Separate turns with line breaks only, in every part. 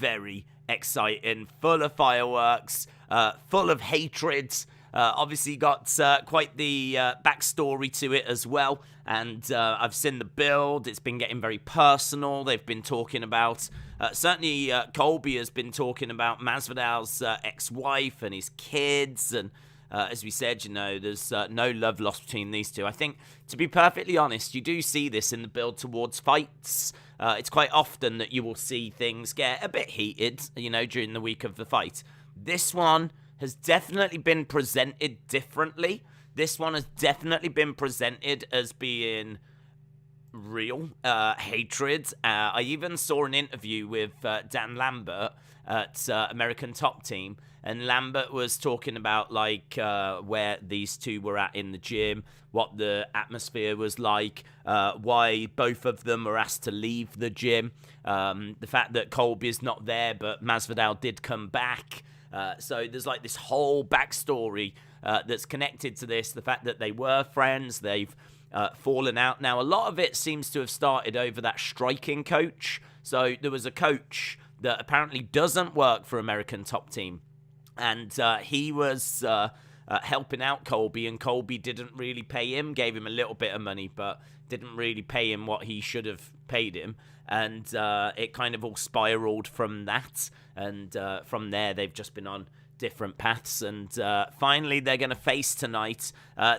very exciting, full of fireworks, full of hatred. Obviously got quite the backstory to it as well, and I've seen the build. It's been getting very personal. They've been talking about, certainly Colby has been talking about Masvidal's ex-wife and his kids, and as we said, you know, there's no love lost between these two. I think, to be perfectly honest, you do see this in the build towards fights. It's quite often that you will see things get a bit heated, you know, during the week of the fight. This one has definitely been presented differently. This one has definitely been presented as being real hatred. I even saw an interview with Dan Lambert at American Top Team, and Lambert was talking about like where these two were at in the gym, what the atmosphere was like, why both of them were asked to leave the gym, the fact that Colby is not there but Masvidal did come back. So there's like this whole backstory that's connected to this. The fact that they were friends, they've fallen out. Now, a lot of it seems to have started over that striking coach. So there was a coach that apparently doesn't work for American Top Team. And he was helping out Colby, and Colby didn't really pay him, gave him a little bit of money, but didn't really pay him what he should have paid him. And it kind of all spiraled from that. And from there, they've just been on different paths. And finally, they're going to face tonight.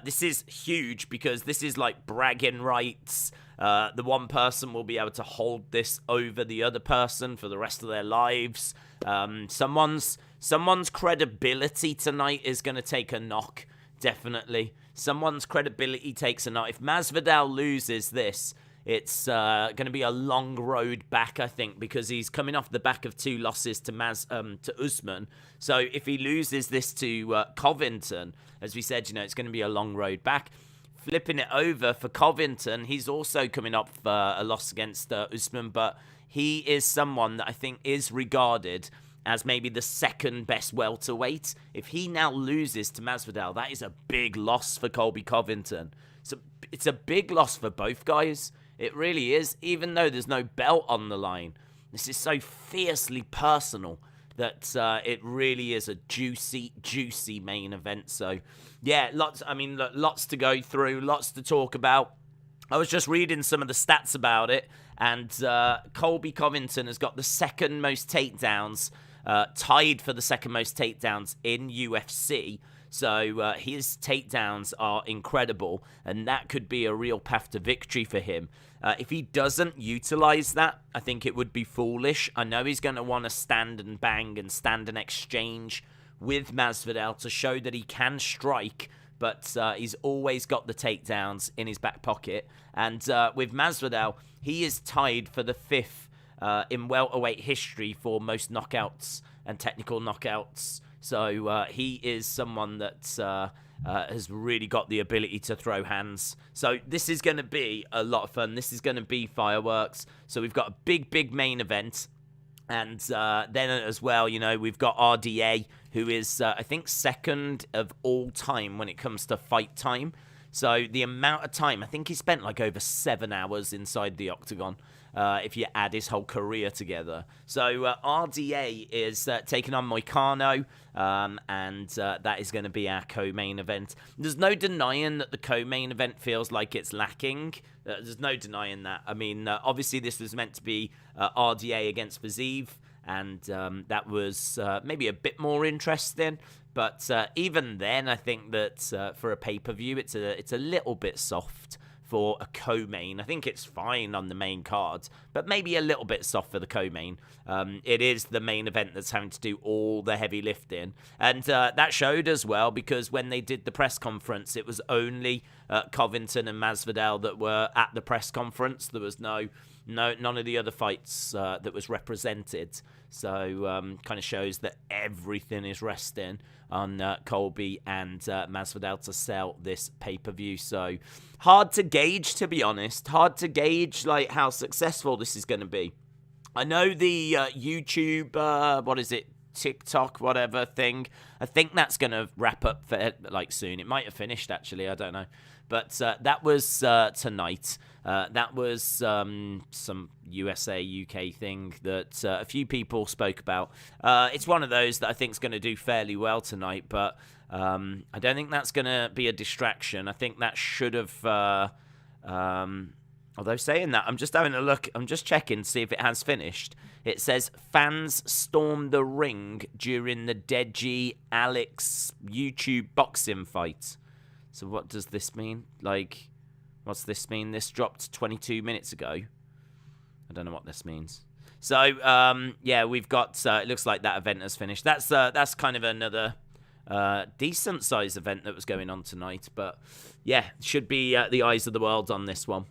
This is huge because this is like bragging rights. The one person will be able to hold this over the other person for the rest of their lives. Someone's credibility tonight is going to take a knock, definitely. Someone's credibility takes a knock. If Masvidal loses this, it's going to be a long road back, I think, because he's coming off the back of 2 losses to Usman. So if he loses this to Covington, as we said, you know, it's going to be a long road back. Flipping it over for Covington, he's also coming off a loss against Usman, but he is someone that I think is regarded as maybe the second best welterweight. If he now loses to Masvidal, that is a big loss for Colby Covington. So it's a big loss for both guys. It really is, even though there's no belt on the line. This is so fiercely personal that it really is a juicy, juicy main event. So, yeah, lots to go through, lots to talk about. I was just reading some of the stats about it, and Colby Covington has got the second most takedowns, tied for the second most takedowns in UFC. So his takedowns are incredible, and that could be a real path to victory for him. If he doesn't utilize that, I think it would be foolish. I know he's going to want to stand and bang and stand and exchange with Masvidal to show that he can strike, but he's always got the takedowns in his back pocket. And with Masvidal, he is tied for the 5th in welterweight history for most knockouts and technical knockouts. So he is someone that has really got the ability to throw hands. So this is going to be a lot of fun. This is going to be fireworks. So we've got a big, big main event. And then as well, you know, we've got RDA, who is, I think, second of all time when it comes to fight time. So the amount of time, I think he spent like over 7 hours inside the octagon, if you add his whole career together. So RDA is taking on Moicano, and that is going to be our co-main event. There's no denying that the co-main event feels like it's lacking. There's no denying that. I mean, obviously this was meant to be RDA against Fiziev, and that was maybe a bit more interesting. But even then, I think that for a pay-per-view, it's a little bit soft for a co-main. I think it's fine on the main card, but maybe a little bit soft for the co-main. It is the main event that's having to do all the heavy lifting. And that showed as well, because when they did the press conference, it was only Covington and Masvidal that were at the press conference. There was none of the other fights that was represented. So kind of shows that everything is resting on Colby and Masvidal to sell this pay-per-view. So hard to gauge, to be honest. Hard to gauge like how successful this is going to be. I know the YouTube, TikTok, whatever thing. I think that's going to wrap up for like soon. It might have finished, actually. I don't know. But that was tonight. That was some USA UK thing that a few people spoke about. It's one of those that I think is going to do fairly well tonight, but I don't think that's going to be a distraction. I think that should have... although saying that, I'm just having a look. I'm just checking to see if it has finished. It says fans stormed the ring during the Deji Alex YouTube boxing fight. So what does this mean? Like, what's this mean? This dropped 22 minutes ago. I don't know what this means. So, yeah, we've got... it looks like that event has finished. That's kind of another decent-sized event that was going on tonight. But, yeah, should be the eyes of the world on this one.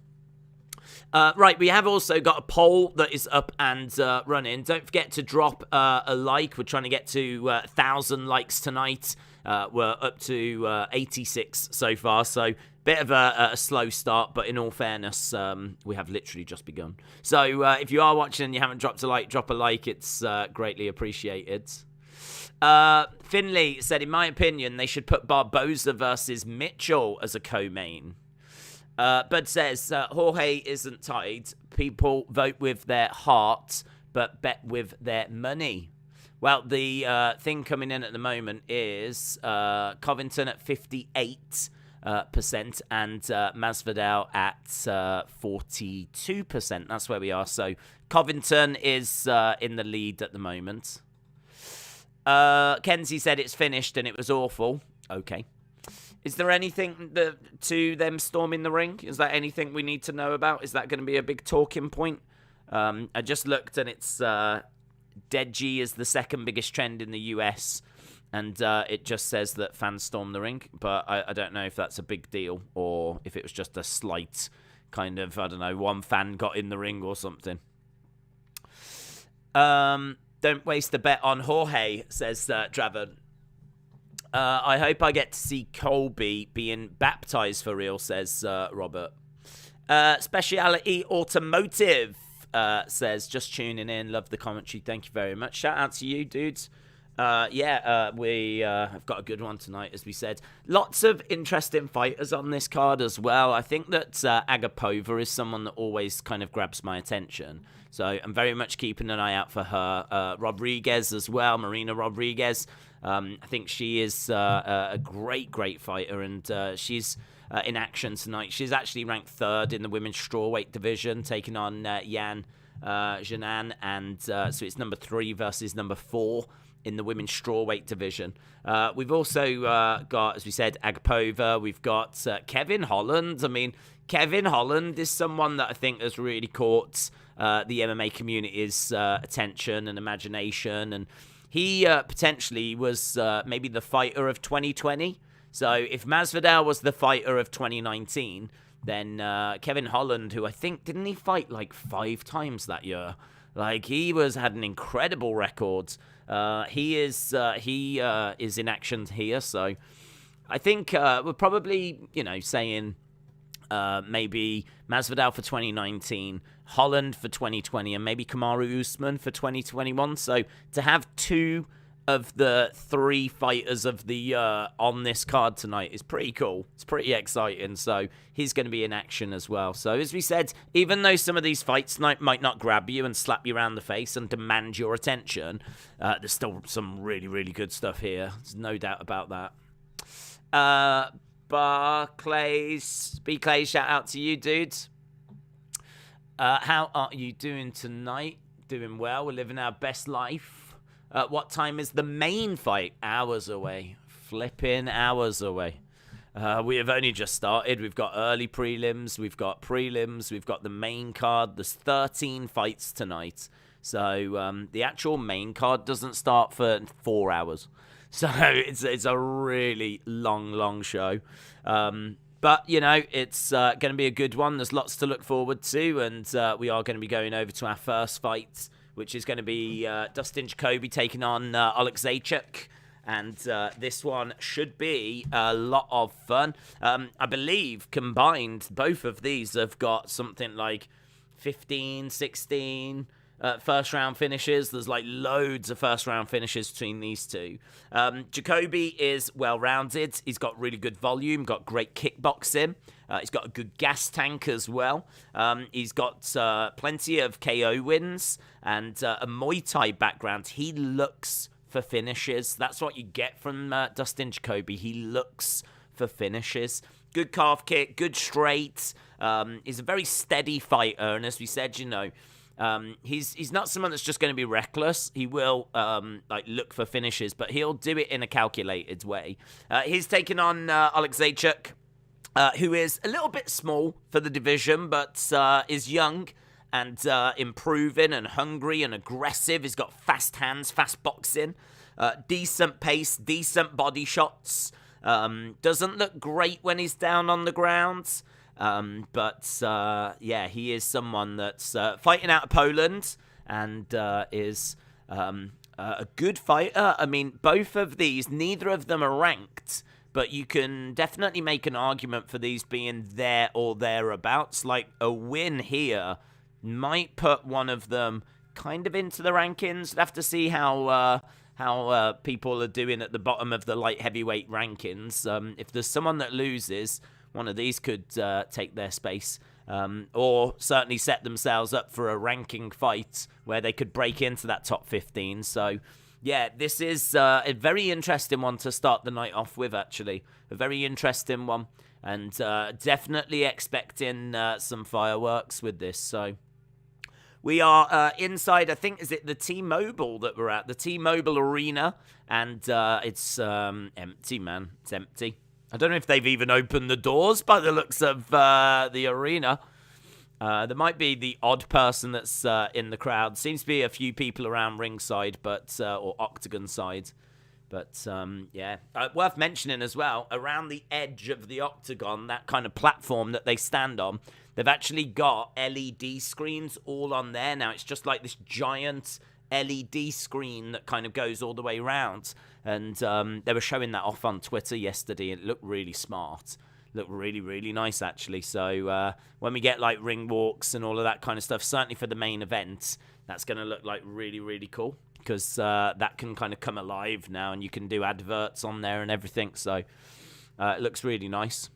Right, we have also got a poll that is up and running. Don't forget to drop a like. We're trying to get to 1,000 likes tonight. We're up to 86 so far, so bit of a slow start, but in all fairness, we have literally just begun. So if you are watching and you haven't dropped a like, drop a like. It's greatly appreciated. Finley said, in my opinion, they should put Barboza versus Mitchell as a co-main. Bud says, Jorge isn't tied. People vote with their heart, but bet with their money. Well, the thing coming in at the moment is Covington at 58% and Masvidal at 42%. That's where we are. So Covington is in the lead at the moment. Kenzie said it's finished and it was awful. Okay. Is there anything to them storming the ring? Is that anything we need to know about? Is that going to be a big talking point? I just looked and it's Deji is the second biggest trend in the US. And it just says that fans storm the ring. But I don't know if that's a big deal or if it was just a slight kind of, I don't know, one fan got in the ring or something. Don't waste a bet on Jorge, says Draven. I hope I get to see Colby being baptized for real, says Robert. Speciality Automotive says, just tuning in. Love the commentary. Thank you very much. Shout out to you, dudes. We have got a good one tonight, as we said. Lots of interesting fighters on this card as well. I think that Agapova is someone that always kind of grabs my attention. So I'm very much keeping an eye out for her. Rodriguez as well, Marina Rodriguez. I think she is a great fighter, and she's in action tonight. She's actually ranked third in the women's strawweight division, taking on Yan Jinan, and so it's number 3 versus number 4 in the women's strawweight division. We've also got, as we said, Agapova. We've got Kevin Holland. I mean, Kevin Holland is someone that I think has really caught the MMA community's attention and imagination, and he potentially was maybe the fighter of 2020. So if Masvidal was the fighter of 2019, then Kevin Holland, who I think, didn't he fight like 5 times that year? Like, he had an incredible record. He is in action here, so I think we're probably, saying maybe Masvidal for 2019, Holland for 2020, and maybe Kamaru Usman for 2021. So to have 2 of the 3 fighters of the year on this card tonight is pretty cool. It's pretty exciting. So he's going to be in action as well. So as we said, even though some of these fights might not grab you and slap you around the face and demand your attention, there's still some really, really good stuff here. There's no doubt about that. B-Clays, shout out to you, dudes. How are you doing tonight? Doing well. We're living our best life. What time is the main fight? Hours away. Flipping hours away. We have only just started. We've got early prelims. We've got prelims. We've got the main card. There's 13 fights tonight. So the actual main card doesn't start for 4 hours. So it's a really long show. But, it's going to be a good one. There's lots to look forward to. And we are going to be going over to our first fight, which is going to be Dustin Jacoby taking on Oleksiejczuk. And this one should be a lot of fun. I believe combined, both of these have got something like 15, 16 first round finishes. There's like loads of first round finishes between these two. Jacoby is well rounded. He's got really good volume, got great kickboxing. He's got a good gas tank as well. He's got plenty of KO wins and a Muay Thai background. He looks for finishes. That's what you get from Dustin Jacoby. He looks for finishes. Good calf kick, good straight. He's a very steady fighter, and as we said, he's not someone that's just going to be reckless. He will look for finishes, but he'll do it in a calculated way. He's taking on Oleksiejczuk, who is a little bit small for the division, but is young and improving and hungry and aggressive. He's got fast hands, fast boxing, decent pace, decent body shots. Doesn't look great when he's down on the ground. But he is someone that's fighting out of Poland and is a good fighter. I mean, both of these, neither of them are ranked, but you can definitely make an argument for these being there or thereabouts. Like, a win here might put one of them kind of into the rankings. We'll have to see how people are doing at the bottom of the light heavyweight rankings. If there's someone that loses, one of these could take their space, or certainly set themselves up for a ranking fight where they could break into that top 15. So, yeah, this is a very interesting one to start the night off with, actually. A very interesting one, and definitely expecting some fireworks with this. So, we are inside, I think, is it the T-Mobile that we're at? The T-Mobile Arena, and it's empty, man. It's empty. I don't know if they've even opened the doors by the looks of the arena. There might be the odd person that's in the crowd. Seems to be a few people around ringside, but or octagon side. But, worth mentioning as well, around the edge of the octagon, that kind of platform that they stand on, they've actually got LED screens all on there now. It's just like this giant LED screen that kind of goes all the way around. And they were showing that off on Twitter yesterday. It looked really smart. Looked really, really nice, actually. So when we get like ring walks and all of that kind of stuff, certainly for the main event, that's going to look like really, really cool. Because that can kind of come alive now, and you can do adverts on there and everything. So it looks really nice.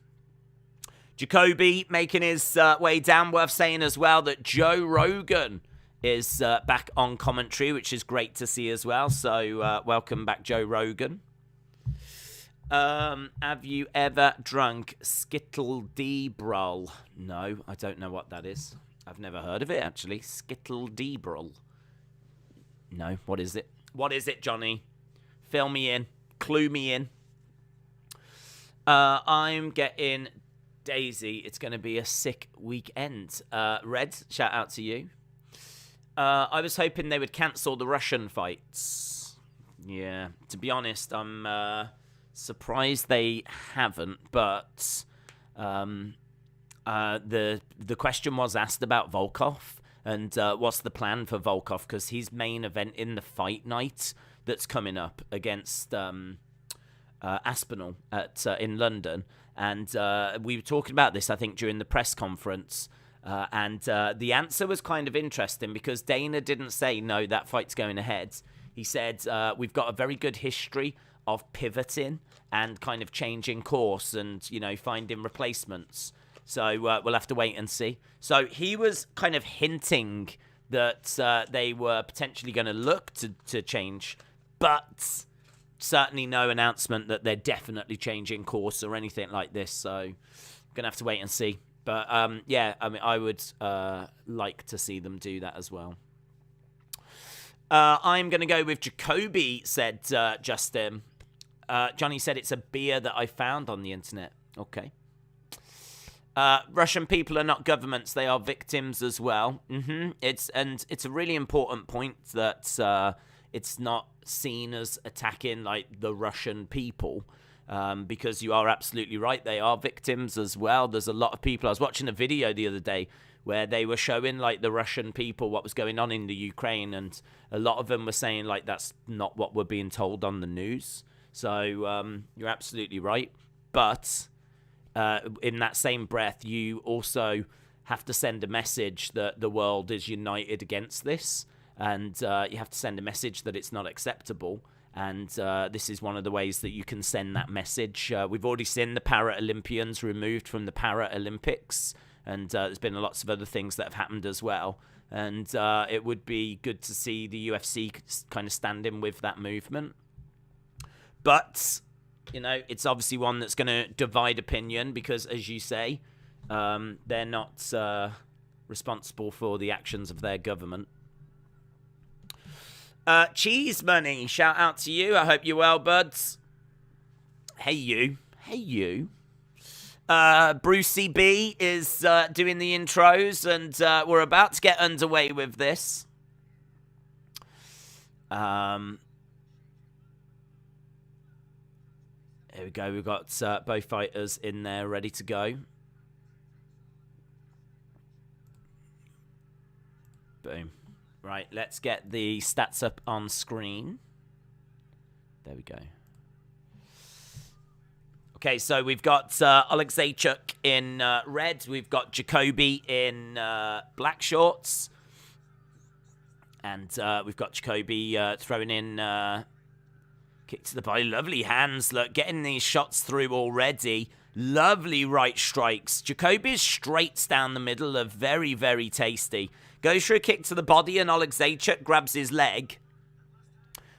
Jacoby making his way down. Worth saying as well that Joe Rogan is back on commentary, which is great to see as well. So welcome back, Joe Rogan. Have you ever drunk Skittle D-Brol? No, I don't know what that is. I've never heard of it, actually. Skittle D-Brol. No, what is it? What is it, Johnny? Fill me in. Clue me in. I'm getting Daisy. It's going to be a sick weekend. Red, shout out to you. I was hoping they would cancel the Russian fights. Yeah, to be honest, I'm surprised they haven't. But the question was asked about Volkov. And what's the plan for Volkov? Because his main event in the fight night that's coming up against Aspinall in London. And we were talking about this, I think, during the press conference. And the answer was kind of interesting because Dana didn't say, no, that fight's going ahead. He said, we've got a very good history of pivoting and kind of changing course and, finding replacements. So we'll have to wait and see. So he was kind of hinting that they were potentially going to look to change, but certainly no announcement that they're definitely changing course or anything like this. So going to have to wait and see. But I would like to see them do that as well. I'm going to go with Jacoby, said Justin. Johnny said it's a beer that I found on the internet. Okay. Russian people are not governments; they are victims as well. It's a really important point that it's not seen as attacking like the Russian people, because you are absolutely right; they are victims as well. There's a lot of people. I was watching a video the other day where they were showing like the Russian people what was going on in the Ukraine, and a lot of them were saying like that's not what we're being told on the news. So you're absolutely right, but. In that same breath, you also have to send a message that the world is united against this. and you have to send a message that it's not acceptable. And this is one of the ways that you can send that message. We've already seen the Paralympians removed from the Paralympics, and there's been lots of other things that have happened as well. And it would be good to see the UFC kind of stand in with that movement. But, you know, it's obviously one that's going to divide opinion because, as you say, they're not responsible for the actions of their government. Cheese Money, shout out to you. I hope you're well, buds. Hey, you. Hey, you. Brucey B is doing the intros, and we're about to get underway with this. Here we go. We've got both fighters in there ready to go. Boom. Right, let's get the stats up on screen. There we go. Okay, so we've got Oleksiejczuk in red. We've got Jacoby in black shorts. And we've got Jacoby throwing in kick to the body. Lovely hands. Look, getting these shots through already. Lovely right strikes. Jacoby's straights down the middle are very, very tasty. Goes for a kick to the body, and Oleksiejczuk grabs his leg.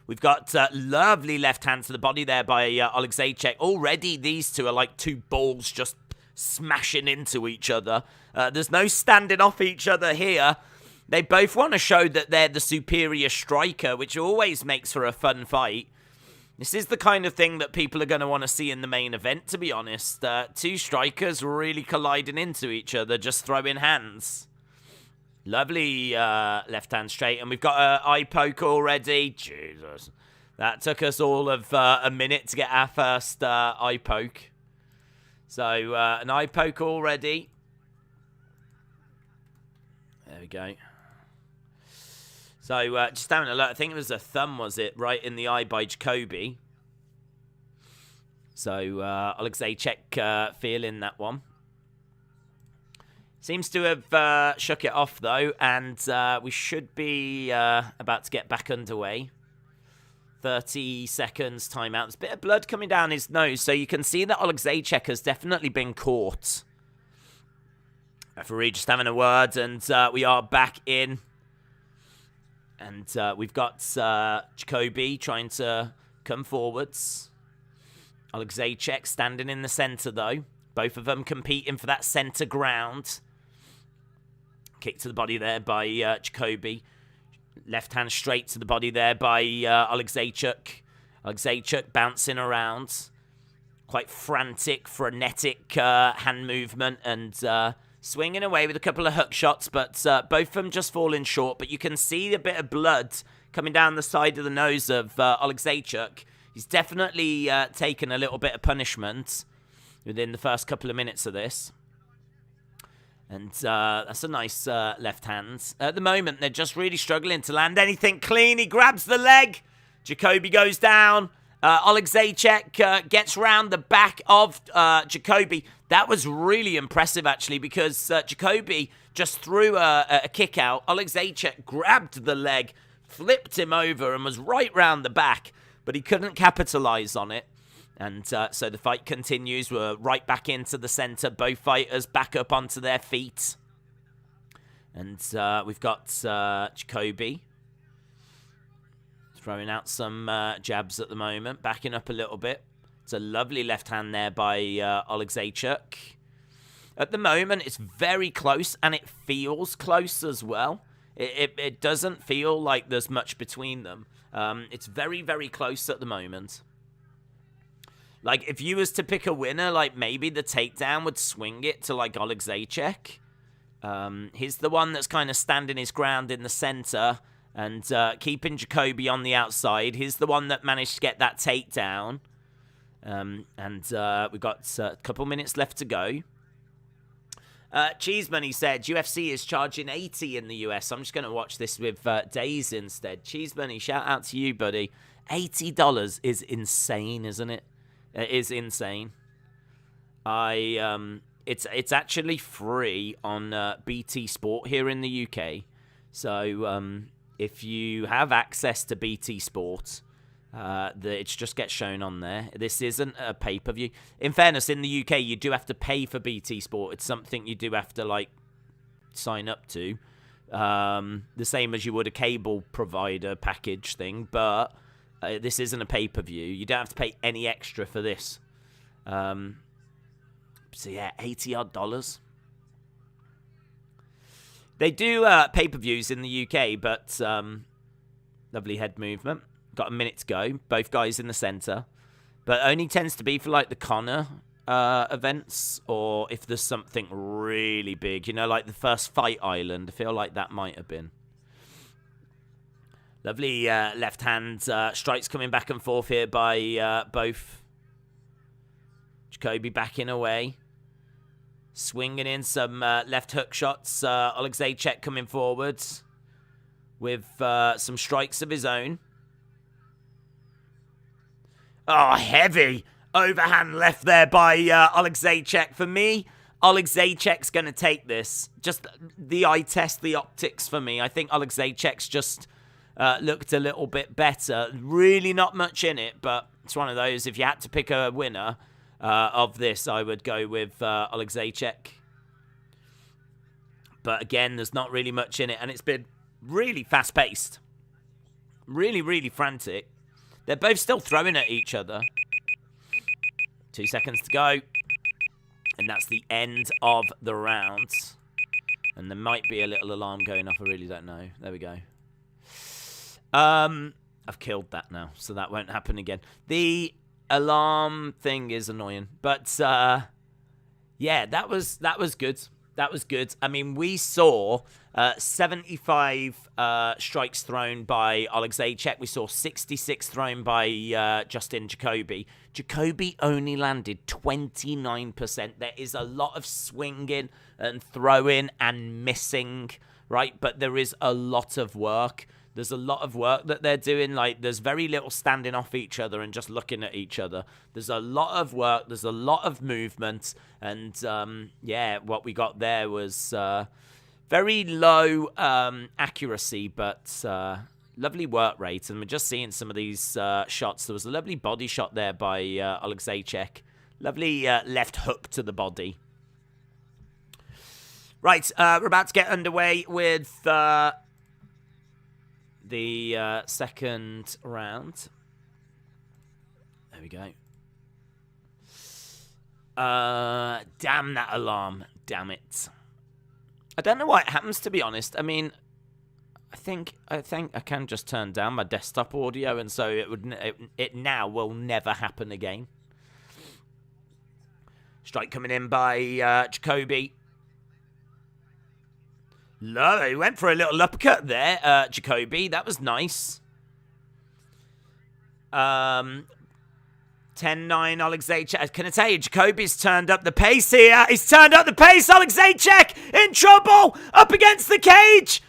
We've got lovely left hand to the body there by Oleksiejczuk. Already, these two are like two balls just smashing into each other. There's no standing off each other here. They both want to show that they're the superior striker, which always makes for a fun fight. This is the kind of thing that people are going to want to see in the main event, to be honest. Two strikers really colliding into each other, just throwing hands. Lovely left hand straight. And we've got an eye poke already. Jesus. That took us all of a minute to get our first eye poke. So, an eye poke already. There we go. So, just having a look. I think it was a thumb, was it? Right in the eye by Jacoby. So, Oleksiejczuk feeling that one. Seems to have shook it off, though, and we should be about to get back underway. 30 seconds timeout. There's a bit of blood coming down his nose, so you can see that Oleksiejczuk has definitely been caught. Referee just having a word, and we are back in. And we've got Jacoby trying to come forwards. Oleksiejczuk standing in the centre, though. Both of them competing for that centre ground. Kick to the body there by Jacoby. Left hand straight to the body there by Oleksiejczuk. Oleksiejczuk bouncing around. Quite frantic, frenetic hand movement and swinging away with a couple of hook shots, but both of them just falling short. But you can see a bit of blood coming down the side of the nose of Oleksiejczuk. He's definitely taken a little bit of punishment within the first couple of minutes of this. And that's a nice left hand. At the moment, they're just really struggling to land anything clean. He grabs the leg. Jacoby goes down. Oleksiejczuk gets round the back of Jacoby. That was really impressive, actually, because Jacoby just threw a kick out. Oleksiejczuk grabbed the leg, flipped him over, and was right round the back. But he couldn't capitalize on it. And so the fight continues. We're right back into the center. Both fighters back up onto their feet. And we've got Jacoby throwing out some jabs at the moment. Backing up a little bit. It's a lovely left hand there by Oleksiejczuk. At the moment, it's very close. And it feels close as well. It doesn't feel like there's much between them. It's very, very close at the moment. Like, if you was to pick a winner, like, maybe the takedown would swing it to, like, Oleksiejczuk. He's the one that's kind of standing his ground in the center and keeping Jacoby on the outside. He's the one that managed to get that takedown. And we've got a couple minutes left to go. Cheese Money said, UFC is charging $80 in the US. I'm just going to watch this with Days instead. Cheese Money, shout out to you, buddy. $80 is insane, isn't it? It is insane. It's actually free on BT Sport here in the UK. So if you have access to BT Sport, it just gets shown on there. This isn't a pay-per-view. In fairness, in the UK, you do have to pay for BT Sport. It's something you do have to, like, sign up to. The same as you would a cable provider package thing, but this isn't a pay-per-view. You don't have to pay any extra for this. So yeah, $80 odd. They do pay-per-views in the UK, but lovely head movement. Got a minute to go. Both guys in the center, but only tends to be for like the Conor events, or if there's something really big, you know, like the first Fight Island. I feel like that might have been. Lovely left hand strikes coming back and forth here by both. Jacoby backing away, swinging in some left hook shots. Oleksiejczuk coming forwards with some strikes of his own. Oh, heavy overhand left there by Oleksiejczuk. For me, Oleksiejczuk's going to take this. Just the eye test, the optics for me. I think Oleksiejczuk's just looked a little bit better. Really not much in it, but it's one of those. If you had to pick a winner of this, I would go with Oleksiejczuk. But again, there's not really much in it, and it's been really fast-paced. Really, really frantic. They're both still throwing at each other. 2 seconds to go. And that's the end of the round. And there might be a little alarm going off. I really don't know. There we go. I've killed that now, so that won't happen again. The alarm thing is annoying. But, yeah, that was good. That was good. I mean, we saw 75 strikes thrown by Oleksiejczuk. We saw 66 thrown by Justin Jacoby. Jacoby only landed 29%. There is a lot of swinging and throwing and missing, right? But there is a lot of work. There's a lot of work that they're doing. Like, there's very little standing off each other and just looking at each other. There's a lot of work. There's a lot of movement. And, yeah, what we got there was very low accuracy, but lovely work rate. And we're just seeing some of these shots. There was a lovely body shot there by Oleksiejczuk. Lovely left hook to the body. Right, we're about to get underway with the second round. There we go. Damn that alarm. Damn it. I don't know why it happens, to be honest. I mean, I think I can just turn down my desktop audio, and so it now will never happen again. Strike coming in by Jacoby. No, he went for a little uppercut there, Jacoby. That was nice. 10-9 Oleksiejczuk. Can I tell you, Jacoby's turned up the pace here. He's turned up the pace. Oleksiejczuk in trouble. Up against the cage.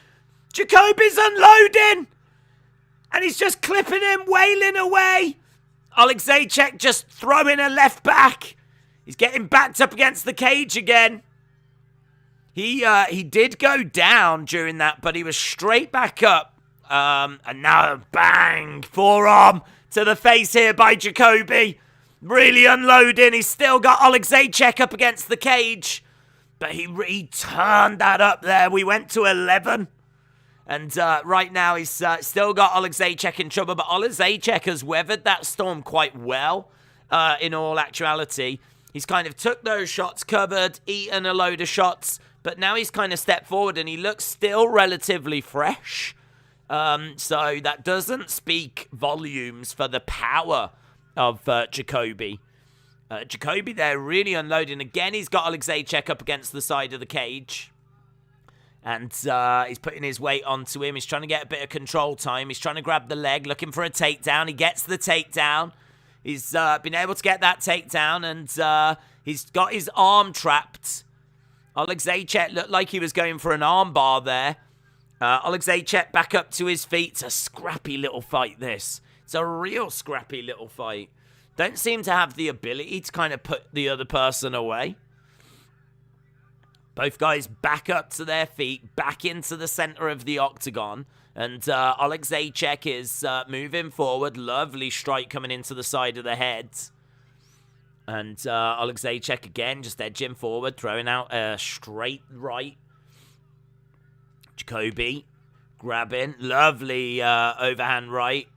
Jacoby's unloading. And he's just clipping him, wailing away. Oleksiejczuk just throwing a left back. He's getting backed up against the cage again. He did go down during that, but he was straight back up. And now, bang, forearm to the face here by Jacoby. Really unloading. He's still got Oleksiejczuk up against the cage. But he turned that up there. We went to 11. And right now he's still got Oleksiejczuk in trouble. But Oleksiejczuk has weathered that storm quite well, in all actuality. He's kind of took those shots, covered, eaten a load of shots. But now he's kind of stepped forward and he looks still relatively fresh. So that doesn't speak volumes for the power of Jacoby. Jacoby there really unloading. Again, he's got Oleksiejczuk up against the side of the cage. And he's putting his weight onto him. He's trying to get a bit of control time. He's trying to grab the leg, looking for a takedown. He gets the takedown. He's been able to get that takedown. And he's got his arm trapped. Oleksiejczuk looked like he was going for an arm bar there. Oleksiejczuk back up to his feet. It's a scrappy little fight, this. It's a real scrappy little fight. Don't seem to have the ability to kind of put the other person away. Both guys back up to their feet, back into the center of the octagon. And Oleksiejczuk is moving forward. Lovely strike coming into the side of the head. And Oleksiejczuk again just edging forward, throwing out a straight right. Jacoby grabbing. Lovely overhand right.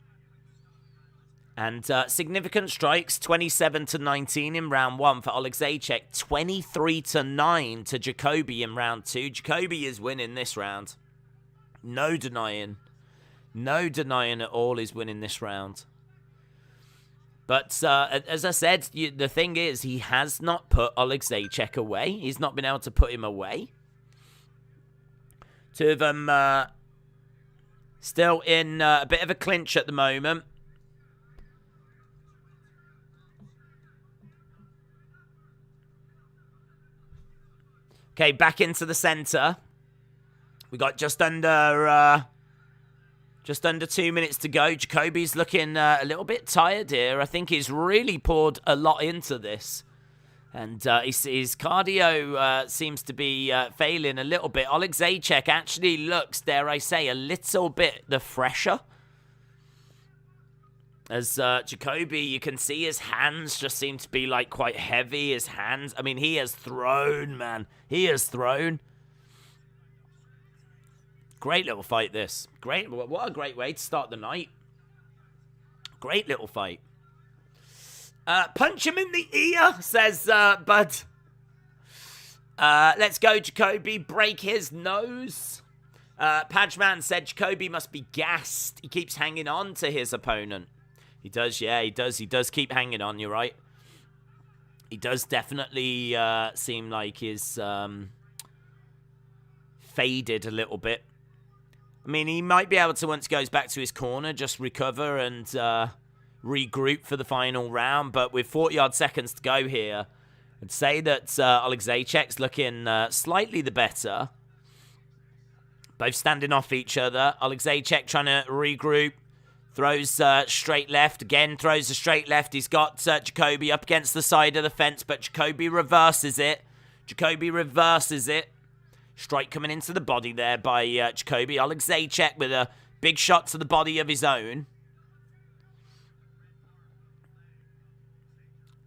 And significant strikes, 27-19 in round 1 for Oleksiejczuk, 23-9 to Jacoby in round 2. Jacoby is winning this round. No denying. No denying at all he's winning this round. But as I said, the thing is, he has not put Oleksiejczuk away. He's not been able to put him away. Two of them still in a bit of a clinch at the moment. Okay, back into the center. We got just under 2 minutes to go. Jacoby's looking a little bit tired here. I think he's really poured a lot into this. And his cardio seems to be failing a little bit. Oleksiejczuk actually looks, dare I say, a little bit the fresher. As Jacoby, you can see his hands just seem to be like quite heavy. His hands, I mean, he has thrown, man. He has thrown. Great little fight, this. Great. What a great way to start the night. Great little fight. Punch him in the ear, says Bud. Let's go, Jacoby. Break his nose. Pajman said Jacoby must be gassed. He keeps hanging on to his opponent. He does, yeah, he does. He does keep hanging on, you're right. He does definitely seem like he's faded a little bit. I mean, he might be able to, once he goes back to his corner, just recover and regroup for the final round. But with 40-odd seconds to go here, I'd say that Oleksiejczuk's looking slightly the better. Both standing off each other. Oleksiejczuk trying to regroup. Throws straight left. Again, throws a straight left. He's got Jacoby up against the side of the fence, but Jacoby reverses it. Jacoby reverses it. Strike coming into the body there by Jacoby. Oleksiejczuk with a big shot to the body of his own.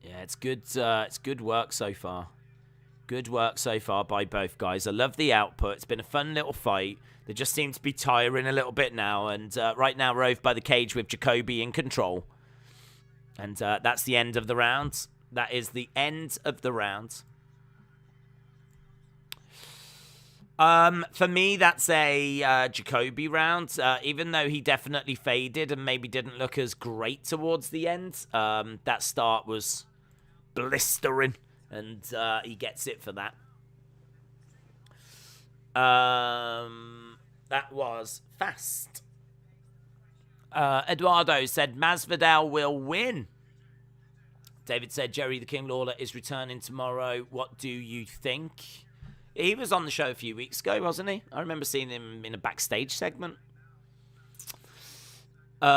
Yeah, it's good work so far. Good work so far by both guys. I love the output. It's been a fun little fight. They just seem to be tiring a little bit now. And right now, Rove by the cage with Jacoby in control. And that's the end of the round. That is the end of the round. For me, that's a Jacoby round. Even though he definitely faded and maybe didn't look as great towards the end, that start was blistering, and he gets it for that. That was fast. Eduardo said Masvidal will win. David said Jerry the King Lawler is returning tomorrow. What do you think? He was on the show a few weeks ago, wasn't he? I remember seeing him in a backstage segment. Nice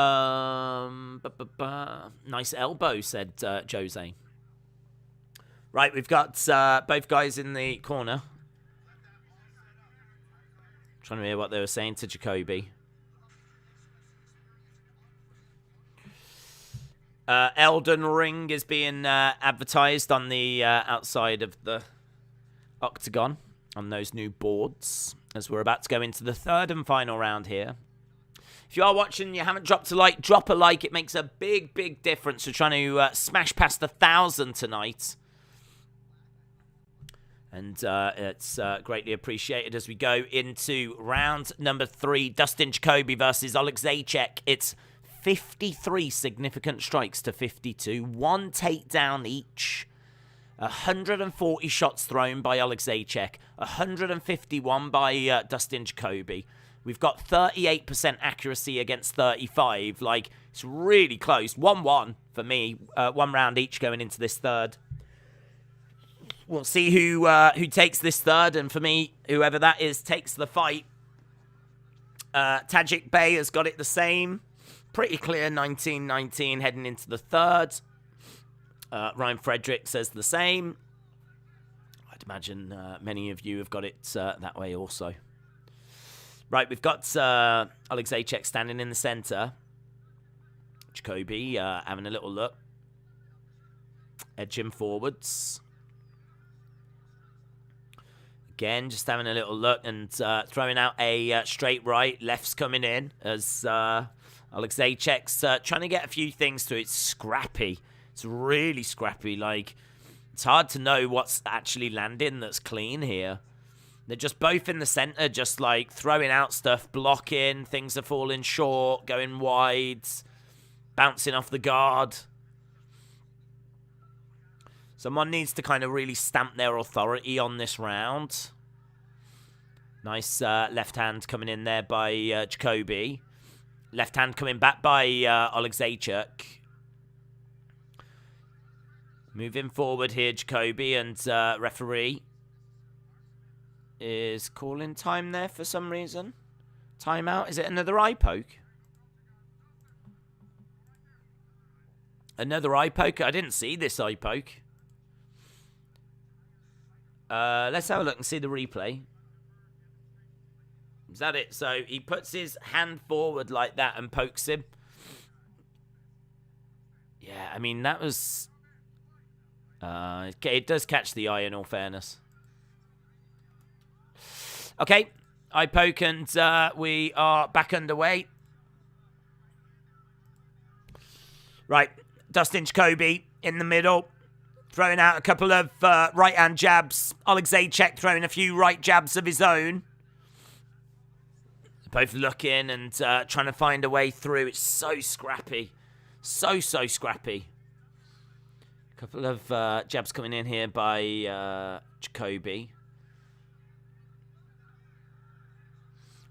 elbow, said Jose. Right, we've got both guys in the corner. Trying to hear what they were saying to Jacoby. Elden Ring is being advertised on the outside of the octagon on those new boards as we're about to go into the third and final round here. If you are watching and you haven't dropped a like, drop a like. It makes a big, big difference. We're trying to smash past 1,000 tonight. And it's greatly appreciated as we go into round number 3. Dustin Jacoby versus Oleksiejczuk. It's 53 significant strikes to 52. 1 takedown each. 140 shots thrown by Oleksiejczuk. 151 by Dustin Jacoby. We've got 38% accuracy against 35. Like, it's really close. 1-1 for me. 1 round each going into this third. We'll see who takes this third, and for me, whoever that is takes the fight. Tajik Bey has got it the same. Pretty clear, 19-19 heading into the third. Ryan Frederick says the same. I'd imagine many of you have got it that way also. Right, we've got Oleksiejczuk standing in the center. Jacoby having a little look. Edging forwards. Again, just having a little look and throwing out a straight right. Left's coming in as Oleksiejczuk's trying to get a few things through. It's scrappy. It's really scrappy. Like, it's hard to know what's actually landing that's clean here. They're just both in the center, just like throwing out stuff, blocking. Things are falling short, going wide, bouncing off the guard. Someone needs to kind of really stamp their authority on this round. Nice left hand coming in there by Jacoby. Left hand coming back by Oleksiejczuk. Moving forward here, Jacoby, and referee is calling time there for some reason. Timeout. Is it another eye poke? Another eye poke? I didn't see this eye poke. Let's have a look and see the replay. Is that it? So he puts his hand forward like that and pokes him. Yeah, I mean, that was... it does catch the eye in all fairness. Okay, eye poke and we are back underway. Right, Dustin Jacoby in the middle. Throwing out a couple of right-hand jabs. Oleksiejczuk throwing a few right jabs of his own. Both looking and trying to find a way through. It's so scrappy. So scrappy. A couple of jabs coming in here by Jacoby.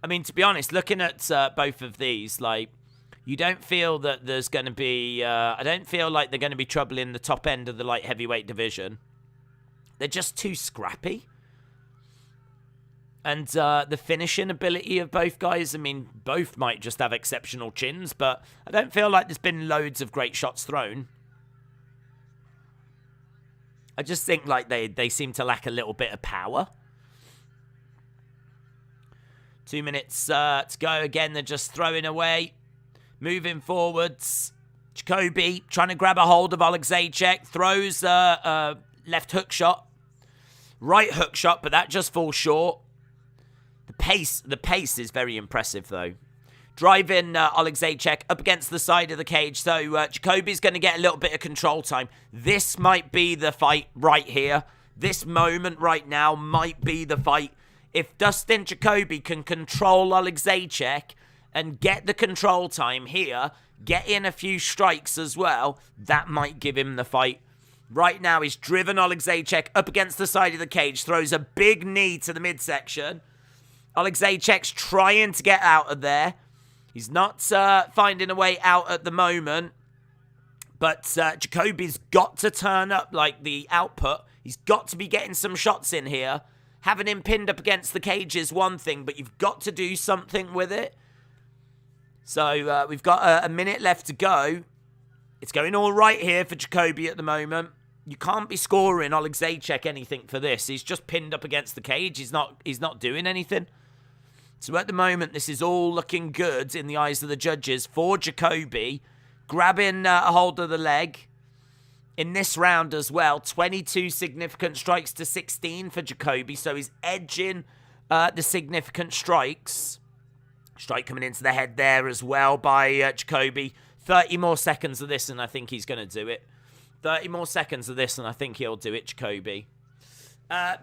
I mean, to be honest, looking at both of these, like, you don't feel that there's going to be... I don't feel like they're going to be trouble in the top end of the light heavyweight division. They're just too scrappy. And the finishing ability of both guys, I mean, both might just have exceptional chins, but I don't feel like there's been loads of great shots thrown. I just think like they seem to lack a little bit of power. 2 minutes to go. Again, they're just throwing away. Moving forwards. Jacoby trying to grab a hold of Oleksiejczuk. Throws a left hook shot. Right hook shot, but that just falls short. The pace is very impressive, though. Driving Oleksiejczuk up against the side of the cage. So Jacoby's going to get a little bit of control time. This might be the fight right here. This moment right now might be the fight. If Dustin Jacoby can control Oleksiejczuk and get the control time here, get in a few strikes as well, that might give him the fight. Right now, he's driven Oleksiejczuk up against the side of the cage, throws a big knee to the midsection. Oleksiejczuk's trying to get out of there. He's not finding a way out at the moment. But Jacoby's got to turn up like the output. He's got to be getting some shots in here. Having him pinned up against the cage is one thing, but you've got to do something with it. So we've got a minute left to go. It's going all right here for Jacoby at the moment. You can't be scoring Oleksiejczuk anything for this. He's just pinned up against the cage. He's not doing anything. So at the moment, this is all looking good in the eyes of the judges for Jacoby. Grabbing a hold of the leg. In this round as well, 22 significant strikes to 16 for Jacoby. So he's edging the significant strikes. Strike coming into the head there as well by Jacoby. 30 more seconds of this and I think he's going to do it. 30 more seconds of this and I think he'll do it, Jacoby.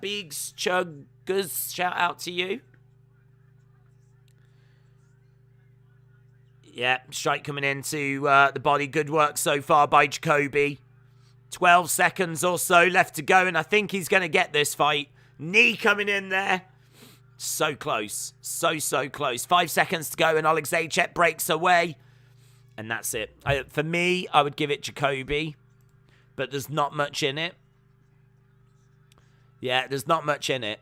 Biggs Chuggers, shout out to you. Yeah, strike coming into the body. Good work so far by Jacoby. 12 seconds or so left to go, and I think he's going to get this fight. Knee coming in there. So close. So close. 5 seconds to go, and Oleksiejczuk breaks away. And that's it. For me, I would give it Jacoby, but there's not much in it. Yeah, there's not much in it.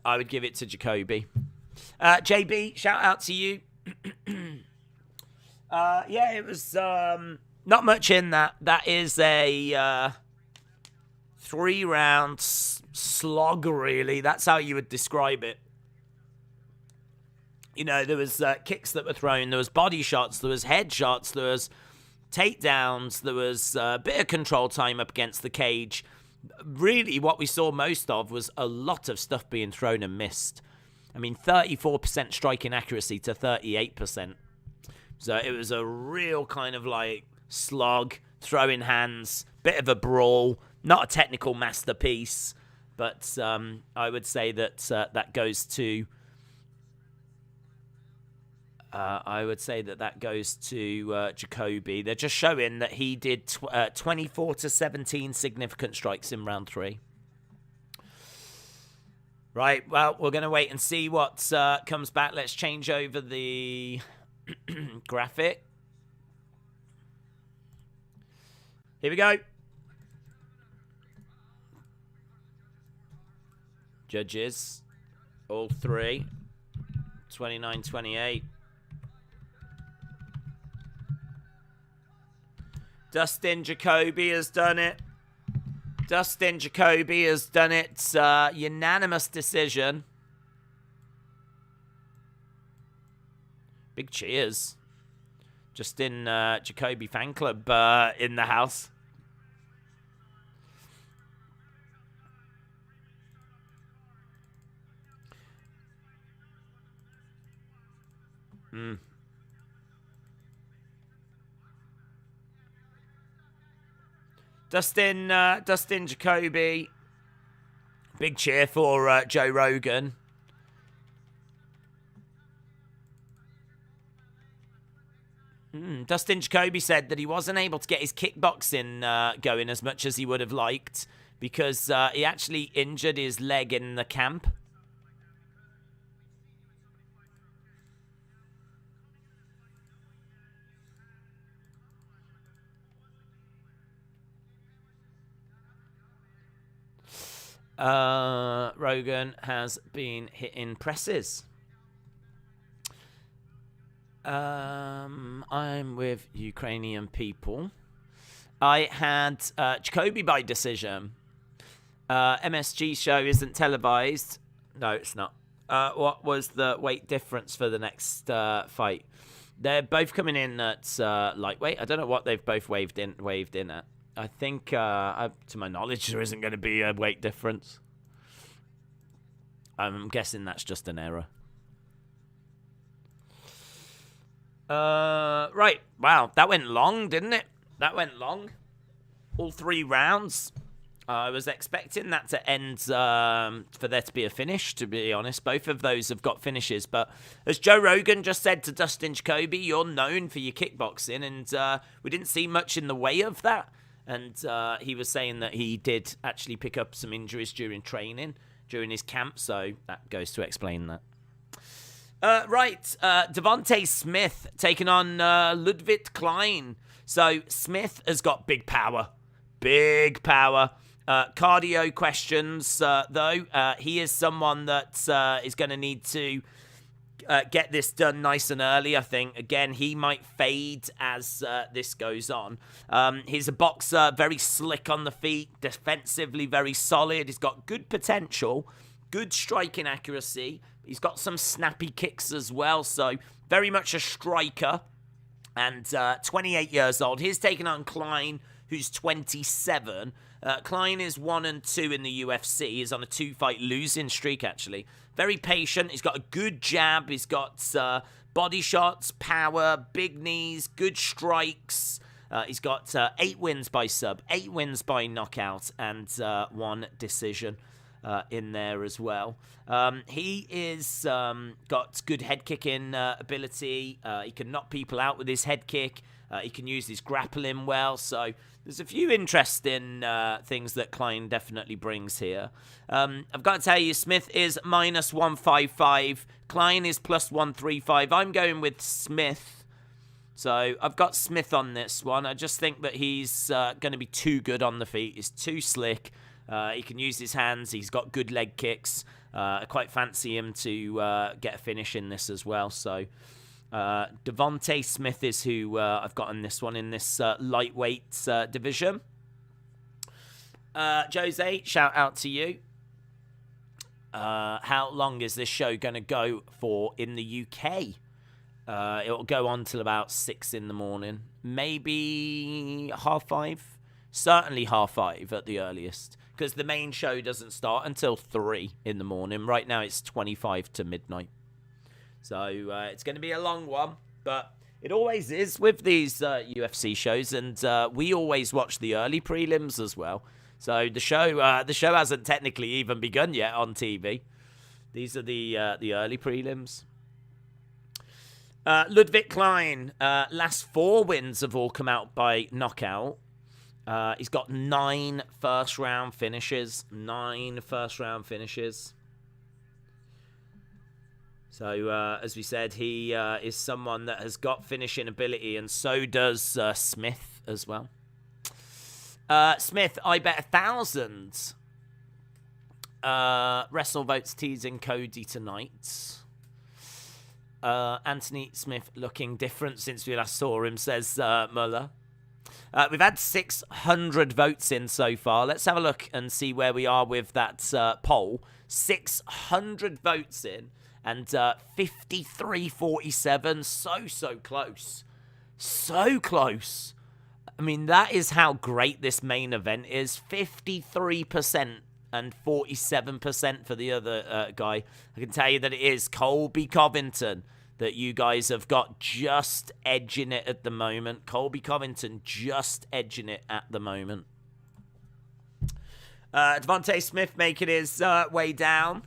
I would give it to Jacoby. JB, shout out to you. Yeah, it was not much in that. That is a 3-round slog, really. That's how you would describe it. You know, there was kicks that were thrown, there was body shots, there was head shots, there was takedowns, there was a bit of control time up against the cage. Really, what we saw most of was a lot of stuff being thrown and missed. I mean, 34% striking accuracy to 38%. So it was a real kind of like slog, throwing hands, bit of a brawl, not a technical masterpiece, but I would say that that goes to Jacoby. They're just showing that he did 24 to 17 significant strikes in round 3. Right, well, we're going to wait and see what comes back. Let's change over the graphic. Here we go. Judges, all 3, 29-28. Dustin Jacoby has done it. Dustin Jacoby has done it. Unanimous decision. Big cheers. Justin Jacoby fan club in the house. Dustin Jacoby. Big cheer for Joe Rogan. Dustin Jacoby said that he wasn't able to get his kickboxing going as much as he would have liked because he actually injured his leg in the camp. Rogan has been hitting presses. I'm with Ukrainian people. I had Jacoby by decision. MSG show isn't televised. No, it's not. What was the weight difference for the next fight? They're both coming in at lightweight. I don't know what they've both waved in at. I think, to my knowledge, there isn't going to be a weight difference. I'm guessing that's just an error. Right. Wow, that went long, didn't it? That went long. All 3 rounds. I was expecting that to end for there to be a finish, to be honest. Both of those have got finishes. But as Joe Rogan just said to Dustin Jacoby, you're known for your kickboxing, and we didn't see much in the way of that. And he was saying that he did actually pick up some injuries during training, during his camp. So that goes to explain that. Right. Devontae Smith taking on Ludwig Klein. So Smith has got big power. Big power. Cardio questions, though. He is someone that is going to need to get this done nice and early, I think. Again, he might fade as this goes on. He's a boxer, very slick on the feet, defensively very solid. He's got good potential, good striking accuracy. He's got some snappy kicks as well, so very much a striker. And 28 years old. He's taking on Klein, who's 27. Klein is 1-2 in the UFC. He's on a 2-fight losing streak, actually. Very patient. He's got a good jab. He's got body shots, power, big knees, good strikes. He's got 8 wins by sub, 8 wins by knockout, and 1 decision in there as well. He is got good head kicking ability. He can knock people out with his head kick. He can use his grappling well. So there's a few interesting things that Klein definitely brings here. I've got to tell you, Smith is -155. Klein is +135. I'm going with Smith. So I've got Smith on this one. I just think that he's going to be too good on the feet. He's too slick. He can use his hands. He's got good leg kicks. I quite fancy him to get a finish in this as well. So Devontae Smith is who I've got on this one in this lightweight division. Jose, shout out to you. How long is this show going to go for in the UK? It'll go on till about 6 in the morning. Maybe 5:30. Certainly 5:30 at the earliest. Because the main show doesn't start until 3 in the morning. Right now it's 25 to midnight. So it's going to be a long one. But it always is with these UFC shows. And we always watch the early prelims as well. So the show hasn't technically even begun yet on TV. These are the early prelims. Ludwig Klein, last 4 wins have all come out by knockout. He's got 9 first-round finishes. 9 first-round finishes. So, as we said, he is someone that has got finishing ability, and so does Smith as well. Smith, I bet 1,000. Wrestle votes teasing Cody tonight. Anthony Smith looking different since we last saw him, says Muller. We've had 600 votes in so far. Let's have a look and see where we are with that poll. 600 votes in and 53-47. So close. So close. I mean, that is how great this main event is. 53% and 47% for the other guy. I can tell you that it is Colby Covington that you guys have got just edging it at the moment. Colby Covington just edging it at the moment. Devontae Smith making his way down.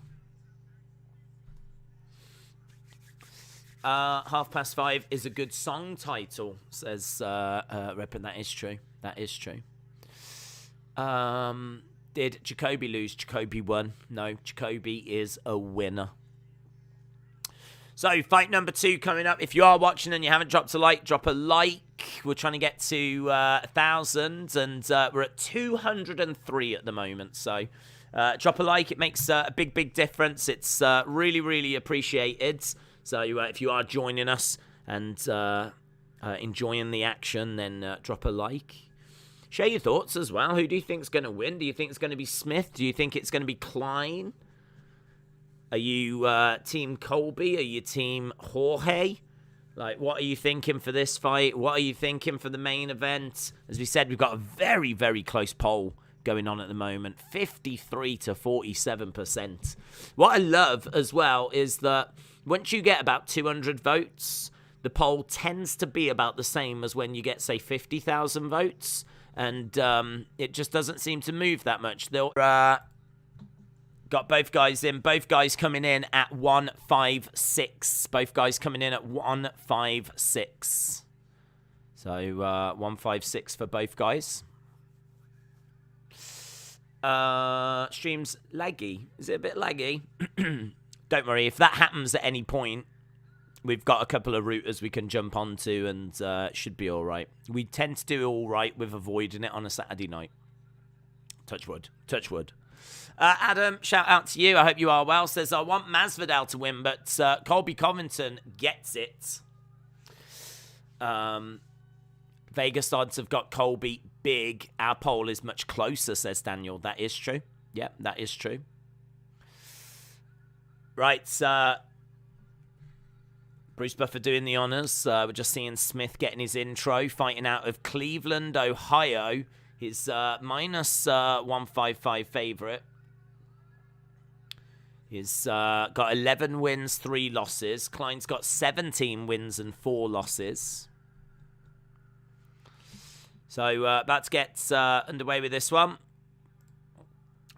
5:30 is a good song title, says Rippin. That is true. That is true. Did Jacoby lose? Jacoby won. No, Jacoby is a winner. So, fight number 2 coming up. If you are watching and you haven't dropped a like, drop a like. We're trying to get to 1,000, and we're at 203 at the moment. So, drop a like. It makes a big difference. It's really, really appreciated. So, if you are joining us and enjoying the action, then drop a like. Share your thoughts as well. Who do you think is going to win? Do you think it's going to be Smith? Do you think it's going to be Klein? Are you team Colby? Are you team Jorge? Like, what are you thinking for this fight? What are you thinking for the main event? As we said, we've got a very, very close poll going on at the moment. 53-47%. What I love as well is that once you get about 200 votes, the poll tends to be about the same as when you get, say, 50,000 votes. And it just doesn't seem to move that much. They'll got both guys in. Both guys coming in at 156. Both guys coming in at 156. So 156 for both guys. Stream's laggy. Is it a bit laggy? Don't worry. If that happens at any point, we've got a couple of routers we can jump onto, and it should be all right. We tend to do all right with avoiding it on a Saturday night. Touch wood. Touch wood. Adam, shout out to you. I hope you are well. Says, I want Masvidal to win, but Colby Covington gets it. Vegas odds have got Colby big. Our poll is much closer, says Daniel. That is true. Yep, that is true. Right, Bruce Buffer doing the honors. We're just seeing Smith getting his intro, fighting out of Cleveland, Ohio. His minus 155 favorite. He's got 11 wins, 3 losses. Klein's got 17 wins and 4 losses. So about to get underway with this one.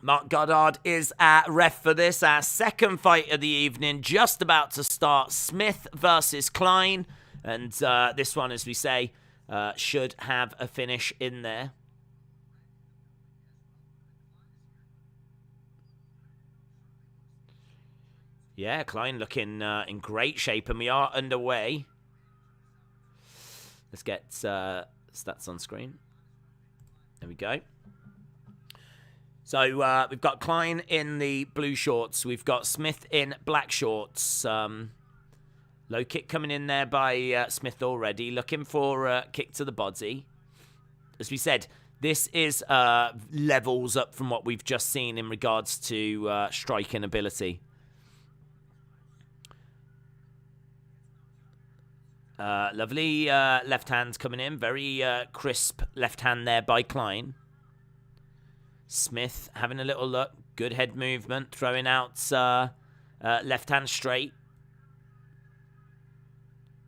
Mark Goddard is our ref for this. Our second fight of the evening, just about to start. Smith versus Klein. And this one, as we say, should have a finish in there. Yeah, Klein looking in great shape, and we are underway. Let's get stats on screen. There we go. So we've got Klein in the blue shorts. We've got Smith in black shorts. Low kick coming in there by Smith already. Looking for a kick to the body. As we said, This is levels up from what we've just seen in regards to striking ability. Lovely left hand coming in. Very crisp left hand there by Klein. Smith having a little look. Good head movement. Throwing out left hand straight.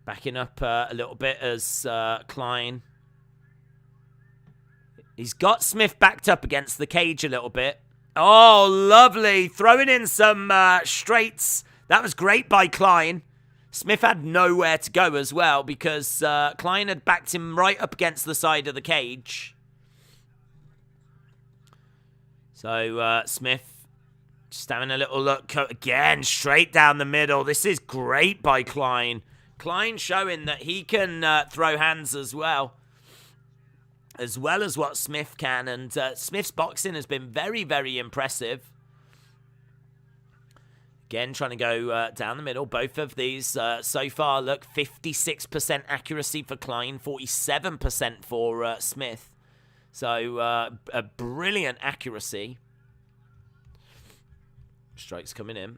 Backing up a little bit as Klein. He's got Smith backed up against the cage a little bit. Oh, lovely. Throwing in some straights. That was great by Klein. Smith had nowhere to go as well because Klein had backed him right up against the side of the cage. So Smith just having a little look. Again, straight down the middle. This is great by Klein. Klein showing that he can throw hands as well as what Smith can. And Smith's boxing has been very, very impressive. Again, trying to go down the middle. Both of these so far, look, 56% accuracy for Klein, 47% for Smith. So, a brilliant accuracy. Strikes coming in.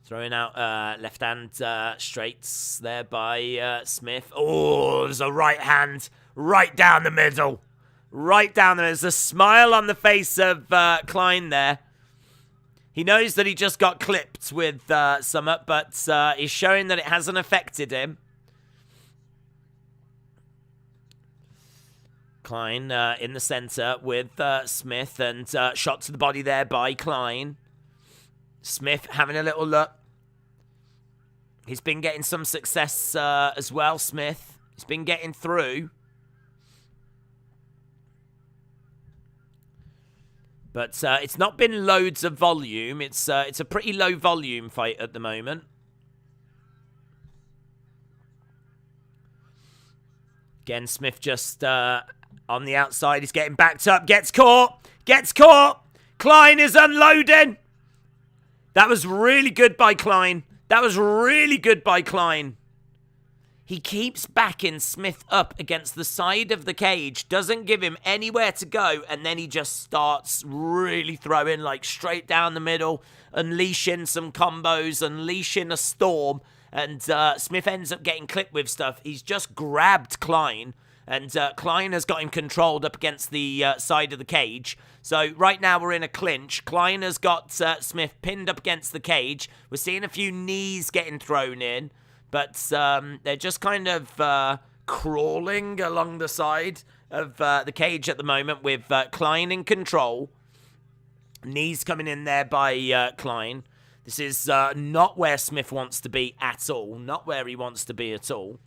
Throwing out left hand straights there by Smith. Oh, there's a right hand right down the middle. Right down there. There's a smile on the face of Klein there. He knows that he just got clipped with Summit, but he's showing that it hasn't affected him. Klein in the center with Smith, and shot to the body there by Klein. Smith having a little look. He's been getting some success as well, Smith. He's been getting through. But it's not been loads of volume. It's a pretty low volume fight at the moment. Again, Smith just on the outside. He's getting backed up. Gets caught. Gets caught. Klein is unloading. That was really good by Klein. That was really good by Klein. He keeps backing Smith up against the side of the cage, doesn't give him anywhere to go, and then he just starts really throwing like straight down the middle, unleashing some combos, unleashing a storm, and Smith ends up getting clipped with stuff. He's just grabbed Klein, and Klein has got him controlled up against the side of the cage. So right now we're in a clinch. Klein has got Smith pinned up against the cage. We're seeing a few knees getting thrown in. But they're just kind of crawling along the side of the cage at the moment with Klein in control. Knees coming in there by Klein. This is not where Smith wants to be at all. Not where he wants to be at all.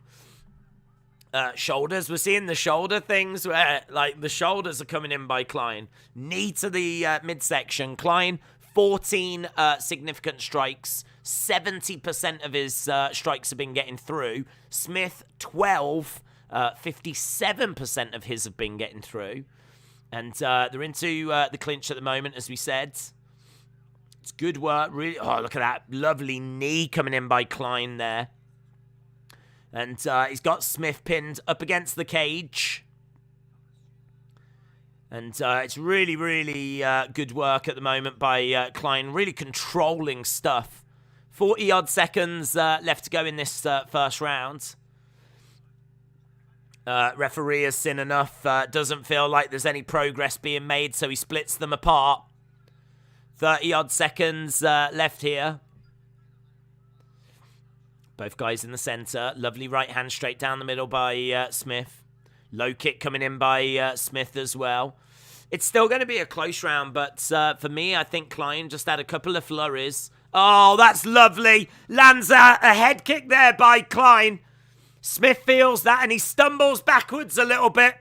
Shoulders. We're seeing the shoulder things where, like, the shoulders are coming in by Klein. Knee to the midsection. Klein, 14 significant strikes. 70% of his strikes have been getting through. Smith, 12. 57% of his have been getting through. And they're into the clinch at the moment, as we said. It's good work. Really. Oh, look at that. Lovely knee coming in by Klein there. And he's got Smith pinned up against the cage. And it's really, really good work at the moment by Klein. Really controlling stuff. 40-odd seconds left to go in this first round. Referee has seen enough. Doesn't feel like there's any progress being made, so he splits them apart. 30-odd seconds left here. Both guys in the center. Lovely right hand straight down the middle by Smith. Low kick coming in by Smith as well. It's still going to be a close round, but for me, I think Klein just had a couple of flurries. Oh, that's lovely. Lands a head kick there by Klein. Smith feels that and he stumbles backwards a little bit.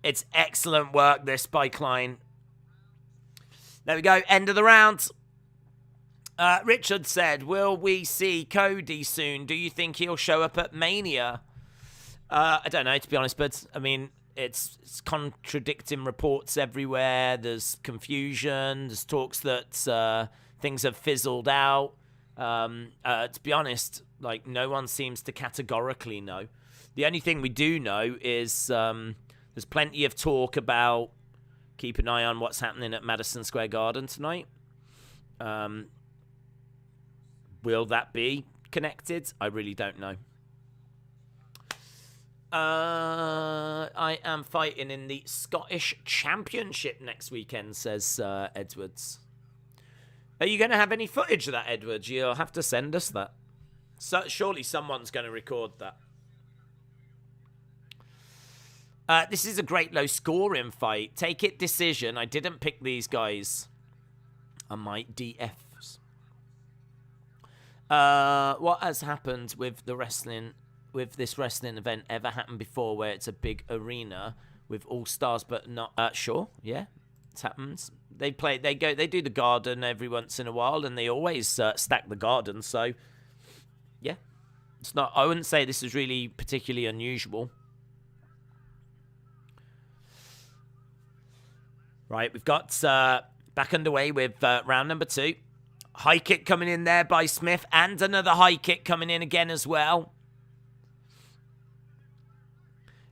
It's excellent work, this, by Klein. There we go. End of the round. Richard said, will we see Cody soon? Do you think he'll show up at Mania? I don't know, to be honest, but, I mean, it's contradicting reports everywhere. There's confusion. There's talks that things have fizzled out. To be honest, Like, no one seems to categorically know. The only thing we do know is there's plenty of talk about keep an eye on what's happening at Madison Square Garden tonight. Will that be connected? I really don't know. I am fighting in the Scottish Championship next weekend, says Edwards. Are you going to have any footage of that, Edwards? You'll have to send us that. So, surely someone's going to record that. This is a great low-scoring fight. Take it decision. I didn't pick these guys on my DFs. What has happened with the wrestling... with this wrestling event ever happened before where it's a big arena with all stars but not sure, yeah, it happens. They do the Garden every once in a while and they always stack the Garden, so yeah, it's not, I wouldn't say this is really particularly unusual. Right, we've got back underway with round number 2. High kick coming in there by Smith and another high kick coming in again as well.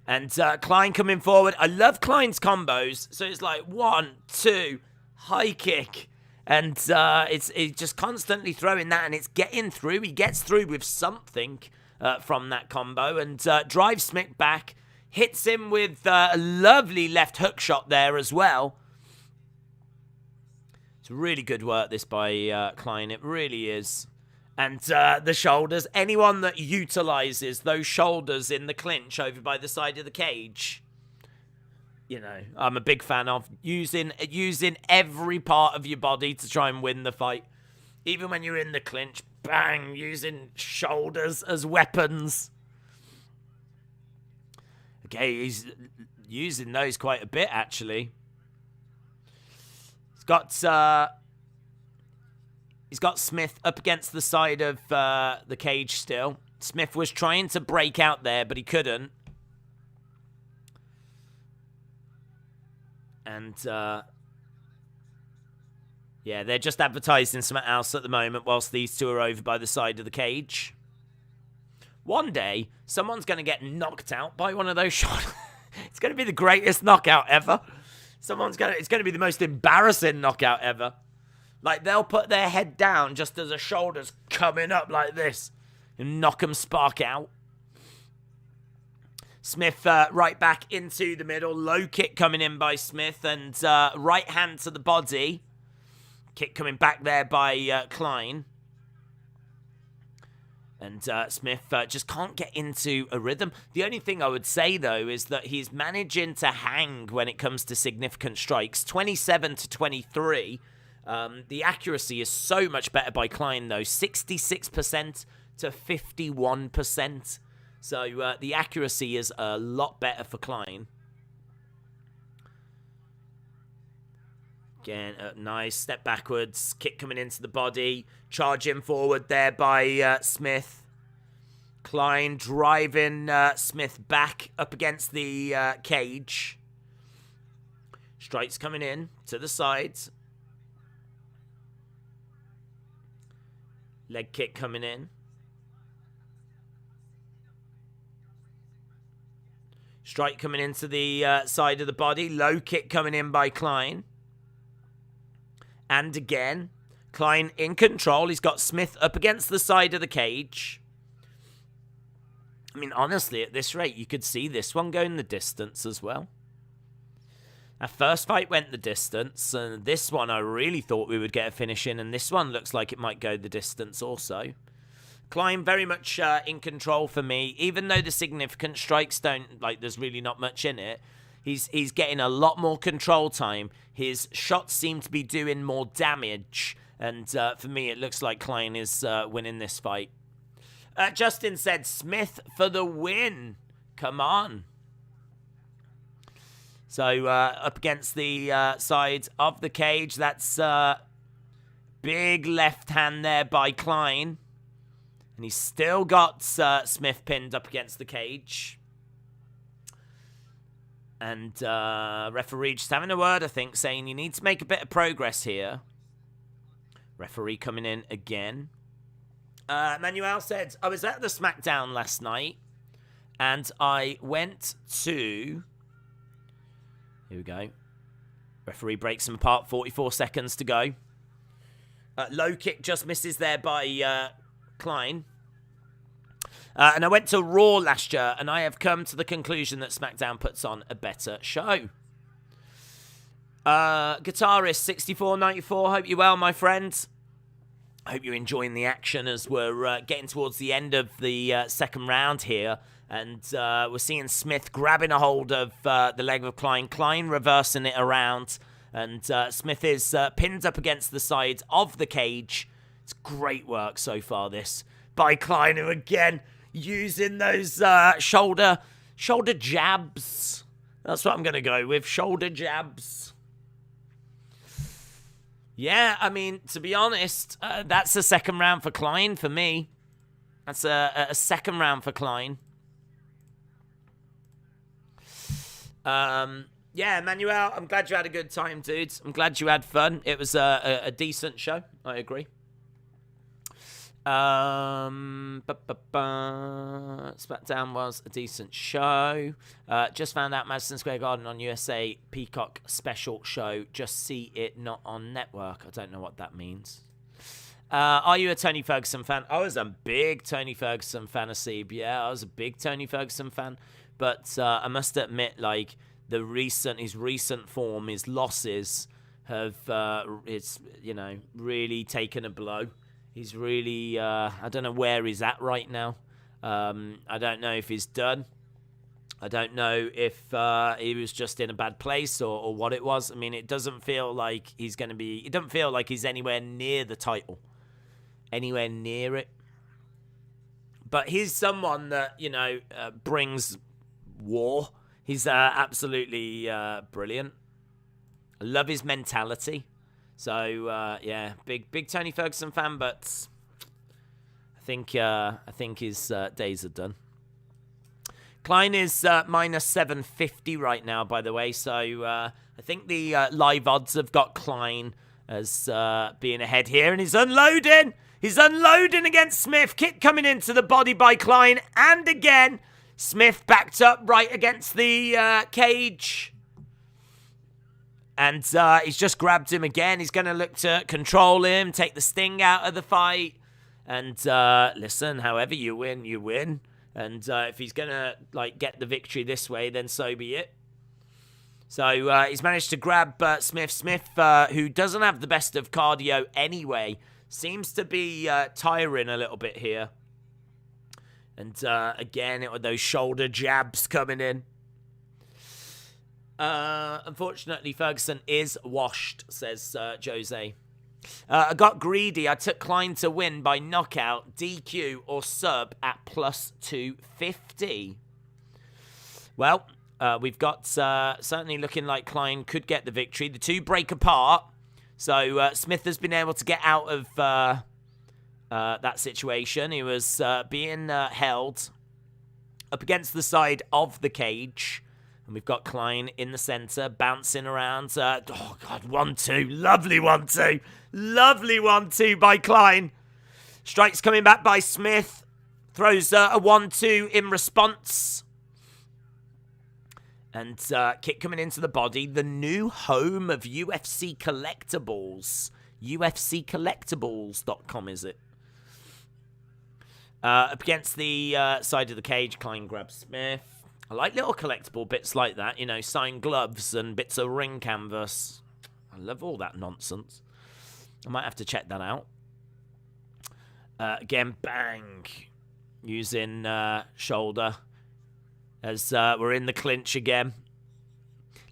And Klein coming forward. I love Klein's combos. So it's like 1, 2, high kick. And it's just constantly throwing that. And it's getting through. He gets through with something from that combo. And drives Smith back. Hits him with a lovely left hook shot there as well. It's really good work this by Klein. It really is. And the shoulders, anyone that utilizes those shoulders in the clinch over by the side of the cage, you know, I'm a big fan of using every part of your body to try and win the fight. Even when you're in the clinch, bang, using shoulders as weapons. Okay, he's using those quite a bit, actually. He's got Smith up against the side of the cage still. Smith was trying to break out there, but he couldn't. And, yeah, they're just advertising something else at the moment whilst these two are over by the side of the cage. One day, someone's going to get knocked out by one of those shots. It's going to be the greatest knockout ever. It's going to be the most embarrassing knockout ever. Like, they'll put their head down just as the shoulders coming up like this and knock them spark out. Smith right back into the middle. Low kick coming in by Smith and right hand to the body. Kick coming back there by Klein. And Smith just can't get into a rhythm. The only thing I would say, though, is that he's managing to hang when it comes to significant strikes. 27 to 23. The accuracy is so much better by Klein, though. 66% to 51%. So the accuracy is a lot better for Klein. Again, nice step backwards. Kick coming into the body. Charging forward there by Smith. Klein driving Smith back up against the cage. Strikes coming in to the sides. Leg kick coming in. Strike coming into the side of the body. Low kick coming in by Klein. And again, Klein in control. He's got Smith up against the side of the cage. I mean, honestly, at this rate, you could see this one going the distance as well. Our first fight went the distance, and this one I really thought we would get a finish in, and this one looks like it might go the distance also. Klein very much in control for me, even though the significant strikes don't, like, there's really not much in it. He's getting a lot more control time. His shots seem to be doing more damage, and for me it looks like Klein is winning this fight. Justin said, Smith for the win. Come on. So, up against the side of the cage. That's big left hand there by Klein. And he's still got Smith pinned up against the cage. And referee just having a word, I think, saying you need to make a bit of progress here. Referee coming in again. Manuel said, I was at the SmackDown last night, and I went to... Here we go. Referee breaks them apart, 44 seconds to go. Low kick just misses there by Klein. And I went to Raw last year, and I have come to the conclusion that SmackDown puts on a better show. Guitarist 6494, hope you're well, my friend. Hope you're enjoying the action as we're getting towards the end of the second round here. And we're seeing Smith grabbing a hold of the leg of Klein. Klein reversing it around. And Smith is pinned up against the side of the cage. It's great work so far, this. By Klein, who again using those shoulder jabs. That's what I'm going to go with. Shoulder jabs. Yeah, I mean, to be honest, that's a second round for Klein for me. That's a second round for Klein. Yeah, Manuel, I'm glad you had a good time, dude. I'm glad you had fun. It was a decent show. I agree. SmackDown was a decent show. Just found out Madison Square Garden on USA Peacock special show. Just see it, not on network. I don't know what that means. Are you a Tony Ferguson fan? I was a big Tony Ferguson fan, Asib. Yeah, I was a big Tony Ferguson fan. But I must admit, like, his recent form, his losses have, really taken a blow. He's really, I don't know where he's at right now. I don't know if he's done. I don't know if he was just in a bad place or what it was. I mean, it doesn't feel like he's going to be, it doesn't feel like he's anywhere near the title. Anywhere near it. But he's someone that, brings war. He's absolutely brilliant. I love his mentality. So, yeah, big Tony Ferguson fan, but I think his days are done. Klein is minus 750 right now, by the way. So, I think the live odds have got Klein as being ahead here. And he's unloading. He's unloading against Smith. Kick coming into the body by Klein. And again, Smith backed up right against the cage. And he's just grabbed him again. He's going to look to control him, take the sting out of the fight. And listen, however you win, you win. And if he's going to get the victory this way, then so be it. So he's managed to grab Smith. Smith, who doesn't have the best of cardio anyway, seems to be tiring a little bit here. And again, it with those shoulder jabs coming in. Unfortunately, Ferguson is washed, says Jose. I got greedy. I took Klein to win by knockout, DQ, or sub at plus 250. Well, we've got certainly looking like Klein could get the victory. The two break apart. So Smith has been able to get out of that situation. He was being held up against the side of the cage. And we've got Klein in the center, bouncing around. Oh, God, 1-2. Lovely 1-2. Lovely 1-2 by Klein. Strikes coming back by Smith. Throws a 1-2 in response. And kick coming into the body. The new home of UFC collectibles. UFCcollectibles.com, is it? Up against the side of the cage, Klein grabs Smith. I like little collectible bits like that, signed gloves and bits of ring canvas. I love all that nonsense. I might have to check that out. Again, bang. Using shoulder as we're in the clinch again.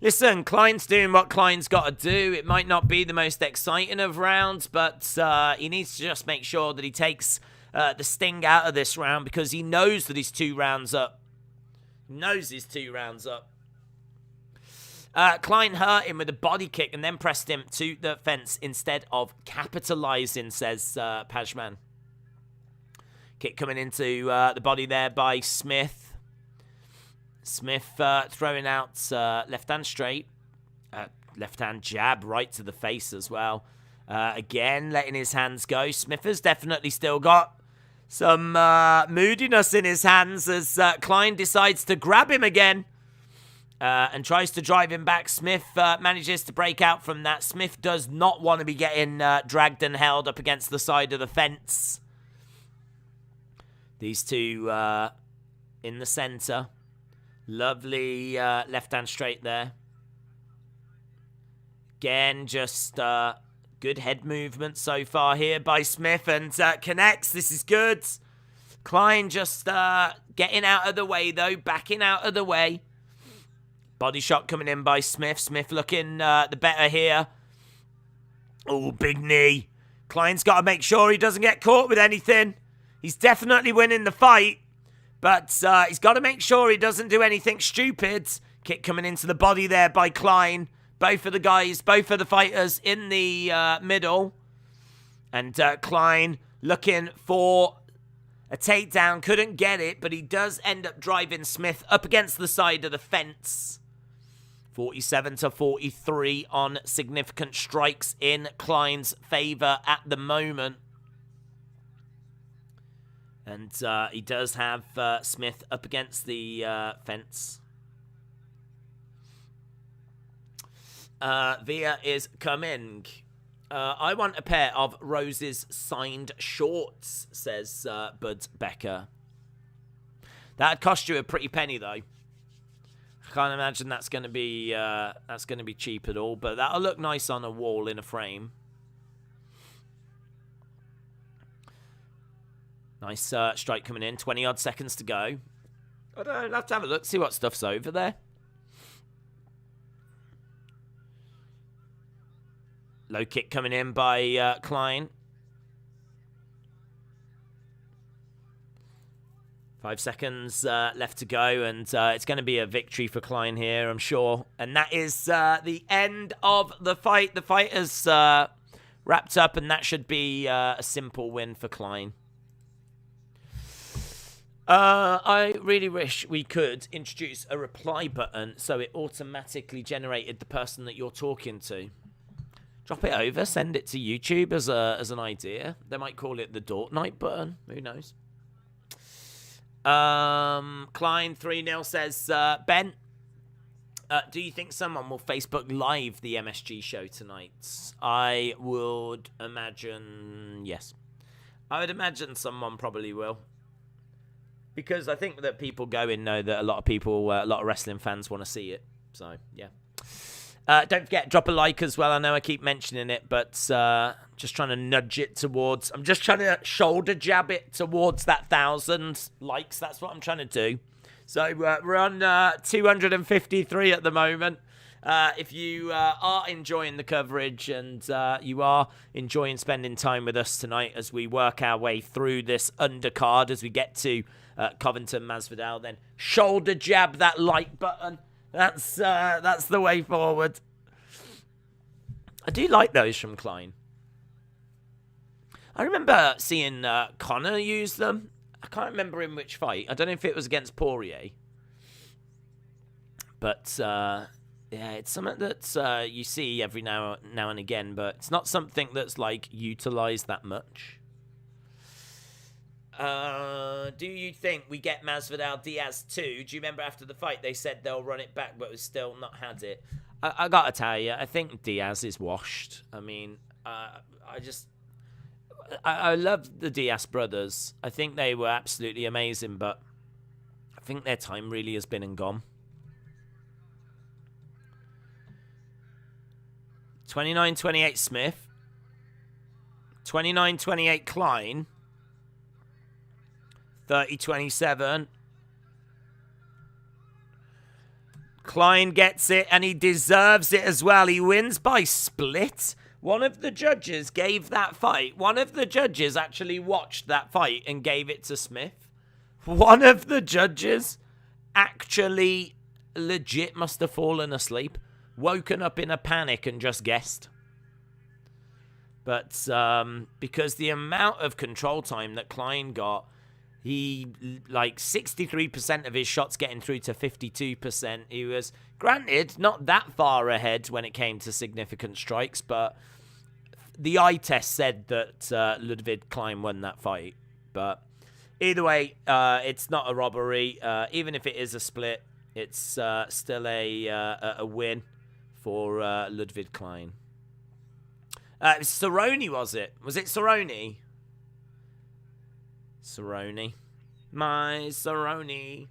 Listen, Klein's doing what Klein's got to do. It might not be the most exciting of rounds, but he needs to just make sure that he takes the sting out of this round because he knows that he's 2 rounds up. Knows he's 2 rounds up. Klein hurt him with a body kick and then pressed him to the fence instead of capitalizing, says Pajman. Kick coming into the body there by Smith. Smith throwing out left hand straight. Left hand jab right to the face as well. Again, letting his hands go. Smith has definitely still got some moodiness in his hands as Klein decides to grab him again and tries to drive him back. Smith manages to break out from that. Smith does not want to be getting dragged and held up against the side of the fence. These two in the center. Lovely left hand straight there. Again, just good head movement so far here by Smith, and connects. This is good. Klein just getting out of the way, though. Backing out of the way. Body shot coming in by Smith. Smith looking the better here. Oh, big knee. Klein's got to make sure he doesn't get caught with anything. He's definitely winning the fight, but he's got to make sure he doesn't do anything stupid. Kick coming into the body there by Klein. Both of the guys, both of the fighters in the middle. And Klein looking for a takedown. Couldn't get it, but he does end up driving Smith up against the side of the fence. 47-43 on significant strikes in Klein's favor at the moment. And he does have Smith up against the fence. Via is coming. I want a pair of Rose's signed shorts, says Bud Becker. That'd cost you a pretty penny, though. I can't imagine that's going to be cheap at all, but that'll look nice on a wall in a frame. Nice strike coming in. 20-odd seconds to go. I'll have to have a look, see what stuff's over there. Low kick coming in by Klein. 5 seconds left to go, and it's going to be a victory for Klein here, I'm sure. And that is the end of the fight. The fight is wrapped up, and that should be a simple win for Klein. I really wish we could introduce a reply button so it automatically generated the person that you're talking to. Drop it over, send it to YouTube as an idea. They might call it the Dort Night button. Who knows? Klein 3-0 says, Ben, do you think someone will Facebook Live the MSG show tonight? I would imagine yes. I would imagine someone probably will. Because I think that people go in know that a lot of wrestling fans want to see it. So, yeah. Don't forget, drop a like as well. I know I keep mentioning it, but just trying to nudge it towards... I'm just trying to shoulder jab it towards that 1,000 likes. That's what I'm trying to do. So we're on 253 at the moment. If you are enjoying the coverage and you are enjoying spending time with us tonight as we work our way through this undercard, as we get to Covington, Masvidal, then shoulder jab that like button. That's the way forward. I do like those from Klein. I remember seeing Conor use them. I can't remember in which fight. I don't know if it was against Poirier. But, yeah, it's something that you see every now and again, but it's not something that's, like, utilised that much. Do you think we get Masvidal Diaz too? Do you remember after the fight they said they'll run it back, but we've still not had it? I gotta tell you, I think Diaz is washed. I mean, I love the Diaz brothers. I think they were absolutely amazing, but I think their time really has been and gone. 29-28 Smith. 29-28 Klein. 30-27. Klein gets it, and he deserves it as well. He wins by split. One of the judges gave that fight. One of the judges actually watched that fight and gave it to Smith. One of the judges actually legit must have fallen asleep, woken up in a panic and just guessed. But because the amount of control time that Klein got, he, like, 63% of his shots getting through to 52%. He was, granted, not that far ahead when it came to significant strikes, but the eye test said that Ludwig Klein won that fight. But Either way, it's not a robbery. Even if it is a split, it's still a win for Ludwig Klein. It was Cerrone, was it? Was it Cerrone? Cerrone. My Cerrone.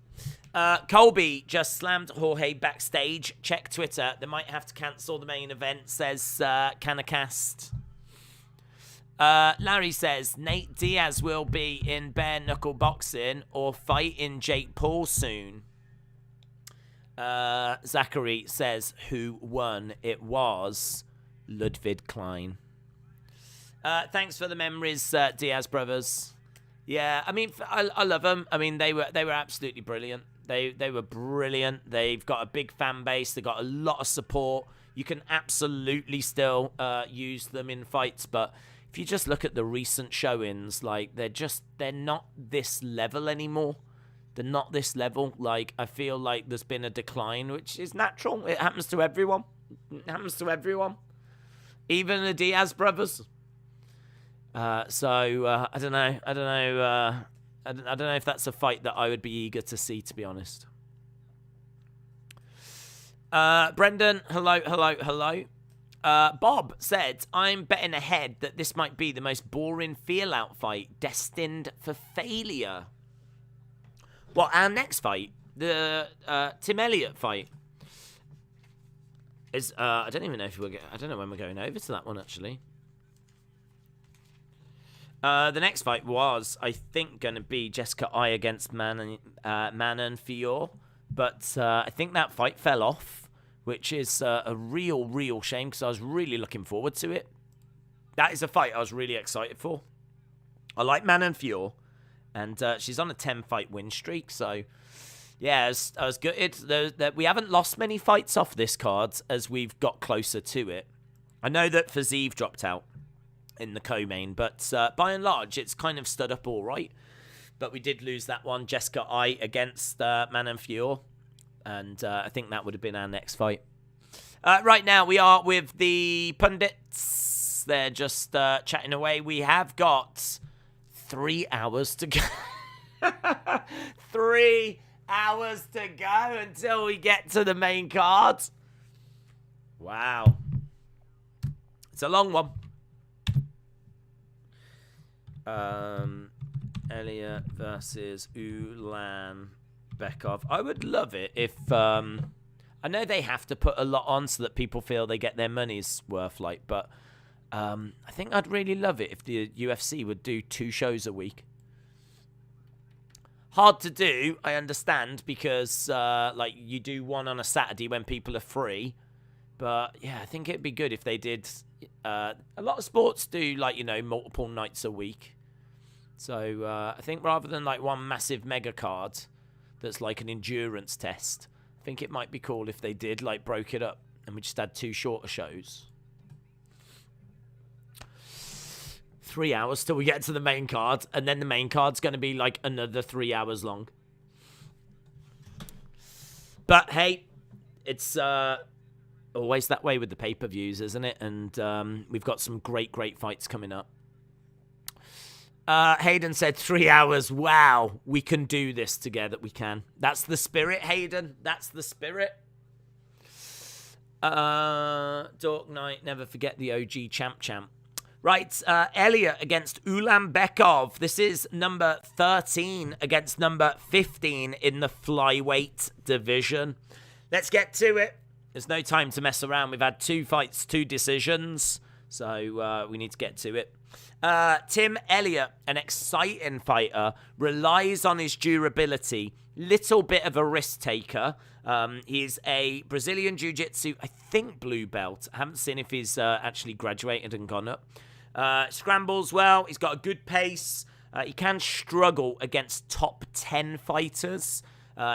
Colby just slammed Jorge backstage. Check Twitter. They might have to cancel the main event, says Canacast. Larry says, Nate Diaz will be in bare knuckle boxing or fighting Jake Paul soon. Zachary says, who won? It was Ludwig Klein. Thanks for the memories, Diaz brothers. Yeah, I mean, I love them. I mean, they were absolutely brilliant. They were brilliant. They've got a big fan base. They've got a lot of support. You can absolutely still use them in fights, but if you just look at the recent showings, like, they're not this level anymore. They're not this level. Like, I feel like there's been a decline, which is natural. It happens to everyone. It happens to everyone. Even the Diaz brothers. So I don't know. I don't know if that's a fight that I would be eager to see, to be honest. Brendan, hello. Bob said, I'm betting ahead that this might be the most boring feel-out fight, destined for failure. Well, our next fight, the Tim Elliott fight, is I don't even know if I don't know when we're going over to that one, actually. The next fight was, I think, going to be Jessica Eye against Manon Fior, but I think that fight fell off, which is a real shame, because I was really looking forward to it. That is a fight I was really excited for. I like Manon Fior, and she's on a 10-fight win streak, so yeah, I was gutted. We haven't lost many fights off this card as we've got closer to it. I know that Fiziev dropped out in the co-main, but by and large, it's kind of stood up all right. But we did lose that one, Jessica Eye against Manon Fior, and I think that would have been our next fight. Right now, we are with the pundits. They're just chatting away. We have got 3 hours to go. 3 hours to go until we get to the main card. Wow. It's a long one. Elliott versus Ulanbekov. I would love it if I know they have to put a lot on so that people feel they get their money's worth, like, but I think I'd really love it if the UFC would do 2 shows a week. Hard to do, I understand, because like, you do one on a Saturday when people are free. But yeah, I think it'd be good if they did. A lot of sports do, like, you know, multiple nights a week. So I think rather than like one massive mega card that's like an endurance test, I think it might be cool if they did, like, broke it up and we just had 2 shorter shows. 3 hours till we get to the main card, and then the main card's going to be like another 3 hours long. But hey, it's always that way with the pay-per-views, isn't it? And we've got some great fights coming up. Hayden said 3 hours. Wow, we can do this together. We can. That's the spirit, Hayden. That's the spirit. Dork Knight, never forget the OG champ. Right, Elliott against Ulanbekov. This is number 13 against number 15 in the flyweight division. Let's get to it. There's no time to mess around. We've had 2 fights, 2 decisions, so we need to get to it. Tim Elliott, an exciting fighter, relies on his durability. Little bit of a risk taker. He's a Brazilian Jiu-Jitsu, I think, blue belt. I haven't seen if he's actually graduated and gone up. Scrambles well. He's got a good pace. He can struggle against top 10 fighters.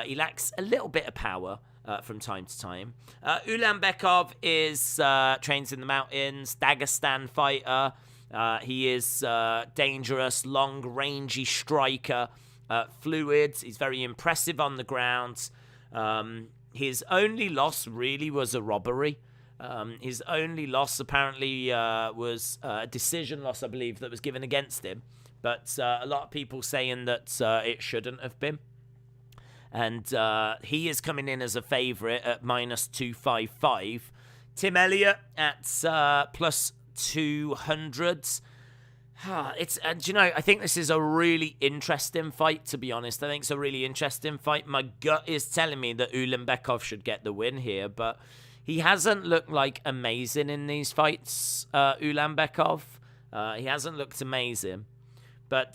He lacks a little bit of power from time to time. Ulanbekov is trains in the mountains, Dagestan fighter. He is dangerous, long, rangy striker, fluid. He's very impressive on the ground. His only loss really was a robbery. His only loss apparently was a decision loss, I believe, that was given against him. But a lot of people saying that it shouldn't have been. And he is coming in as a favourite at -255. Tim Elliott at plus 200. And you know, I think this is a really interesting fight, to be honest. I think it's a really interesting fight. My gut is telling me that Ulanbekov should get the win here, but he hasn't looked like amazing in these fights, Ulanbekov. He hasn't looked amazing. But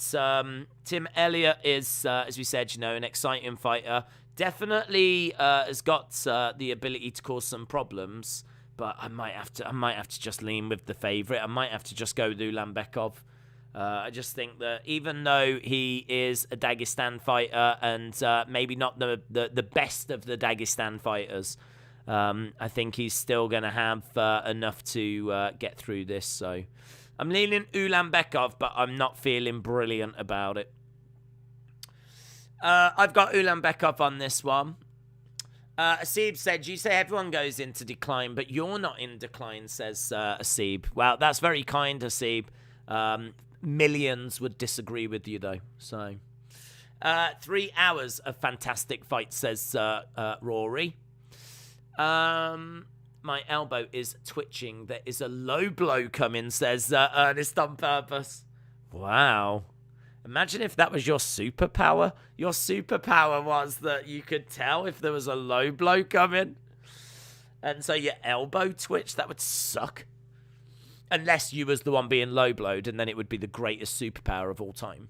Tim Elliott is, as we said, you know, an exciting fighter. Definitely has got the ability to cause some problems. But I might have to just lean with the favourite. I might have to just go with Ulanbekov. I just think that even though he is a Dagestan fighter and maybe not the best of the Dagestan fighters, I think he's still going to have enough to get through this. So I'm leaning Ulanbekov, but I'm not feeling brilliant about it. I've got Ulanbekov on this one. Asib said, you say everyone goes into decline, but you're not in decline, says Asib. Well, that's very kind, Asib. Millions would disagree with you, though. So, 3 hours of fantastic fight, says Rory. My elbow is twitching. There is a low blow coming, says Ernest on purpose. Wow. Imagine if that was your superpower. Your superpower was that you could tell if there was a low blow coming. And so your elbow twitched. That would suck. Unless you was the one being low blowed, and then it would be the greatest superpower of all time.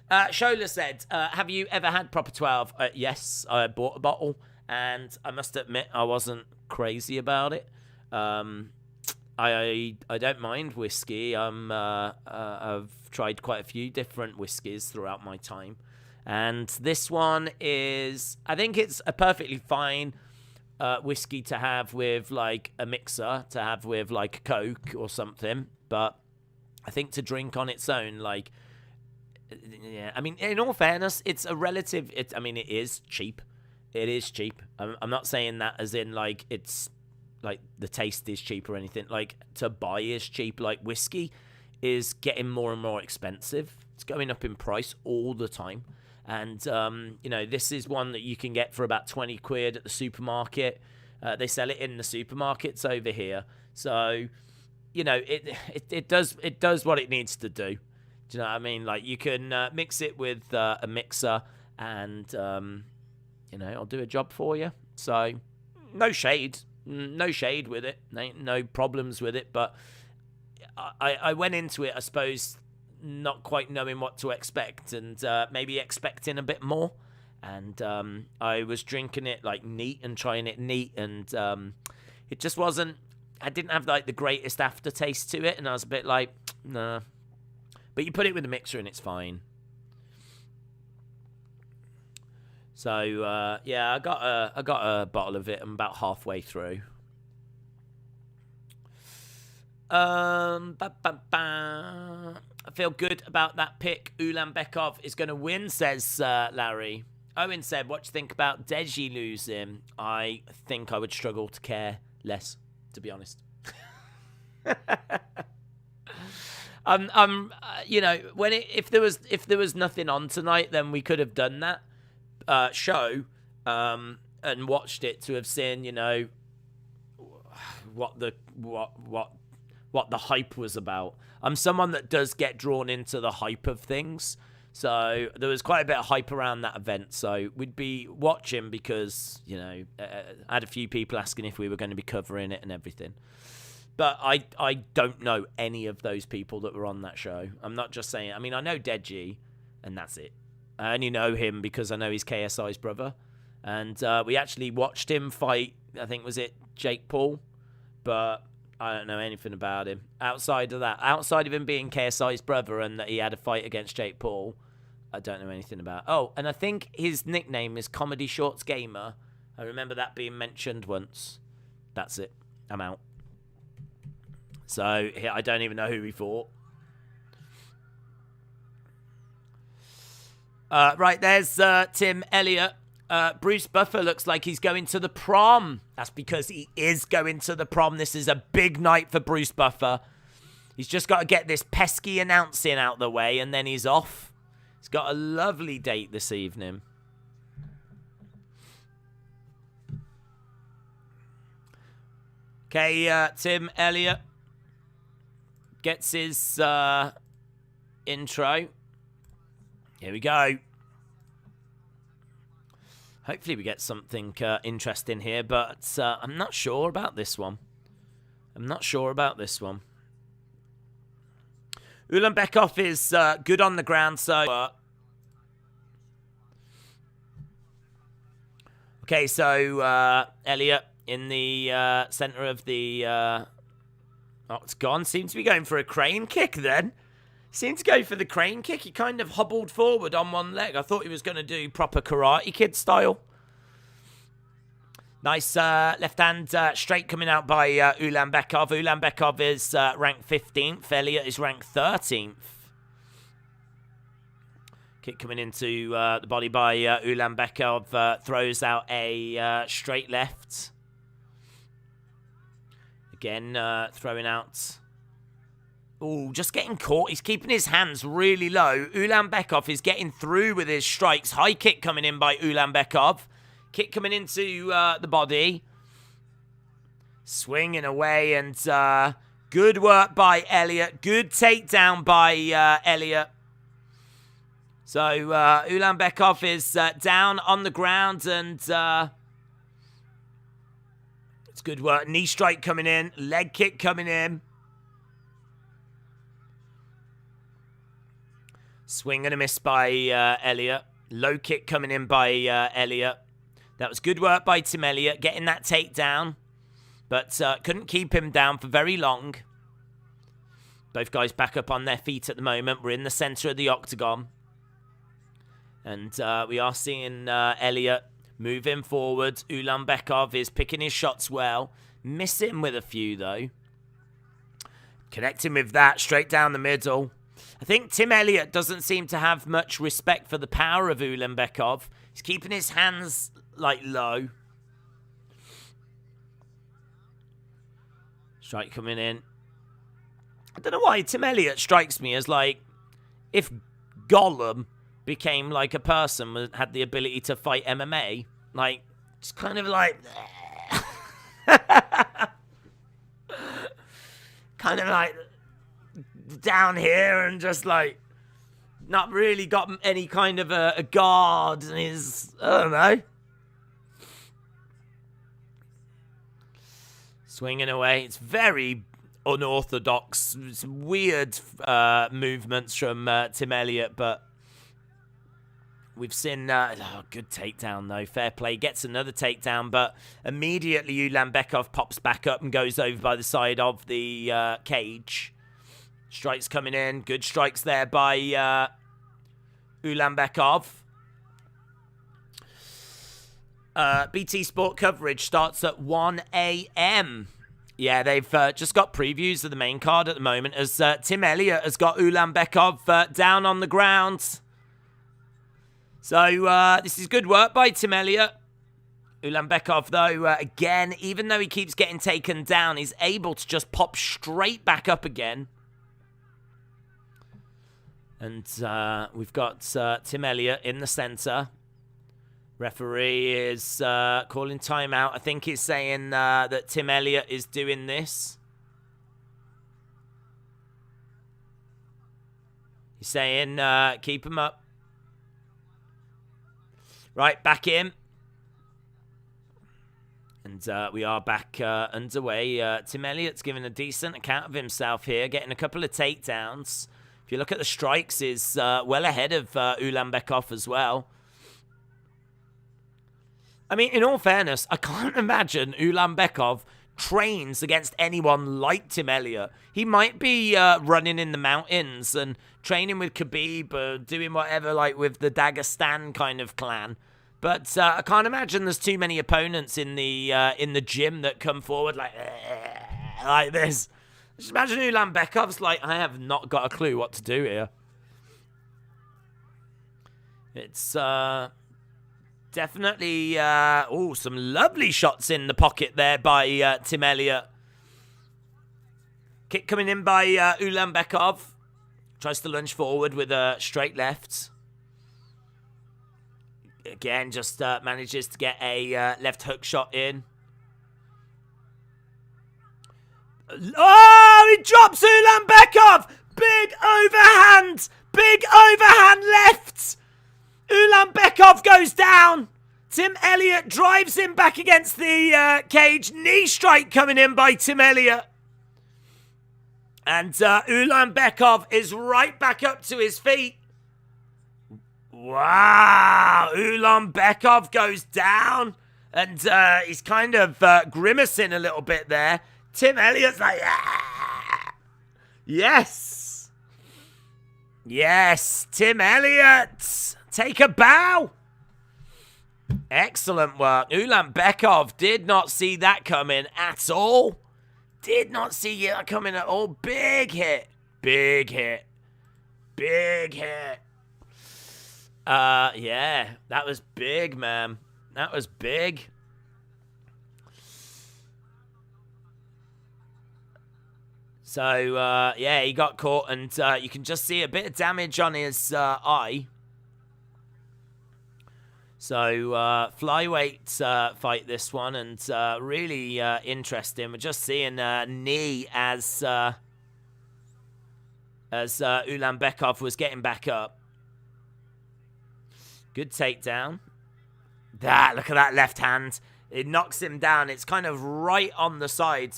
Shola said, have you ever had Proper 12? Yes, I bought a bottle. And I must admit, I wasn't crazy about it. I don't mind whiskey. I've tried quite a few different whiskies throughout my time. And this one is, I think it's a perfectly fine whiskey to have with like a mixer, to have with like Coke or something. But I think to drink on its own, like, yeah, I mean, in all fairness, it's a relative, it is cheap. It is cheap. I'm not saying that as in like it's like the taste is cheap or anything. Like to buy is cheap. Like whiskey is getting more and more expensive. It's going up in price all the time. And, you know, this is one that you can get for about 20 quid at the supermarket. They sell it in the supermarkets over here. So, you know, it does what it needs to do. Do you know what I mean? Like you can mix it with a mixer and, you know, I'll do a job for you. So no shade with it. Ain't no problems with it. But I went into it, I suppose, not quite knowing what to expect and maybe expecting a bit more. And I was drinking it like neat and trying it neat. And it just wasn't, I didn't have like the greatest aftertaste to it. And I was a bit like, nah. But you put it with a mixer and it's fine. So, yeah, I got a bottle of it. I'm about halfway through. I feel good about that pick. Ulanbekov is going to win, says Larry. Owen said, what do you think about Deji losing? I think I would struggle to care less, to be honest. You know, if there was nothing on tonight, then we could have done that show and watched it to have seen, you know, what the hype was about. I'm someone that does get drawn into the hype of things, so there was quite a bit of hype around that event. So we'd be watching because, you know, I had a few people asking if we were going to be covering it and everything. But I don't know any of those people that were on that show. I'm not just saying. I mean, I know Deji, and that's it. I only know him because I know he's KSI's brother. And we actually watched him fight, I think, was it Jake Paul? But I don't know anything about him. Outside of that, outside of him being KSI's brother and that he had a fight against Jake Paul, I don't know anything about. Oh, and I think his nickname is Comedy Shorts Gamer. I remember that being mentioned once. That's it. I'm out. So I don't even know who he fought. Right, there's Tim Elliott. Bruce Buffer looks like he's going to the prom. That's because he is going to the prom. This is a big night for Bruce Buffer. He's just got to get this pesky announcing out the way, and then he's off. He's got a lovely date this evening. Okay, Tim Elliott gets his intro. Here we go. Hopefully we get something interesting here, but I'm not sure about this one. Ulanbekov is good on the ground, so... okay, so Elliott in the center of the octagon. Seems to be going for a crane kick then. Seemed to go for the crane kick. He kind of hobbled forward on one leg. I thought he was going to do proper Karate Kid style. Nice left hand straight coming out by Ulanbekov. Ulanbekov is ranked 15th. Elliott is ranked 13th. Kick coming into the body by Ulanbekov. Throws out a straight left. Again, throwing out... ooh, just getting caught. He's keeping his hands really low. Ulanbekov is getting through with his strikes. High kick coming in by Ulanbekov. Kick coming into the body. Swinging away, and good work by Elliott. Good takedown by Elliott. So Ulanbekov is down on the ground, and it's good work. Knee strike coming in. Leg kick coming in. Swing and a miss by Elliott. Low kick coming in by Elliott. That was good work by Tim Elliott, getting that takedown. But couldn't keep him down for very long. Both guys back up on their feet at the moment. We're in the center of the octagon. And we are seeing Elliott moving forward. Ulanbekov is picking his shots well. Missing with a few, though. Connecting with that, straight down the middle. I think Tim Elliott doesn't seem to have much respect for the power of Ulanbekov. He's keeping his hands, like, low. Strike coming in. I don't know why Tim Elliott strikes me as, like, if Gollum became, like, a person, had the ability to fight MMA. Like, it's kind of like... kind of like... down here and just like not really got any kind of a guard, and he's, I don't know, swinging away. It's very unorthodox. It's weird movements from Tim Elliott, but we've seen good takedown though. Fair play. Gets another takedown, but immediately Ulanbekov pops back up and goes over by the side of the cage. Strikes coming in. Good strikes there by Ulanbekov. BT Sport coverage starts at 1 a.m. Yeah, they've just got previews of the main card at the moment as Tim Elliott has got Ulanbekov down on the ground. So this is good work by Tim Elliott. Ulanbekov, though, again, even though he keeps getting taken down, he's able to just pop straight back up again. And we've got Tim Elliott in the center. Referee is calling timeout. I think he's saying that Tim Elliott is doing this. He's saying keep him up. Right, back in. And we are back underway. Tim Elliott's giving a decent account of himself here, getting a couple of takedowns. If you look at the strikes, is well ahead of Ulanbekov as well. I mean, in all fairness, I can't imagine Ulanbekov trains against anyone like Tim Elliott. He might be running in the mountains and training with Khabib or doing whatever, like with the Dagestan kind of clan. But I can't imagine there's too many opponents in the gym that come forward like this. Just imagine Ulanbekov's like, I have not got a clue what to do here. It's definitely some lovely shots in the pocket there by Tim Elliott. Kick coming in by Ulanbekov. Tries to lunge forward with a straight left. Again, just manages to get a left hook shot in. Oh, he drops Ulanbekov! Big overhand! Big overhand left! Ulanbekov goes down. Tim Elliott drives him back against the cage. Knee strike coming in by Tim Elliott. And Ulanbekov is right back up to his feet. Wow. Ulanbekov goes down. And he's kind of grimacing a little bit there. Tim Elliott's like, ah! Yes. Yes, Tim Elliott. Take a bow. Excellent work. Ulanbekov did not see that coming at all. Did not see that coming at all. Big hit. Big hit. Big hit. Yeah. That was big, man. That was big. So, yeah, he got caught, and you can just see a bit of damage on his eye. So, flyweight fight this one, and really interesting. We're just seeing knee as Ulanbekov was getting back up. Good takedown. Look at that left hand. It knocks him down. It's kind of right on the side.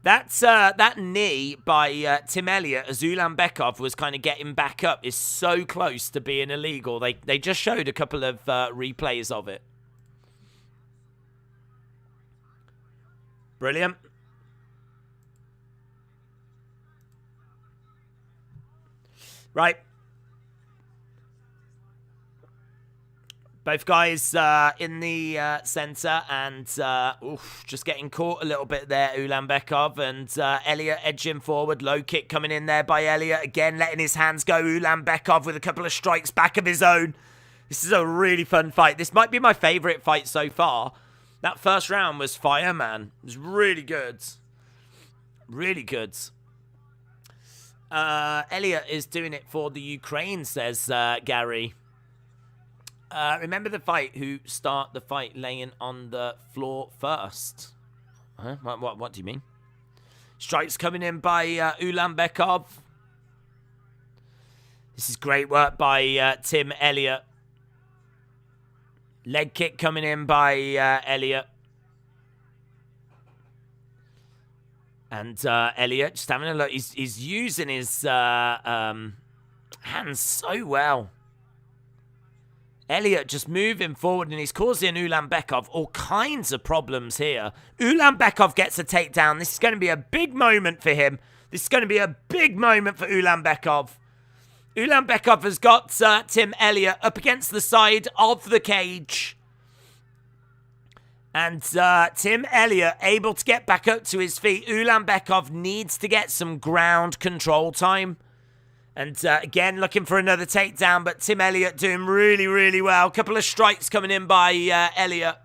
That knee by Tim Elliott as Ulanbekov was kind of getting back up is so close to being illegal. They just showed a couple of replays of it. Brilliant. Right. Both guys in the center and just getting caught a little bit there, Ulanbekov, and Elliott edging forward. Low kick coming in there by Elliott. Again, letting his hands go. Ulanbekov with a couple of strikes back of his own. This is a really fun fight. This might be my favorite fight so far. That first round was fire, man. It was really good. Really good. Elliott is doing it for the Ukraine, says Gary. Remember the fight who start the fight laying on the floor first? Huh? What do you mean? Strikes coming in by Ulanbekov. This is great work by Tim Elliott. Leg kick coming in by Elliott. And Elliott just having a look. He's using his hands so well. Elliott just moving forward, and he's causing Ulanbekov all kinds of problems here. Ulanbekov gets a takedown. This is going to be a big moment for him. This is going to be a big moment for Ulanbekov. Ulanbekov has got Tim Elliott up against the side of the cage. And Tim Elliott able to get back up to his feet. Ulanbekov needs to get some ground control time. And again, looking for another takedown, but Tim Elliott doing really, really well. A couple of strikes coming in by Elliott.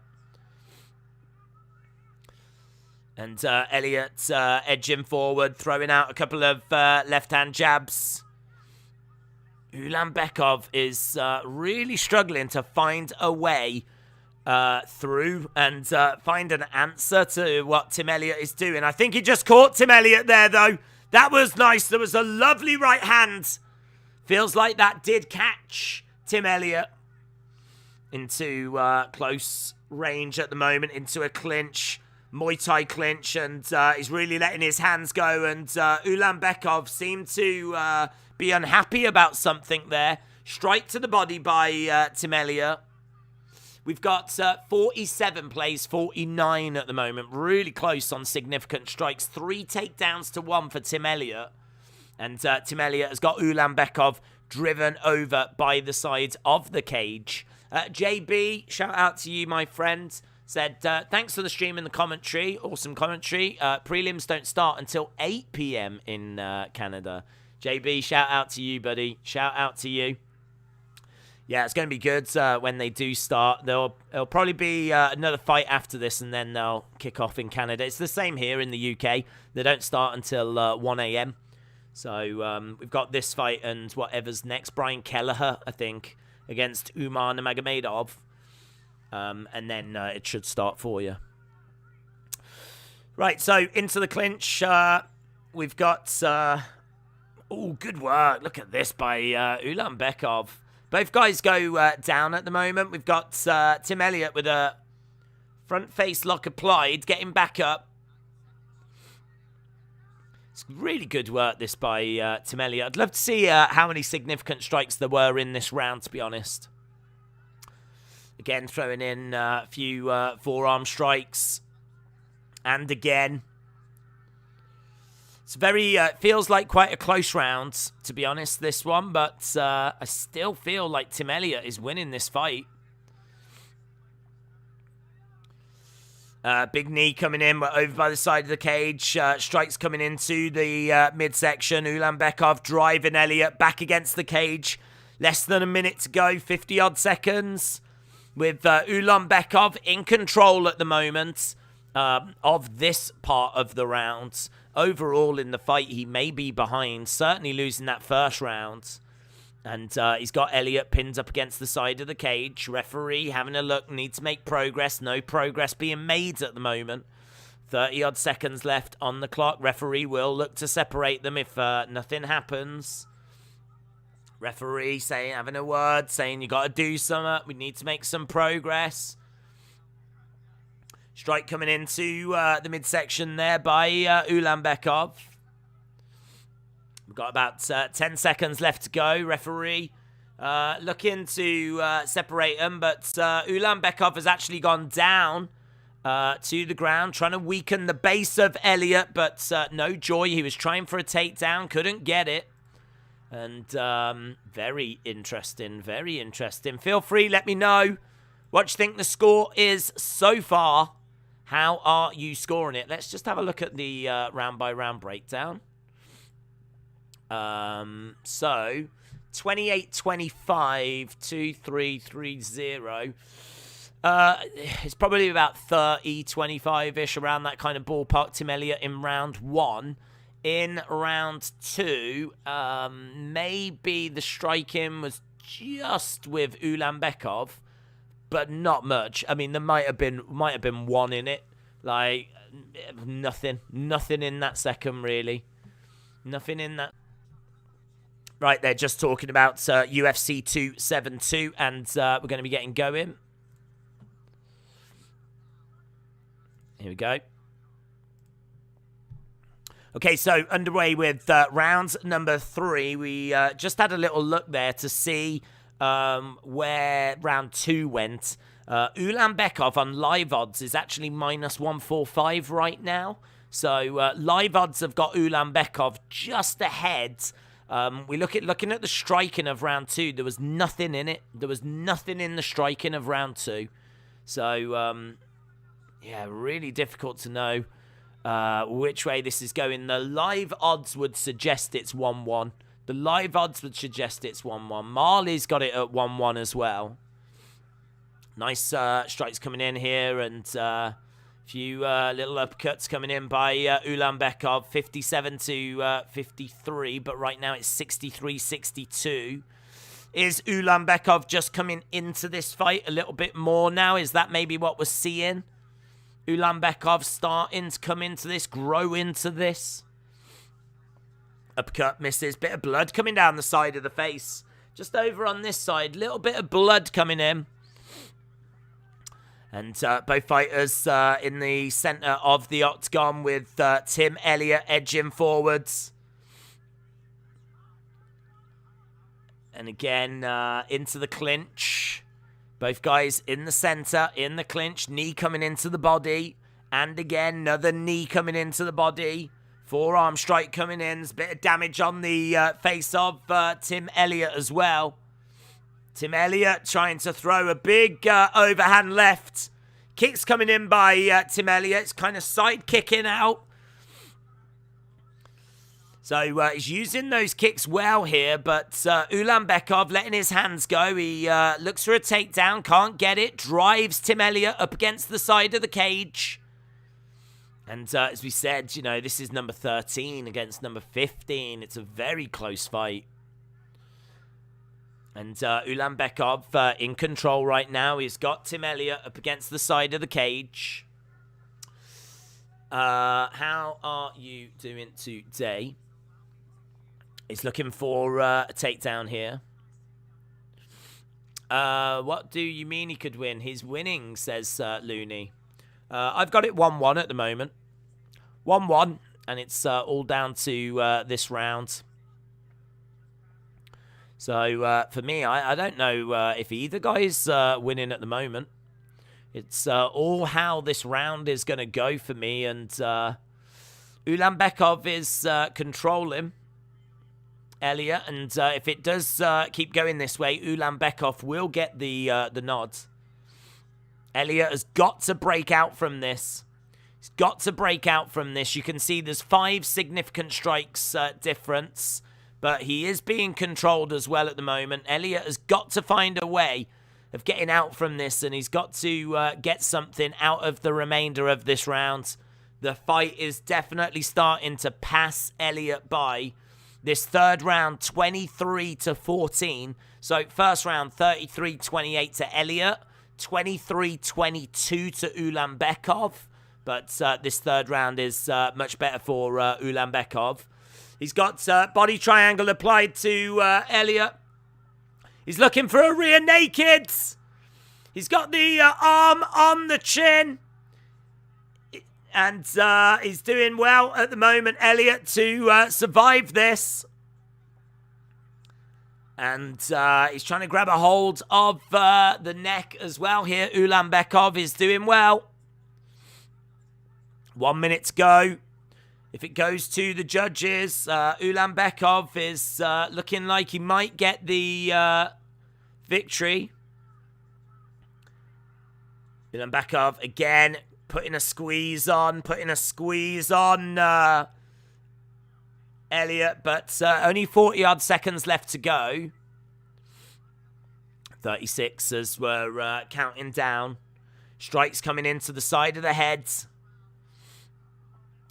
And Elliott edging forward, throwing out a couple of left-hand jabs. Ulanbekov is really struggling to find a way through and find an answer to what Tim Elliott is doing. I think he just caught Tim Elliott there, though. That was nice. There was a lovely right hand. Feels like that did catch Tim Elliott into close range at the moment, into a clinch, Muay Thai clinch, and he's really letting his hands go. And Ulanbekov seemed to be unhappy about something there. Strike to the body by Tim Elliott. We've got 47 plays, 49 at the moment. Really close on significant strikes. 3 takedowns to 1 for Tim Elliott. And Tim Elliott has got Ulanbekov driven over by the side of the cage. JB, shout out to you, my friend. Said, thanks for the stream and the commentary. Awesome commentary. Prelims don't start until 8 p.m. in Canada. JB, shout out to you, buddy. Shout out to you. Yeah, it's going to be good when they do start. There'll probably be another fight after this, and then they'll kick off in Canada. It's the same here in the UK. They don't start until 1 a.m. So we've got this fight and whatever's next. Brian Kelleher, I think, against Umar Nurmagomedov. And then it should start for you. Right, so into the clinch. We've got... oh, good work. Look at this by Ulanbekov. Both guys go down at the moment. We've got Tim Elliott with a front face lock applied, getting back up. It's really good work, this by Tim Elliott. I'd love to see how many significant strikes there were in this round, to be honest. Again, throwing in a few forearm strikes. And again. It's very, feels like quite a close round, to be honest, this one. But I still feel like Tim Elliott is winning this fight. Big knee coming in, we're over by the side of the cage. Strikes coming into the midsection. Ulanbekov driving Elliott back against the cage. Less than a minute to go, 50-odd seconds. With Ulanbekov in control at the moment of this part of the round. Overall in the fight, he may be behind, certainly losing that first round. And he's got Elliott pinned up against the side of the cage. Referee having a look, needs to make progress. No progress being made at the moment. 30-odd seconds left on the clock. Referee will look to separate them if nothing happens. Referee having a word, saying you got to do something. We need to make some progress. Strike coming into the midsection there by Ulanbekov. We've got about 10 seconds left to go. Referee looking to separate them, but Ulanbekov has actually gone down to the ground, trying to weaken the base of Elliott, but no joy. He was trying for a takedown, couldn't get it. And very interesting, very interesting. Feel free, let me know what you think the score is so far. How are you scoring it? Let's just have a look at the round-by-round breakdown. So, 28-25, 2-3-3-0. It's probably about 30-25-ish, around that kind of ballpark. Tim Elliott in round 1. In round 2, maybe the striking was just with Ulanbekov, but not much. I mean, there might have been one in it, like nothing in that second, really, nothing in that. Right, they're just talking about UFC 272, and we're going to be getting going. Here we go. Okay, so underway with round number 3. We just had a little look there to see where round 2 went. Ulanbekov on live odds is actually minus 145 right now. So live odds have got Ulanbekov just ahead. Looking at the striking of round 2. There was nothing in it. There was nothing in the striking of round 2. So yeah, really difficult to know which way this is going. The live odds would suggest it's 1-1. The live odds would suggest it's 1-1. Marley's got it at 1-1 as well. Nice strikes coming in here, and a few little uppercuts coming in by Ulanbekov. 57-53, but right now it's 63-62. Is Ulanbekov just coming into this fight a little bit more now? Is that maybe what we're seeing? Ulanbekov starting to come into this, grow into this. Uppercut misses. Bit of blood coming down the side of the face. Just over on this side. Little bit of blood coming in. And both fighters in the centre of the octagon with Tim Elliott edging forwards. And again, into the clinch. Both guys in the centre, in the clinch. Knee coming into the body. And again, another knee coming into the body. Forearm strike coming in. There's a bit of damage on the face of Tim Elliott as well. Tim Elliott trying to throw a big overhand left. Kicks coming in by Tim Elliott. It's kind of side kicking out. So he's using those kicks well here, but Ulanbekov letting his hands go. He looks for a takedown, can't get it, drives Tim Elliott up against the side of the cage. And as we said, you know, this is number 13 against number 15. It's a very close fight. And Ulanbekov in control right now. He's got Tim Elliott up against the side of the cage. How are you doing today? He's looking for a takedown here. What do you mean he could win? He's winning, says Looney. I've got it 1-1 at the moment. 1-1, and it's all down to this round. So, for me, I don't know if either guy's winning at the moment. It's all how this round is going to go for me, and Ulanbekov is controlling Elliott, and if it does keep going this way, Ulanbekov will get the nod. Elliott has got to break out from this. He's got to break out from this. You can see there's 5 significant strikes difference, but he is being controlled as well at the moment. Elliott has got to find a way of getting out from this, and he's got to get something out of the remainder of this round. The fight is definitely starting to pass Elliott by. This third round, 23-14. So first round, 33-28 to Elliott, 23-22 to Ulanbekov. But this third round is much better for Ulanbekov. He's got body triangle applied to Elliott. He's looking for a rear naked. He's got the arm on the chin. And he's doing well at the moment, Elliott, to survive this. And he's trying to grab a hold of the neck as well here. Ulanbekov is doing well. 1 minute to go. If it goes to the judges, Ulanbekov is looking like he might get the victory. Ulanbekov again putting a squeeze on Elliott, but only 40-odd seconds left to go. 36 as we're counting down. Strikes coming into the side of the head.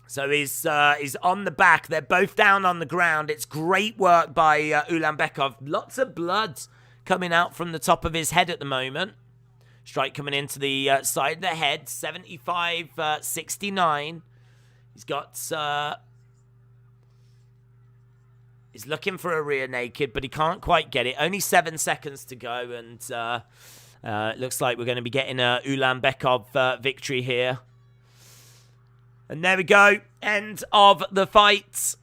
So he's on the back. They're both down on the ground. It's great work by Ulanbekov. Lots of blood coming out from the top of his head at the moment. Strike coming into the side of the head. 75-69. He's got... he's looking for a rear naked, but he can't quite get it. Only 7 seconds to go, and it looks like we're going to be getting a Ulanbekov victory here. And there we go. End of the fight.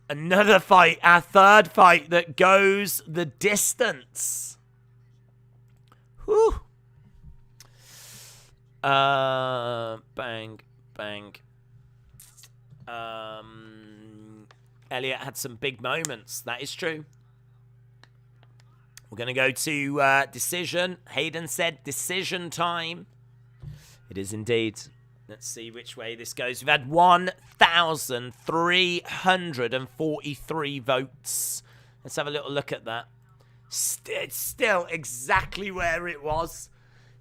Another fight. Our third fight that goes the distance. Whew. Bang. Elliott had some big moments. That is true. We're going to go to decision. Hayden said decision time. It is indeed. Let's see which way this goes. We've had 1,343 votes. Let's have a little look at that. It's still exactly where it was.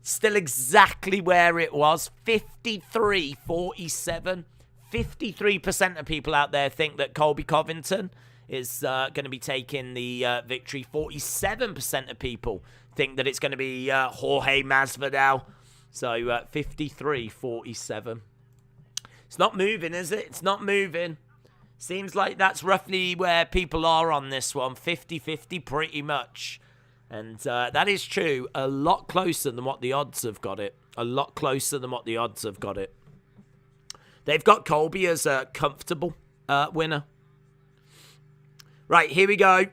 Still exactly where it was. 53-47. 53% of people out there think that Colby Covington is going to be taking the victory. 47% of people think that it's going to be Jorge Masvidal. So 53-47. It's not moving, is it? It's not moving. Seems like that's roughly where people are on this one. 50-50 pretty much. And that is true. A lot closer than what the odds have got it. A lot closer than what the odds have got it. They've got Colby as a comfortable winner. Right, here we go.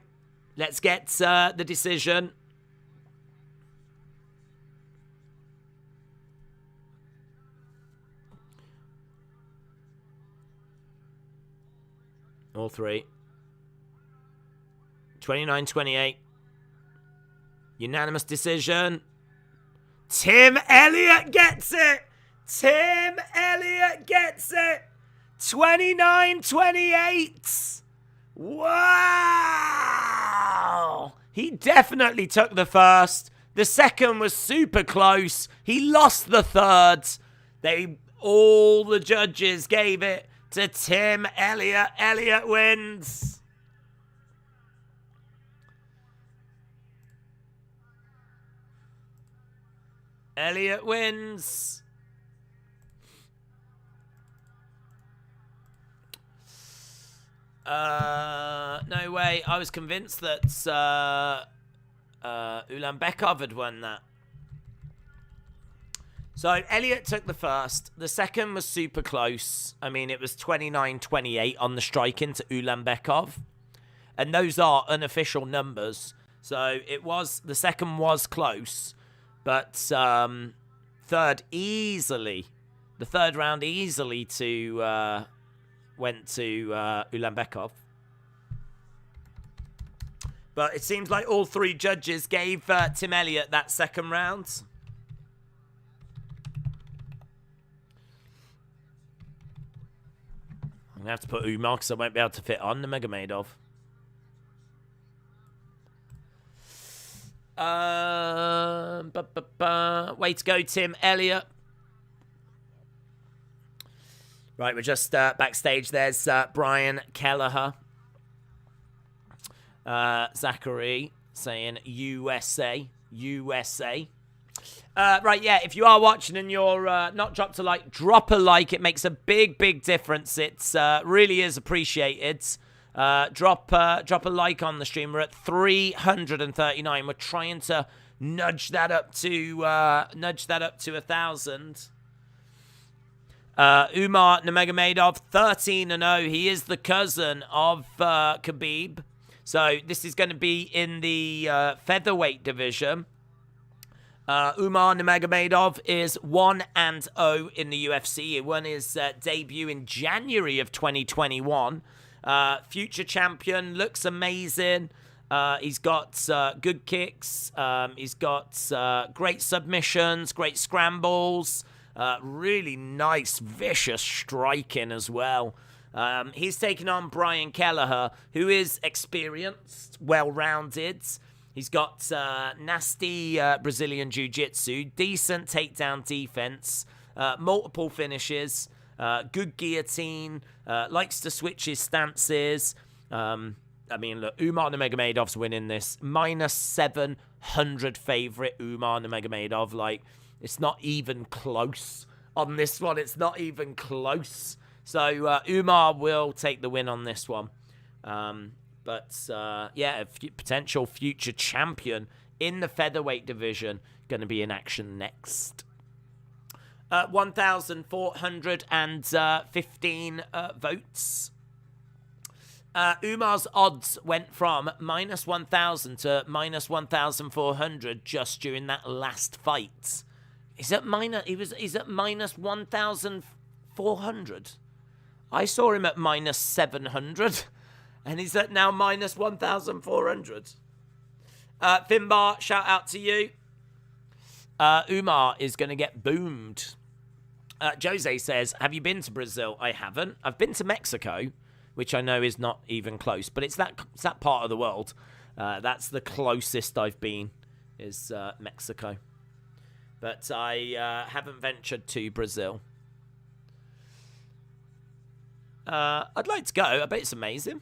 Let's get the decision. All three. 29-28. Unanimous decision. Tim Elliott gets it. Tim Elliott gets it. 29-28. Wow. He definitely took the first. The second was super close. He lost the third. All the judges gave it to Tim Elliott. Elliott wins. Elliott wins. No way. I was convinced that Ulanbekov had won that. So Elliott took the first. The second was super close. I mean, it was 29-28 on the striking to Ulanbekov. And those are unofficial numbers. So the second was close. But the third round easily went to Ulanbekov. But it seems like all three judges gave Tim Elliott that second round. I'm going to have to put Umar because I won't be able to fit on Nurmagomedov. Way to go, Tim Elliott. Right, we're just backstage. There's Brian Kelleher. Zachary saying USA. USA. Right, yeah, if you are watching and you're not dropped a like, drop a like. It makes a big, big difference. It's really is appreciated. Drop a like on the stream. We're at 339. We're trying to nudge that up to 1,000. Umar Nurmagomedov, 13-0. He is the cousin of Khabib. So this is going to be in the featherweight division. Umar Nurmagomedov is 1-0 in the UFC. He won his debut in January of 2021. Future champion, looks amazing. He's got good kicks. He's got great submissions, great scrambles. Really nice, vicious striking as well. He's taking on Brian Kelleher, who is experienced, well-rounded. He's got nasty Brazilian jiu-jitsu, decent takedown defense, multiple finishes, good guillotine, likes to switch his stances. I mean, look, Umar Nurmagomedov's winning this. -700 favorite Umar Nurmagomedov. Like, it's not even close on this one. It's not even close. So Umar will take the win on this one. But yeah, a potential future champion in the featherweight division going to be in action next. 1,415 votes. Umar's odds went from -1,000 to -1,400 just during that last fight. He's at -1,400. I saw him at -700. And he's at now -1,400. Finbar, shout out to you. Umar is going to get boomed. Jose says, have you been to Brazil? I haven't. I've been to Mexico, which I know is not even close. But it's that part of the world. That's the closest I've been, is Mexico. But I haven't ventured to Brazil. I'd like to go. I bet it's amazing.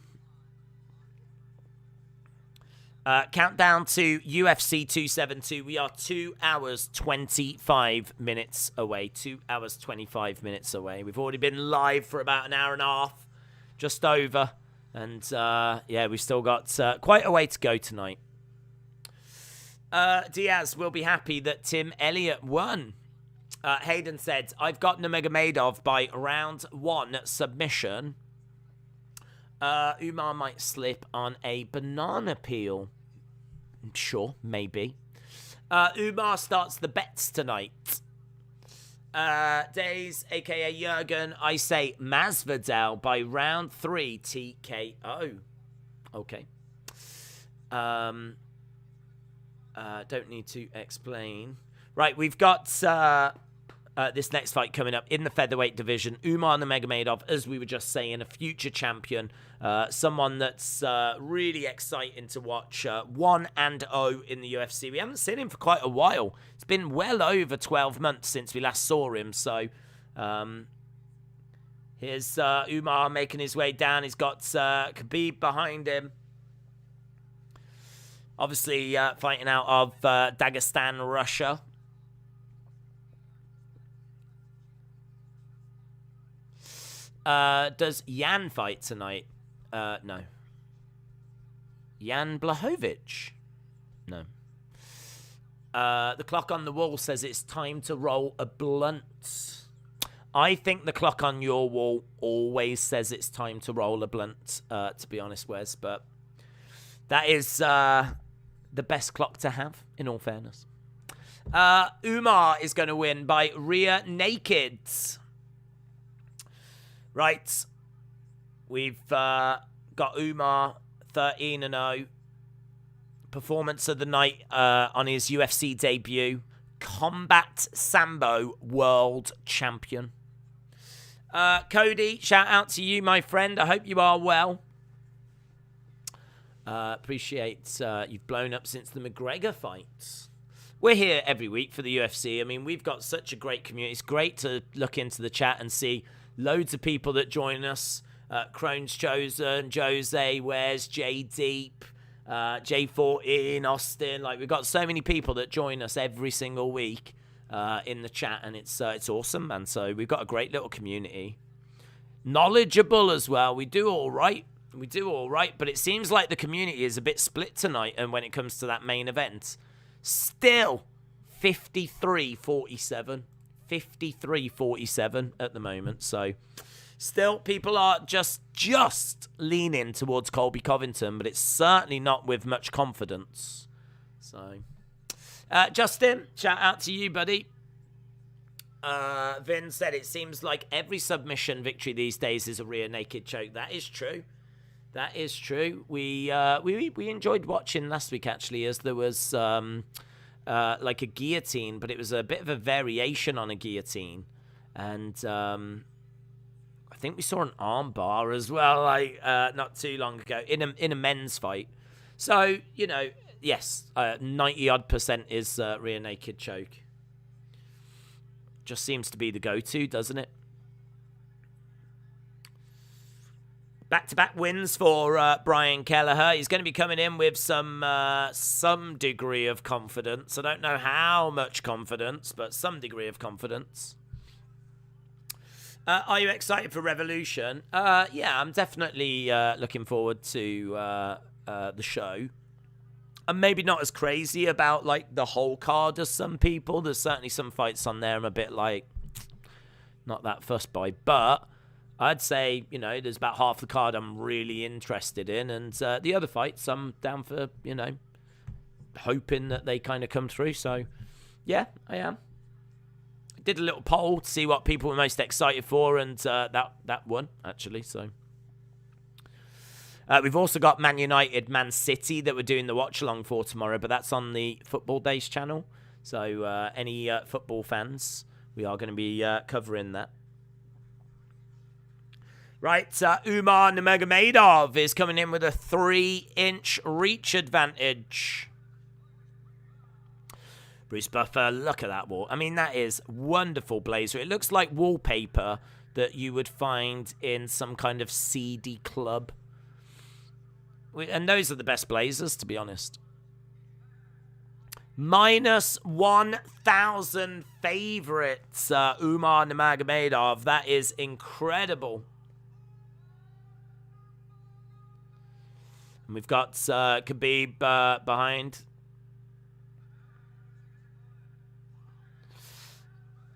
Countdown to UFC 272. We are 2 hours 25 minutes away. 2 hours 25 minutes away. We've already been live for about an hour and a half, just over. And yeah, we've still got quite a way to go tonight. Diaz will be happy that Tim Elliott won. Hayden said, I've got Nurmagomedov by round 1 submission. Umar might slip on a banana peel. Sure, maybe. Umar starts the bets tonight. Days, a.k.a. Jurgen, I say Masvidal by round 3 TKO. Okay. Don't need to explain. Right, we've got this next fight coming up in the featherweight division. Umar Nurmagomedov, as we were just saying, a future champion. Someone that's really exciting to watch. 1-0 in the UFC. We haven't seen him for quite a while. It's been well over 12 months since we last saw him. So here's Umar making his way down. He's got Khabib behind him. Obviously fighting out of Dagestan, Russia. Does Jan fight tonight? No. Jan Blachowicz? No. The clock on the wall says it's time to roll a blunt. I think the clock on your wall always says it's time to roll a blunt, to be honest, Wes. But that is the best clock to have, in all fairness. Umar is going to win by rear naked. Right, we've got Umar 13-0. Performance of the night on his UFC debut. Combat Sambo World Champion. Cody, shout out to you, my friend. I hope you are well. Appreciate you've blown up since the McGregor fight. We're here every week for the UFC. I mean, we've got such a great community. It's great to look into the chat and see loads of people that join us. Crone's Chosen, Jose, Wes, J Deep, J14, Austin. Like, we've got so many people that join us every single week in the chat, and it's awesome, man. So we've got a great little community. Knowledgeable as well. We do all right. But it seems like the community is a bit split tonight, and when it comes to that main event. Still 53-47. 53-47 at the moment. So still people are just leaning towards Colby Covington, but it's certainly not with much confidence. So Justin, shout out to you, buddy. Vin said it seems like every submission victory these days is a rear naked choke. That is true. We enjoyed watching last week, actually, as there was like a guillotine, but it was a bit of a variation on a guillotine, and I think we saw an arm bar as well, like not too long ago in a men's fight. So yes, 90% is rear naked choke. Just seems to be the go-to, doesn't it? Back-to-back wins for Brian Kelleher. He's going to be coming in with some degree of confidence. I don't know how much confidence, but some degree of confidence. Are you excited for Revolution? Yeah, I'm definitely looking forward to the show. I'm maybe not as crazy about like the whole card as some people. There's certainly some fights on there I'm a bit like not that fussed by, but I'd say, there's about half the card I'm really interested in, and the other fights I'm down for, hoping that they kind of come through. So, yeah, I am. I did a little poll to see what people were most excited for, and that won, actually. So, we've also got Man United, Man City that we're doing the watch-along for tomorrow, but that's on the Football Days channel. So, any football fans, we are going to be covering that. Right, Umar Nurmagomedov is coming in with a 3-inch reach advantage. Bruce Buffer, look at that wall. I mean, that is wonderful blazer. It looks like wallpaper that you would find in some kind of seedy club. And those are the best blazers, to be honest. Minus 1,000 favorites, Umar Nurmagomedov. That is incredible. And we've got Khabib behind.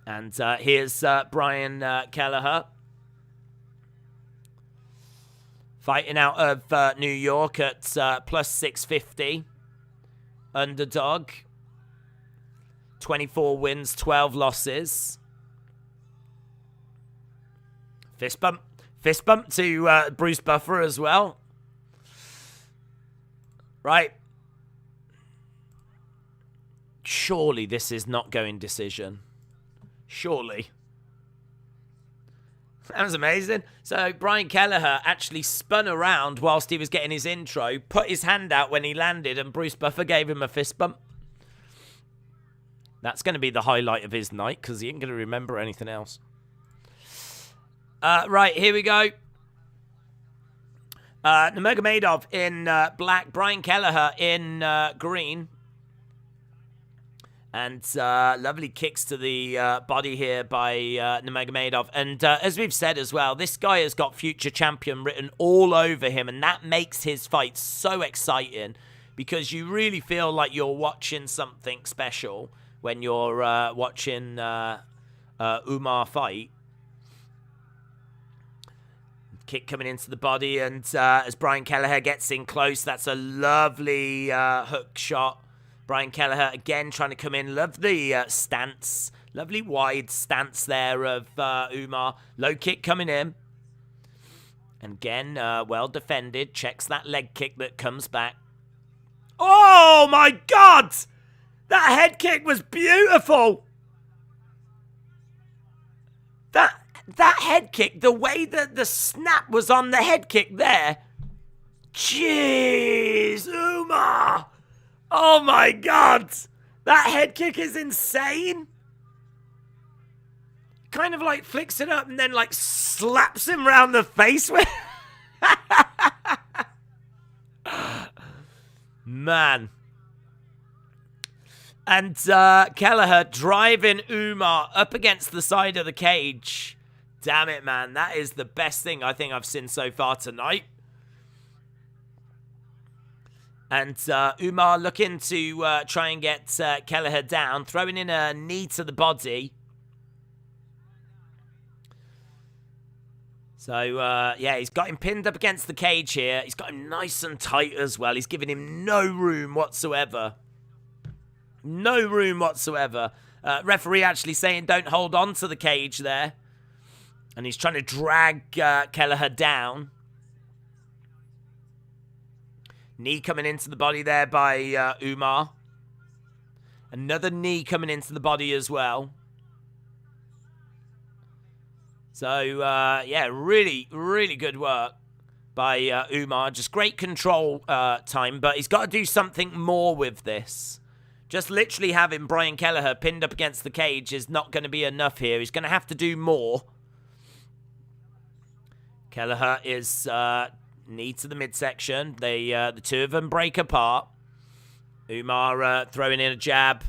And here's Brian Kelleher. Fighting out of New York at plus 650. Underdog. 24 wins, 12 losses. Fist bump. Fist bump to Bruce Buffer as well. Right. Surely this is not going decision. Surely. That was amazing. So Brian Kelleher actually spun around whilst he was getting his intro, put his hand out when he landed, and Bruce Buffer gave him a fist bump. That's going to be the highlight of his night, because he ain't going to remember anything else. Right, here we go. Nurmagomedov in black, Brian Kelleher in green. And lovely kicks to the body here by Nurmagomedov. And as we've said as well, this guy has got future champion written all over him. And that makes his fight so exciting, because you really feel like you're watching something special when you're watching Umar fight. Kick coming into the body, and as Brian Kelleher gets in close, that's a lovely hook shot. Brian Kelleher again trying to come in. Love the stance. Lovely wide stance there of Umar. Low kick coming in. And again, well defended. Checks that leg kick that comes back. Oh my God! That head kick was beautiful! That head kick, the way that the snap was on the head kick there. Jeez, Umar! Oh my God! That head kick is insane! Kind of like flicks it up and then like slaps him round the face with. Man. And Kelleher driving Umar up against the side of the cage. Damn it, man. That is the best thing I think I've seen so far tonight. And Umar looking to try and get Kelleher down. Throwing in a knee to the body. So, yeah, he's got him pinned up against the cage here. He's got him nice and tight as well. He's giving him no room whatsoever. No room whatsoever. Referee actually saying don't hold on to the cage there. And he's trying to drag Kelleher down. Knee coming into the body there by Umar. Another knee coming into the body as well. So, yeah, really, really good work by Umar. Just great control time, but he's got to do something more with this. Just literally having Brian Kelleher pinned up against the cage is not going to be enough here. He's going to have to do more. Kelleher is knee to the midsection. The two of them break apart. Umar throwing in a jab.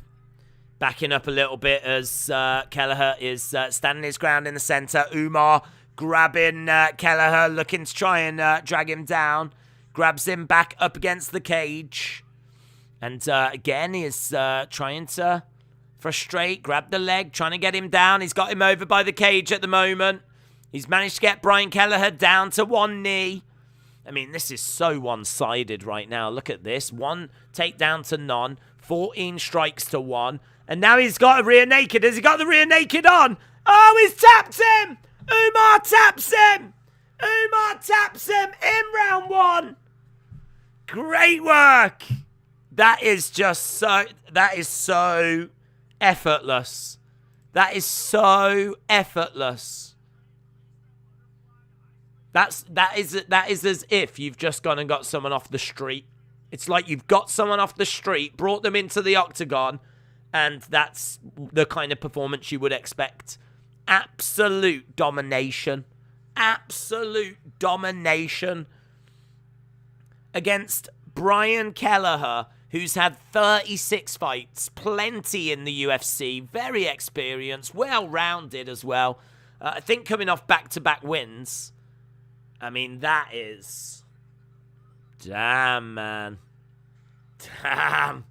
Backing up a little bit as Kelleher is standing his ground in the center. Umar grabbing Kelleher, looking to try and drag him down. Grabs him back up against the cage. And again, he is trying to frustrate, grab the leg, trying to get him down. He's got him over by the cage at the moment. He's managed to get Brian Kelleher down to one knee. I mean, this is so one-sided right now. Look at this. One takedown to none. 14 strikes to one. And now he's got a rear naked. Has he got the rear naked on? Oh, he's tapped him! Umar taps him! Umar taps him in round one! Great work! That is just so... That is so effortless. That is so effortless. That is as if you've just gone and got someone off the street. It's like you've got someone off the street, brought them into the octagon, and that's the kind of performance you would expect. Absolute domination. Absolute domination against Brian Kelleher, who's had 36 fights, plenty in the UFC, very experienced, well-rounded as well. I think coming off back-to-back wins. I mean, that is... Damn, man. Damn.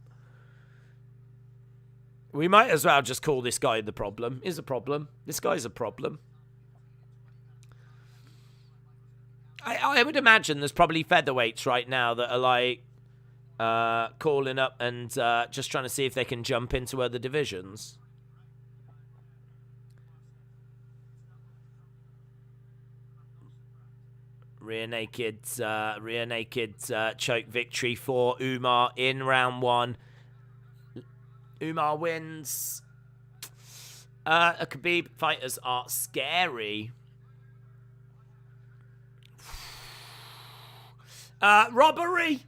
We might as well just call this guy the problem. Is a problem. This guy's a problem. I would imagine there's probably featherweights right now that are like calling up and just trying to see if they can jump into other divisions. Rear naked choke victory for Umar in round one. Umar wins. Khabib fighters are scary. Robbery,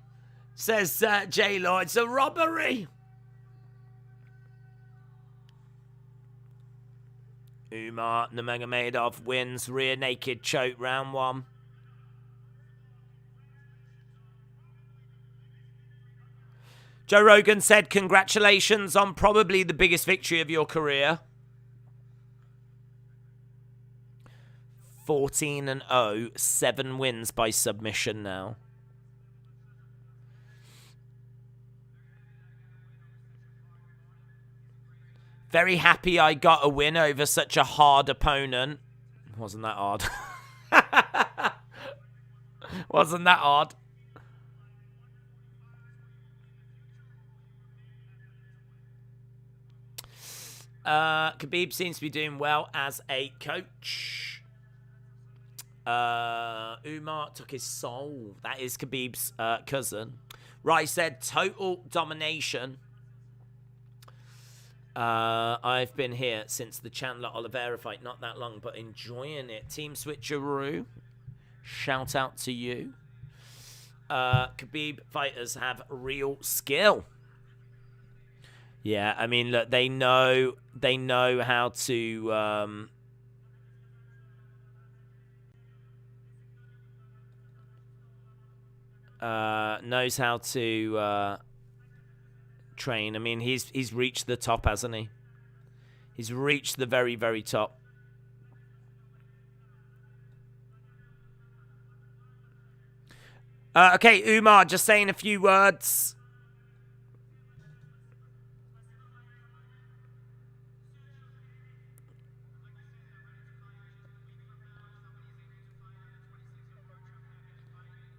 says J. Lloyd. It's a robbery. Umar Nurmagomedov wins rear naked choke round 1. Joe Rogan said, congratulations on probably the biggest victory of your career. 14-0, 7 wins by submission now. Very happy I got a win over such a hard opponent. Wasn't that hard? Wasn't that hard? Khabib seems to be doing well as a coach. Umar took his soul. That is Khabib's cousin. Rice said, total domination. I've been here since the Chandler Oliveira fight, not that long, but enjoying it. Team Switcheroo, shout out to you. Khabib fighters have real skill. Yeah, I mean, look, they know how to knows how to train. I mean, he's reached the top, hasn't he? He's reached the very, very top. Okay, Umar, just saying a few words.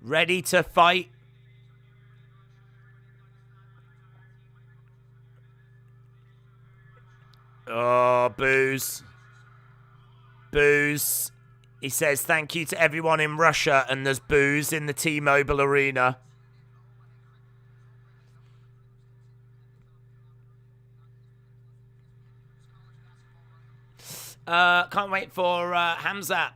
Ready to fight. Oh, booze. Booze. He says thank you to everyone in Russia, and there's booze in the T-Mobile Arena. Can't wait for Hamzat.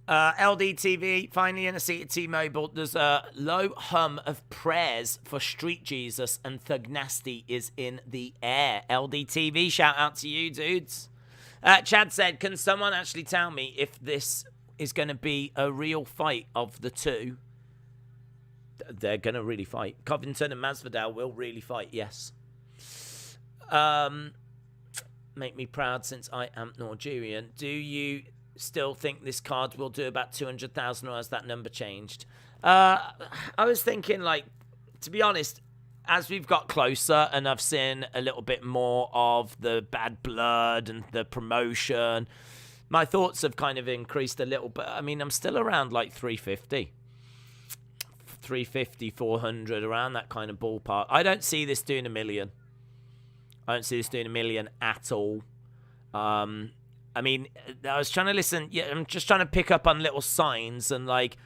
LDTV, finally in a seat at T-Mobile. There's a low hum of prayers for Street Jesus, and Thug Nasty is in the air. LDTV, shout out to you, dudes. Chad said, can someone actually tell me if this is going to be a real fight of the two? They're going to really fight. Covington and Masvidal will really fight, yes. Make me proud since I am Nigerian. Do you still think this card will do about 200,000, or has that number changed? I was thinking, like, to be honest, as we've got closer and I've seen a little bit more of the bad blood and the promotion, my thoughts have kind of increased a little, but I mean, I'm still around like 350, 400, around that kind of ballpark. I don't see this doing 1 million. I don't see this doing 1 million at all. I mean, I was trying to listen. Yeah, I'm just trying to pick up on little signs. And like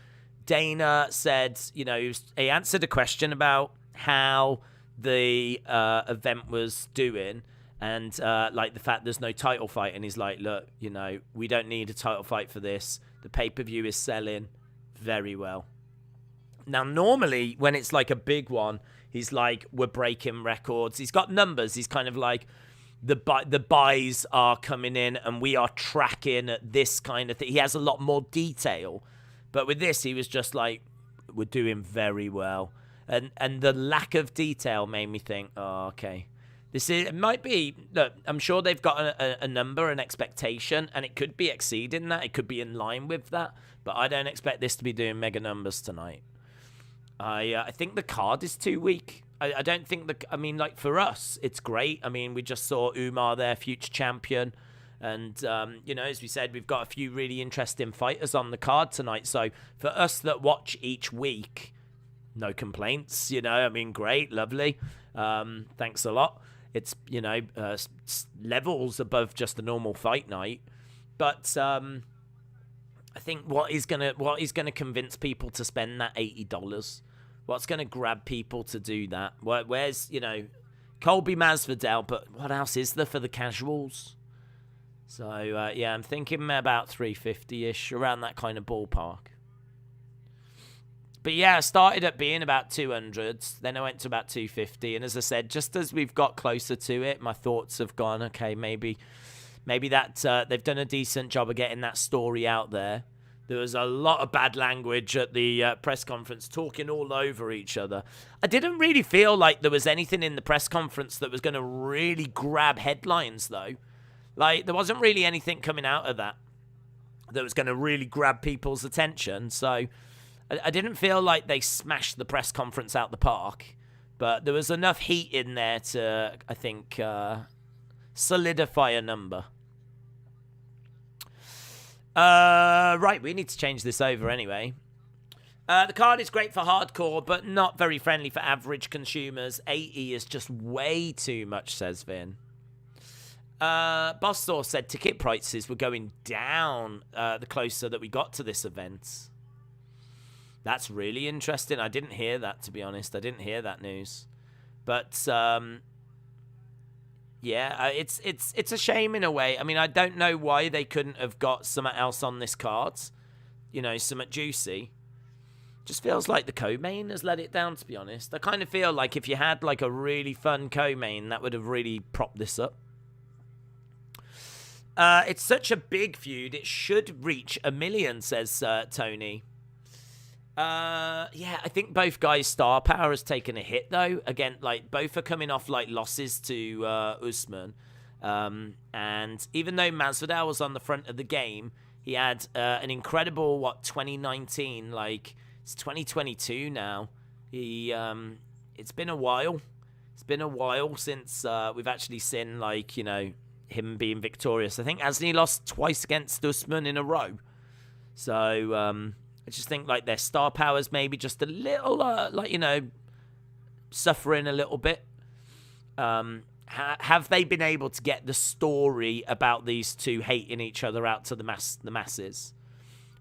Dana said, you know, he answered a question about how the event was doing, and like the fact there's no title fight. And he's like, look, you know, we don't need a title fight for this. The pay-per-view is selling very well. Now, normally when it's like a big one, he's like, we're breaking records. He's got numbers. He's kind of like, the buys are coming in and we are tracking this kind of thing. He has a lot more detail. But with this, he was just like, we're doing very well. And the lack of detail made me think, oh, okay. It might be, look, I'm sure they've got a number, an expectation, and it could be exceeding that. It could be in line with that. But I don't expect this to be doing mega numbers tonight. I think the card is too weak. I don't think I mean, like, for us, it's great. I mean, we just saw Umar there, future champion. And, you know, as we said, we've got a few really interesting fighters on the card tonight. So for us that watch each week, no complaints, you know. I mean, great, lovely. Thanks a lot. It's, you know, levels above just a normal fight night. But I think what is gonna convince people to spend that $80? What's going to grab people to do that? Where's, you know, Colby Masvidal, but what else is there for the casuals? So, yeah, I'm thinking about 350-ish, around that kind of ballpark. But yeah, I started at being about 200s, then I went to about 250, and as I said, just as we've got closer to it, my thoughts have gone, okay, maybe that they've done a decent job of getting that story out there. There was a lot of bad language at the press conference, talking all over each other. I didn't really feel like there was anything in the press conference that was going to really grab headlines, though. Like, there wasn't really anything coming out of that was going to really grab people's attention. So I didn't feel like they smashed the press conference out the park. But there was enough heat in there to, I think, solidify a number. Right, we need to change this over anyway. The card is great for hardcore, but not very friendly for average consumers. 80 is just way too much, says Vin. Boss Source said ticket prices were going down the closer that we got to this event. That's really interesting. I didn't hear that, to be honest. I didn't hear that news. But yeah, it's a shame in a way. I mean, I don't know why they couldn't have got something else on this card. You know, something juicy. Just feels like the co-main has let it down, to be honest. I kind of feel like if you had like a really fun co-main, that would have really propped this up. It's such a big feud. It should reach 1 million, says Tony. Yeah, I think both guys' star power has taken a hit, though. Again, like, both are coming off, like, losses to Usman. And even though Masvidal was on the front of the game, he had an incredible, 2019, like, it's 2022 now. It's been a while. It's been a while since we've actually seen, like, you know, him being victorious. I think hasn't he lost twice against Usman in a row? So, I just think, like, their star power's maybe just a little, like, you know, suffering a little bit. Have they been able to get the story about these two hating each other out to the masses?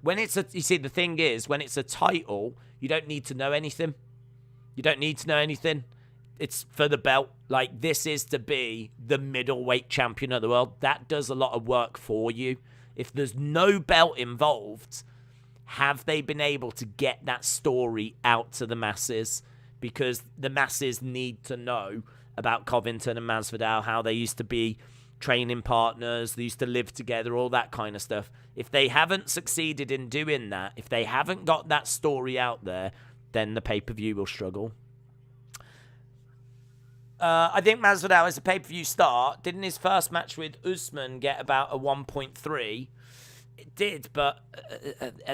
When it's you see, the thing is, when it's a title, you don't need to know anything. You don't need to know anything. It's for the belt. Like, this is to be the middleweight champion of the world. That does a lot of work for you. If there's no belt involved, have they been able to get that story out to the masses? Because the masses need to know about Covington and Masvidal, how they used to be training partners, they used to live together, all that kind of stuff. If they haven't succeeded in doing that, if they haven't got that story out there, then the pay-per-view will struggle. I think Masvidal is a pay-per-view star. Didn't his first match with Usman get about a 1.3? It did, but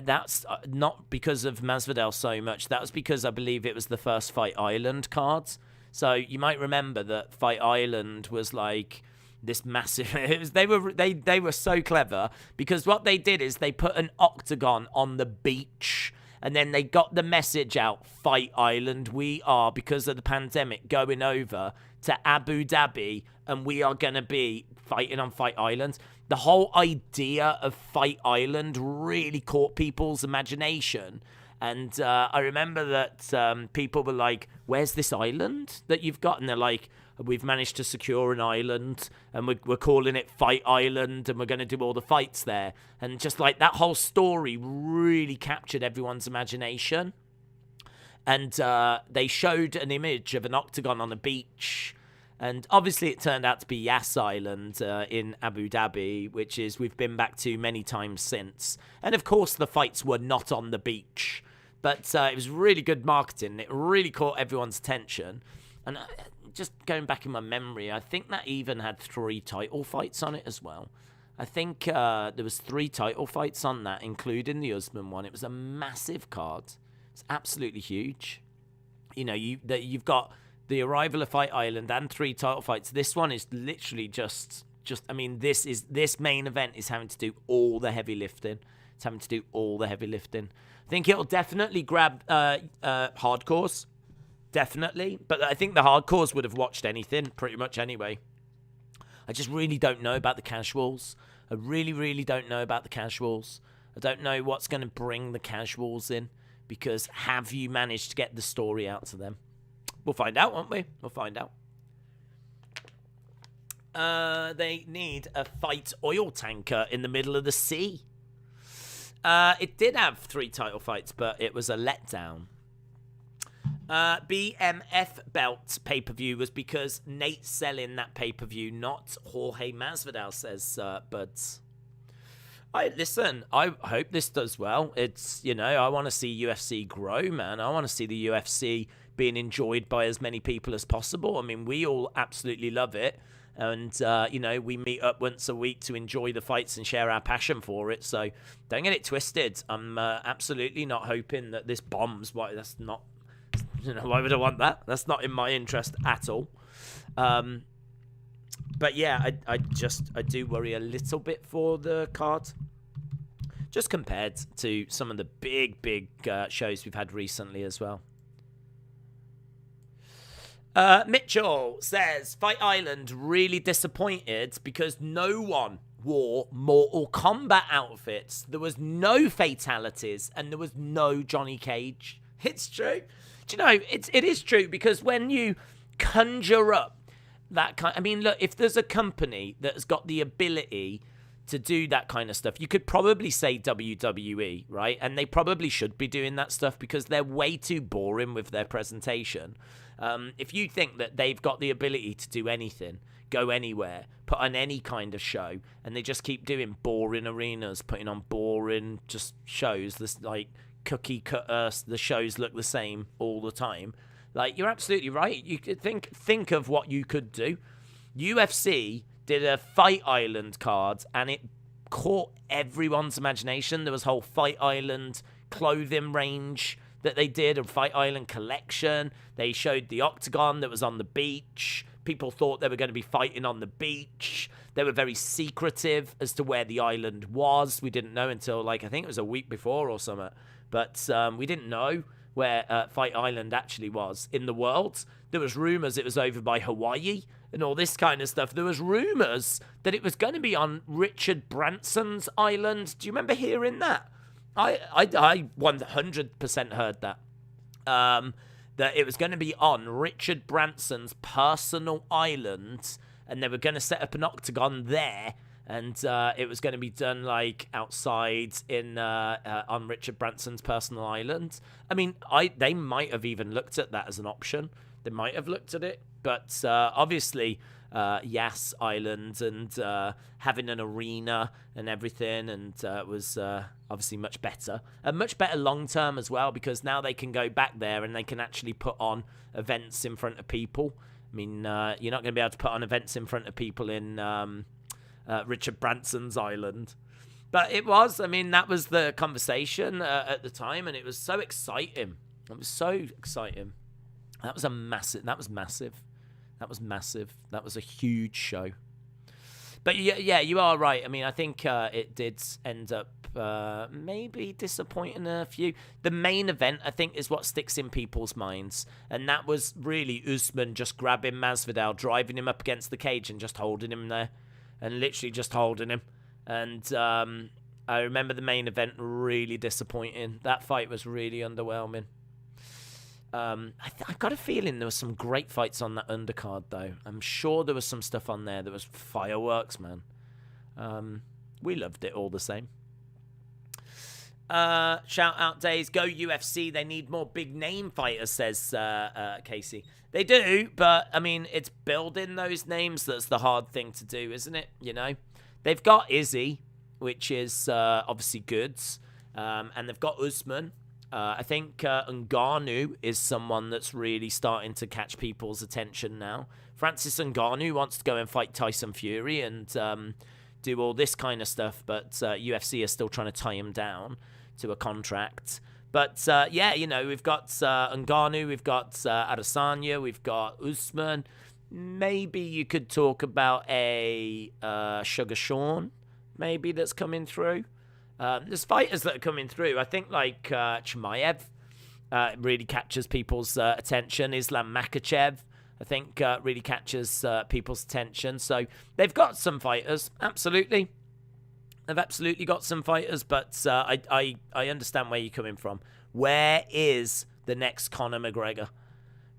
that's not because of Masvidal so much. That was because I believe it was the first Fight Island cards. So you might remember that Fight Island was like this massive. They were so clever because what they did is they put an octagon on the beach. And then they got the message out, Fight Island, we are, because of the pandemic, going over to Abu Dhabi, and we are going to be fighting on Fight Island. The whole idea of Fight Island really caught people's imagination. And I remember that people were like, where's this island that you've got? And they're like, we've managed to secure an island, and we're calling it Fight Island, and we're going to do all the fights there. And just like that whole story really captured everyone's imagination. And they showed an image of an octagon on a beach. And obviously it turned out to be Yas Island in Abu Dhabi, which is we've been back to many times since. And of course the fights were not on the beach. But it was really good marketing. It really caught everyone's attention. And just going back in my memory, I think that even had 3 title fights on it as well. I think there was 3 title fights on that, including the Usman one. It was a massive card. It's absolutely huge. You know, you've got the arrival of Fight Island and 3 title fights. This one is literally just. I mean, this main event is having to do all the heavy lifting. It's having to do all the heavy lifting. I think it'll definitely grab hardcores. Definitely. But I think the hardcores would have watched anything pretty much anyway. I just really don't know about the casuals. I really, really don't know about the casuals. I don't know what's going to bring the casuals in, because have you managed to get the story out to them? We'll find out, won't we? We'll find out. They need a fight oil tanker in the middle of the sea. It did have 3 title fights, but it was a letdown. BMF belt pay-per-view was because Nate's selling that pay-per-view, not Jorge Masvidal, says Buds. I hope this does well. It's, I want to see UFC grow, man. I want to see the UFC being enjoyed by as many people as possible. I mean, we all absolutely love it. And, we meet up once a week to enjoy the fights and share our passion for it. So don't get it twisted. I'm absolutely not hoping that this bombs. Why? That's not, why would I want that? That's not in my interest at all. But yeah, I do worry a little bit for the card. Just compared to some of the big shows we've had recently as well. Mitchell says, Fight Island really disappointed because no one wore Mortal Kombat outfits. There was no fatalities and there was no Johnny Cage. It's true. Do you know, it is true because when you conjure up that kind... I mean, look, if there's a company that has got the ability to do that kind of stuff, you could probably say WWE, right? And they probably should be doing that stuff because they're way too boring with their presentation. If you think that they've got the ability to do anything, go anywhere, put on any kind of show, and they just keep doing boring arenas, putting on boring just shows, this like cookie cutter, the shows look the same all the time. Like, you're absolutely right. You could think of what you could do. UFC did a Fight Island card, and it caught everyone's imagination. There was a whole Fight Island clothing range that they did, a Fight Island collection. They showed the octagon that was on the beach. People thought they were going to be fighting on the beach. They were very secretive as to where the island was. We didn't know until, I think it was a week before or something. But we didn't know where Fight Island actually was in the world. There was rumors it was over by Hawaii and all this kind of stuff. There was rumors that it was going to be on Richard Branson's island. Do you remember hearing that? I 100% heard that. That it was going to be on Richard Branson's personal island, and they were going to set up an octagon there, and it was going to be done outside in on Richard Branson's personal island. I mean, they might have even looked at that as an option. They might have looked at it, but obviously Yas Island and having an arena and everything, and was obviously much better long term as well, because now they can go back there and they can actually put on events in front of people. I mean, you're not going to be able to put on events in front of people in Richard Branson's island. But it was, that was the conversation at the time, and it was so exciting. It was so exciting. That was massive. That was massive. That was a huge show. But yeah, you are right. I think it did end up maybe disappointing a few. The main event, I think, is what sticks in people's minds. And that was really Usman just grabbing Masvidal, driving him up against the cage and just holding him there. And literally just holding him. And I remember the main event really disappointing. That fight was really underwhelming. I've got a feeling there was some great fights on that undercard, though. I'm sure there was some stuff on there that was fireworks, man. We loved it all the same. Shout out days, go UFC. They need more big name fighters, says Casey. They do, but it's building those names that's the hard thing to do, isn't it? They've got Izzy, which is obviously good, and they've got Usman. I think Ngannou is someone that's really starting to catch people's attention now. Francis Ngannou wants to go and fight Tyson Fury and do all this kind of stuff, but UFC is still trying to tie him down to a contract. But we've got Ngannou, we've got Adesanya, we've got Usman. Maybe you could talk about a Sugar Sean, maybe, that's coming through. There's fighters that are coming through. I think Chimaev really catches people's attention. Islam Makhachev, I think, really catches people's attention. So they've got some fighters, absolutely. They've absolutely got some fighters, but I understand where you're coming from. Where is the next Conor McGregor?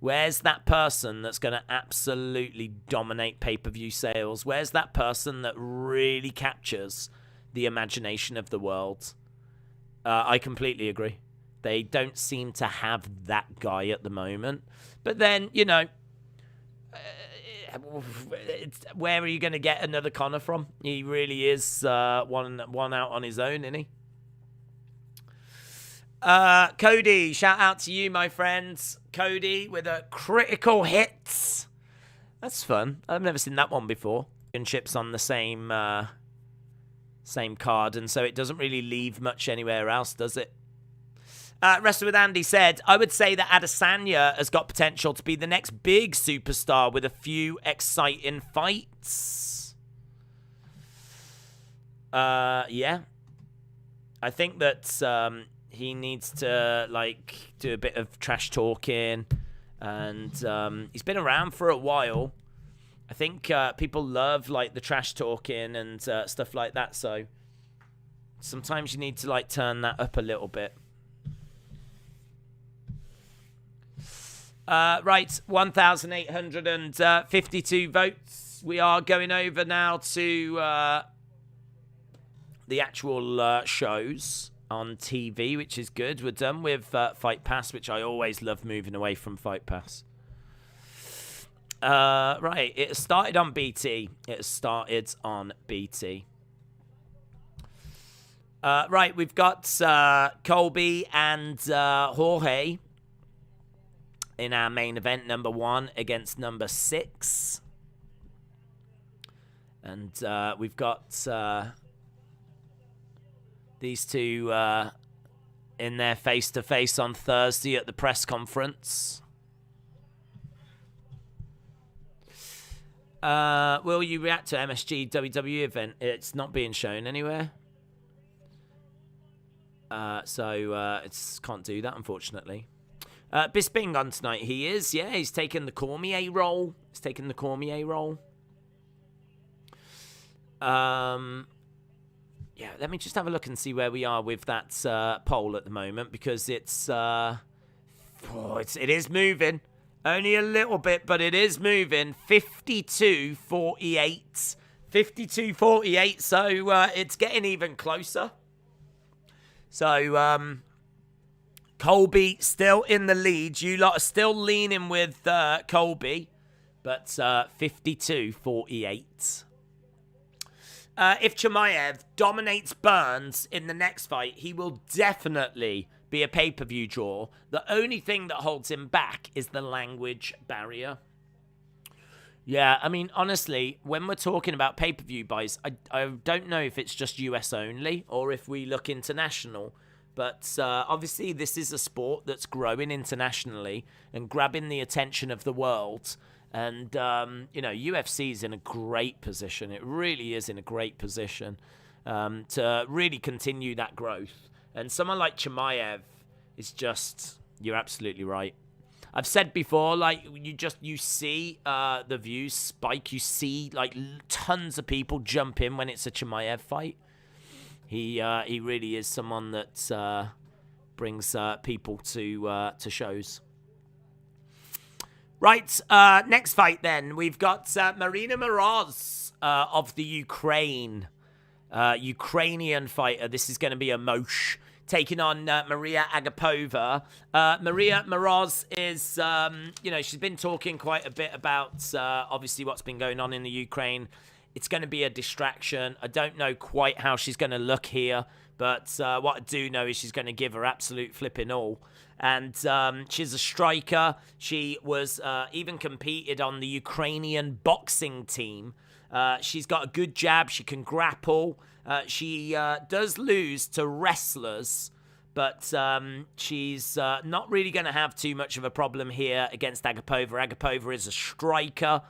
Where's that person that's going to absolutely dominate pay-per-view sales? Where's that person that really captures the imagination of the world? I completely agree. They don't seem to have that guy at the moment. But then, you know, where are you going to get another Conor from? He really is one out on his own, isn't he? Cody, shout out to you, my friends. Cody with a critical hit. That's fun. I've never seen that one before. Championships on the same card, and so it doesn't really leave much anywhere else, does it? Wrestler with Andy said, I would say that Adesanya has got potential to be the next big superstar with a few exciting fights. Yeah. I think that he needs to, like, do a bit of trash talking. And he's been around for a while. I think people love, like, the trash talking and stuff like that. So sometimes you need to, like, turn that up a little bit. Right, 1,852 votes. We are going over now to the actual shows on TV, which is good. We're done with Fight Pass, which I always love moving away from Fight Pass. Right, it started on BT. Right, we've got Colby and Jorge in our main event, number 1 against number 6. And we've got these two in their face-to-face on Thursday at the press conference. Will you react to MSG WWE event? It's not being shown anywhere. So it's can't do that, unfortunately. Bisping on tonight. He is, yeah. He's taken the Cormier role. Yeah, let me just have a look and see where we are with that poll at the moment, because it is moving. Only a little bit, but it is moving. 52-48. 52-48, so it's getting even closer. So, Colby still in the lead. You lot are still leaning with Colby, but 52-48. If Chimaev dominates Burns in the next fight, he will definitely be a pay-per-view draw. The only thing that holds him back is the language barrier. Yeah, I mean, honestly, when we're talking about pay-per-view buys, I don't know if it's just US only or if we look international. But obviously, this is a sport that's growing internationally and grabbing the attention of the world. And, you know, UFC is in a great position. It really is in a great position to really continue that growth. And someone like Chimaev is just, you're absolutely right. I've said before, like, you see the views spike. You see, like, tons of people jump in when it's a Chimaev fight. He really is someone that brings people to shows. Right, next fight then. We've got Marina Moroz of the Ukraine. Ukrainian fighter. This is going to be a Mosh taking on Maria Agapova. Maria Moroz is, you know, she's been talking quite a bit about obviously what's been going on in the Ukraine. It's going to be a distraction. I don't know quite how she's going to look here, but what I do know is she's going to give her absolute flipping all. And she's a striker. She was even competed on the Ukrainian boxing team. She's got a good jab. She can grapple. She does lose to wrestlers, but she's not really going to have too much of a problem here against Agapova. Agapova is a striker.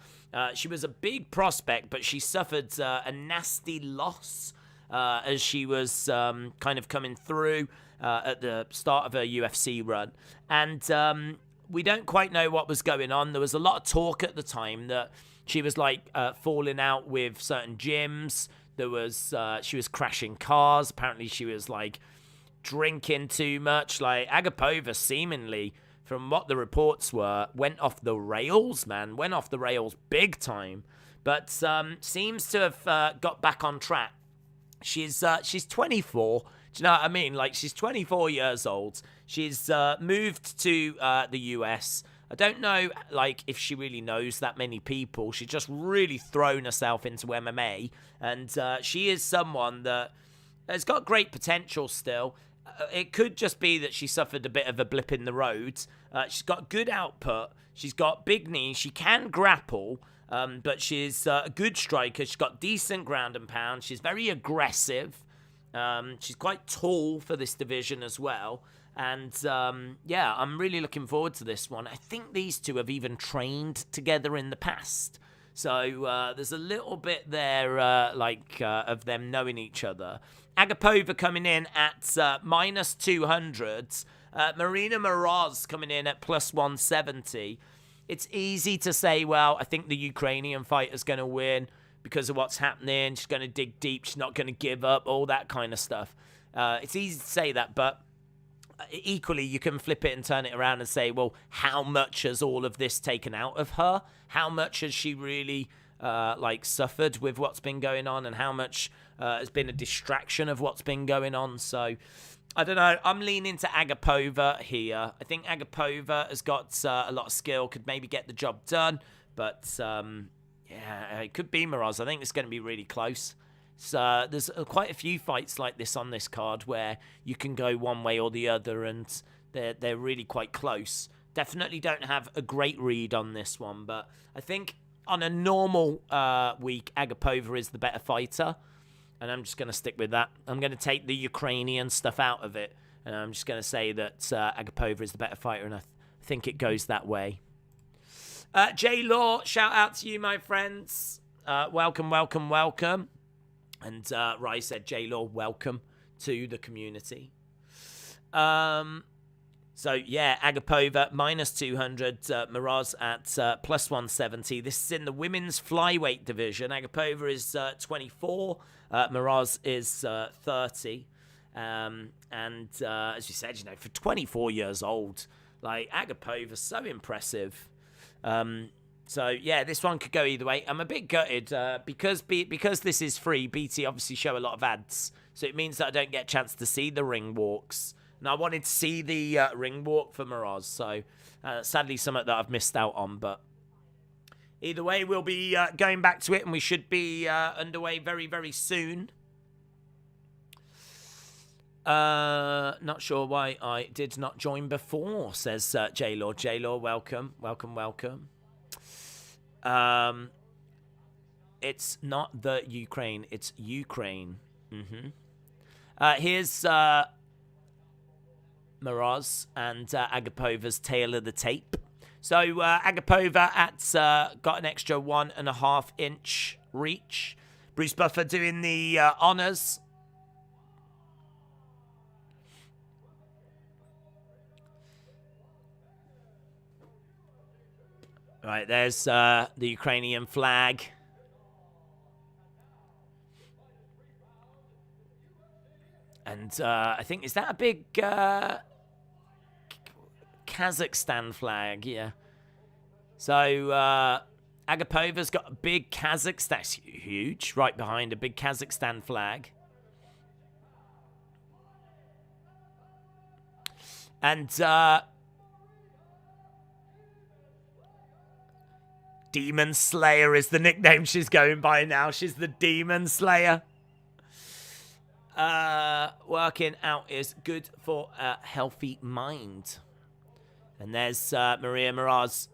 She was a big prospect, but she suffered a nasty loss as she was kind of coming through at the start of her UFC run. And we don't quite know what was going on. There was a lot of talk at the time that she was like falling out with certain gyms. There was she was crashing cars. Apparently she was like drinking too much. Like Agapova seemingly from what the reports were, went off the rails, man. Went off the rails big time. But seems to have got back on track. She's 24. Do you know what I mean? Like, she's 24 years old. She's moved to the US. I don't know, like, if she really knows that many people. She's just really thrown herself into MMA. And she is someone that has got great potential still. It could just be that she suffered a bit of a blip in the road. She's got good output. She's got big knees. She can grapple. But she's a good striker. She's got decent ground and pound. She's very aggressive. She's quite tall for this division as well. And, yeah, I'm really looking forward to this one. I think these two have even trained together in the past. So there's a little bit there, of them knowing each other. Agapova coming in at minus 200. Marina Moroz coming in at plus 170. It's easy to say, well, I think the Ukrainian fighter's going to win because of what's happening. She's going to dig deep. She's not going to give up, all that kind of stuff. It's easy to say that, but equally, you can flip it and turn it around and say, well, how much has all of this taken out of her? How much has she really, suffered with what's been going on, and how much has been a distraction of what's been going on? So, I don't know. I'm leaning to Agapova here. I think Agapova has got a lot of skill, could maybe get the job done. But, yeah, it could be Moroz. I think it's going to be really close. So there's quite a few fights like this on this card where you can go one way or the other, and they're really quite close. Definitely don't have a great read on this one, but I think on a normal week, Agapova is the better fighter. And I'm just going to stick with that. I'm going to take the Ukrainian stuff out of it. And I'm just going to say that Agapova is the better fighter. And I think it goes that way. J Law, shout out to you, my friends. Welcome, welcome, welcome. And Rai said, J Law, welcome to the community. So, yeah, Agapova, minus 200. Moroz at plus 170. This is in the women's flyweight division. Agapova is 24. Moroz is 30. And as you said, for 24 years old, like, Agapova's so impressive. So, yeah, this one could go either way. I'm a bit gutted because this is free. BT obviously show a lot of ads. So it means that I don't get a chance to see the ring walks. And I wanted to see the ring walk for Moroz. So, sadly, something that I've missed out on. But either way, we'll be going back to it. And we should be underway very, very soon. Not sure why I did not join before, says J-Law. J-Law, welcome. Welcome, welcome. It's not the Ukraine. It's Ukraine. Here's Moroz and Agapova's tail of the tape. So Agapova got an extra 1.5 inch reach. Bruce Buffer doing the honors. Right, there's the Ukrainian flag. And I think, is that a big Kazakhstan flag? Yeah. So Agapova's got a big Kazakhstan, that's huge, right behind a big Kazakhstan flag. And Demon Slayer is the nickname she's going by now. She's the Demon Slayer. Working out is good for a healthy mind. And there's Maria Moroz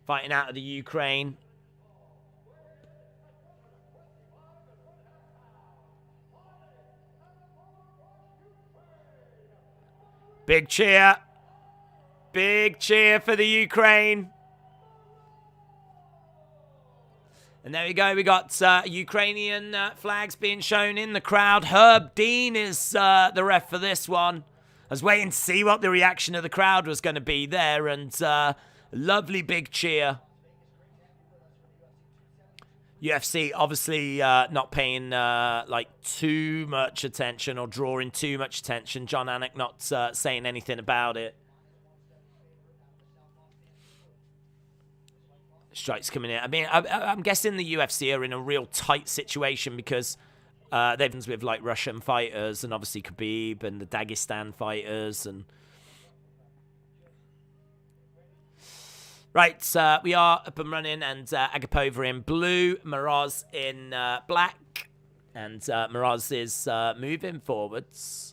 fighting out of the Ukraine. Big cheer. Big cheer for the Ukraine. And there we go. We got Ukrainian flags being shown in the crowd. Herb Dean is the ref for this one. I was waiting to see what the reaction of the crowd was going to be there. And lovely big cheer. UFC obviously not paying too much attention or drawing too much attention. John Anik not saying anything about it. Strikes coming in. I mean, I'm guessing the UFC are in a real tight situation because they've been with like Russian fighters and obviously Khabib and the Dagestan fighters and. Right, we are up and running, and Agapova in blue, Moroz in black, and Moroz is moving forwards.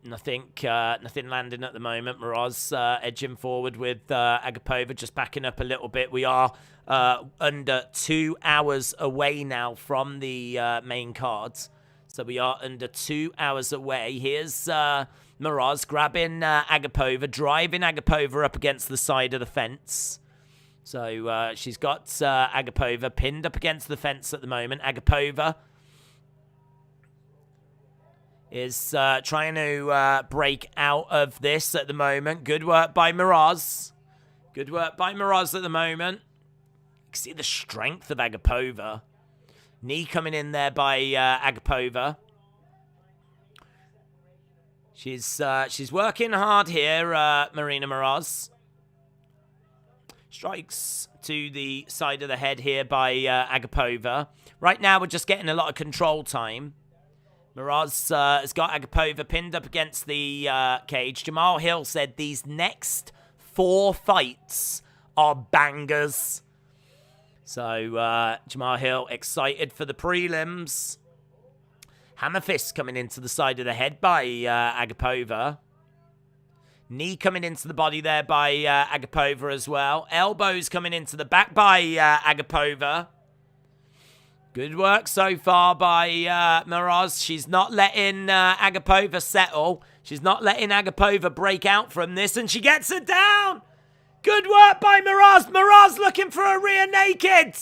Nothing landing at the moment. Moroz edging forward with Agapova just backing up a little bit. We are under 2 hours away now from the main cards. So we are under 2 hours away. Here's Moroz grabbing Agapova, driving Agapova up against the side of the fence. So she's got Agapova pinned up against the fence at the moment. Agapova is trying to break out of this at the moment. Good work by Moroz. Good work by Moroz at the moment. You can see the strength of Agapova. Knee coming in there by Agapova. She's working hard here, Marina Moroz. Strikes to the side of the head here by Agapova. Right now, we're just getting a lot of control time. Moroz has got Agapova pinned up against the cage. Jamal Hill said these next 4 fights are bangers. So, Jamal Hill excited for the prelims. Hammer fist coming into the side of the head by Agapova. Knee coming into the body there by Agapova as well. Elbows coming into the back by Agapova. Good work so far by Moroz. She's not letting Agapova settle. She's not letting Agapova break out from this, and she gets her down. Good work by Moroz. Moroz looking for a rear naked.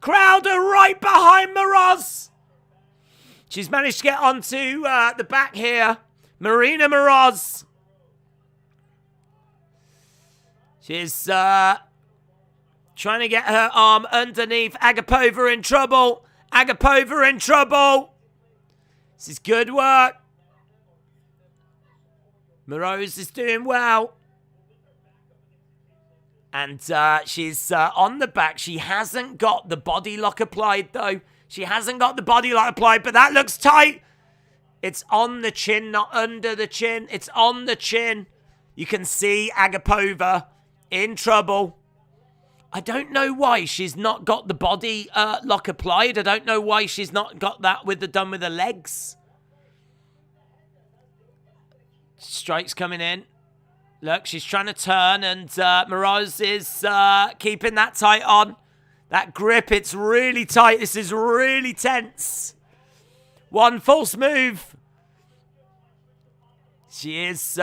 Crowd are right behind Moroz. She's managed to get onto the back here. Marina Moroz. She's trying to get her arm underneath. Agapova in trouble. Agapova in trouble. This is good work. Moroz is doing well. And she's on the back. She hasn't got the body lock applied, though. She hasn't got the body lock applied, but that looks tight. It's on the chin, not under the chin. It's on the chin. You can see Agapova in trouble. I don't know why she's not got the body lock applied. I don't know why she's not got that done with the legs. Strikes coming in. Look, she's trying to turn, and Moroz is keeping that tight on. That grip, it's really tight. This is really tense. One false move. She is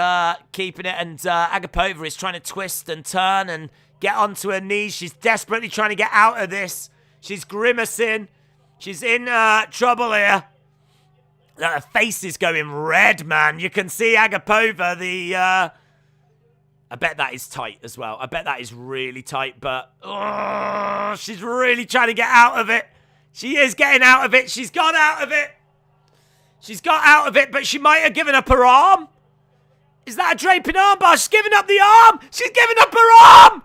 keeping it, and Agapova is trying to twist and turn and get onto her knees. She's desperately trying to get out of this. She's grimacing. She's in trouble here. Her face is going red, man. You can see Agapova, I bet that is tight as well. I bet that is really tight, but she's really trying to get out of it. She is getting out of it. She's got out of it. She's got out of it, but she might have given up her arm. Is that a draping armbar? She's giving up the arm. She's giving up her arm.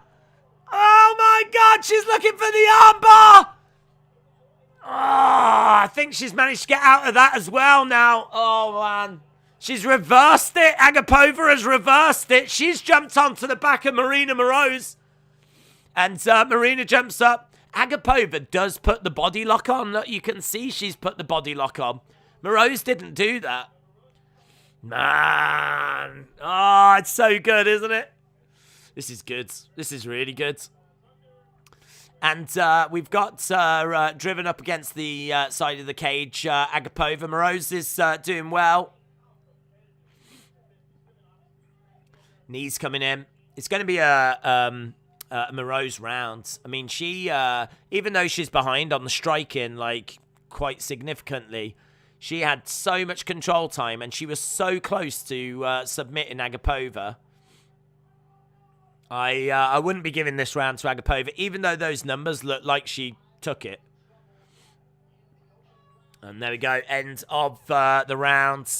Oh, my God. She's looking for the armbar. Oh, I think she's managed to get out of that as well now. Oh, man. She's reversed it. Agapova has reversed it. She's jumped onto the back of Marina Moroz. And Marina jumps up. Agapova does put the body lock on. Look, you can see she's put the body lock on. Moroz didn't do that. Man. Oh, it's so good, isn't it? This is good. This is really good. And we've got driven up against the side of the cage. Agapova. Moroz is doing well. Knees coming in. It's going to be a Moroz round. I mean, she, even though she's behind on the striking, like, quite significantly, she had so much control time, and she was so close to submitting Agapova. I wouldn't be giving this round to Agapova, even though those numbers look like she took it. And there we go. End of the round.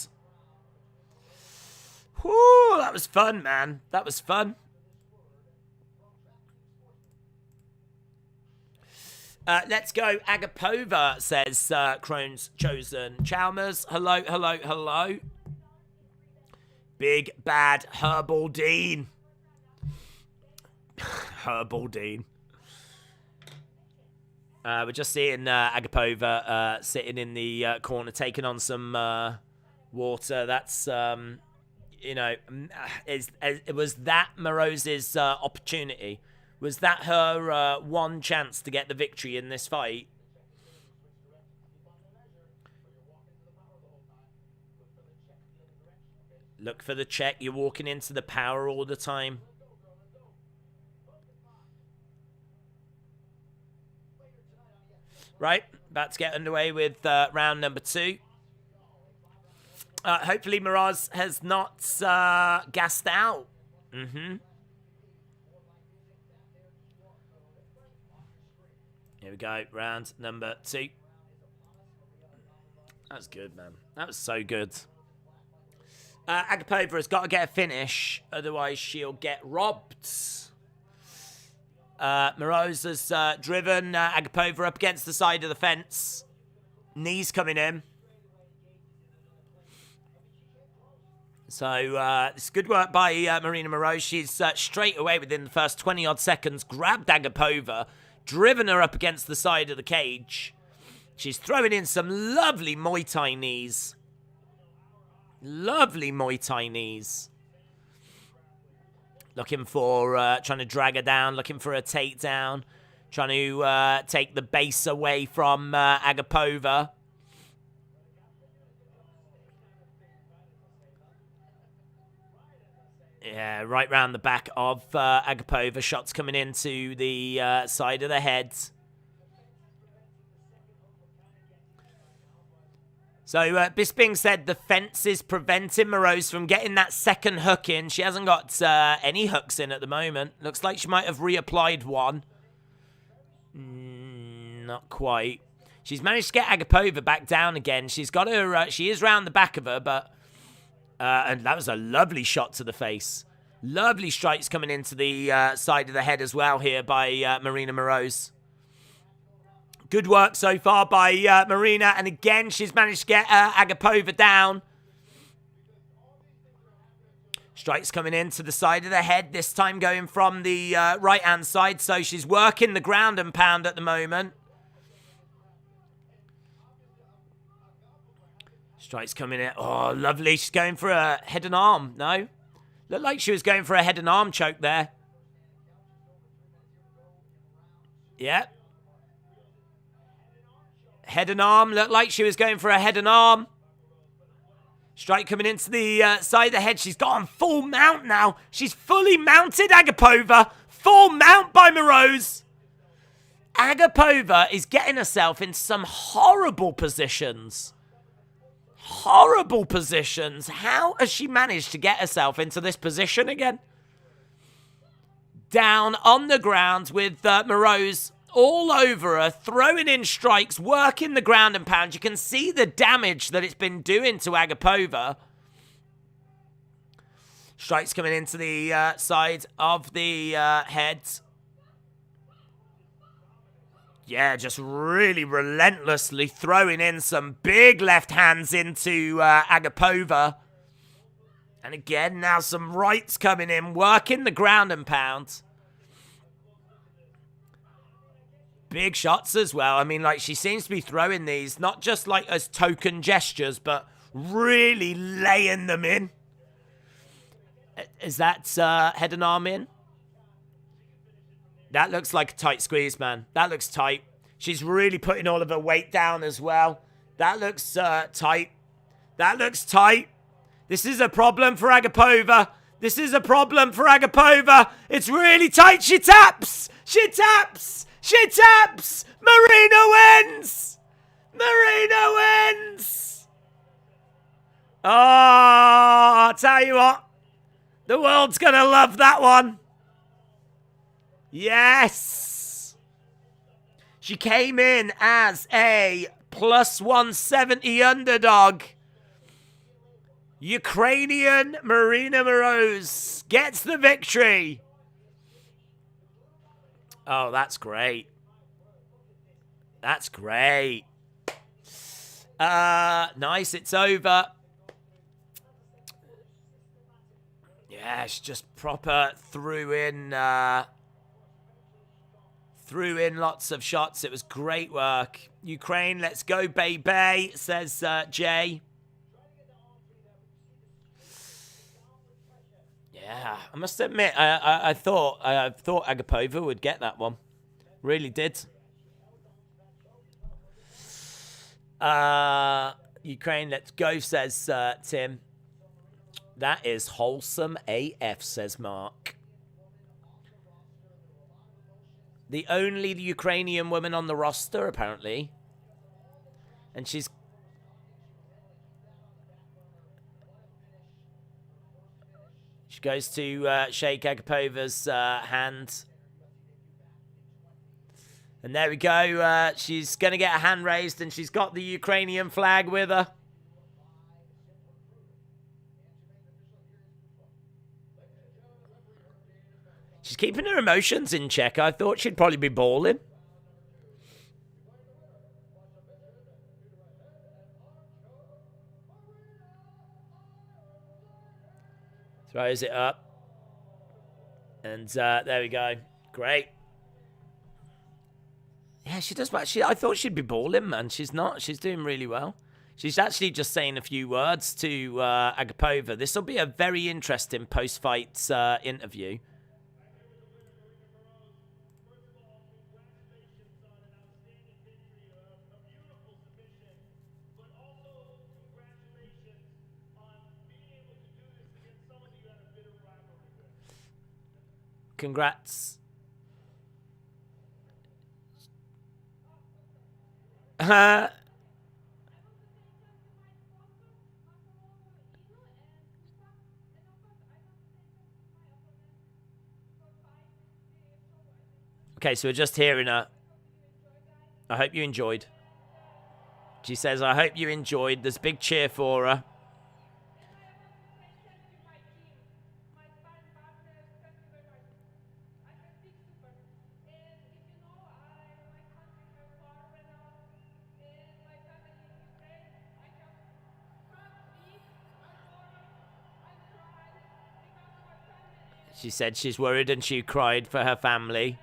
Whew, that was fun, man. That was fun. Let's go. Agapova, says Crone's Chosen Chalmers. Hello, hello, hello. Big bad Herbal Dean. Herbal Dean. We're just seeing Agapova sitting in the corner, taking on some water. That's, you know, was that Moroz's opportunity? Was that her one chance to get the victory in this fight? Look for the check. You're walking into the power all the time. Right, about to get underway with round number 2. Hopefully Moroz has not gassed out. Here we go, round number 2. That was good, man. That was so good. Agapova has got to get a finish, otherwise she'll get robbed. Moroz has driven Agapova up against the side of the fence. Knees coming in. So, it's good work by Marina Moroz. She's straight away within the first 20-odd seconds grabbed Agapova, driven her up against the side of the cage. She's throwing in some lovely Muay Thai knees. Lovely Muay Thai knees. Looking for, trying to drag her down, looking for a takedown. Trying to take the base away from Agapova. Yeah, right round the back of Agapova. Shots coming into the side of the head. So, Bisping said the fence is preventing Moroz from getting that second hook in. She hasn't got any hooks in at the moment. Looks like she might have reapplied one. Not quite. She's managed to get Agapova back down again. She's got her, she is round the back of her, but... and that was a lovely shot to the face. Lovely strikes coming into the side of the head as well here by Marina Moroz. Good work so far by Marina. And again, she's managed to get Agapova down. Strikes coming into the side of the head. This time going from the right-hand side. So she's working the ground and pound at the moment. Strikes coming in. Oh, lovely. She's going for a head and arm. No? Looked like she was going for a head and arm choke there. Yep. Head and arm. Looked like she was going for a head and arm. Strike coming into the side of the head. She's got on full mount now. She's fully mounted, Agapova. Full mount by Moroz. Agapova is getting herself in some horrible positions. Horrible positions. How has she managed to get herself into this position again? Down on the ground with Moroz all over her, throwing in strikes, working the ground and pound. You can see the damage that it's been doing to Agapova. Strikes coming into the side of the head. Yeah, just really relentlessly throwing in some big left hands into Agapova. And again, now some rights coming in, working the ground and pound. Big shots as well. I mean, like, she seems to be throwing these, not just like as token gestures, but really laying them in. Is that head and arm in? That looks like a tight squeeze, man. That looks tight. She's really putting all of her weight down as well. That looks tight. That looks tight. This is a problem for Agapova. This is a problem for Agapova. It's really tight. She taps. She taps. She taps. Marina wins. Marina wins. Oh, I'll tell you what. The world's going to love that one. Yes. She came in as a plus 170 underdog. Ukrainian Marina Moroz gets the victory. Oh, that's great. That's great. Nice, it's over. Yeah, she just proper threw in lots of shots. It was great work. Ukraine, let's go, baby, says Jay. Yeah, I must admit, I thought Agapova would get that one. Really did. Ukraine, let's go, says Tim. That is wholesome AF, says Mark. The only Ukrainian woman on the roster, apparently. And she goes to shake Agapova's hand. And there we go. She's going to get a hand raised, and she's got the Ukrainian flag with her. She's keeping her emotions in check. I thought she'd probably be bawling. Throws it up. And there we go. Great. Yeah, she does. I thought she'd be bawling, man. She's not. She's doing really well. She's actually just saying a few words to Agapova. This will be a very interesting post-fight interview. Congrats. Okay, so we're just hearing her. I hope you enjoyed. She says, I hope you enjoyed. There's a big cheer for her. She said she's worried and she cried for her family.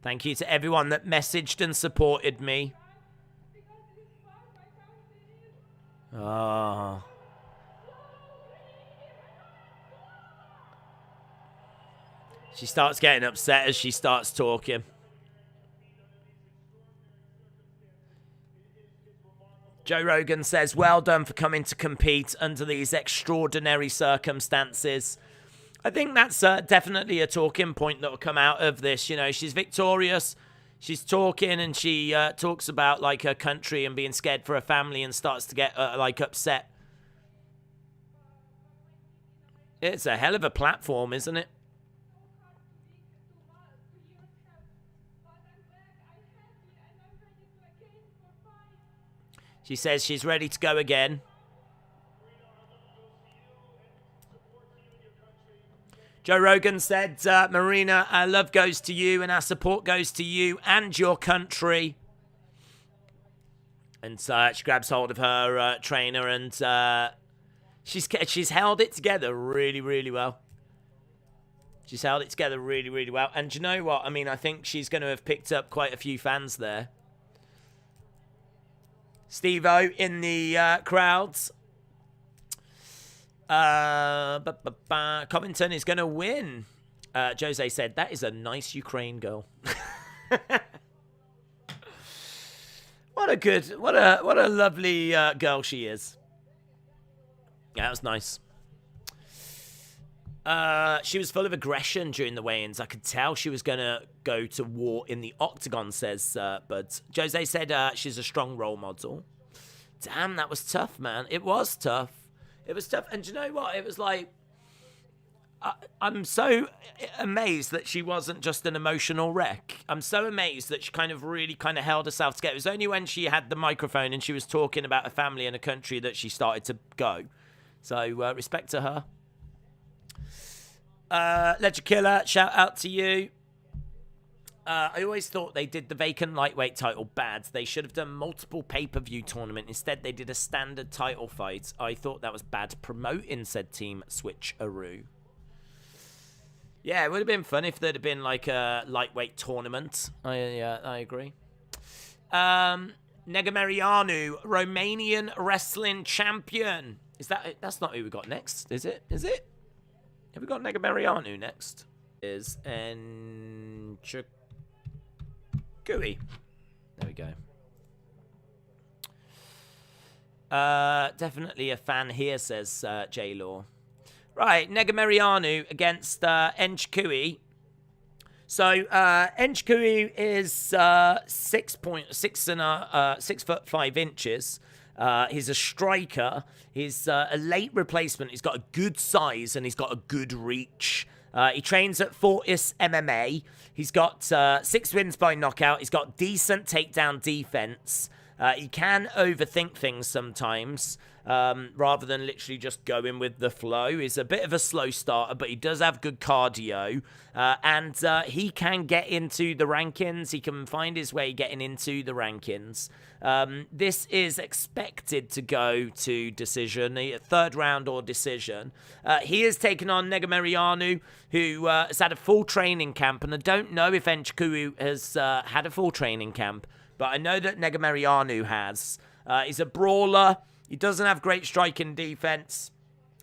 Thank you to everyone that messaged and supported me. Oh. She starts getting upset as she starts talking. Joe Rogan says, well done for coming to compete under these extraordinary circumstances. I think that's definitely a talking point that will come out of this. You know, she's victorious. She's talking and she talks about, like, her country and being scared for her family and starts to get, like, upset. It's a hell of a platform, isn't it? She says she's ready to go again. Joe Rogan said, Marina, our love goes to you and our support goes to you and your country. And she grabs hold of her trainer and she's held it together really, really well. She's held it together really, really well. And do you know what? I mean, I think she's going to have picked up quite a few fans there. Steve-O in the crowds. Covington is going to win. Jose said, that is a nice Ukraine girl. What a lovely girl she is. Yeah, that was nice. She was full of aggression during the weigh-ins. I could tell she was going to go to war in the octagon, says Buds. Jose said she's a strong role model. Damn, that was tough, man. It was tough. It was tough. And do you know what? It was like, I'm so amazed that she wasn't just an emotional wreck. I'm so amazed that she kind of really kind of held herself together. It was only when she had the microphone and she was talking about her family and a country that she started to go. So respect to her. Ledger Killer, shout out to you. I always thought they did the vacant lightweight title bad. They should have done multiple pay-per-view tournament. Instead, they did a standard title fight. I thought that was bad promoting, said Team Switcheroo. Yeah, it would have been fun if there'd have been like a lightweight tournament. I agree. Negumereanu, Romanian wrestling champion. That's not who we got next, is it? Have we got Negumereanu next? Is Enchikui. There we go. Definitely a fan here, says J-Law. Right, Negumereanu against Enchikui. So Enchikui is 6'5". He's a striker. He's a late replacement. He's got a good size and he's got a good reach. He trains at Fortis MMA. He's got 6 wins by knockout. He's got decent takedown defense. He can overthink things sometimes, rather than literally just going with the flow. He's a bit of a slow starter, but he does have good cardio, and he can get into the rankings. He can find his way getting into the rankings. This is expected to go to decision, a third round or decision. He is taking on Negumereanu, who has had a full training camp, and I don't know if Enchikui has had a full training camp, but I know that Negumereanu has. He's a brawler. He doesn't have great striking defense.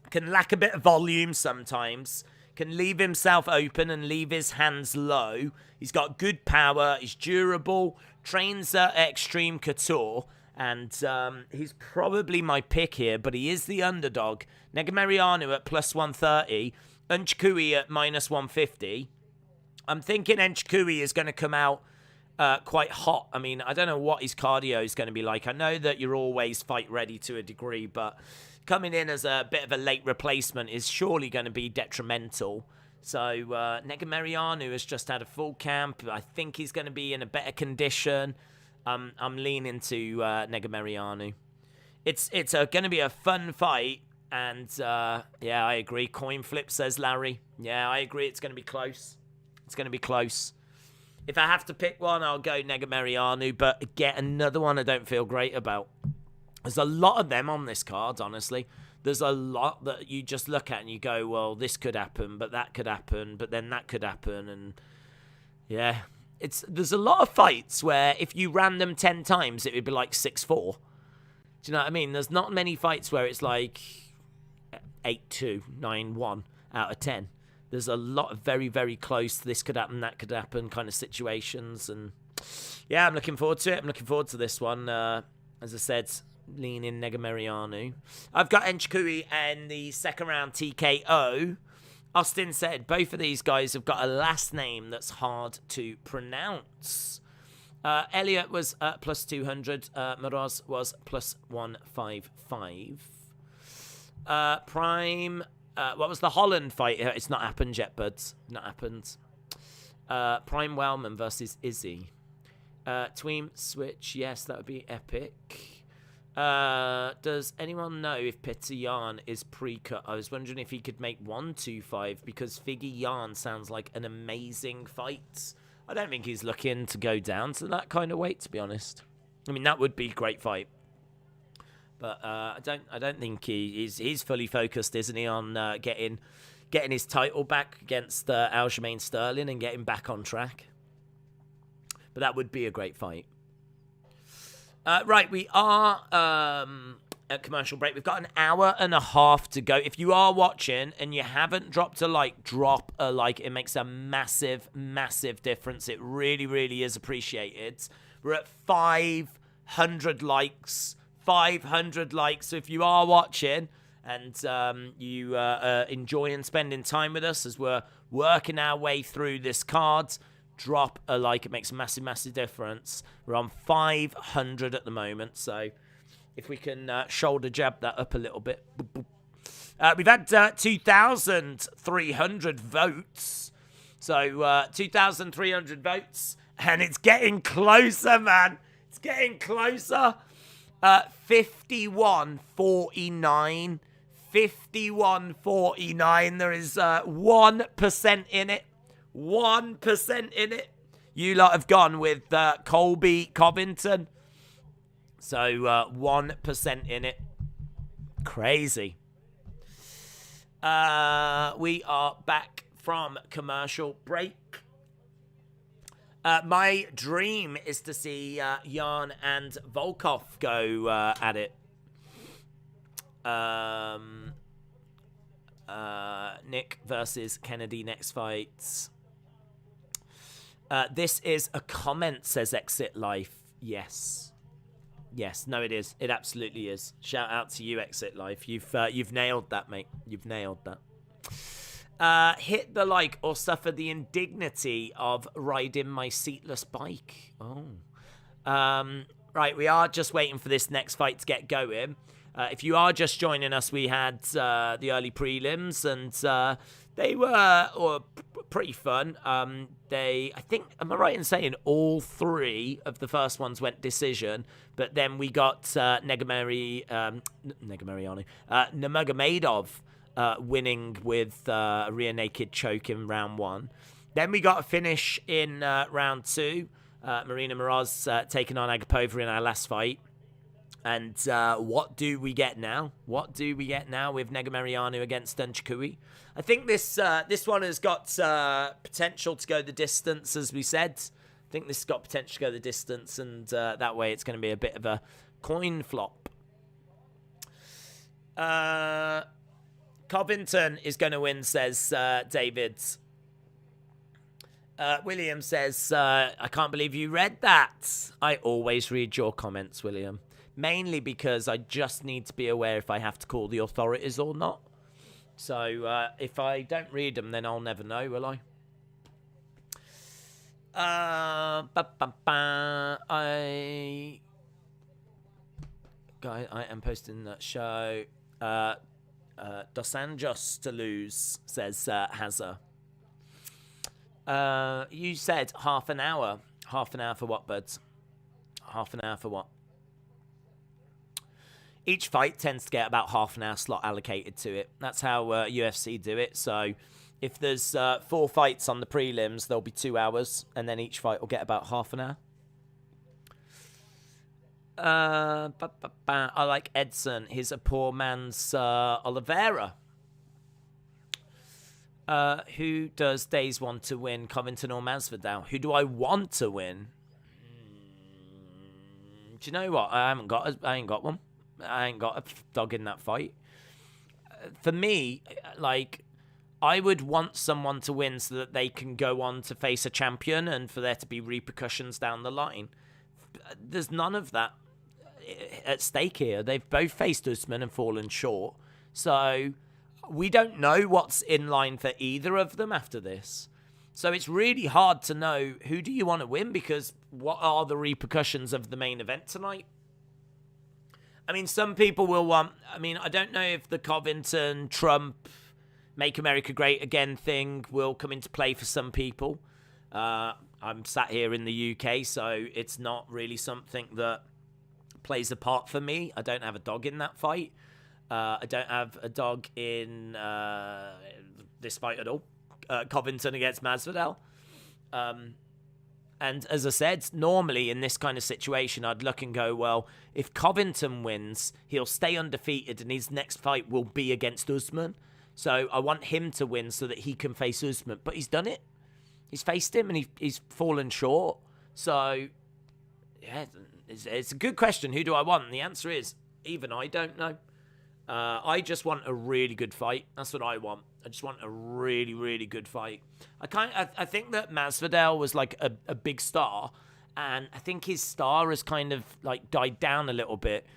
Can lack a bit of volume sometimes. Can leave himself open and leave his hands low. He's got good power. He's durable. Trains at Extreme Couture. And he's probably my pick here, but he is the underdog. Negumereanu at plus 130. Enchikui at minus 150. I'm thinking Enchikui is going to come out quite hot. I mean, I don't know what his cardio is going to be like. I know that you're always fight ready to a degree, but coming in as a bit of a late replacement is surely going to be detrimental. So Negumereanu has just had a full camp. I think he's going to be in a better condition. I'm leaning to Negumereanu. It's going to be a fun fight, and yeah, I agree. Coin flip, says Larry. Yeah, I agree. It's going to be close. It's going to be close. If I have to pick one, I'll go Negumereanu, but get another one I don't feel great about. There's a lot of them on this card, honestly. There's a lot that you just look at and you go, well, this could happen, but that could happen, but then that could happen, and yeah. There's a lot of fights where if you ran them 10 times, it would be like 6-4. Do you know what I mean? There's not many fights where it's like 8-2, 9-1 out of 10. There's a lot of very, very close, this could happen, that could happen kind of situations. And yeah, I'm looking forward to it. I'm looking forward to this one. As I said, lean in Negumereanu. I've got Enchikui and the second round TKO. Austin said both of these guys have got a last name that's hard to pronounce. Elliott was plus 200. Moroz was plus 155. Prime... what was the Holland fight? It's not happened yet, buds. Not happened. Prime Wellman versus Izzy. Tweem Switch. Yes, that would be epic. Does anyone know if Petr Yan is pre-cut? I was wondering if he could make 125 because Figgy Yan sounds like an amazing fight. I don't think he's looking to go down to that kind of weight, to be honest. I mean, that would be a great fight. But I don't think he's fully focused, isn't he, on getting his title back against Aljamain Sterling and getting back on track. But that would be a great fight. Right, we are at commercial break. We've got an hour and a half to go. If you are watching and you haven't dropped a like, drop a like. It makes a massive, massive difference. It really, really is appreciated. We're at 500 likes. 500 likes. So if you are watching and you enjoying spending time with us as we're working our way through this card, drop a like. It makes a massive, massive difference. We're on 500 at the moment, so if we can shoulder jab that up a little bit. We've had 2,300 votes. So 2,300 votes, and it's getting closer, man. It's getting closer. 51-49, 51.49. There is 1% in it. 1% in it. You lot have gone with Colby Covington. So 1% in it. Crazy. We are back from commercial break. My dream is to see Jan and Volkov go at it. Nick versus Kennedy next fight. This is a comment, says Exit Life. Yes. Yes, no, it is. It absolutely is. Shout out to you, Exit Life. You've nailed that, mate. You've nailed that. Hit the like or suffer the indignity of riding my seatless bike. Oh. Right, we are just waiting for this next fight to get going. If you are just joining us, we had the early prelims, and they were pretty fun. I think, am I right in saying all three of the first ones went decision, but then we got Nurmagomedov winning with a rear naked choke in round one. Then we got a finish in round two. Marina Moroz taking on Agapova in our last fight. And what do we get now? What do we get now with Negumereanu against Jacoby? I think this one has got potential to go the distance, as we said. I think this has got potential to go the distance, and that way it's going to be a bit of a coin flop. Covington is going to win, says David. William says, I can't believe you read that. I always read your comments, William. Mainly because I just need to be aware if I have to call the authorities or not. So if I don't read them, then I'll never know, will I? I am posting that show. Dos Anjos to lose, says Hazza. You said half an hour. Half an hour for what, buds? Half an hour for what? Each fight tends to get about half an hour slot allocated to it. That's how UFC do it. So if there's 4 fights on the prelims, there'll be 2 hours, and then each fight will get about half an hour. I like Edson. He's a poor man's Oliveira. Who does Days want to win, Covington or Masvidal? Who do I want to win? Do you know what? I ain't got one. I ain't got a dog in that fight. For me, like, I would want someone to win so that they can go on to face a champion and for there to be repercussions down the line. There's none of that at stake here. They've both faced Usman and fallen short. So we don't know what's in line for either of them after this. So it's really hard to know who do you want to win, because what are the repercussions of the main event tonight? I mean, some people will want... I mean, I don't know if the Covington, Trump, Make America Great Again thing will come into play for some people. I'm sat here in the UK, so it's not really something that plays a part for me. I don't have a dog in that fight. I don't have a dog in this fight at all. Covington against Masvidal. And as I said, normally in this kind of situation, I'd look and go, well, if Covington wins, he'll stay undefeated and his next fight will be against Usman. So I want him to win so that he can face Usman. But he's done it. He's faced him and he's fallen short. So, yeah, it's a good question. Who do I want? And the answer is, even I don't know. I just want a really good fight. That's what I want. I just want a really, really good fight. I think that Masvidal was like a big star, and I think his star has kind of like died down a little bit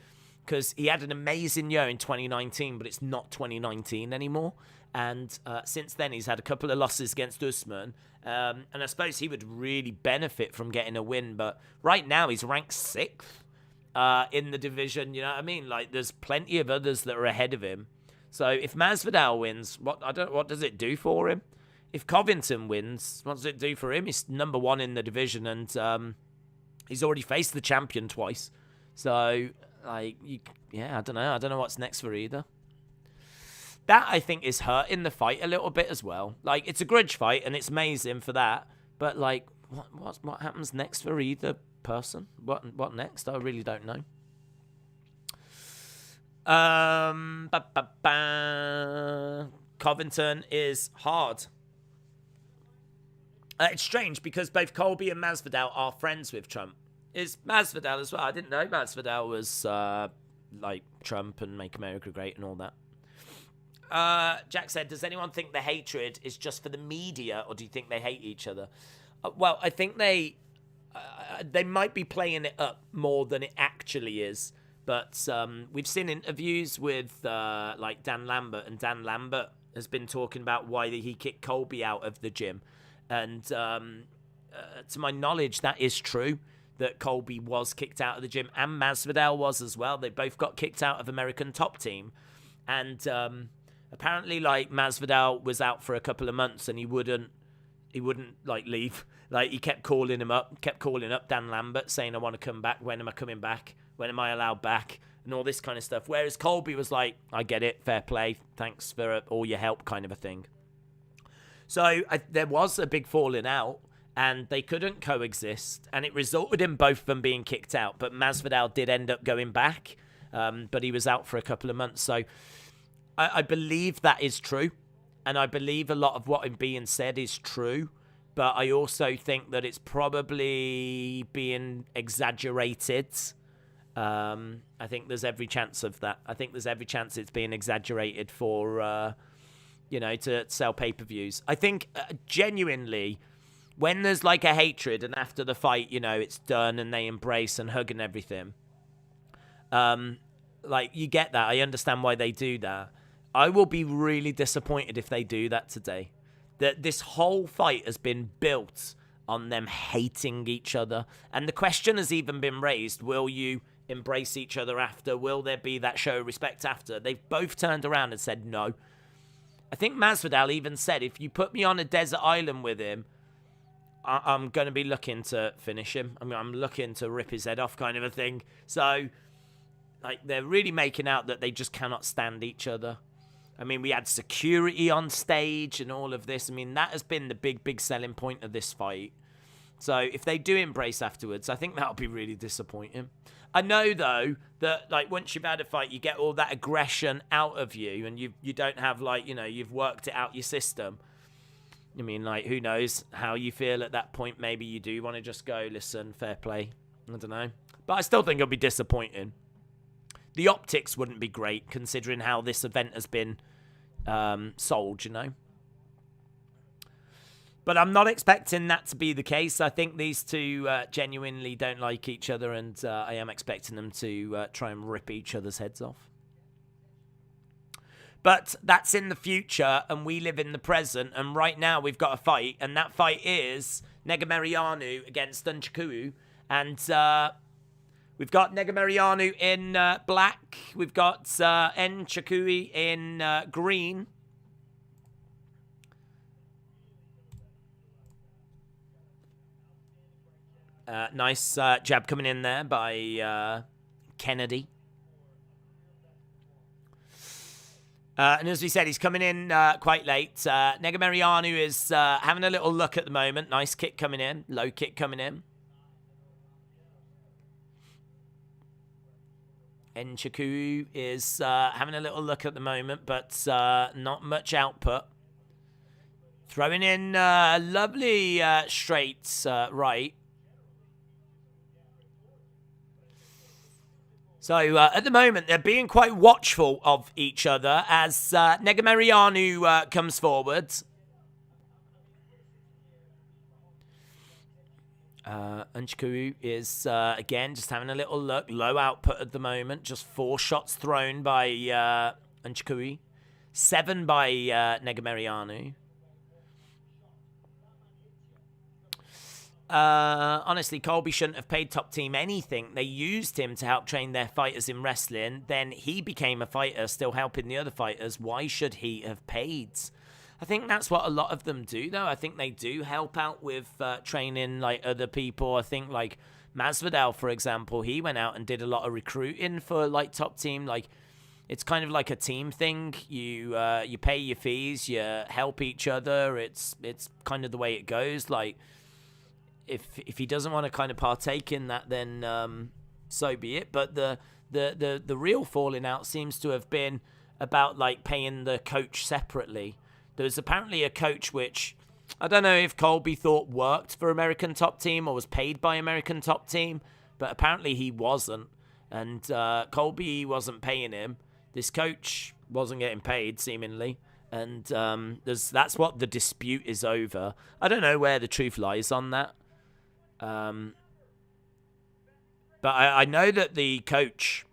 because he had an amazing year in 2019, but it's not 2019 anymore. And since then, he's had a couple of losses against Usman, and I suppose he would really benefit from getting a win. But right now, he's ranked 6th. In the division, you know what I mean? Like, there's plenty of others that are ahead of him. So if Masvidal wins, what does it do for him? If Covington wins, what does it do for him? He's number 1 in the division, and he's already faced the champion twice. So, like, I don't know. I don't know what's next for either. that I think is hurting the fight a little bit as well. Like, it's a grudge fight, and it's amazing for that. But, like, what happens next for either person? What next? I really don't know. Covington is hard. It's strange because both Colby and Masvidal are friends with Trump. Is Masvidal as well? I didn't know Masvidal was like Trump and Make America Great and all that. Jack said, does anyone think the hatred is just for the media, or do you think they hate each other? Well, I think they might be playing it up more than it actually is. But we've seen interviews with like Dan Lambert, and Dan Lambert has been talking about why he kicked Colby out of the gym. And to my knowledge, that is true, that Colby was kicked out of the gym, and Masvidal was as well. They both got kicked out of American Top Team. And apparently, like, Masvidal was out for a couple of months, and he wouldn't like leave. Like, he kept calling up Dan Lambert, saying, I want to come back. When am I coming back? When am I allowed back? And all this kind of stuff. Whereas Colby was like, I get it, fair play, thanks for all your help, kind of a thing. So there was a big falling out, and they couldn't coexist, and it resulted in both of them being kicked out. But Masvidal did end up going back, but he was out for a couple of months. So I believe that is true, and I believe a lot of what is being said is true, but I also think that it's probably being exaggerated. I think there's every chance of that. I think there's every chance it's being exaggerated for, to sell pay-per-views. I think genuinely, when there's like a hatred and after the fight, it's done and they embrace and hug and everything, like, you get that. I understand why they do that. I will be really disappointed if they do that today. That this whole fight has been built on them hating each other. And the question has even been raised, will you embrace each other after? Will there be that show of respect after? They've both turned around and said no. I think Masvidal even said, if you put me on a desert island with him, I'm going to be looking to finish him. I'm looking to rip his head off, kind of a thing. So, like, they're really making out that they just cannot stand each other. I mean, we had security on stage and all of this. I mean, that has been the big selling point of this fight. So if they do embrace afterwards, I think that'll be really disappointing. I know, though, that, like, once you've had a fight, you get all that aggression out of you, and you don't have, like, you've worked it out your system. I mean, like, who knows how you feel at that point. Maybe you do want to just go, listen, fair play. I don't know. But I still think it'll be disappointing. The optics wouldn't be great, considering how this event has been sold, But I'm not expecting that to be the case. I think these two genuinely don't like each other, and I am expecting them to try and rip each other's heads off. But that's in the future, and we live in the present, and right now we've got a fight, and that fight is Nurmagomedov against Unchaku, and we've got Nurmagomedov in black. We've got Nchaku in green. Nice jab coming in there by Kennedy. And as we said, he's coming in quite late. Nurmagomedov is having a little look at the moment. Nice kick coming in. Low kick coming in. Nchaku is having a little look at the moment, but not much output. Throwing in lovely straight right. So at the moment, they're being quite watchful of each other as Nurmagomedov comes forward. Unchaku is, again, just having a little look. Low output at the moment. Just 4 shots thrown by Unchaku. 7 by Nurmagomedov. Honestly, Colby shouldn't have paid Top Team anything. They used him to help train their fighters in wrestling. Then he became a fighter, still helping the other fighters. Why should he have paid? I think that's what a lot of them do, though. I think they do help out with training, like, other people. I think, like, Masvidal, for example, he went out and did a lot of recruiting for, like, Top Team. Like, it's kind of like a team thing. You pay your fees, you help each other. It's kind of the way it goes. Like, if he doesn't want to kind of partake in that, then so be it. But the real falling out seems to have been about like paying the coach separately. There was apparently a coach which I don't know if Colby thought worked for American Top Team or was paid by American Top Team, but apparently he wasn't. And Colby wasn't paying him. This coach wasn't getting paid, seemingly. And that's what the dispute is over. I don't know where the truth lies on that. But I know that the coach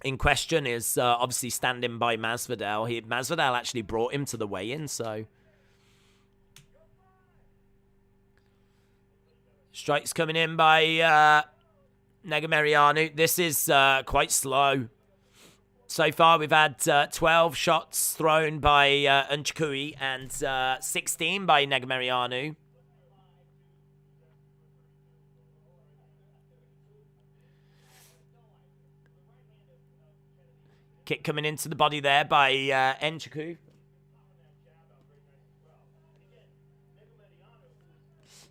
in question is obviously standing by Masvidal. Masvidal actually brought him to the weigh-in, so... Strikes coming in by Nurmagomedov. This is quite slow. So far, we've had 12 shots thrown by Jacoby and 16 by Nurmagomedov. Kick coming into the body there by Jacoby.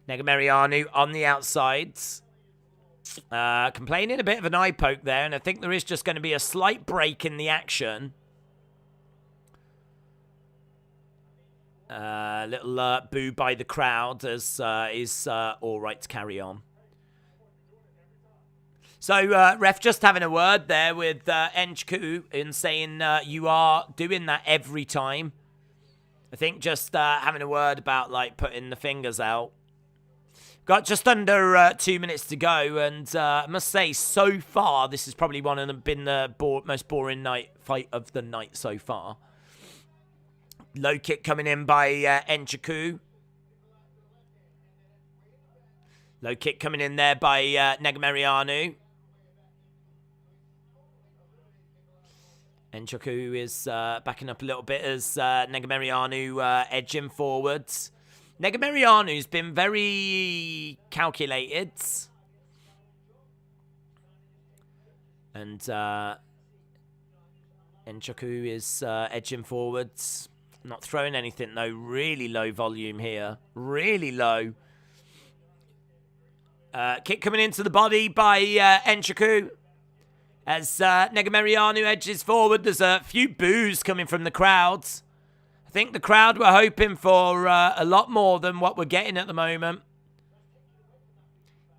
Nurmagomedov on the outsides. Complaining a bit of an eye poke there, and I think there is just going to be a slight break in the action. Little boo by the crowd as is all right to carry on. So, ref just having a word there with Jacoby and saying you are doing that every time. I think just having a word about like putting the fingers out. Got just under 2 minutes to go, and I must say, so far, this has probably been the most boring fight of the night so far. Low kick coming in by Jacoby. Low kick coming in there by Nurmagomedov. Jacoby is backing up a little bit as Nurmagomedov edging forwards. Nurmagomedov's been very calculated. And Jacoby is edging forwards. Not throwing anything, though. Really low volume here. Really low. Kick coming into the body by Jacoby. As Nurmagomedov edges forward, there's a few boos coming from the crowds. I think the crowd were hoping for a lot more than what we're getting at the moment.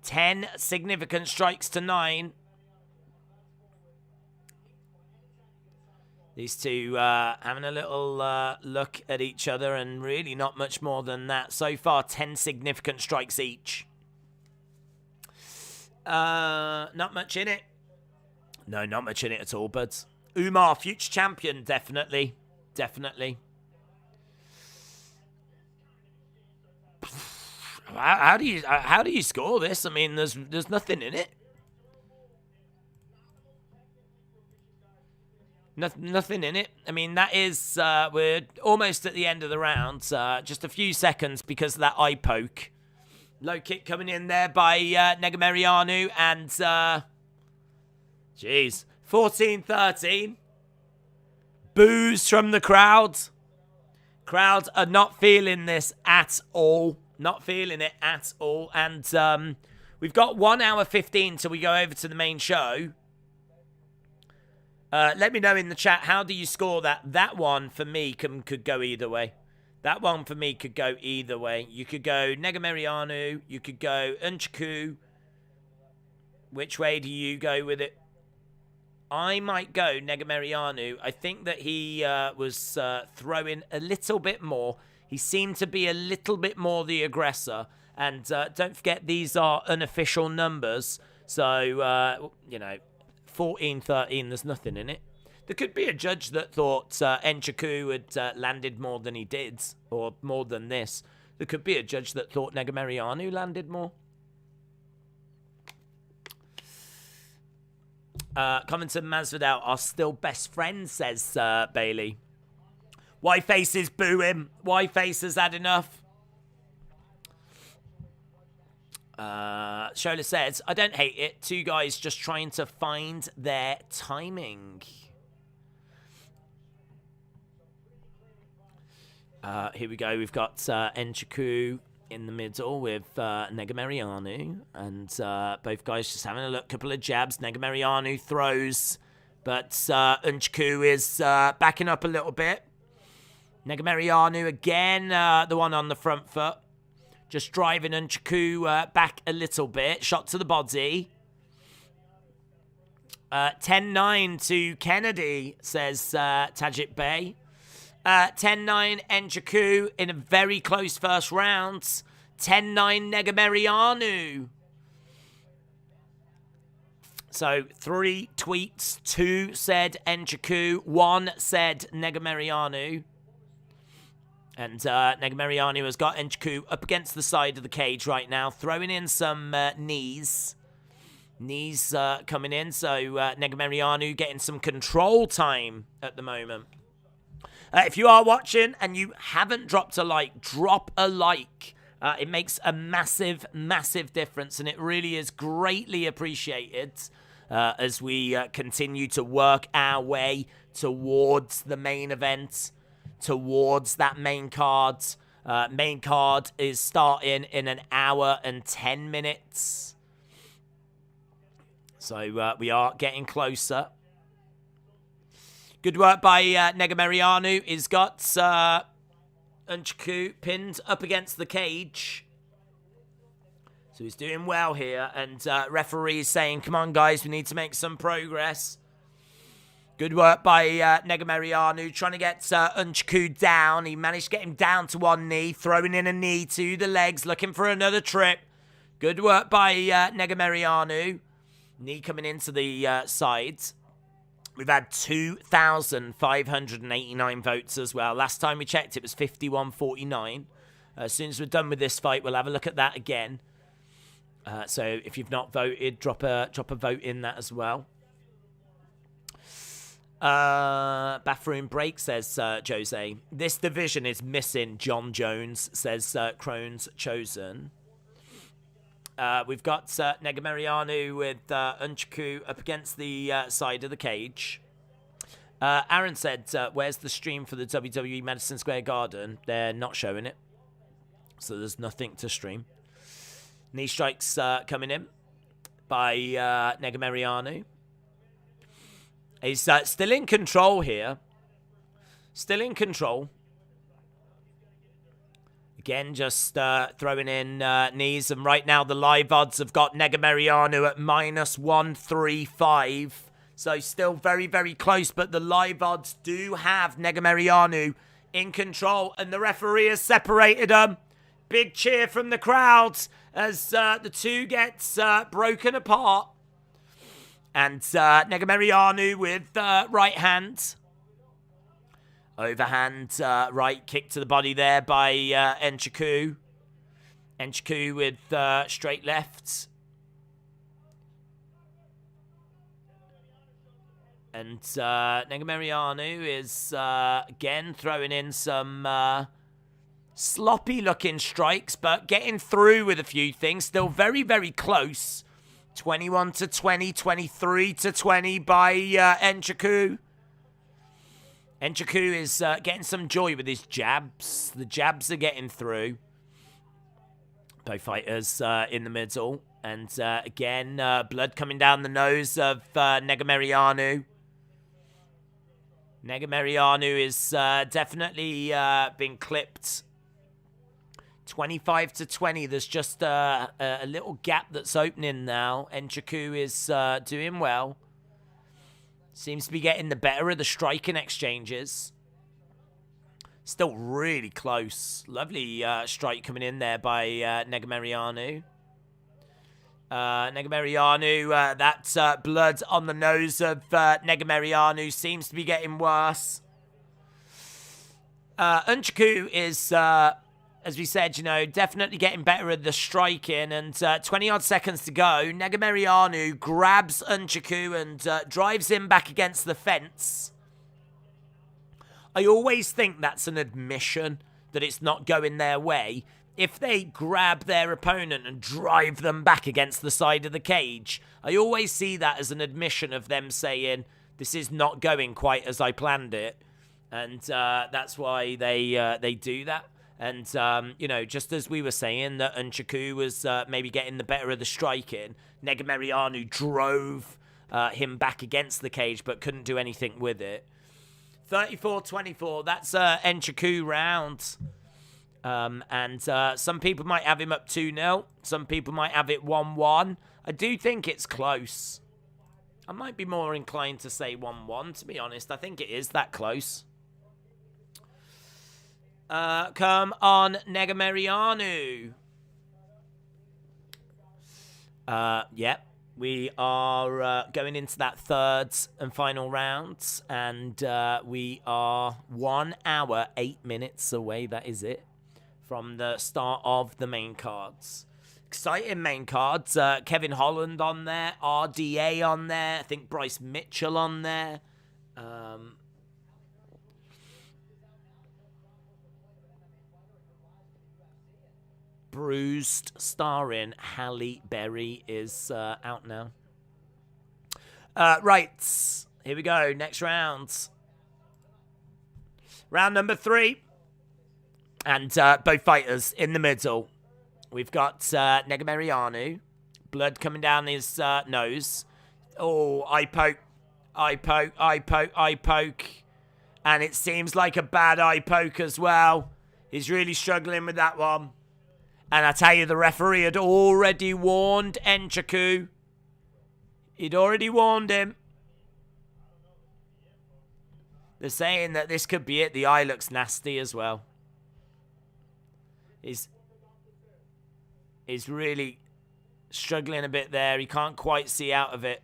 10 significant strikes to 9. These two having a little look at each other and really not much more than that. So far, 10 significant strikes each. Not much in it. No, not much in it at all, buds. Umar, future champion, definitely. Definitely. How do you score this? I mean, there's nothing in it. Nothing in it. I mean, that is we're almost at the end of the round. Just a few seconds because of that eye poke. Low kick coming in there by Nurmagomedov and jeez, 14-13. Boos from the crowd. Crowds are not feeling this at all. Not feeling it at all. And we've got 1 hour 15 till we go over to the main show. Let me know in the chat, how do you score that? That one, for me, could go either way. That one, for me, could go either way. You could go Nurmagomedov. You could go Jacoby. Which way do you go with it? I might go Nurmagomedov. I think that he was throwing a little bit more. He seemed to be a little bit more the aggressor. And don't forget, these are unofficial numbers. So, 14-13, there's nothing in it. There could be a judge that thought Jacoby had landed more than he did, or more than this. There could be a judge that thought Nurmagomedov landed more. Covington Masvidal are still best friends, says Bailey. Why faces boo him? Why faces had enough? Shola says, I don't hate it. Two guys just trying to find their timing. Here we go. We've got Nchukwu in the middle with Negumereanu. And both guys just having a look. Couple of jabs. Negumereanu throws. But Nchukwu is backing up a little bit. Negumereanu again, the one on the front foot. Just driving Nchukwu back a little bit. Shot to the body. 10-9 to Kennedy, says Tajik Bey. 10-9 Nchukwu in a very close first round. 10-9 Negumereanu. So 3 tweets, 2 said Nchukwu, 1 said Negumereanu. And Negumereanu has got Nchukwu up against the side of the cage right now, throwing in some knees. Knees coming in, so Negumereanu getting some control time at the moment. If you are watching and you haven't dropped a like, drop a like. It makes a massive, massive difference, and it really is greatly appreciated as we continue to work our way towards the main event, towards that main card. Main card is starting in 1 hour and 10 minutes. So we are getting closer. Good work by Negumereanu. He's got Nchukwu pinned up against the cage. So he's doing well here. And referee is saying, come on, guys, we need to make some progress. Good work by Negumereanu, trying to get Nchukwu down. He managed to get him down to one knee, throwing in a knee to the legs, looking for another trip. Good work by Negumereanu. Knee coming into the sides. We've had 2,589 votes as well. Last time we checked, it was 51-49. As soon as we're done with this fight, we'll have a look at that again. So if you've not voted, drop a vote in that as well. Bathroom break, says Jose. This division is missing John Jones, says Crone's Chosen. We've got Negumereanu with Nchukwu up against the side of the cage. Aaron said, where's the stream for the WWE Madison Square Garden? They're not showing it. So there's nothing to stream. Knee strikes coming in by Negumereanu. He's still in control here. Still in control. Again, just throwing in knees. And right now, the live odds have got Negumereanu at -135. So still very, very close. But the live odds do have Negumereanu in control. And the referee has separated them. Big cheer from the crowds as the two gets broken apart. And Negumereanu with right hand. Overhand right kick to the body there by Nchukwu. Nchukwu with straight left. And Negumereanu is again throwing in some sloppy looking strikes, but getting through with a few things. Still very, very close. 21-20, 23-20 by Nchukwu. Nchukwu is getting some joy with his jabs. The jabs are getting through. Both fighters in the middle. And again, blood coming down the nose of Negumereanu. Negumereanu is definitely been clipped. 25-20. There's just a little gap that's opening now. Nchukwu is doing well. Seems to be getting the better of the striking exchanges. Still really close. Lovely strike coming in there by Negumereanu. Negumereanu, that blood on the nose of Negumereanu seems to be getting worse. Nchukwu is, as we said, you know, definitely getting better at the striking. And 20-odd seconds to go. Negumereanu grabs Nchukwu and drives him back against the fence. I always think that's an admission that it's not going their way. If they grab their opponent and drive them back against the side of the cage, I always see that as an admission of them saying, this is not going quite as I planned it. And that's why they do that. And, just as we were saying that Nurmagomedov was maybe getting the better of the striking, Negumereanu drove him back against the cage but couldn't do anything with it. 34-24, that's Nurmagomedov round. And some people might have him up 2-0. Some people might have it 1-1. I do think it's close. I might be more inclined to say 1-1, to be honest. I think it is that close. Come on, Negumereanu. Yep. We are going into that third and final round. And we are 1 hour, 8 minutes away. That is it. From the start of the main cards. Exciting main cards. Kevin Holland on there. RDA on there. I think Bryce Mitchell on there. Bruised, starring Halle Berry, is out now. Right. Here we go. Next round. Round number 3. And both fighters in the middle. We've got Negumereanu. Blood coming down his nose. Oh, eye poke. Eye poke, eye poke, eye poke. And it seems like a bad eye poke as well. He's really struggling with that one. And I tell you, the referee had already warned Nurmagomedov. He'd already warned him. They're saying that this could be it. The eye looks nasty as well. He's really struggling a bit there. He can't quite see out of it.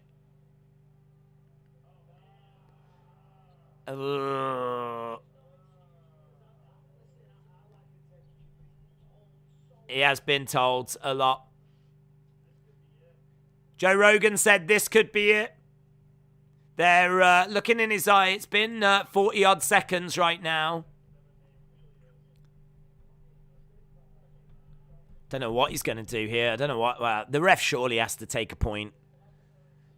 He has been told a lot. Joe Rogan said this could be it. They're looking in his eye. It's been 40-odd seconds right now. Don't know what he's going to do here. I don't know what. Well, the ref surely has to take a point.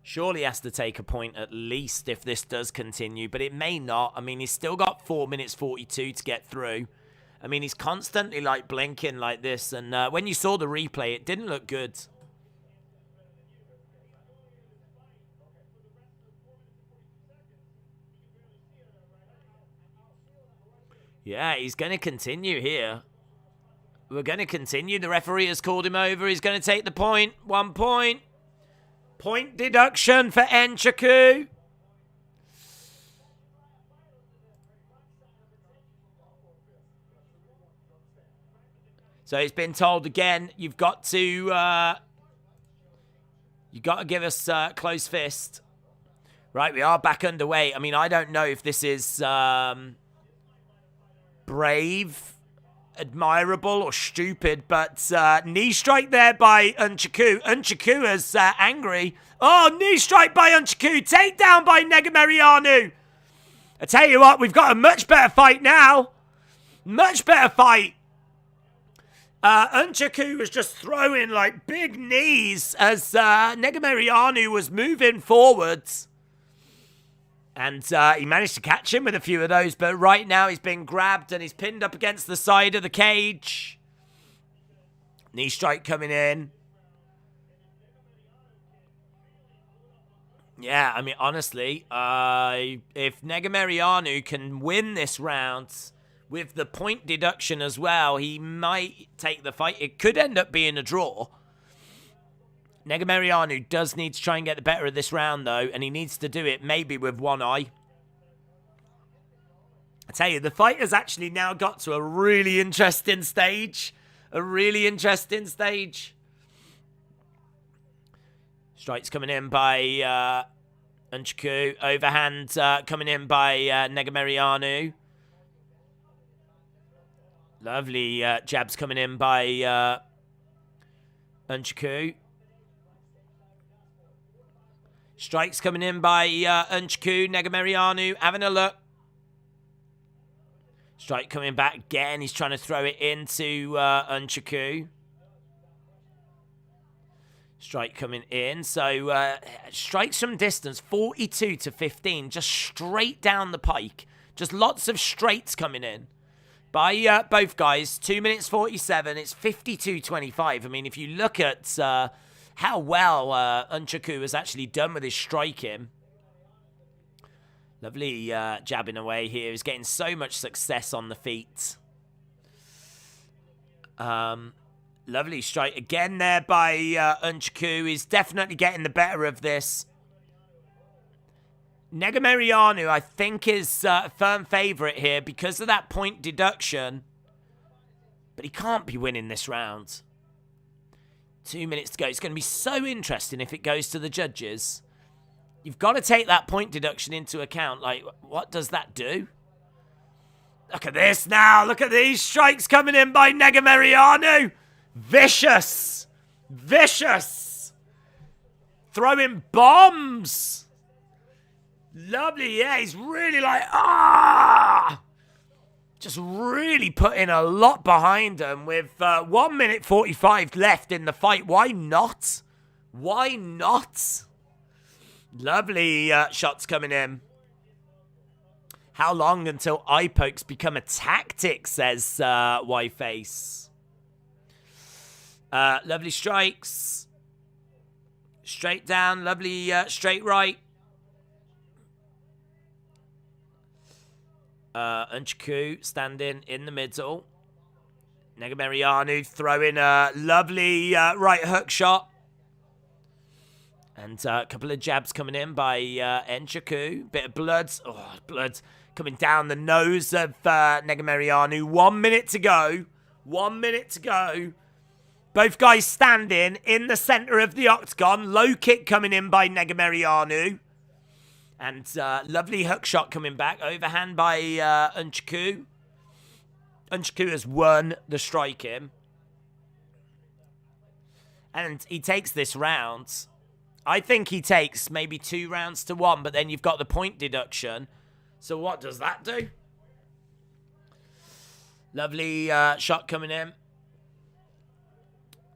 Surely has to take a point at least if this does continue. But it may not. I mean, he's still got 4 minutes 42 to get through. I mean, he's constantly like blinking like this. And when you saw the replay, it didn't look good. Yeah, he's going to continue here. We're going to continue. The referee has called him over. He's going to take the point. 1 point. Point deduction for Nurmagomedov. So he's been told again, you've got to give us close fist. Right, we are back underway. I mean, I don't know if this is brave, admirable, or stupid, but knee strike there by Nurmagomedov. Nurmagomedov is angry. Oh, knee strike by Nurmagomedov. Takedown by Negumereanu. I tell you what, we've got a much better fight now. Much better fight. Nurmagomedov was just throwing like big knees as Negumereanu was moving forwards. And he managed to catch him with a few of those, but right now he's been grabbed and he's pinned up against the side of the cage. Knee strike coming in. Yeah, I mean, honestly, if Negumereanu can win this round with the point deduction as well, he might take the fight. It could end up being a draw. Negumereanu does need to try and get the better of this round, though, and he needs to do it maybe with one eye. I tell you, the fight has actually now got to a really interesting stage. A really interesting stage. Strikes coming in by Nurmagomedov. Overhand coming in by Negumereanu. Lovely jabs coming in by Nurmagomedov. Strikes coming in by Nurmagomedov. Negumereanu having a look. Strike coming back again. He's trying to throw it into Nurmagomedov. Strike coming in. So strikes from distance, 42-15, just straight down the pike. Just lots of straights coming in by both guys. 2 minutes 47. It's 52-25. I mean, if you look at how well Unchaku has actually done with his striking. Lovely jabbing away here. He's getting so much success on the feet. Lovely strike again there by Unchaku. He's definitely getting the better of this. Nurmagomedov, I think, is a firm favourite here because of that point deduction. But he can't be winning this round. 2 minutes to go. It's going to be so interesting if it goes to the judges. You've got to take that point deduction into account. Like, what does that do? Look at this now. Look at these strikes coming in by Nurmagomedov. Vicious. Vicious. Throwing bombs. Lovely. Yeah, he's really like, just really putting a lot behind him with 1 minute 45 left in the fight. Why not? Why not? Lovely shots coming in. How long until eye pokes become a tactic, says Y-Face. Lovely strikes. Straight down. Lovely straight right. Unchaku standing in the middle. Nurmagomedov throwing a lovely right hook shot. And a couple of jabs coming in by Unchaku. Bit of blood. Oh, blood coming down the nose of Nurmagomedov. 1 minute to go. 1 minute to go. Both guys standing in the center of the octagon. Low kick coming in by Nurmagomedov. And lovely hook shot coming back. Overhand by Unchaku. Unchaku has won the striking. And he takes this round. I think he takes maybe 2 rounds to 1, but then you've got the point deduction. So what does that do? Lovely shot coming in.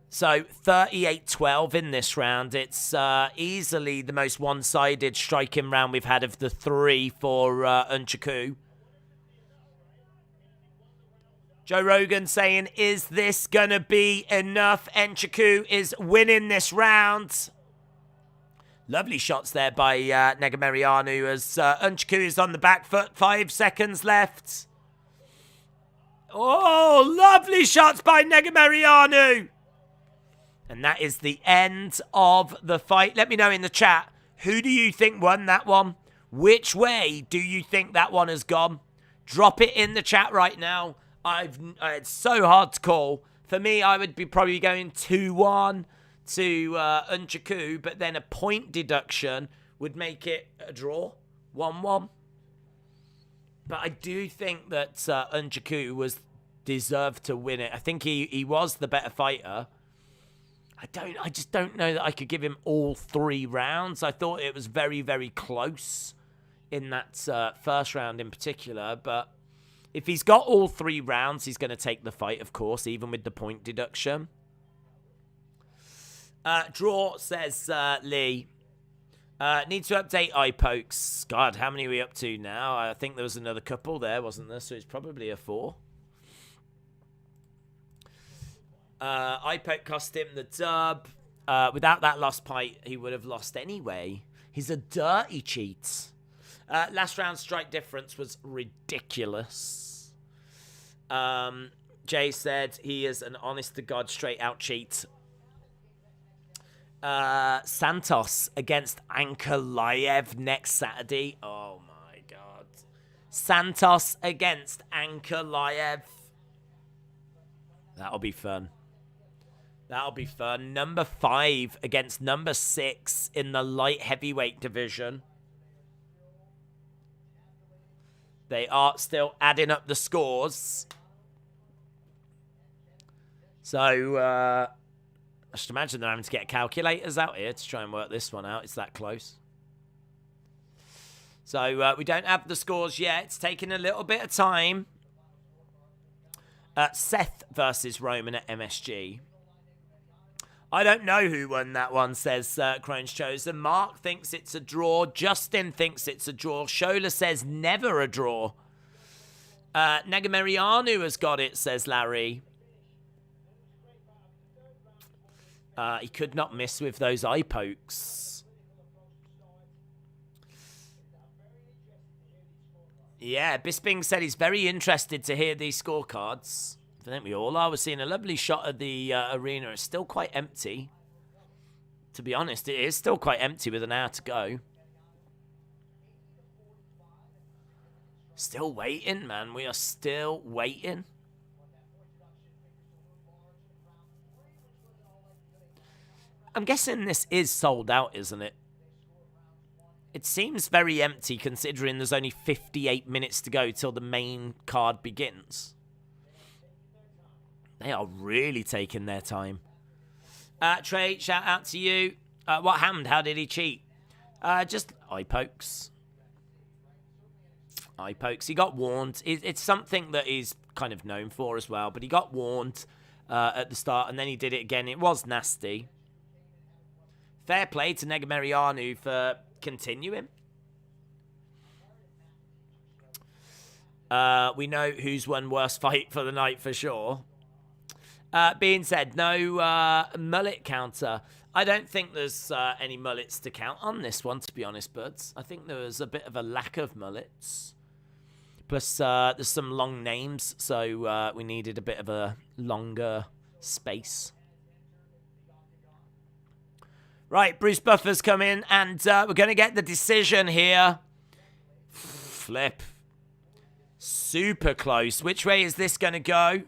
So 38-12 in this round. It's easily the most one-sided striking round we've had of the 3 for Unchaku. Joe Rogan saying, is this going to be enough? Unchaku is winning this round. Lovely shots there by Nurmagomedov as Unchaku is on the back foot. 5 seconds left. Oh, lovely shots by Nurmagomedov. And that is the end of the fight. Let me know in the chat, who do you think won that one? Which way do you think that one has gone? Drop it in the chat right now. It's so hard to call. For me, I would be probably going 2-1 to Unchaku, but then a point deduction would make it a draw, 1-1. But I do think that Unchaku deserved to win it. I think he was the better fighter. I just don't know that I could give him all 3 rounds. I thought it was very, very close in that first round in particular. But if he's got all 3 rounds, he's going to take the fight, of course, even with the point deduction. Draw, says Lee. Need to update eye pokes. God, how many are we up to now? I think there was another couple there, wasn't there? So it's probably a 4. Eye poke cost him the dub. Without that lost fight, he would have lost anyway. He's a dirty cheat. Last round strike difference was ridiculous. Jay said he is an honest-to-God straight-out cheat. Santos against Ankalaev next Saturday. Oh, my God. Santos against Ankalaev. That'll be fun. That'll be fun. Number 5 against number 6 in the light heavyweight division. They are still adding up the scores. So, I should imagine they're having to get calculators out here to try and work this one out. It's that close. So, we don't have the scores yet. It's taking a little bit of time. Seth versus Roman at MSG. I don't know who won that one, says Crone's Chosen. Mark thinks it's a draw. Justin thinks it's a draw. Shola says never a draw. Negumereanu has got it, says Larry. He could not miss with those eye pokes. Yeah, Bisping said he's very interested to hear these scorecards. I think we all are. We're seeing a lovely shot of the arena. It's still quite empty. To be honest, it is still quite empty with an hour to go. Still waiting, man. We are still waiting. I'm guessing this is sold out, isn't it? It seems very empty considering there's only 58 minutes to go till the main card begins. They are really taking their time. Trey, shout out to you. What happened? How did he cheat? Just eye pokes. Eye pokes. He got warned. It's something that he's kind of known for as well, but he got warned at the start, and then he did it again. It was nasty. Fair play to Negumereanu for continuing. We know who's won worst fight for the night for sure. Being said, no mullet counter. I don't think there's any mullets to count on this one, to be honest, buds. I think there was a bit of a lack of mullets. Plus, there's some long names, so we needed a bit of a longer space. Right, Bruce Buffer's come in, and we're going to get the decision here. Flip. Super close. Which way is this going to go?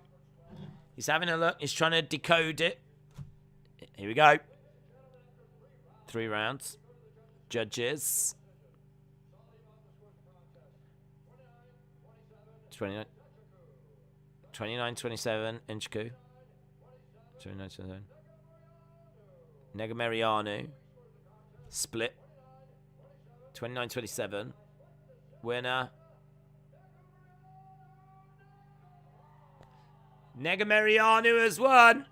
He's having a look. He's trying to decode it. Here we go. 3 rounds. Judges. 29-27. Inchku. 29-27. Negumereanu. Split. 29-27. Winner. Negumereanu has won.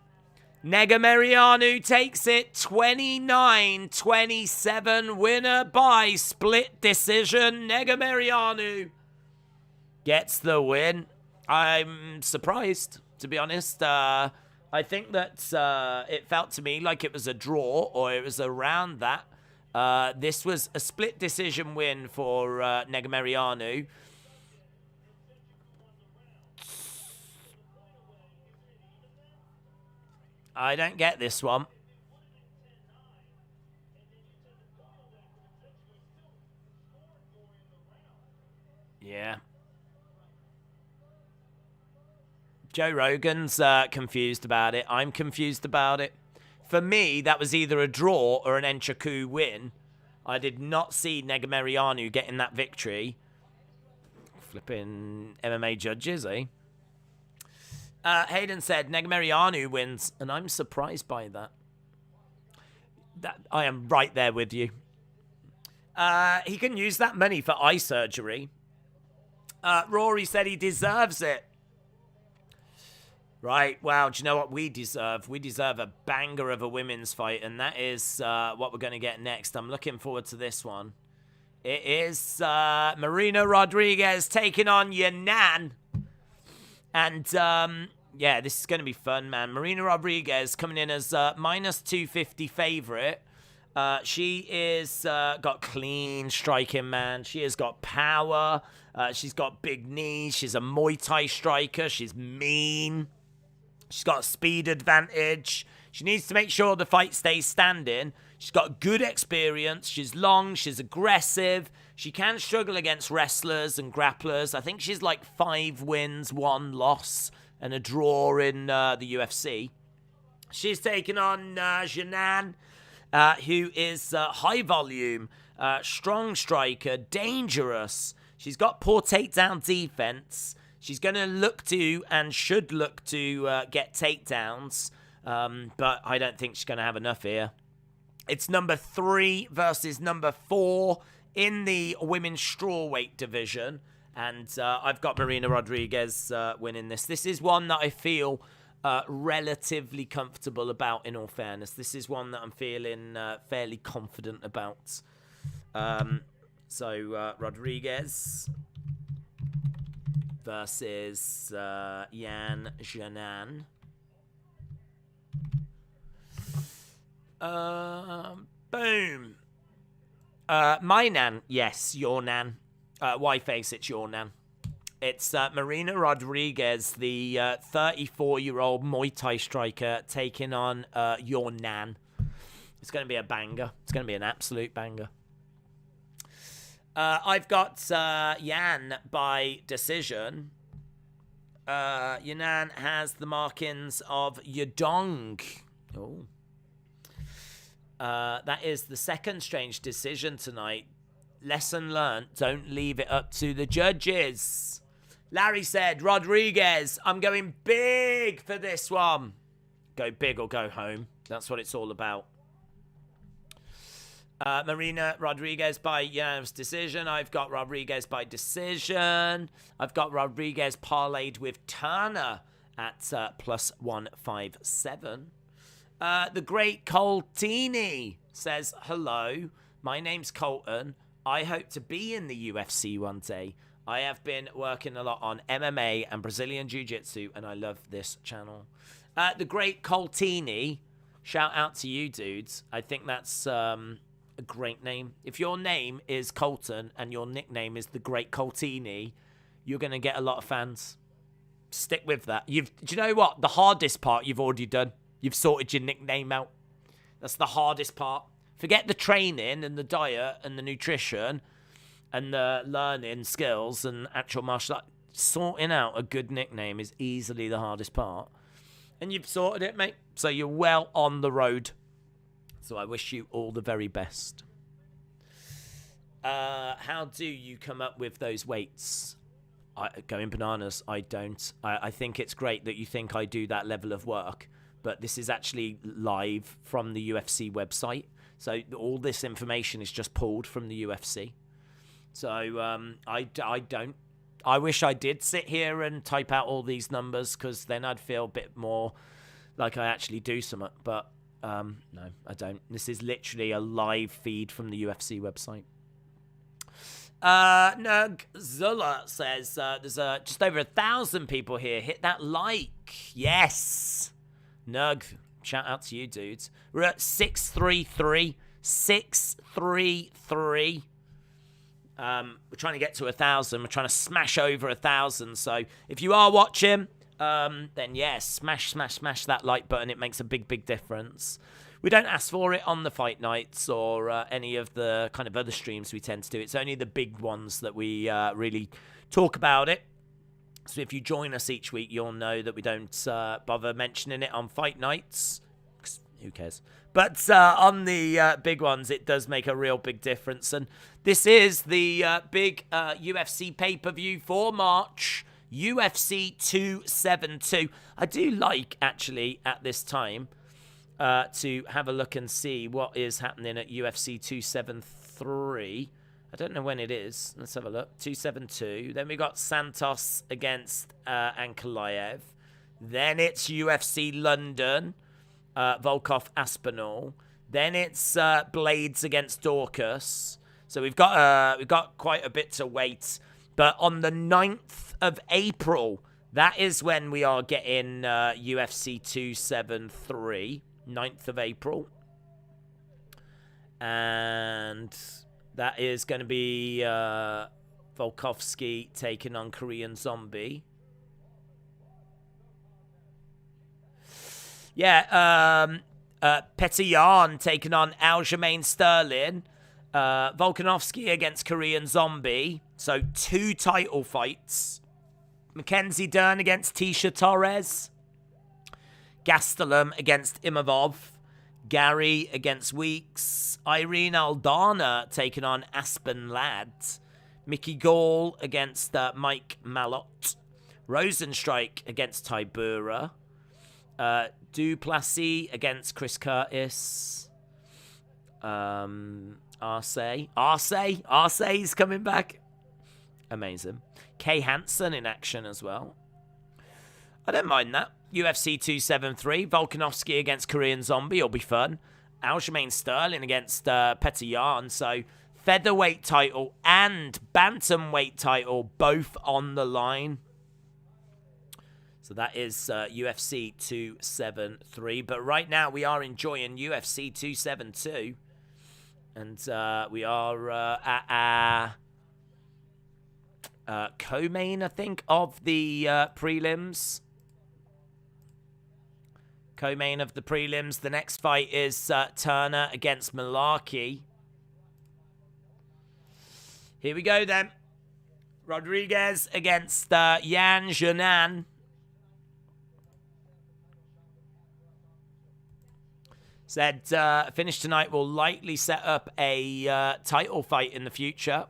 Negumereanu takes it 29-27. Winner by split decision. Negumereanu gets the win. I'm surprised, to be honest. I think that it felt to me like it was a draw, or it was around that. This was a split decision win for Negumereanu. I don't get this one. Yeah. Joe Rogan's confused about it. I'm confused about it. For me, that was either a draw or an Nchukwu win. I did not see Negumereanu getting that victory. Flipping MMA judges, eh? Hayden said Negumereanu wins, and I'm surprised by that. I am right there with you. He can use that money for eye surgery. Rory said he deserves it. Right, well, do you know what we deserve? We deserve a banger of a women's fight, and that is what we're going to get next. I'm looking forward to this one. It is Marina Rodriguez taking on Yanan. And, yeah, this is going to be fun, man. Marina Rodriguez coming in as minus 250 favorite. She is got clean striking, man. She has got power. She's got big knees. She's a Muay Thai striker. She's mean. She's got a speed advantage. She needs to make sure the fight stays standing. She's got good experience. She's long. She's aggressive. She can struggle against wrestlers and grapplers. I think she's like 5 wins, 1 loss, and a draw in the UFC. She's taking on Janan, who is high volume, strong striker, dangerous. She's got poor takedown defense. She's going to look to and should look to get takedowns, but I don't think she's going to have enough here. It's number 3 versus number 4 in the women's strawweight division, and I've got Marina Rodriguez winning this. This is one that I feel relatively comfortable about, in all fairness. This is one that I'm feeling fairly confident about. So, Rodriguez versus Yan Jianan. Boom. My nan. Yes, your nan. Why face it's your nan. It's Marina Rodriguez, the 34-year-old Muay Thai striker, taking on your nan. It's going to be a banger. It's going to be an absolute banger. I've got Yan by decision. Yanan has the markings of Yudong. Oh. That is the second strange decision tonight. Lesson learned. Don't leave it up to the judges. Larry said, Rodriguez, I'm going big for this one. Go big or go home. That's what it's all about. Marina Rodriguez by unanimous decision. I've got Rodriguez by decision. I've got Rodriguez parlayed with Turner at plus 157. The great Coltini says, hello, my name's Colton. I hope to be in the UFC one day. I have been working a lot on MMA and Brazilian Jiu-Jitsu, and I love this channel. The great Coltini, shout out to you, dudes. I think that's a great name. If your name is Colton and your nickname is the great Coltini, you're going to get a lot of fans. Stick with that. Do you know what? The hardest part you've already done. You've sorted your nickname out. That's the hardest part. Forget the training and the diet and the nutrition and the learning skills and actual martial art. Sorting out a good nickname is easily the hardest part. And you've sorted it, mate. So you're well on the road. So I wish you all the very best. How do you come up with those weights? Going bananas, I don't. I think it's great that you think I do that level of work. But this is actually live from the UFC website. So all this information is just pulled from the UFC. So I don't. I wish I did sit here and type out all these numbers, because then I'd feel a bit more like I actually do something. But no, I don't. This is literally a live feed from the UFC website. Nug Zula says there's just over 1,000 people here. Hit that like. Yes. Nug, shout out to you, dudes. We're at 633. 633. We're trying to get to 1,000. We're trying to smash over 1,000. So if you are watching, then yes, smash that like button. It makes a big difference. We don't ask for it on the fight nights or any of the kind of other streams we tend to do. It's only the big ones that we really talk about it. So if you join us each week, you'll know that we don't bother mentioning it on fight nights. Who cares? But on the big ones, it does make a real big difference. And this is the big UFC pay-per-view for March, UFC 272. I do like, actually, at this time, to have a look and see what is happening at UFC 273. I don't know when it is. Let's have a look. 272. Then we got Santos against Ankalaev. Then it's UFC London. Volkov Aspinall. Then it's Blades against Dorcas. So we've got quite a bit to wait. But on the 9th of April, that is when we are getting UFC 273. 9th of April. And that is going to be Volkovsky taking on Korean Zombie. Yeah, Petr Yan taking on Aljamain Sterling. Volkanovski against Korean Zombie. So 2 title fights. Mackenzie Dern against Tisha Torres. Gastelum against Imavov. Gary against Weeks. Irene Aldana taking on Aspen Ladd. Mickey Gall against Mike Malott. Rosenstrike against Tybura. Duplessis against Chris Curtis. Arce's coming back. Amazing. Kay Hansen in action as well. I don't mind that. UFC 273. Volkanovski against Korean Zombie will be fun. Aljamain Sterling against Petr Yan. So featherweight title and bantamweight title both on the line. So that is UFC 273. But right now we are enjoying UFC 272. And we are at our co-main, I think, of the prelims. Co-main of the prelims. The next fight is Turner against Malarkey. Here we go then. Rodriguez against Yan Xiaonan. Said finish tonight will likely set up a title fight in the future.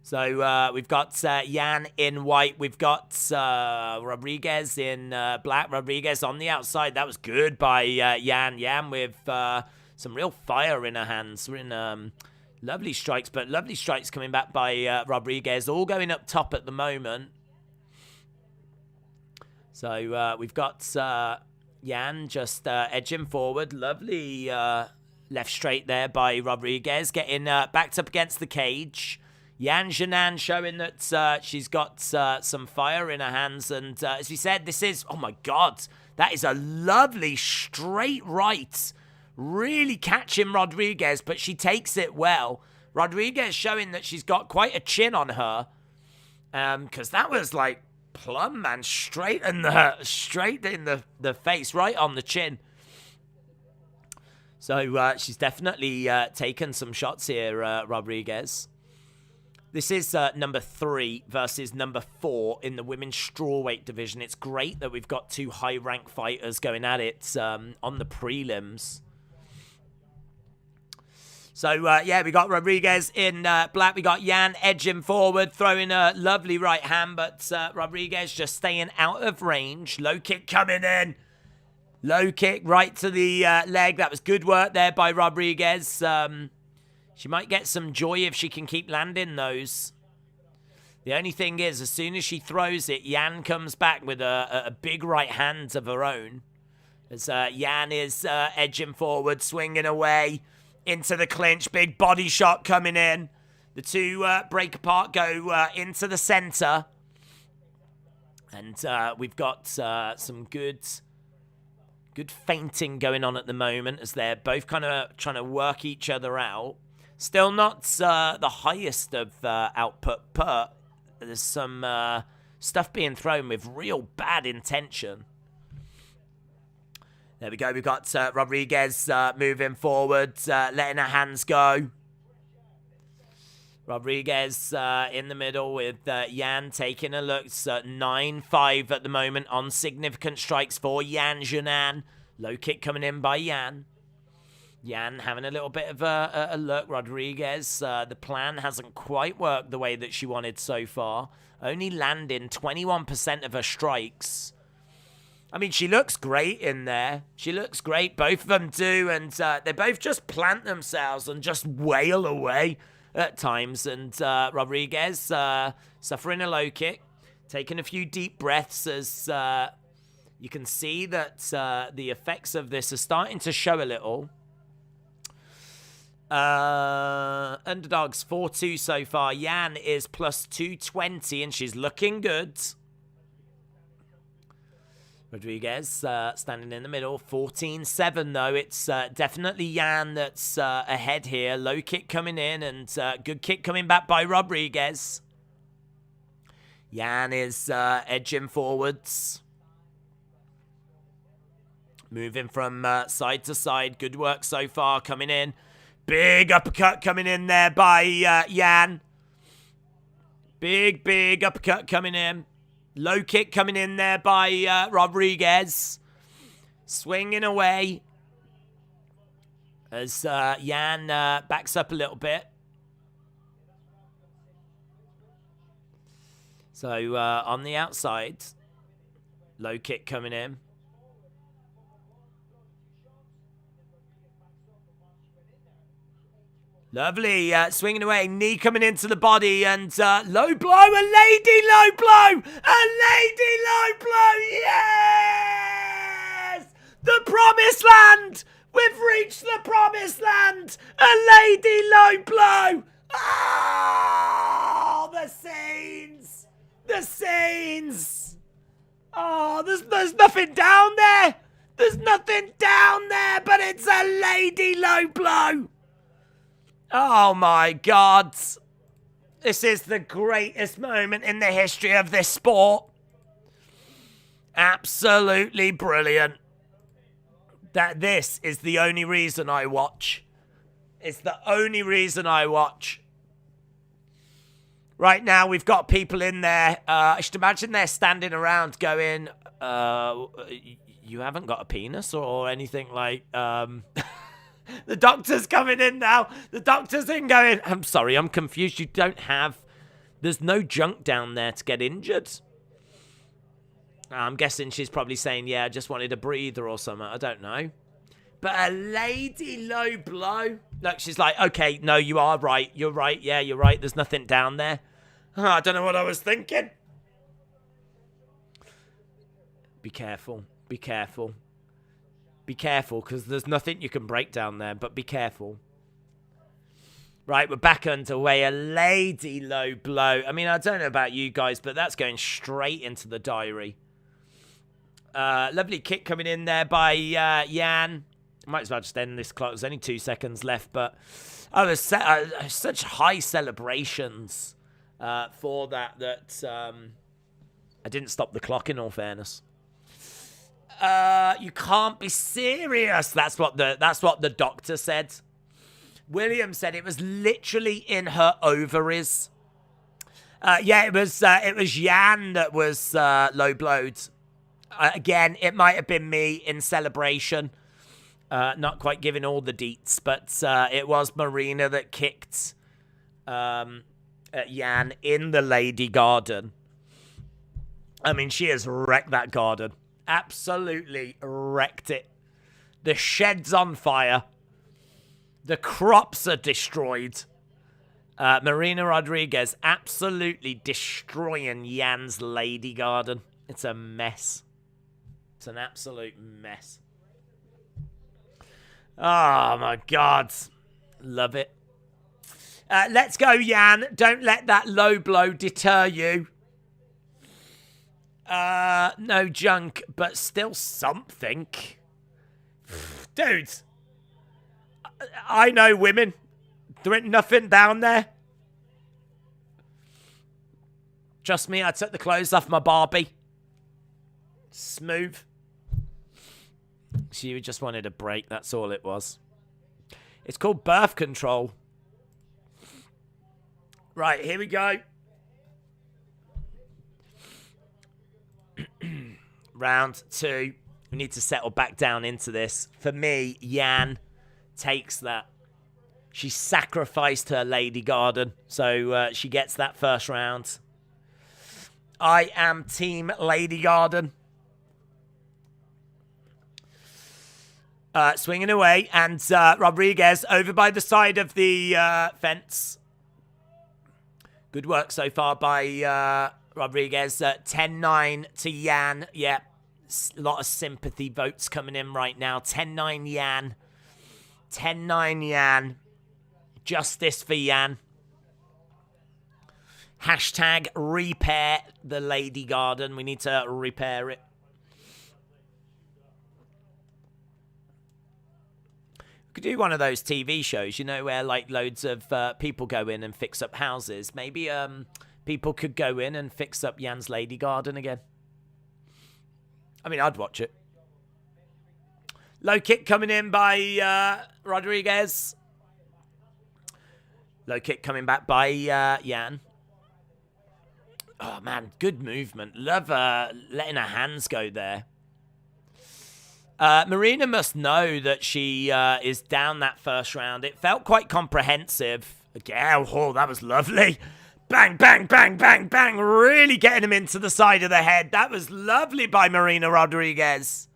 So we've got Yan in white. We've got Rodriguez in black. Rodriguez on the outside. That was good by Yan. Yan with some real fire in her hands. We're in lovely strikes, but lovely strikes coming back by Rodriguez. All going up top at the moment. So we've got Yan just edging forward. Lovely left straight there by Rodriguez. Getting backed up against the cage. Yan Xiaonan showing that she's got some fire in her hands. And as we said, this is, oh my God, that is a lovely straight right. Really catching Rodriguez, but she takes it well. Rodriguez showing that she's got quite a chin on her. Because that was like plumb, man, straight in the face, right on the chin. So she's definitely taken some shots here, Rodriguez. This is number 3 versus number 4 in the women's strawweight division. It's great that we've got 2 high-ranked fighters going at it on the prelims. So, yeah, we got Rodriguez in black. We got Yan edging forward, throwing a lovely right hand, but Rodriguez just staying out of range. Low kick coming in. Low kick right to the leg. That was good work there by Rodriguez. She might get some joy if she can keep landing those. The only thing is, as soon as she throws it, Yan comes back with a big right hand of her own. As Yan is edging forward, swinging away into the clinch. Big body shot coming in. The 2 break apart, go into the center. And we've got some good feinting going on at the moment as they're both kind of trying to work each other out. Still not the highest of output, but there's some stuff being thrown with real bad intention. There we go. We've got Rodriguez moving forward, letting her hands go. Rodriguez in the middle with Yan taking a look. It's 9-5 at the moment on significant strikes for Yan Xiaonan. Low kick coming in by Yan. Yan having a little bit of a look. Rodriguez, the plan hasn't quite worked the way that she wanted so far. Only landing 21% of her strikes. I mean, she looks great in there. She looks great. Both of them do. And they both just plant themselves and just wail away at times. And Rodriguez suffering a low kick. Taking a few deep breaths as you can see that the effects of this are starting to show a little. Underdogs 4-2 so far. Yan is plus 220 and she's looking good. Rodriguez standing in the middle. 14-7 though. It's definitely Yan that's ahead here. Low kick coming in and good kick coming back by Rodriguez. Yan is edging forwards. Moving from side to side. Good work so far coming in. Big uppercut coming in there by Yan. Big uppercut coming in. Low kick coming in there by Rodriguez. Swinging away. As Yan backs up a little bit. So on the outside. Low kick coming in. Lovely, swinging away, knee coming into the body, and low blow, a lady low blow, a lady low blow, yes! The promised land, we've reached the promised land, a lady low blow, oh, the scenes, The scenes! Oh, there's nothing down there! There's nothing down there, but it's a lady low blow! Oh my God. This is the greatest moment in the history of this sport. Absolutely brilliant. This is the only reason I watch. It's the only reason I watch. Right now, we've got people in there. I should imagine they're standing around going, you haven't got a penis or anything like... The doctor's coming in now. The doctor's in going, I'm sorry, I'm confused. You don't have... There's no junk down there to get injured. I'm guessing she's probably saying, yeah, I just wanted a breather or something. I don't know. But a lady low blow. Look, she's like, okay, no, you are right. You're right. Yeah, you're right. There's nothing down there. Oh, I don't know what I was thinking. Be careful. Be careful. Be careful, because there's nothing you can break down there, but be careful. Right, we're back underway. A lady low blow. I mean, I don't know about you guys, but that's going straight into the diary. Lovely kick coming in there by Jan. Might as well just end this clock. There's only 2 seconds left, but there's such high celebrations for that I didn't stop the clock, in all fairness. You can't be serious. That's what the doctor said. William said it was literally in her ovaries. Yeah, it was Jan that was low blowed. Again, it might have been me in celebration. Not quite giving all the deets, but it was Marina that kicked at Jan in the lady garden. I mean, she has wrecked that garden. Absolutely wrecked it. The shed's on fire. The crops are destroyed. Marina Rodriguez absolutely destroying Jan's lady garden. It's a mess. It's an absolute mess. Oh, my God. Love it. Let's go, Jan. Don't let that low blow deter you. No junk, but still something. Dude. I know women. There ain't nothing down there. Trust me, I took the clothes off my Barbie. Smooth. She just wanted a break, that's all it was. It's called birth control. Right, here we go. Round 2. We need to settle back down into this. For me, Jan takes that. She sacrificed her lady garden, so she gets that first round. I am team lady garden. Swinging away, and Rodriguez over by the side of the fence. Good work so far by Rodriguez. 10-9 to Jan. Yeah, a lot of sympathy votes coming in right now. 10-9 Jan. 10-9 Jan. Justice for Jan. Hashtag repair the lady garden. We need to repair it. We could do one of those TV shows, you know, where like loads of people go in and fix up houses. Maybe people could go in and fix up Jan's lady garden again. I mean, I'd watch it. Low kick coming in by Rodriguez. Low kick coming back by Jan. Oh, man, good movement. Love letting her hands go there. Marina must know that she is down that first round. It felt quite comprehensive. Again, oh, that was lovely. Bang, bang, bang, bang, bang. Really getting him into the side of the head. That was lovely by Marina Rodriguez.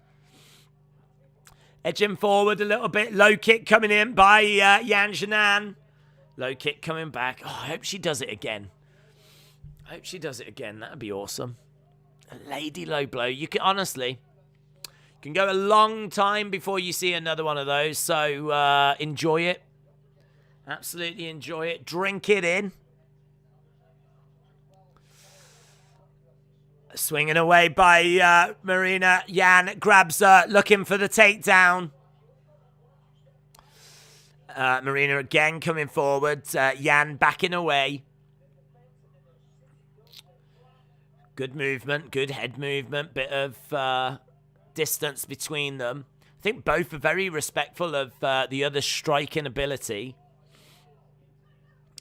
Edging forward a little bit. Low kick coming in by Yan Jinan. Low kick coming back. Oh, I hope she does it again. I hope she does it again. That'd be awesome. A lady low blow. You can honestly can go a long time before you see another one of those. So enjoy it. Absolutely enjoy it. Drink it in. Swinging away by Marina. Jan grabs her, looking for the takedown. Marina again coming forward. Jan backing away. Good movement, good head movement. Bit of distance between them. I think both are very respectful of the other's striking ability.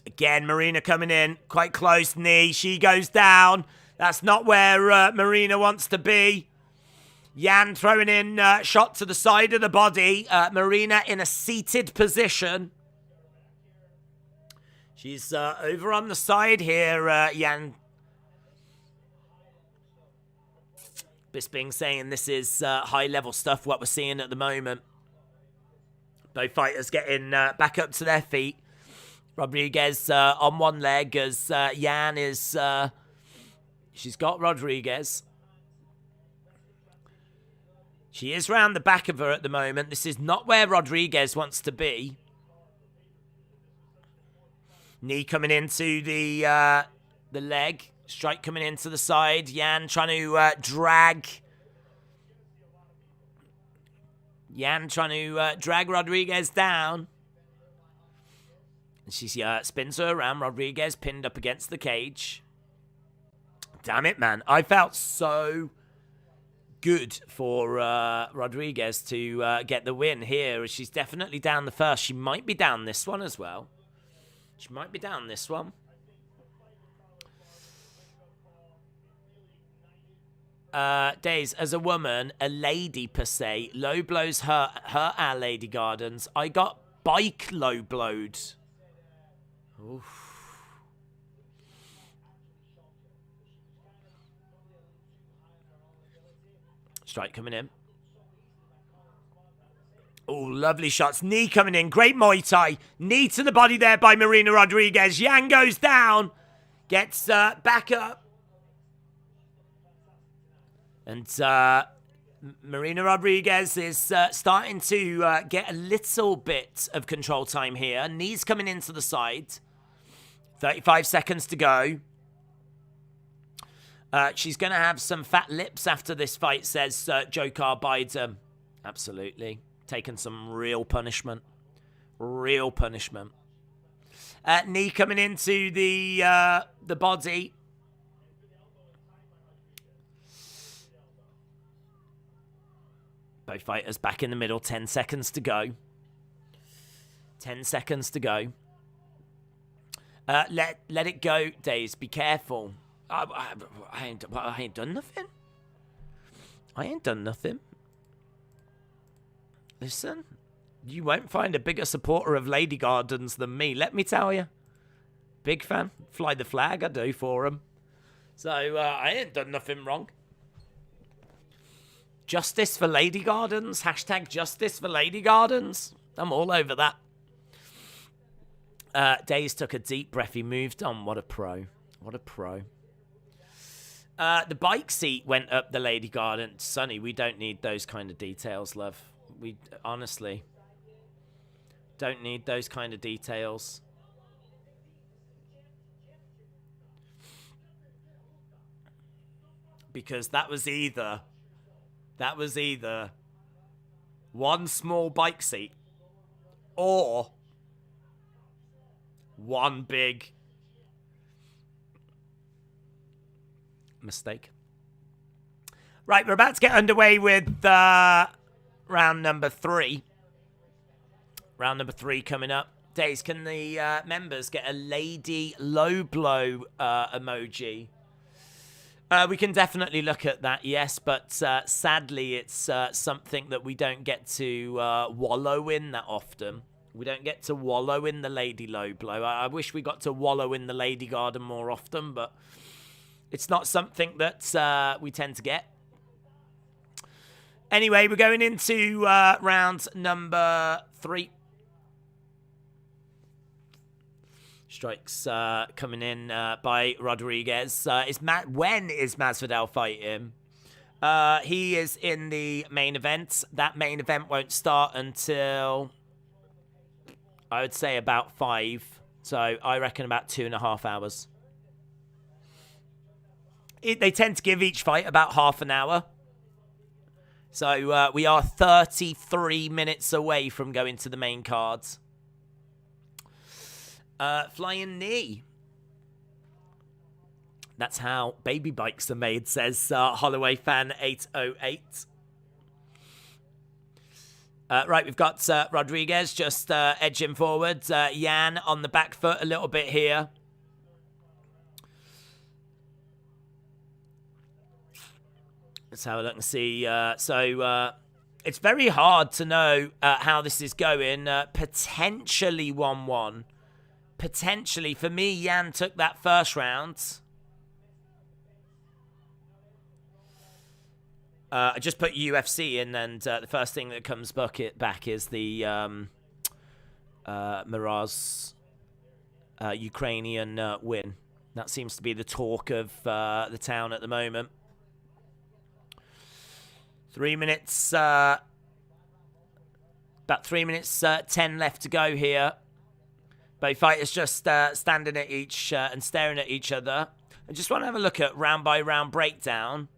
Again, Marina coming in. Quite close knee. She goes down. That's not where Marina wants to be. Jan throwing in shot to the side of the body. Marina in a seated position. She's over on the side here, Jan. Bisping saying this is high-level stuff, what we're seeing at the moment. Both fighters getting back up to their feet. Rodriguez on one leg as Jan is... she's got Rodriguez. She is round the back of her at the moment. This is not where Rodriguez wants to be. Knee coming into the leg. Strike coming into the side. Jan trying to drag. Jan trying to drag Rodriguez down. And she spins her around. Rodriguez pinned up against the cage. Damn it, man. I felt so good for Rodriguez to get the win here. She's definitely down the first. She might be down this one as well. She might be down this one. Days, as a woman, a lady per se, low blows her our Lady Gardens. I got bike low blowed. Oof. Strike coming in. Oh, lovely shots. Knee coming in. Great Muay Thai. Knee to the body there by Marina Rodriguez. Jan goes down. Gets back up. And Marina Rodriguez is starting to get a little bit of control time here. Knees coming into the side. 35 seconds to go. She's going to have some fat lips after this fight, says Joe Carbide. Absolutely. Taking some real punishment. Real punishment. Knee coming into the body. Both fighters back in the middle. 10 seconds to go. 10 seconds to go. Let it go, Days. Be careful. I ain't done nothing. I ain't done nothing. Listen, you won't find a bigger supporter of Lady Gardens than me, let me tell you. Big fan. Fly the flag, I do for them. So, I ain't done nothing wrong. Justice for Lady Gardens. Hashtag justice for Lady Gardens. I'm all over that. Days took a deep breath. He moved on. What a pro. What a pro. The bike seat went up the Lady Garden. Sonny, we don't need those kind of details, love. We honestly don't need those kind of details. Because that was either one small bike seat or one big mistake. Right, we're about to get underway with round number 3. Round number 3 coming up. Days, can the members get a lady low blow emoji? We can definitely look at that, yes, but sadly it's something that we don't get to wallow in that often. We don't get to wallow in the lady low blow. I wish we got to wallow in the Lady Garden more often, but it's not something that we tend to get. Anyway, we're going into round number 3. Strikes coming in by Rodriguez. When is Masvidal fighting? He is in the main event. That main event won't start until, I would say, about 5. So I reckon about 2.5 hours. they tend to give each fight about half an hour. So we are 33 minutes away from going to the main cards. Flying knee. That's how baby bikes are made, says Holloway fan 808. Right, we've got Rodriguez just edging forward. Yan on the back foot a little bit here. Let's have a look and see. So it's very hard to know how this is going. Potentially 1-1. Potentially. For me, Yan took that first round. I just put UFC in, and the first thing that comes back is the Moroz Ukrainian win. That seems to be the talk of the town at the moment. 3 minutes, about 3 minutes 10 left to go here. Both fighters just standing at each and staring at each other. I just want to have a look at round by round breakdown.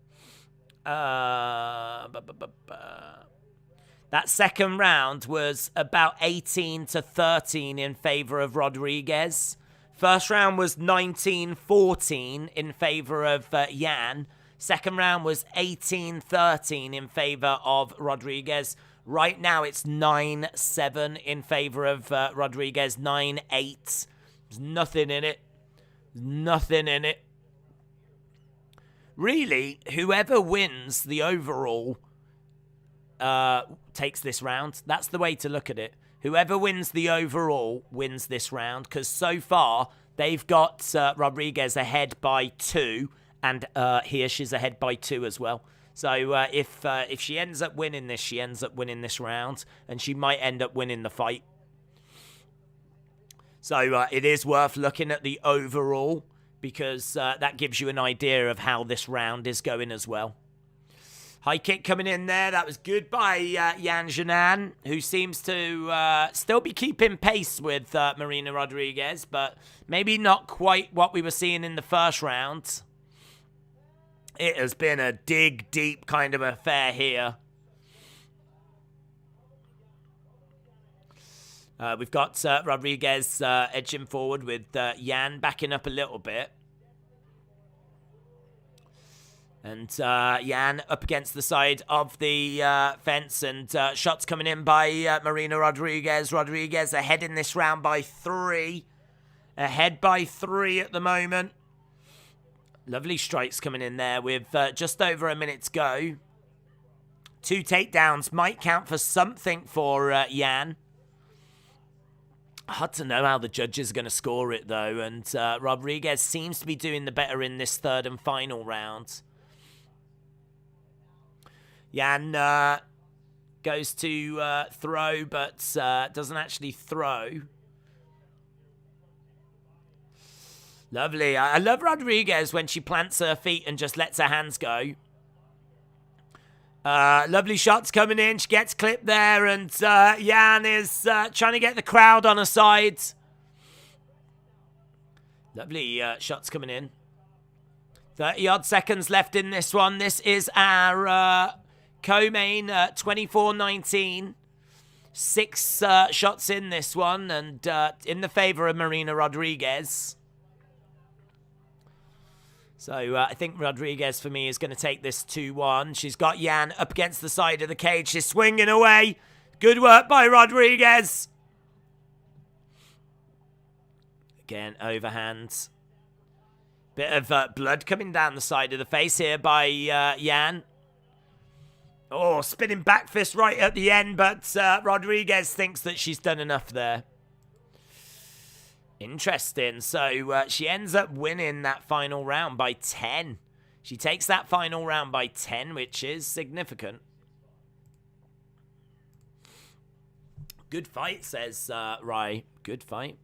That second round was about 18-13 in favor of Rodriguez. First round was 19-14 in favor of Yan. Second round was 18-13 in favor of Rodriguez. Right now it's 9-7 in favor of Rodriguez. 9-8. There's nothing in it. Nothing in it. Really, whoever wins the overall takes this round. That's the way to look at it. Whoever wins the overall wins this round, because so far they've got Rodriguez ahead by 2, and here she's ahead by 2 as well. So if she ends up winning this, she ends up winning this round, and she might end up winning the fight. So it is worth looking at the overall, because that gives you an idea of how this round is going as well. High kick coming in there. That was good by Yan Xiaonan, who seems to still be keeping pace with Marina Rodriguez, but maybe not quite what we were seeing in the first round. It has been a dig deep kind of affair here. We've got Rodriguez edging forward with Yan backing up a little bit. And Yan up against the side of the fence, and shots coming in by Marina Rodriguez. Rodriguez ahead in this round by 3. Ahead by 3 at the moment. Lovely strikes coming in there with just over a minute to go. 2 takedowns might count for something for Yan. Hard to know how the judges are going to score it, though. And Rodriguez seems to be doing the better in this third and final round. Yan goes to throw, but doesn't actually throw. Lovely. I love Rodriguez when she plants her feet and just lets her hands go. Lovely shots coming in. She gets clipped there, and Yan is trying to get the crowd on her side. Lovely shots coming in. 30-odd seconds left in this one. This is our co-main, 24-19. 6 shots in this one, and in the favor of Marina Rodriguez. So I think Rodriguez, for me, is going to take this 2-1. She's got Yan up against the side of the cage. She's swinging away. Good work by Rodriguez. Again, overhand. Bit of blood coming down the side of the face here by Yan. Oh, spinning back fist right at the end, but Rodriguez thinks that she's done enough there. Interesting. So she ends up winning that final round by 10. She takes that final round by 10, which is significant. Good fight, says Rai. Good fight.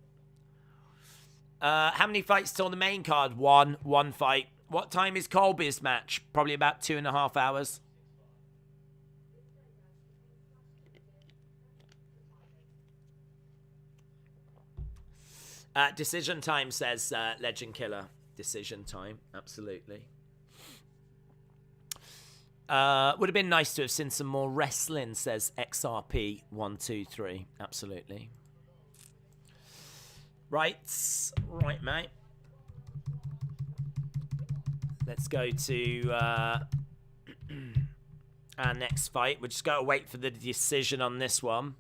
How many fights till the main card? One fight. What time is Colby's match? Probably about 2.5 hours. Decision time, says Legend Killer. Decision time, absolutely. Would have been nice to have seen some more wrestling, says XRP123. Absolutely. Right, mate. Let's go to our next fight. We're just got to wait for the decision on this one.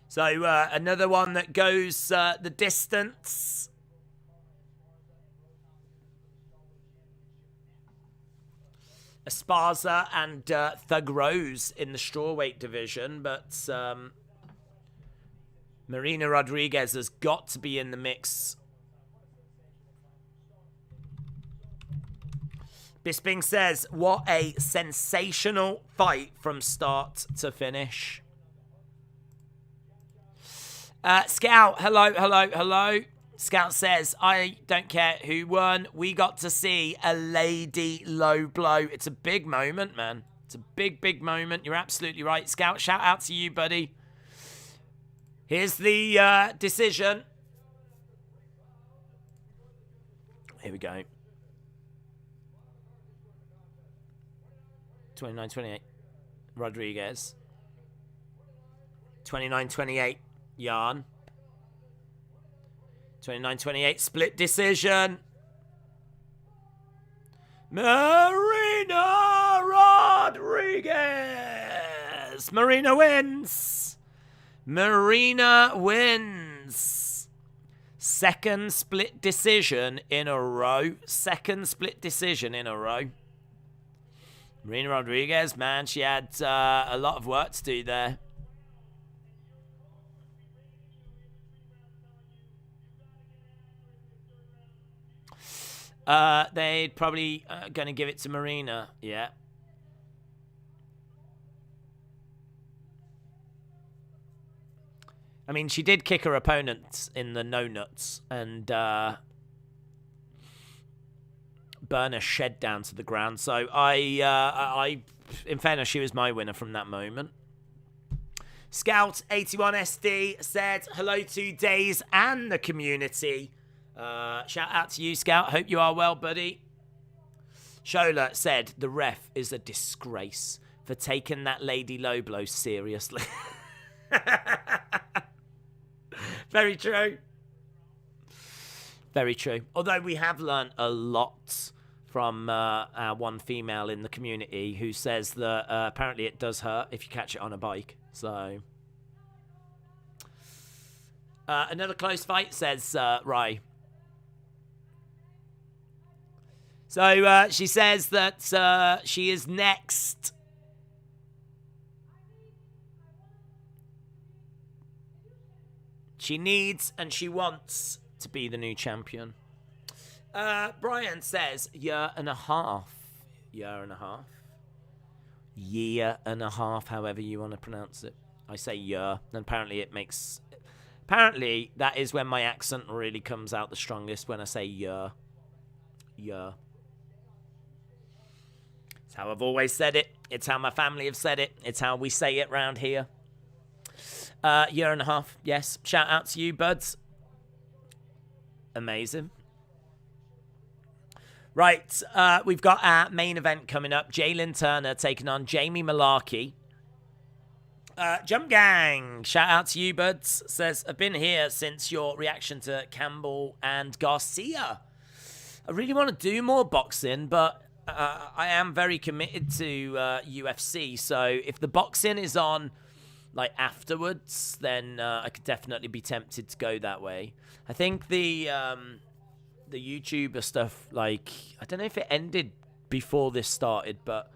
So another one that goes the distance. Esparza and Thug Rose in the strawweight division, but Marina Rodriguez has got to be in the mix. Bisping says, what a sensational fight from start to finish. Scout, hello. Scout says, I don't care who won. We got to see a lady low blow. It's a big moment, man. It's a big moment. You're absolutely right. Scout, shout out to you, buddy. Here's the decision. Here we go. 29-28. Rodriguez. 29-28. Jan. 29-28. Split decision. Marina Rodriguez. Marina wins. Marina wins. Second split decision in a row. Marina Rodriguez, man, she had a lot of work to do there. They'd probably going to give it to Marina, yeah. I mean, she did kick her opponent in the no-nuts and burn her shed down to the ground. So I, in fairness, she was my winner from that moment. Scout81SD said, hello to Days and the community. Shout out to you, Scout. Hope you are well, buddy. Shola said, the ref is a disgrace for taking that lady low blow seriously. Very true. Very true. Although we have learned a lot from our one female in the community who says that apparently it does hurt if you catch it on a bike. So another close fight, says Rai. So she says that she is next. She needs and she wants to be the new champion. Brian says, year and a half, however you want to pronounce it. I say year, and apparently it makes... Apparently, that is when my accent really comes out the strongest, when I say year. Year. It's how I've always said it. It's how my family have said it. It's how we say it round here. Year and a half, yes. Shout out to you, buds. Amazing. Right, we've got our main event coming up. Jalen Turner taking on Jamie Malarkey. Jump Gang, shout out to you, buds. Says, I've been here since your reaction to Campbell and Garcia. I really want to do more boxing, but I am very committed to UFC. So if the boxing is on like afterwards, then I could definitely be tempted to go that way. I think the YouTuber stuff, like, I don't know if it ended before this started, but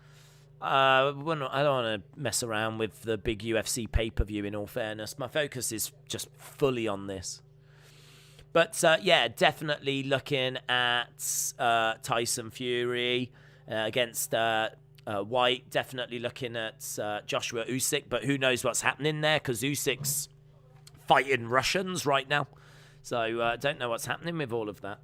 I don't want to mess around with the big UFC pay-per-view, in all fairness. My focus is just fully on this. But yeah, definitely looking at Tyson Fury against White. Definitely looking at Joshua Usyk, but who knows what's happening there, because Usyk's fighting Russians right now. So I don't know what's happening with all of that.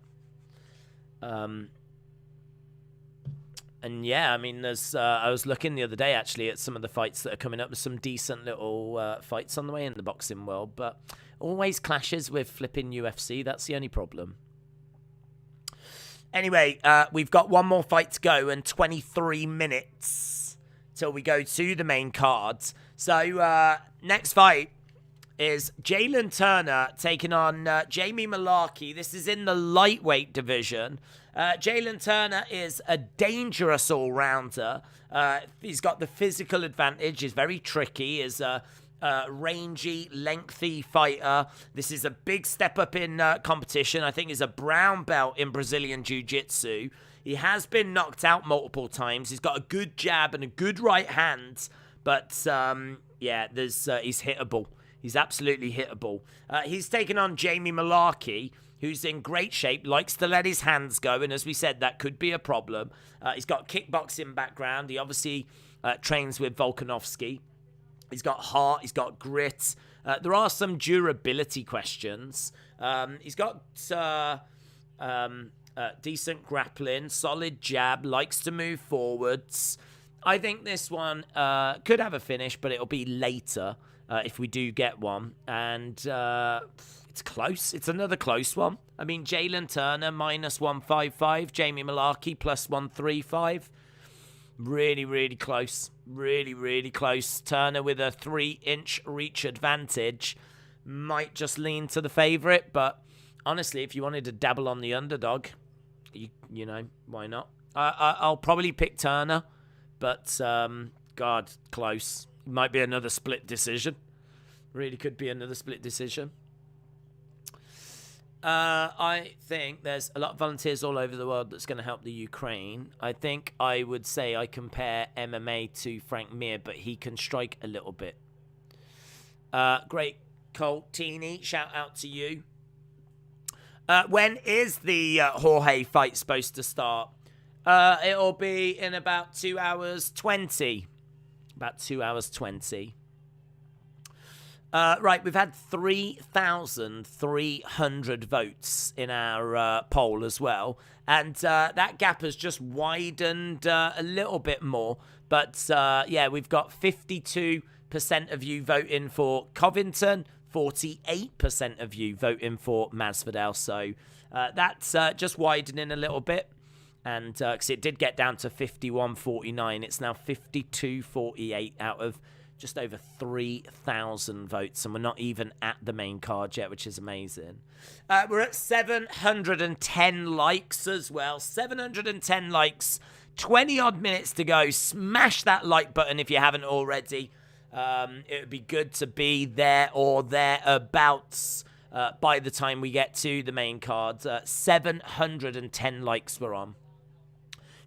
And yeah, I mean, there's I was looking the other day actually at some of the fights that are coming up. There's some decent little fights on the way in the boxing world, but always clashes with flipping UFC. That's the only problem. Anyway, we've got one more fight to go and 23 minutes till we go to the main card. So, next fight is Jalen Turner taking on Jamie Mullarkey. This is in the lightweight division. Jalen Turner is a dangerous all-rounder. He's got the physical advantage. He's very tricky. He's a rangy, lengthy fighter. This is a big step up in competition. I think he's a brown belt in Brazilian Jiu-Jitsu. He has been knocked out multiple times. He's got a good jab and a good right hand. But, yeah, he's hittable. He's absolutely hittable. He's taken on Jamie Mullarkey, who's in great shape, likes to let his hands go, and as we said, that could be a problem. He's got kickboxing background. He obviously trains with Volkanovski. He's got heart. He's got grit. There are some durability questions. He's got decent grappling, solid jab, likes to move forwards. I think this one could have a finish, but it'll be later. If we do get one. And it's close. It's another close one. I mean, Jalen Turner -155. Jamie Mullarkey +135. Really, really close. Really, really close. Turner with a 3-inch reach advantage. Might just lean to the favourite. But honestly, if you wanted to dabble on the underdog, you know, why not? I'll probably pick Turner. But, God, close. Might be another split decision. Really could be another split decision. I think there's a lot of volunteers all over the world that's going to help the Ukraine. I think I would say I compare MMA to Frank Mir, but he can strike a little bit. Great, Cole Teeny. Shout out to you. When is the Jorge fight supposed to start? It'll be in about 2 hours 20. About 2 hours 20. Right, we've had 3,300 votes in our poll as well. And that gap has just widened a little bit more. But, yeah, we've got 52% of you voting for Covington, 48% of you voting for Masvidal. So that's just widening a little bit. And because it did get down to 51-49, it's now 52-48 out of just over 3,000 votes. And we're not even at the main card yet, which is amazing. We're at 710 likes as well. 710 likes, 20-odd minutes to go. Smash that like button if you haven't already. It would be good to be there or thereabouts by the time we get to the main card. 710 likes we're on.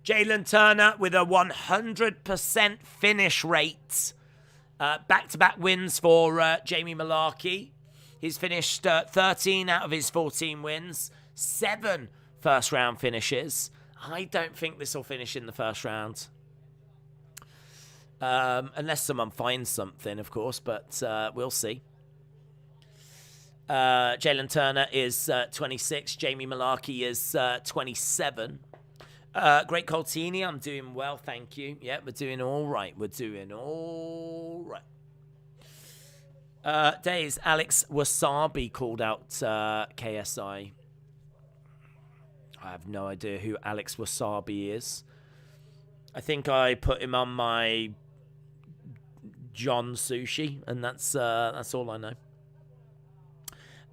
Jalen Turner with a 100% finish rate. Back-to-back wins for Jamie Mullarkey. He's finished 13 out of his 14 wins. 7 first-round finishes. I don't think this will finish in the first round. Unless someone finds something, of course, but we'll see. Jalen Turner is 26. Jamie Mullarkey is 27. Great Coltini, I'm doing well, thank you. Yeah, we're doing all right. We're doing all right. Days, Alex Wasabi called out KSI. I have no idea who Alex Wasabi is. I think I put him on my John Sushi, and that's all I know.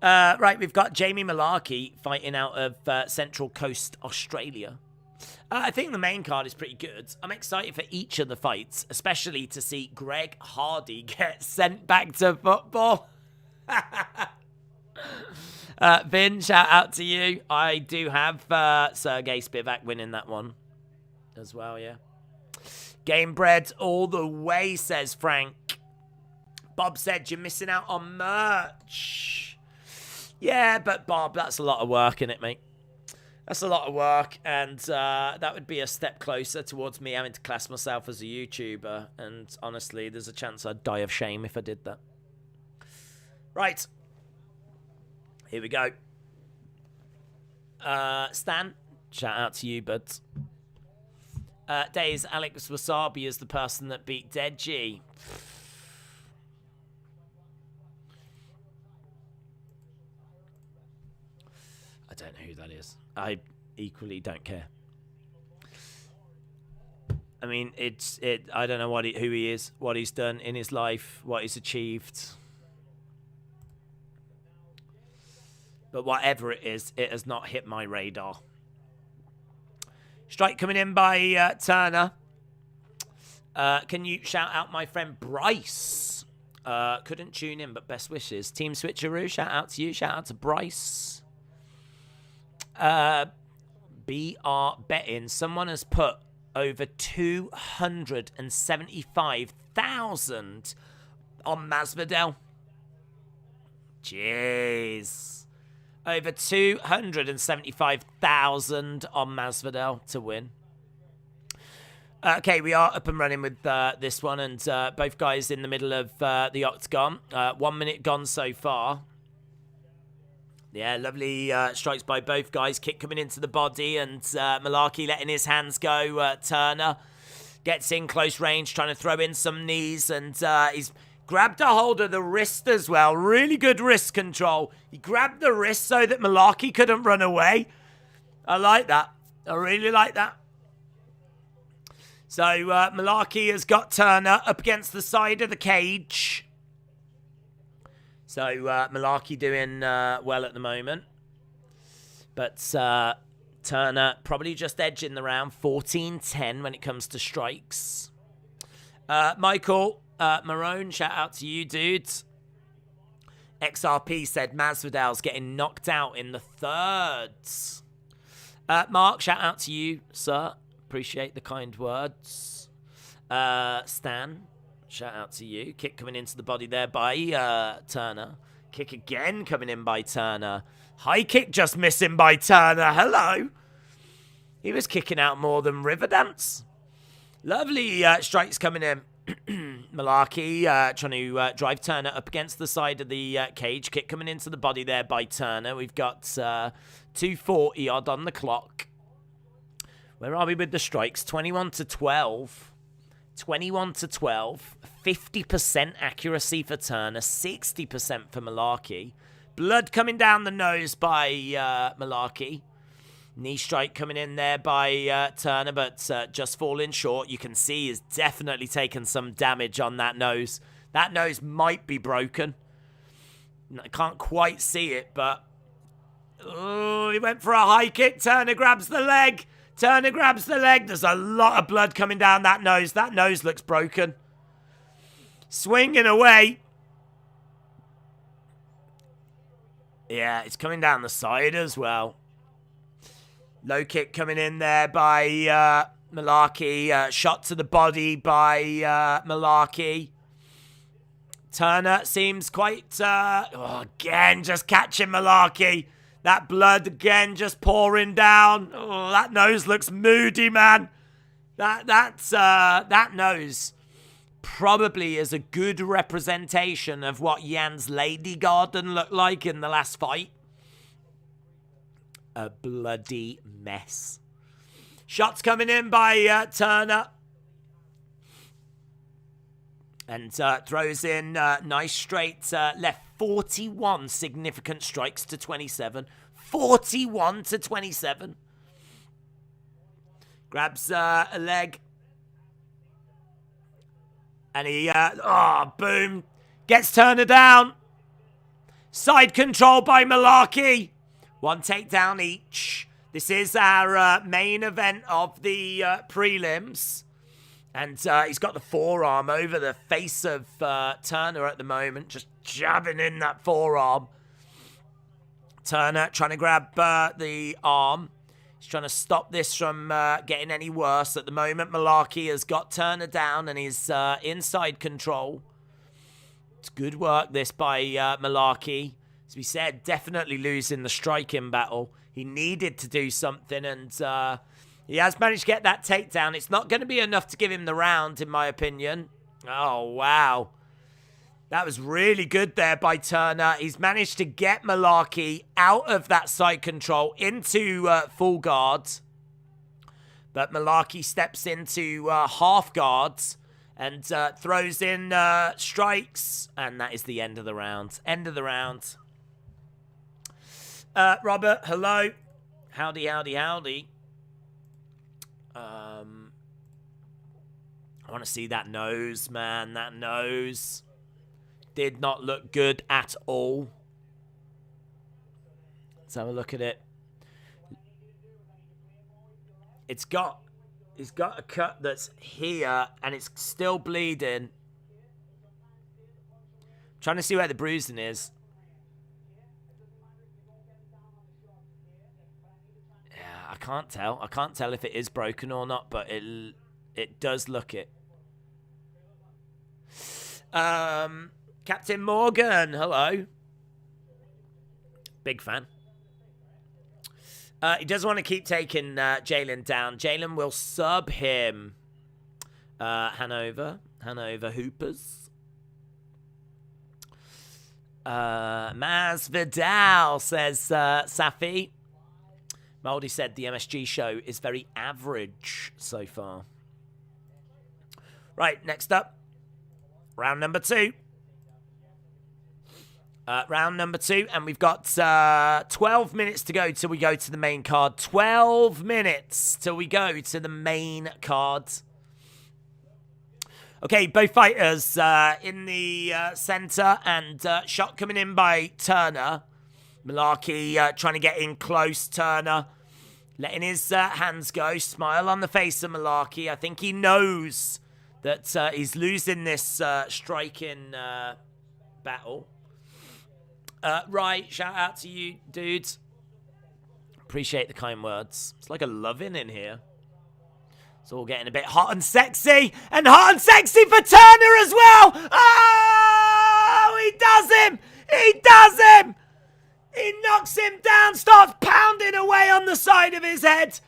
Right, we've got Jamie Mullarkey fighting out of Central Coast, Australia. I think the main card is pretty good. I'm excited for each of the fights, especially to see Greg Hardy get sent back to football. Vin, shout out to you. I do have Sergey Spivak winning that one as well, yeah. Game bread all the way, says Frank. Bob said you're missing out on merch. Yeah, but Bob, that's a lot of work, isn't it, mate? That's a lot of work, and that would be a step closer towards me having to class myself as a YouTuber. And honestly, there's a chance I'd die of shame if I did that. Right. Here we go. Stan, shout out to you, bud. Days, Alex Wasabi is the person that beat Deji. I don't know who that is. equally don't care. I mean, I don't know who he is, what he's done in his life, what he's achieved. But whatever it is, it has not hit my radar. Strike coming in by Turner. Can you shout out my friend Bryce? Couldn't tune in, but best wishes. Team Switcheroo, shout out to you. Shout out to Bryce. BR Betting. Someone has put over 275,000 on Masvidal. Jeez. Over 275,000 on Masvidal to win. Okay, we are up and running with this one, and both guys in the middle of the octagon. 1 minute gone so far. Yeah, lovely strikes by both guys. Kick coming into the body, and Malarkey letting his hands go. Turner gets in close range, trying to throw in some knees, and he's grabbed a hold of the wrist as well. Really good wrist control. He grabbed the wrist so that Malarkey couldn't run away. I like that. I really like that. So Malarkey has got Turner up against the side of the cage. So Malarkey doing well at the moment. But Turner probably just edging the round. 14-10 when it comes to strikes. Michael Marone, shout out to you, dudes. XRP said Masvidal's getting knocked out in the thirds. Mark, shout out to you, sir. Appreciate the kind words. Stan, shout out to you. Kick coming into the body there by Turner. Kick again coming in by Turner. High kick just missing by Turner. Hello. He was kicking out more than Riverdance. Lovely strikes coming in. Malarkey trying to drive Turner up against the side of the cage. Kick coming into the body there by Turner. We've got 2:40 odd on the clock. Where are we with the strikes? 21-12. 21-12. 50% accuracy for Turner. 60% for Malarkey. Blood coming down the nose by Malarkey. Knee strike coming in there by Turner, but just falling short. You can see he's definitely taken some damage on that nose. That nose might be broken. I can't quite see it, but... Oh, he went for a high kick. Turner grabs the leg. Turner grabs the leg. There's a lot of blood coming down that nose. That nose looks broken. Swinging away. Yeah, it's coming down the side as well. Low kick coming in there by Malarkey. Shot to the body by Malarkey. Turner seems quite... again, just catching Malarkey. That blood again just pouring down. Oh, that nose looks moody, man. That nose probably is a good representation of what Jan's Lady Garden looked like in the last fight. A bloody mess. Shots coming in by Turner. And throws in nice straight left. 41 significant strikes to 27. 41 to 27. Grabs a leg. And he, boom. Gets Turner down. Side control by Malarkey. One takedown each. This is our main event of the prelims. And he's got the forearm over the face of Turner at the moment. Just jabbing in that forearm. Turner trying to grab the arm. He's trying to stop this from getting any worse. At the moment, Malarkey has got Turner down and he's inside control. It's good work, this, by Malarkey. As we said, definitely losing the striking battle. He needed to do something, and he has managed to get that takedown. It's not going to be enough to give him the round, in my opinion. Oh, wow. That was really good there by Turner. He's managed to get Malarkey out of that side control into full guard. But Malarkey steps into half guards and throws in strikes. And that is the end of the round. End of the round. Robert, hello. Howdy, howdy, howdy. I want to see that nose, man. That nose did not look good at all. Let's have a look at it. He's got a cut that's here, and it's still bleeding. Trying to see where the bruising is. Yeah, I can't tell. I can't tell if it is broken or not, but it does look it. Captain Morgan, hello. Big fan. He does want to keep taking Jalen down. Jalen will sub him. Hanover Hoopers. Masvidal, says Safi. Moldy said the MSG show is very average so far. Right, next up. Round number 2. Round number 2, and we've got 12 minutes to go till we go to the main card. 12 minutes till we go to the main card. Okay, both fighters in the center, and shot coming in by Turner. Malarkey trying to get in close. Turner letting his hands go. Smile on the face of Malarkey. I think he knows that he's losing this striking battle. Right, shout out to you, dudes. Appreciate the kind words. It's like a loving in here. It's all getting a bit hot and sexy. And hot and sexy for Turner as well. Oh, he does him. He does him. He knocks him down, starts pounding away on the side of his head.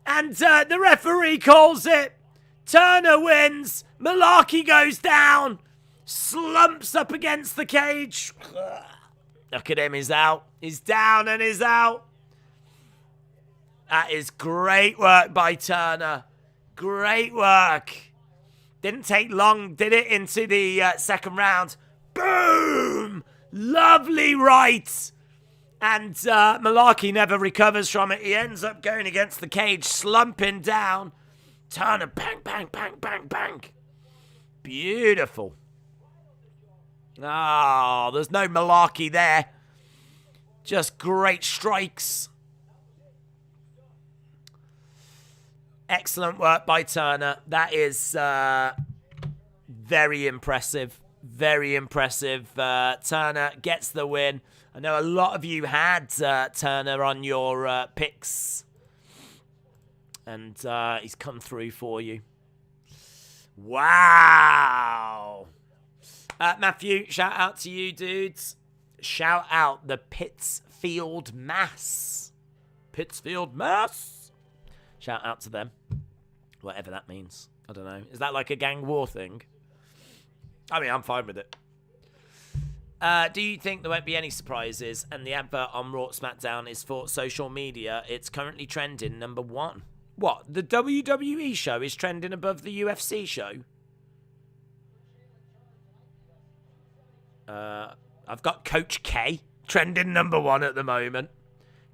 And the referee calls it. Turner wins. Malarkey goes down. Slumps up against the cage. Look at him, he's out. He's down and he's out. That is great work by Turner. Great work. Didn't take long, did it, into the second round. Boom! Lovely right. And Malarkey never recovers from it. He ends up going against the cage, slumping down. Turner, bang, bang, bang, bang, bang. Beautiful. Oh, there's no Malarkey there. Just great strikes. Excellent work by Turner. That is very impressive. Very impressive. Turner gets the win. I know a lot of you had Turner on your picks. And he's come through for you. Wow. Matthew, shout out to you, dudes. Shout out the Pittsfield Mass. Pittsfield Mass. Shout out to them. Whatever that means. I don't know. Is that like a gang war thing? I mean, I'm fine with it. Do you think there won't be any surprises? And the advert on Raw SmackDown is for social media. It's currently trending number 1. What? The WWE show is trending above the UFC show? I've got Coach K trending number 1 at the moment.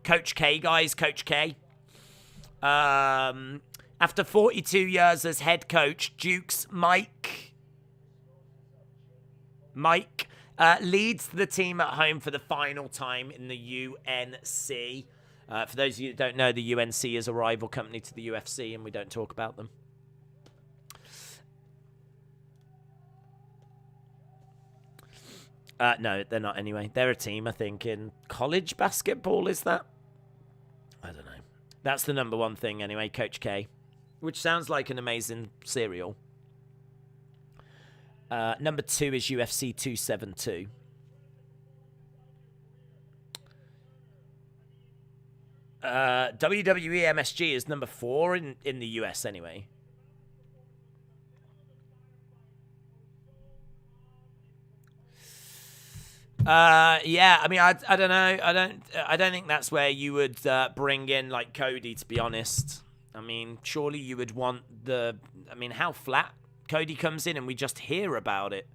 Coach K, guys. Coach K. After 42 years as head coach, Duke's Mike leads the team at home for the final time in the UNC. For those of you that don't know, the UNC is a rival company to the UFC, and we don't talk about them. No, they're not anyway. They're a team, I think, in college basketball, is that? I don't know. That's the number 1 thing anyway, Coach K. Which sounds like an amazing cereal. Number 2 is UFC 272. WWE MSG is number 4 in the US anyway. Yeah, I mean, I don't know. I don't think that's where you would bring in like Cody, to be honest. I mean, surely you would want how flat Cody comes in and we just hear about it.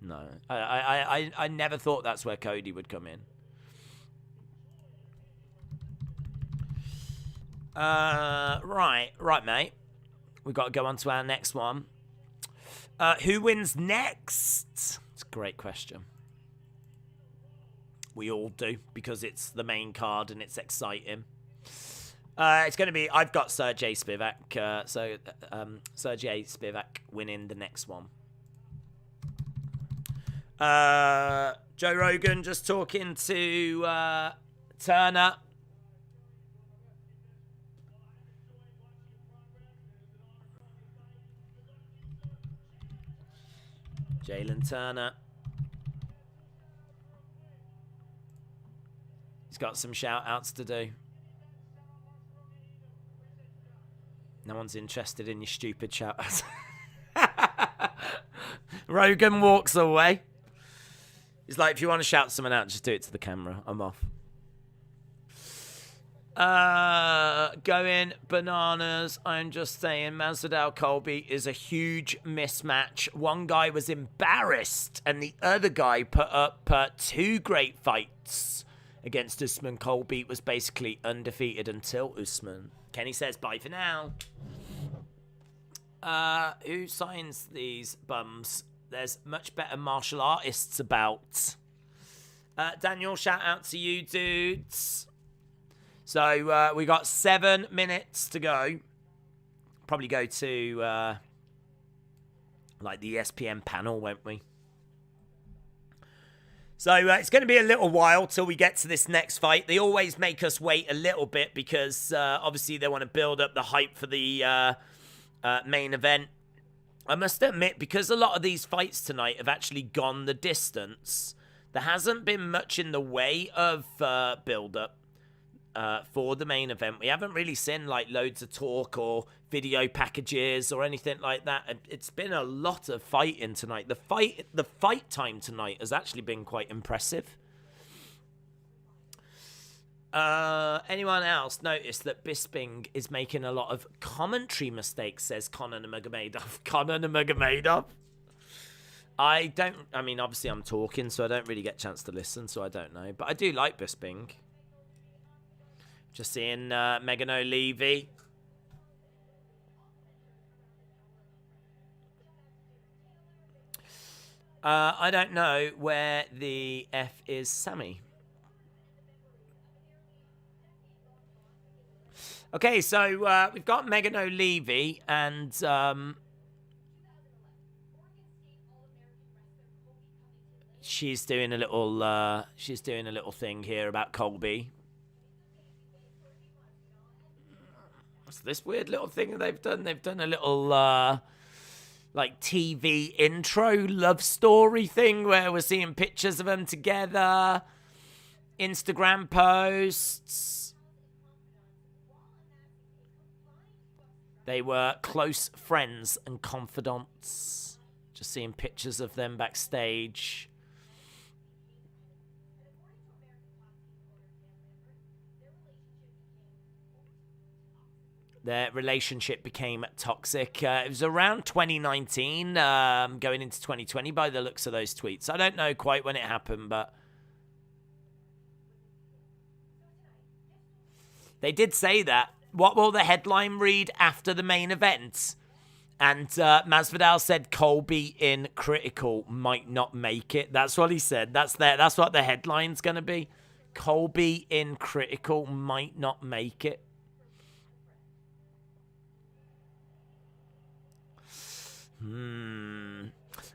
No, I never thought that's where Cody would come in. Right, mate. We've got to go on to our next one. Who wins next? It's a great question. We all do, because it's the main card and it's exciting. It's going to be... I've got Sergey Spivak. Sergey Spivak winning the next one. Joe Rogan just talking to Turner. Jalen Turner. He's got some shout-outs to do. No one's interested in your stupid shout-outs. Rogan walks away. He's like, if you want to shout someone out, just do it to the camera. I'm off. Going bananas. I'm just saying, Masvidal Colby is a huge mismatch. One guy was embarrassed, and the other guy put up 2 great fights against Usman. Colby was basically undefeated until Usman. Kenny says bye for now. Who signs these bums? There's much better martial artists about. Daniel, shout out to you, dudes. So we got 7 minutes to go. Probably go to like the ESPN panel, won't we? So it's going to be a little while till we get to this next fight. They always make us wait a little bit because obviously they want to build up the hype for the main event. I must admit, because a lot of these fights tonight have actually gone the distance, there hasn't been much in the way of build-up for the main event. We haven't really seen like loads of talk or video packages or anything like that. It's been a lot of fighting tonight. The fight time tonight has actually been quite impressive. Anyone else notice that Bisping is making a lot of commentary mistakes, says Conor Nurmagomedov. Conor Nurmagomedov? I mean, obviously I'm talking, so I don't really get a chance to listen, so I don't know. But I do like Bisping. Just seeing Megan O'Leary. I don't know where the F is Sammy. Okay, so we've got Megan O'Leary and she's doing a little thing here about Colby. What's this weird little thing that they've done? They've done a little like TV intro love story thing where we're seeing pictures of them together, Instagram posts. They were close friends and confidants. Just seeing pictures of them backstage. Their relationship became toxic. It was around 2019, going into 2020 by the looks of those tweets. I don't know quite when it happened, but they did say that. What will the headline read after the main event? And Masvidal said Colby in critical might not make it. That's what he said. That's what the headline's going to be. Colby in critical might not make it.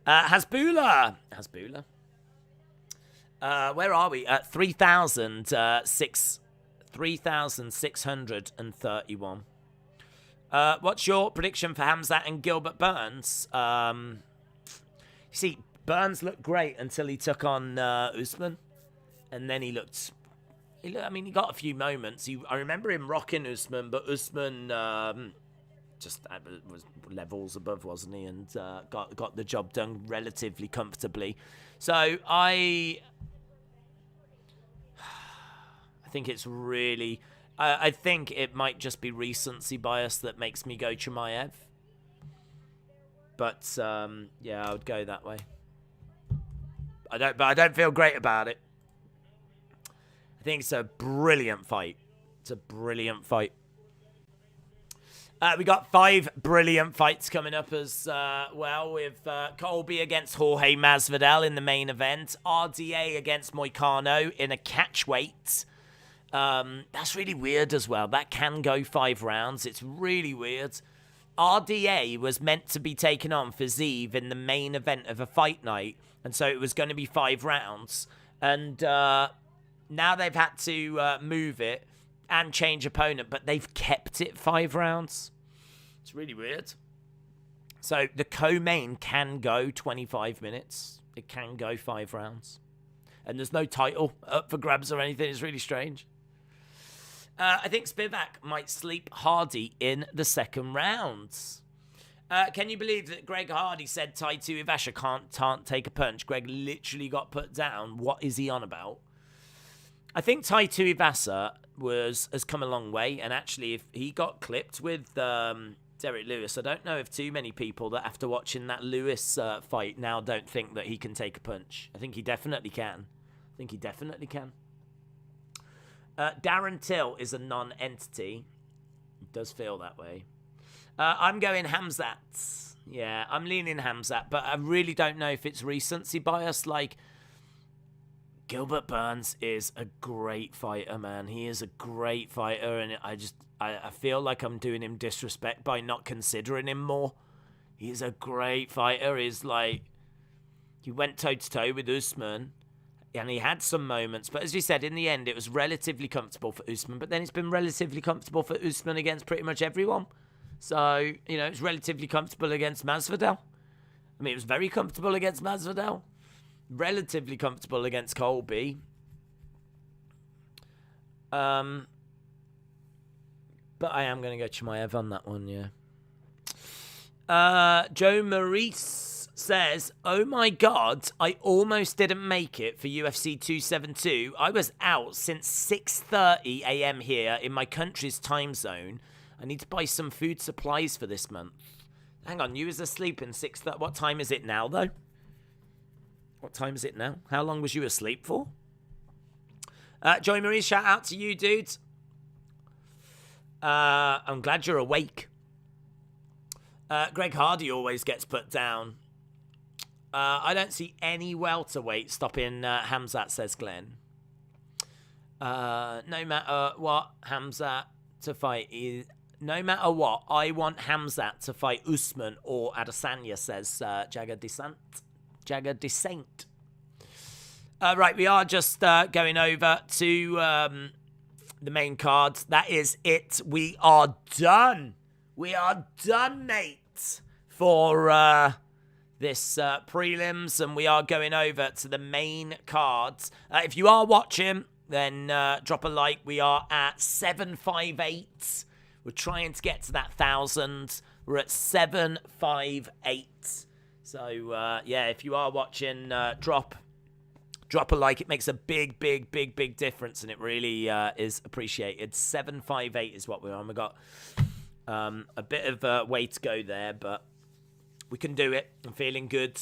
Hasbulla. Where are we? At 3,631. What's your prediction for Hamzat and Gilbert Burns? You see, Burns looked great until he took on Usman, and then he got a few moments. I remember him rocking Usman, but Usman just was levels above, wasn't he? And got the job done relatively comfortably. So I think it's really... I think it might just be recency bias that makes me go Chimaev. But, yeah, I would go that way. But I don't feel great about it. I think it's a brilliant fight. It's a brilliant fight. We got 5 brilliant fights coming up as well, with Colby against Jorge Masvidal in the main event, RDA against Moicano in a catchweight. That's really weird as well. That can go 5 rounds. It's really weird. RDA was meant to be taking on Fiziev in the main event of a fight night, and so it was going to be 5 rounds. And now they've had to move it and change opponent, but they've kept it 5 rounds. It's really weird. So the co-main can go 25 minutes. It can go 5 rounds. And there's no title up for grabs or anything. It's really strange. I think Spivak might sleep Hardy in the second round. Can you believe that Greg Hardy said Tai Tuivasa can't take a punch? Greg literally got put down. What is he on about? I think Tai Tuivasa has come a long way, and actually, if he got clipped with Derek Lewis, I don't know if too many people that after watching that Lewis fight now don't think that he can take a punch. I think he definitely can. Darren Till is a non-entity. It does feel that way. I'm going Hamzat. Yeah, I'm leaning Hamzat, but I really don't know if it's recency bias. Like, Gilbert Burns is a great fighter, man. He is a great fighter, and I feel like I'm doing him disrespect by not considering him more. He's a great fighter. He's like, he went toe-to-toe with Usman, and he had some moments, but as we said, in the end, it was relatively comfortable for Usman, but then it's been relatively comfortable for Usman against pretty much everyone. So, it's relatively comfortable against Masvidal. I mean, it was very comfortable against Masvidal. Relatively comfortable against Colby. But I am going to go Chimaev on that one, yeah. Joe Maurice says, oh my God, I almost didn't make it for UFC 272. I was out since 6:30 a.m. here in my country's time zone. I need to buy some food supplies for this month. Hang on, you was asleep in 6:30. What time is it now, though? What time is it now? How long was you asleep for? Joey Marie, shout out to you, dude. I'm glad you're awake. Greg Hardy always gets put down. I don't see any welterweight stopping Hamzat, says Glenn. No matter what, Hamzat to fight is... No matter what, I want Hamzat to fight Usman or Adesanya, says Jagger Descent. Right, we are just going over to the main card. That is it. We are done. We are done, mate, for this prelims, and we are going over to the main cards. If you are watching, then drop a like. We are at 758. We're trying to get to that 1,000. We're at 758. So, yeah, if you are watching, drop a like. It makes a big difference, and it really is appreciated. 758 is what we're on. We've got a bit of a way to go there, but we can do it. I'm feeling good.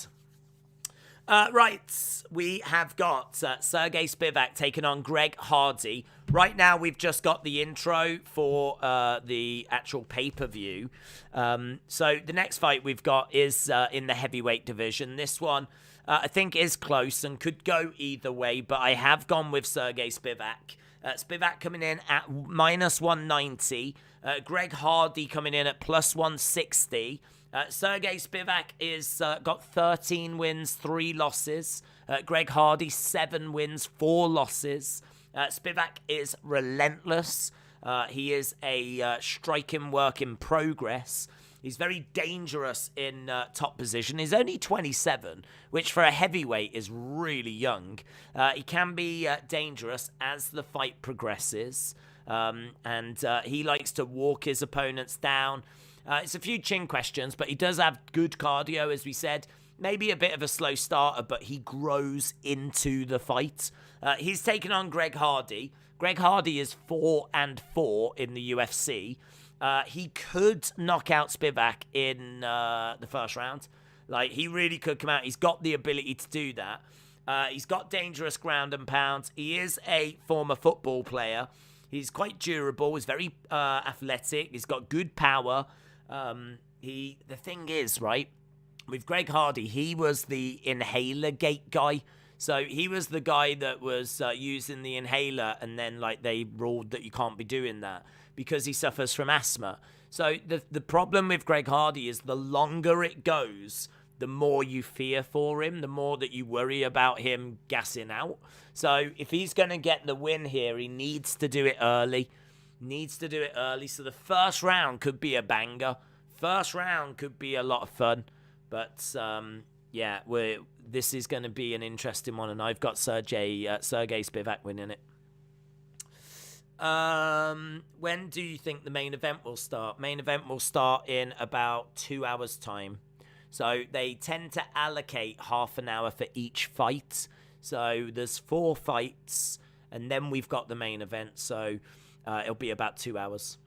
Right, we have got Sergey Spivak taking on Greg Hardy. Right now, we've just got the intro for the actual pay-per-view. So the next fight we've got is in the heavyweight division. This one, I think, is close and could go either way, but I have gone with Sergey Spivak. Spivak coming in at minus 190. Greg Hardy coming in at plus 160. Sergey Spivak is got 13 wins, 3 losses. Greg Hardy, 7 wins, 4 losses. Spivak is relentless. He is a striking work in progress. He's very dangerous in top position. He's only 27, which for a heavyweight is really young. He can be dangerous as the fight progresses. And he likes to walk his opponents down. It's a few chin questions, but he does have good cardio, as we said. Maybe a bit of a slow starter, but he grows into the fight. He's taken on Greg Hardy. Greg Hardy is 4-4 in the UFC. He could knock out Spivak in the first round. Like, he really could come out. He's got the ability to do that. He's got dangerous ground and pound. He is a former football player. He's quite durable. He's very athletic. He's got good power. The thing is, right, with Greg Hardy, he was the inhaler gate guy. So he was the guy that was using the inhaler, and then like they ruled that you can't be doing that because he suffers from asthma. So the problem with Greg Hardy is the longer it goes, the more you fear for him, the more that you worry about him gassing out. So if he's going to get the win here, he needs to do it early. So the first round could be a banger. First round could be a lot of fun. But, yeah, this is going to be an interesting one. And I've got Sergey Spivak winning it. When do you think the main event will start? Main event will start in about 2 hours' time. So they tend to allocate half an hour for each fight. So there's 4 fights, and then we've got the main event. So it'll be about 2 hours.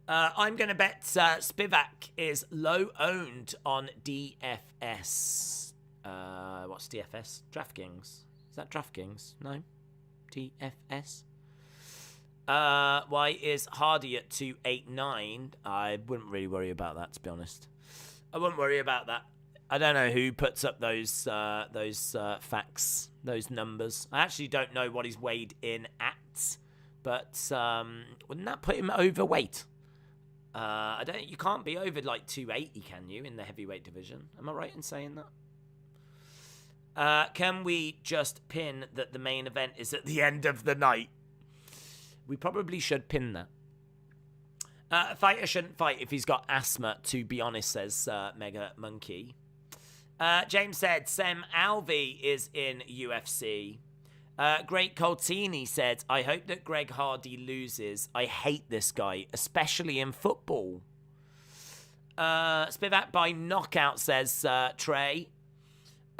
I'm going to bet Spivak is low owned on DFS. What's DFS? DraftKings. Is that DraftKings? No? DFS? Why is Hardy at 289? I wouldn't really worry about that, to be honest. I wouldn't worry about that. I don't know who puts up those facts, those numbers. I actually don't know what he's weighed in at, but wouldn't that put him overweight? You can't be over like 280, can you, in the heavyweight division? Am I right in saying that? Can we just pin that the main event is at the end of the night? We probably should pin that. A fighter shouldn't fight if he's got asthma, to be honest, says Mega Monkey. James said, Sam Alvey is in UFC. Great Coltini said, I hope that Greg Hardy loses. I hate this guy, especially in football. Spivak by knockout, says Trey.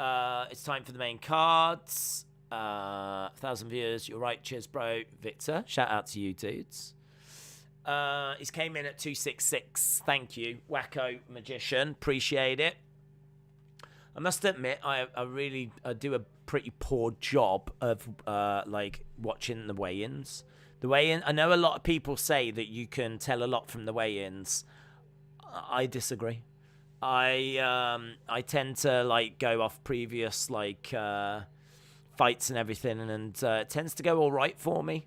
It's time for the main cards. 1,000 viewers. You're right. Cheers, bro. Victor, shout out to you, dudes. He's came in at 266. Thank you, Wacko Magician. Appreciate it. I must admit, I really do a pretty poor job of like watching the weigh-ins. The weigh-in. I know a lot of people say that you can tell a lot from the weigh-ins. I disagree. I tend to like go off previous like fights and everything, and it tends to go all right for me.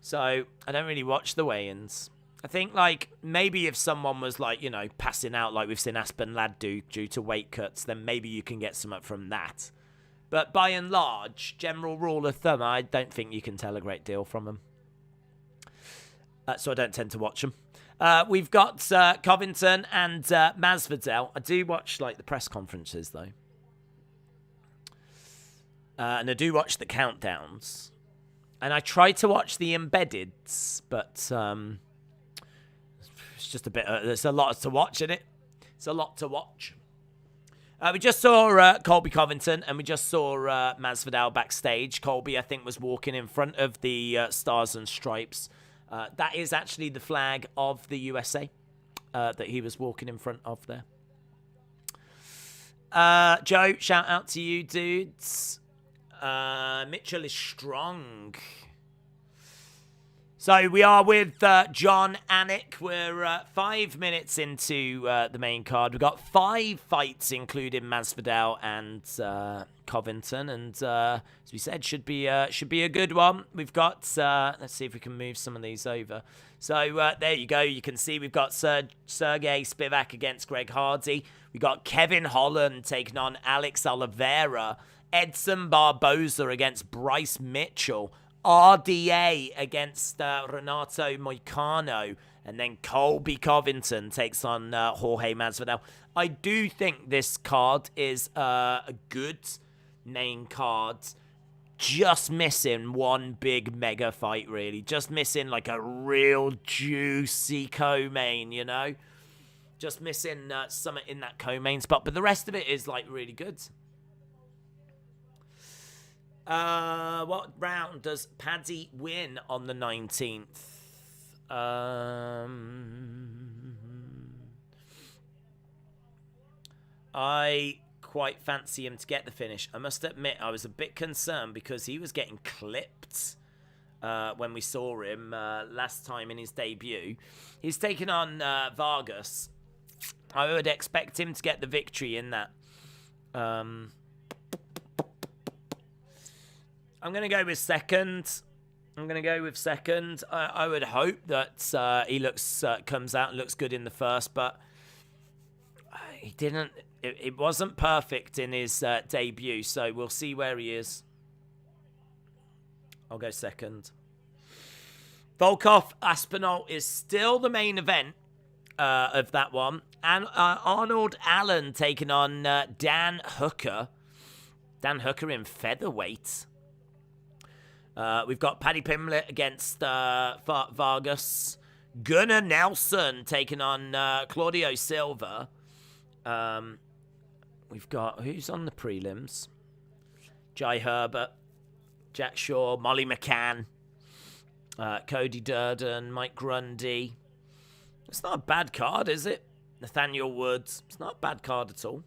So I don't really watch the weigh-ins. I think, like, maybe if someone was, like, you know, passing out like we've seen Aspen Ladd do due to weight cuts, then maybe you can get something from that. But by and large, general rule of thumb, I don't think you can tell a great deal from them. So I don't tend to watch them. We've got Covington and Masvidal. I do watch, like, the press conferences, though. And I do watch the countdowns. And I try to watch the embeddeds, but it's just a bit. There's a lot to watch in it. It's a lot to watch. We just saw Colby Covington, and we just saw Masvidal backstage. Colby, I think, was walking in front of the Stars and Stripes. That is actually the flag of the USA that he was walking in front of there. Joe, shout out to you, dudes. Mitchell is strong. So we are with John Anik. We're 5 minutes into the main card. We've got 5 fights, including Masvidal and Covington, and as we said, should be a good one. We've got let's see if we can move some of these over. So there you go. You can see we've got Sergey Spivak against Greg Hardy. We got Kevin Holland taking on Alex Oliveira. Edson Barboza against Bryce Mitchell. RDA against Renato Moicano. And then Colby Covington takes on Jorge Masvidal. I do think this card is a good main card. Just missing one big mega fight, really. Just missing like a real juicy co-main, you know? Just missing something in that co-main spot. But the rest of it is like really good. What round does Paddy win on the 19th? I quite fancy him to get the finish. I must admit, I was a bit concerned because he was getting clipped when we saw him last time in his debut. He's taken on Vargas. I would expect him to get the victory in that. I'm going to go with second. I would hope that he comes out and looks good in the first, but he didn't. It wasn't perfect in his debut, so we'll see where he is. I'll go second. Volkov Aspinall is still the main event of that one. And Arnold Allen taking on Dan Hooker. Dan Hooker in featherweight. We've got Paddy Pimblett against Vargas. Gunnar Nelson taking on Claudio Silva. We've got, who's on the prelims? Jai Herbert, Jack Shaw, Molly McCann, Cody Durden, Mike Grundy. It's not a bad card, is it? Nathaniel Woods. It's not a bad card at all.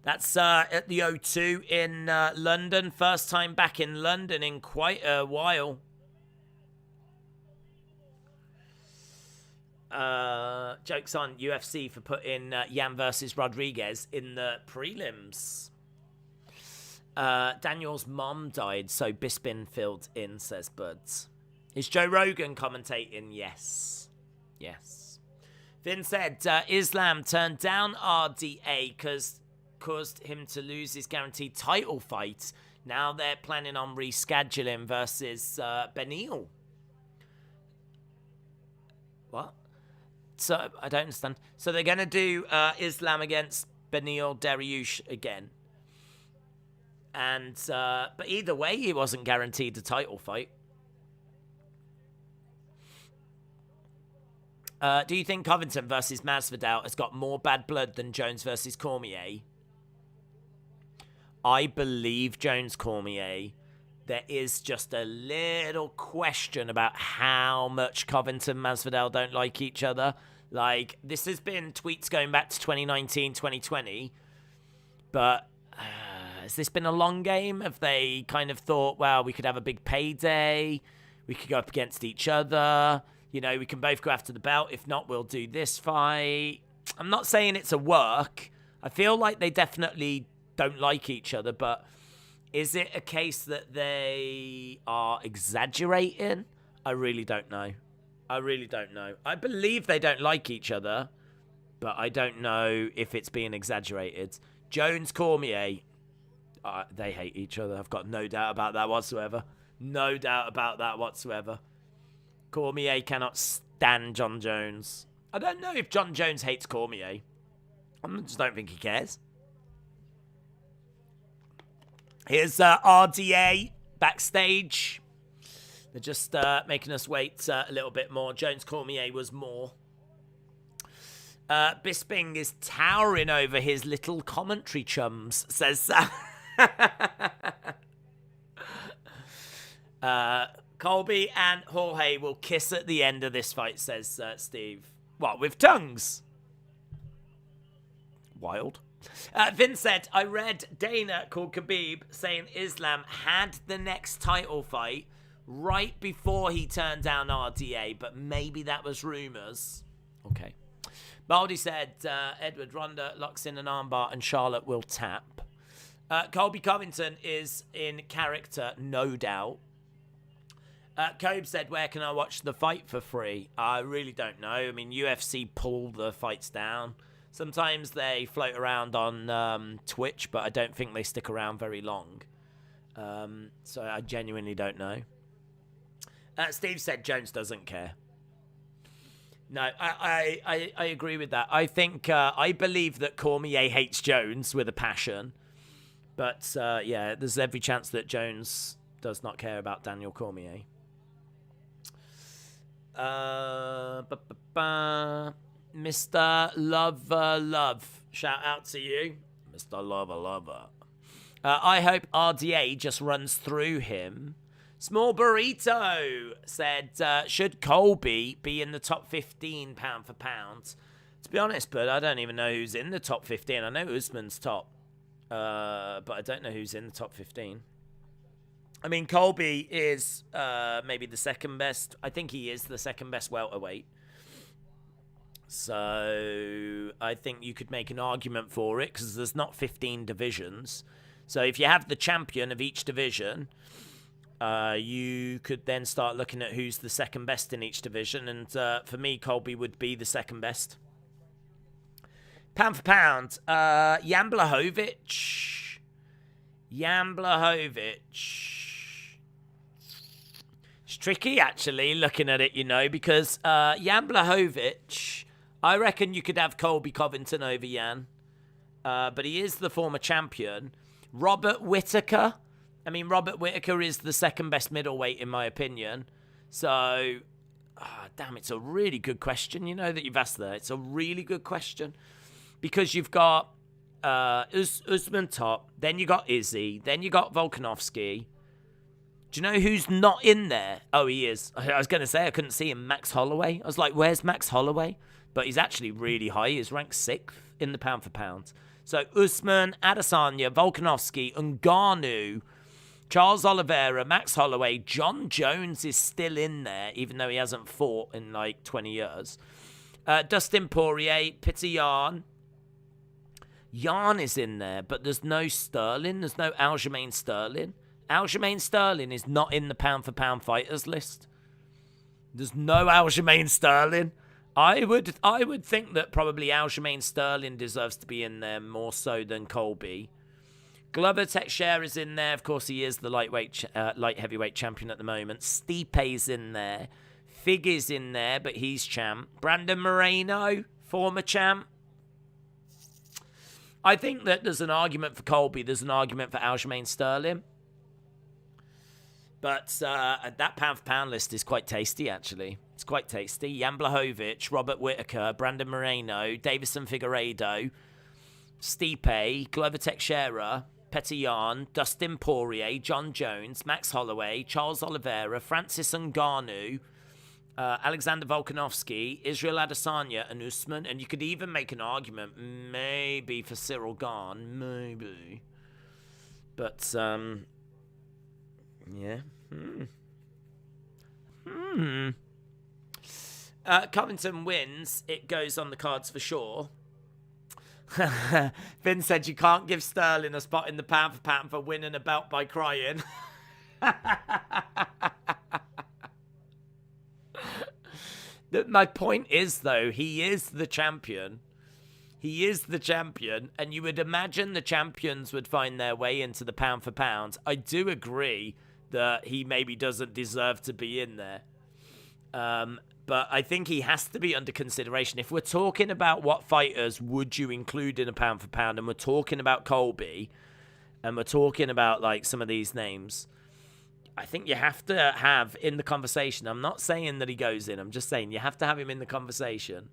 That's at the O2 in London. First time back in London in quite a while. Jokes on UFC for putting Yan versus Rodriguez in the prelims. Daniel's mom died, so Bisping filled in, says Buds. Is Joe Rogan commentating? Yes. Yes. Vin said Islam turned down RDA because caused him to lose his guaranteed title fight. Now they're planning on rescheduling versus Beneil. What? So I don't understand. So they're going to do Islam against Beneil Dariush again. And but either way, he wasn't guaranteed a title fight. Do you think Covington versus Masvidal has got more bad blood than Jones versus Cormier? I believe Jones Cormier. There is just a little question about how much Covington and Masvidal don't like each other. Like, this has been tweets going back to 2019, 2020. But has this been a long game? Have they kind of thought, well, we could have a big payday. We could go up against each other. You know, we can both go after the belt. If not, we'll do this fight. I'm not saying it's a work. I feel like they definitely don't like each other, but is it a case that they are exaggerating? I really don't know. I believe they don't like each other, but I don't know if it's being exaggerated. Jones Cormier, they hate each other. I've got no doubt about that whatsoever. Cormier cannot stand John Jones. I don't know if John Jones hates Cormier. I just don't think he cares. Here's RDA backstage. They're just making us wait a little bit more. Jones Cormier was more. Bisping is towering over his little commentary chums, says Sam. Colby and Jorge will kiss at the end of this fight, says Steve. What, with tongues? Wild. Vin said, I read Dana called Khabib saying Islam had the next title fight right before he turned down RDA, but maybe that was rumours. Okay. Baldy said Edward Ronda locks in an armbar and Charlotte will tap. Colby Covington is in character, no doubt. Kobe said, where can I watch the fight for free? I really don't know. I mean, UFC pull the fights down. Sometimes they float around on Twitch, but I don't think they stick around very long. So I genuinely don't know. Steve said Jones doesn't care. No, I agree with that. I think, I believe that Cormier hates Jones with a passion. But, yeah, there's every chance that Jones does not care about Daniel Cormier. Mr. Love. Shout out to you. Mr. Lover. I hope RDA just runs through him. Small Burrito said, should Colby be in the top 15 pound for pound? To be honest, but I don't even know who's in the top 15. I know Usman's top. But I don't know who's in the top 15. I mean, Colby is maybe the second best. I think he is the second best welterweight. So I think you could make an argument for it because there's not 15 divisions. So if you have the champion of each division, you could then start looking at who's the second best in each division. And for me, Colby would be the second best. Pound for pound, Jan Blachowicz. It's tricky, actually, looking at it, because Jan Blachowicz, I reckon you could have Colby Covington over Jan. But he is the former champion. Robert Whittaker. I mean, Robert Whittaker is the second best middleweight, in my opinion. So, damn, it's a really good question, that you've asked there. It's a really good question. Because you've got Usman top, then you got Izzy, then you got Volkanovski. Do you know who's not in there? Oh, he is. I was going to say I couldn't see him. Max Holloway. I was like, where's Max Holloway? But he's actually really high. He's ranked 6th in the pound for pound. So Usman, Adesanya, Volkanovski, Ngannou, Charles Oliveira, Max Holloway, John Jones is still in there, even though he hasn't fought in like 20 years. Dustin Poirier, Peter Yan. Yan is in there, but there's no Sterling. There's no Aljamain Sterling. Aljamain Sterling is not in the pound-for-pound fighters list. There's no Aljamain Sterling. I would think that probably Aljamain Sterling deserves to be in there more so than Colby. Glover Teixeira is in there. Of course, he is the light heavyweight champion at the moment. Stipe's in there. Fig is in there, but he's champ. Brandon Moreno, former champ. I think that there's an argument for Colby. There's an argument for Aljamain Sterling. But that pound-for-pound list is quite tasty, actually. It's quite tasty. Jan Blachowicz, Robert Whittaker, Brandon Moreno, Davison Figueiredo, Stipe, Glover Teixeira, Petr Yan, Dustin Poirier, John Jones, Max Holloway, Charles Oliveira, Francis Ngannou, Alexander Volkanovski, Israel Adesanya, and Usman. And you could even make an argument, maybe for Cyril Gane, maybe. But, yeah. Covington wins. It goes on the cards for sure. Vin said you can't give Sterling a spot in the pound for pound for winning a belt by crying. My point is, though, he is the champion. He is the champion, and you would imagine the champions would find their way into the pound for pound. I do agree that he maybe doesn't deserve to be in there. But I think he has to be under consideration. If we're talking about what fighters would you include in a pound for pound, and we're talking about Colby, and we're talking about like some of these names, I think you have to have in the conversation. I'm not saying that he goes in. I'm just saying you have to have him in the conversation.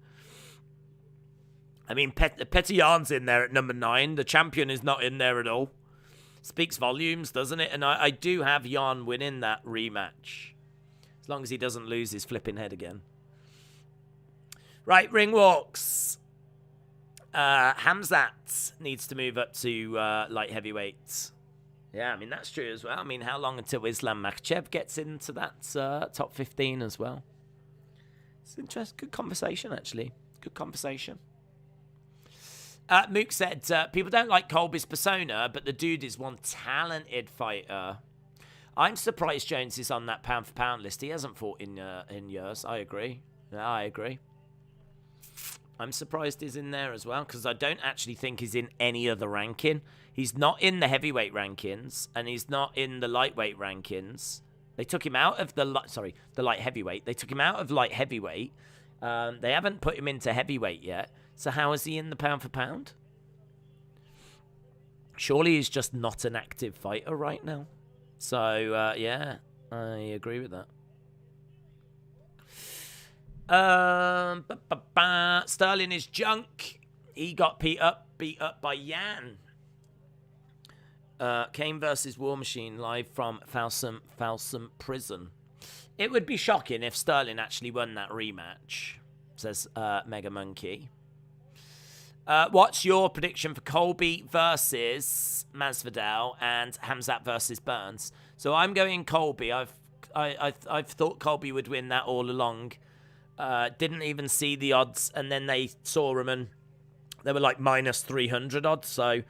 I mean, Petr Yan's in there at number 9. The champion is not in there at all. Speaks volumes, doesn't it? And I do have Yan winning that rematch. As long as he doesn't lose his flipping head again. Right, ring walks. Hamzat needs to move up to light heavyweight. Yeah, I mean, that's true as well. I mean, how long until Islam Makhachev gets into that top 15 as well? It's interesting. Good conversation, actually. Good conversation. Mook said, people don't like Colby's persona, but the dude is one talented fighter. I'm surprised Jones is on that pound-for-pound list. He hasn't fought in years. I agree. Yeah, I agree. I'm surprised he's in there as well, because I don't actually think he's in any other ranking. He's not in the heavyweight rankings, and he's not in the lightweight rankings. They took him out of the light heavyweight. They took him out of light heavyweight. They haven't put him into heavyweight yet. So how is he in the pound for pound? Surely he's just not an active fighter right now. So, yeah, I agree with that. Sterling is junk. He got beat up by Yan. Kane versus War Machine live from Folsom Prison. It would be shocking if Sterling actually won that rematch, says Mega Monkey. What's your prediction for Colby versus Masvidal and Khamzat versus Burns? So I'm going Colby. I've thought Colby would win that all along. Didn't even see the odds, and then they saw him and they were like minus 300 odds. So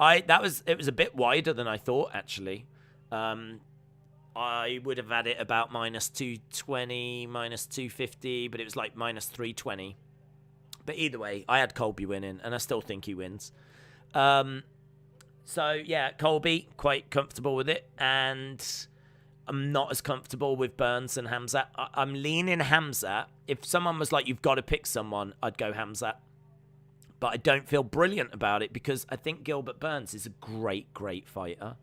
it was a bit wider than I thought, actually. I would have had it about minus 220, minus 250, but it was like minus 320. But either way, I had Colby winning, and I still think he wins. So, yeah, Colby, quite comfortable with it, and I'm not as comfortable with Burns and Khamzat. I'm leaning Khamzat. If someone was like, you've got to pick someone, I'd go Khamzat. But I don't feel brilliant about it because I think Gilbert Burns is a great, great fighter.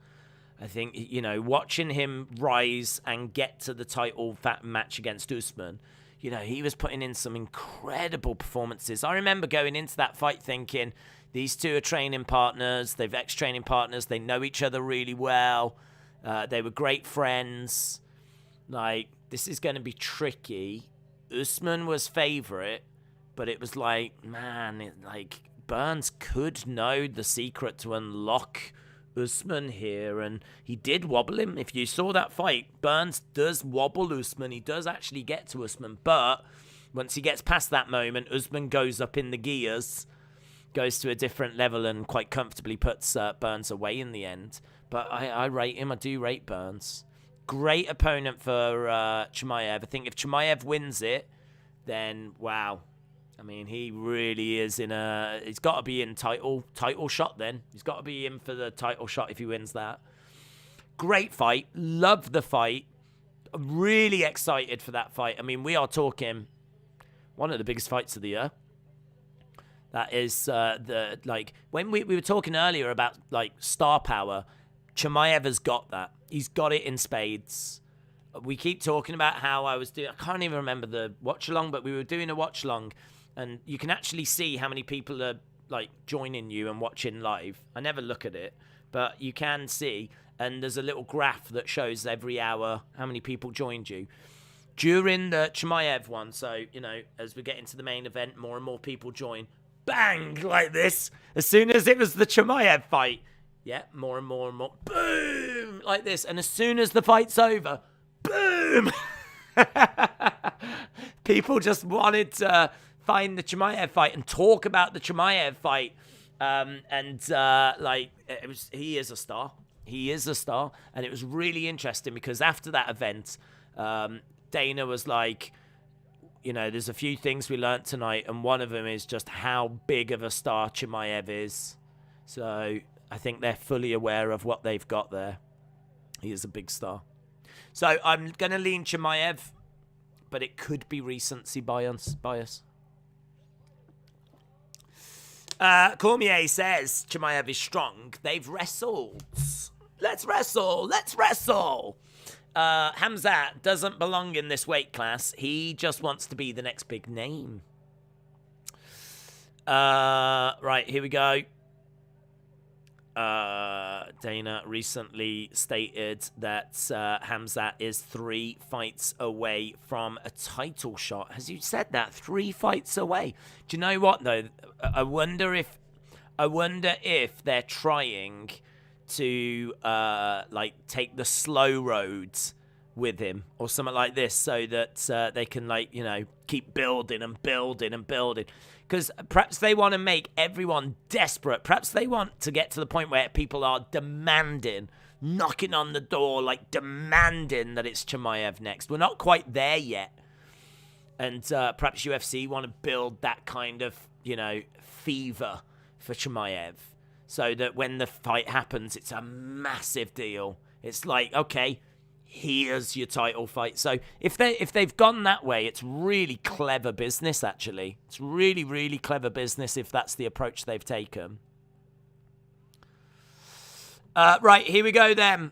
I think, watching him rise and get to the title match against Usman, he was putting in some incredible performances. I remember going into that fight thinking, these two are training partners. They've ex-training partners. They know each other really well. They were great friends. This is going to be tricky. Usman was favorite, but it was Burns could know the secret to unlock Usman here, and he did wobble him. If you saw that fight, Burns does wobble Usman. He does actually get to Usman, but once he gets past that moment, Usman goes up in the gears, goes to a different level, and quite comfortably puts Burns away in the end. But I rate him. I do rate Burns. Great opponent for Chimaev. I think if Chimaev wins it, then wow. I mean, he really is he's got to be in title shot then. He's got to be in for the title shot if he wins that. Great fight. Love the fight. I'm really excited for that fight. I mean, we are talking one of the biggest fights of the year. That is when we were talking earlier about star power, Chimaev has got that. He's got it in spades. We keep talking about how I can't even remember the watch along, but we were doing a watch along. And you can actually see how many people are joining you and watching live. I never look at it, but you can see. And there's a little graph that shows every hour how many people joined you. During the Chimaev one, so, as we get into the main event, more and more people join. Bang! Like this. As soon as it was the Chimaev fight. Yeah, more and more and more. Boom! Like this. And as soon as the fight's over, boom! People just wanted to find the Chimaev fight and talk about the Chimaev fight. He is a star. He is a star. And it was really interesting because after that event, Dana was like, there's a few things we learnt tonight, and one of them is just how big of a star Chimaev is. So I think they're fully aware of what they've got there. He is a big star. So I'm going to lean Chimaev, but it could be recency bias. Cormier says Chimaev is strong. They've wrestled. Let's wrestle. Khamzat doesn't belong in this weight class. He just wants to be the next big name. Right, here we go. Dana recently stated that Khamzat is 3 fights away from a title shot. Has you said that? 3 fights away. Do you know what though? I wonder if they're trying to take the slow roads with him or something like this, so that they can keep building and building and building. Because perhaps they want to make everyone desperate. Perhaps they want to get to the point where people are demanding, knocking on the door, demanding that it's Chimaev next. We're not quite there yet. And perhaps UFC want to build that kind of, fever for Chimaev. So that when the fight happens, it's a massive deal. It's like, okay, here's your title fight. So if they've gone that way, it's really clever business, actually. It's really, really clever business if that's the approach they've taken. Right, here we go then.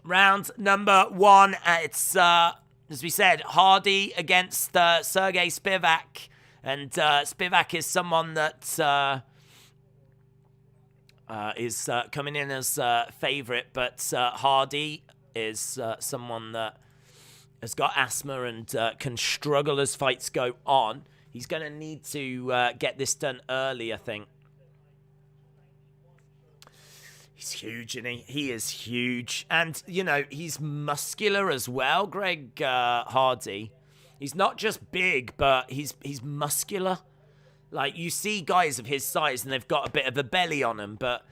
Round number 1. It's, as we said, Hardy against Sergey Spivak. And Spivak is someone that is coming in as favourite, but Hardy is someone that has got asthma and can struggle as fights go on. He's going to need to get this done early, I think. He's huge, isn't he? He is huge. And, you know, he's muscular as well, Greg Hardy. He's not just big, but he's muscular. Like, you see guys of his size and they've got a bit of a belly on them, but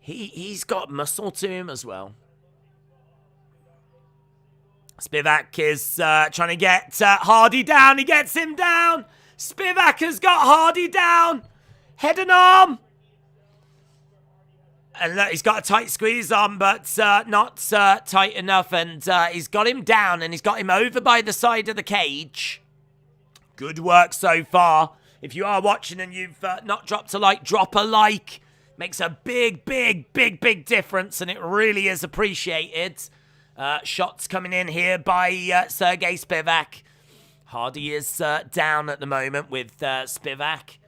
he's got muscle to him as well. Spivak is trying to get Hardy down. He gets him down. Spivak has got Hardy down. Head and arm. And look, he's got a tight squeeze on, but not tight enough. And he's got him down, and he's got him over by the side of the cage. Good work so far. If you are watching and you've not dropped a like, drop a like. Makes a big, big, big, big difference, and it really is appreciated. Shots coming in here by Sergey Spivak. Hardy is down at the moment with Spivak.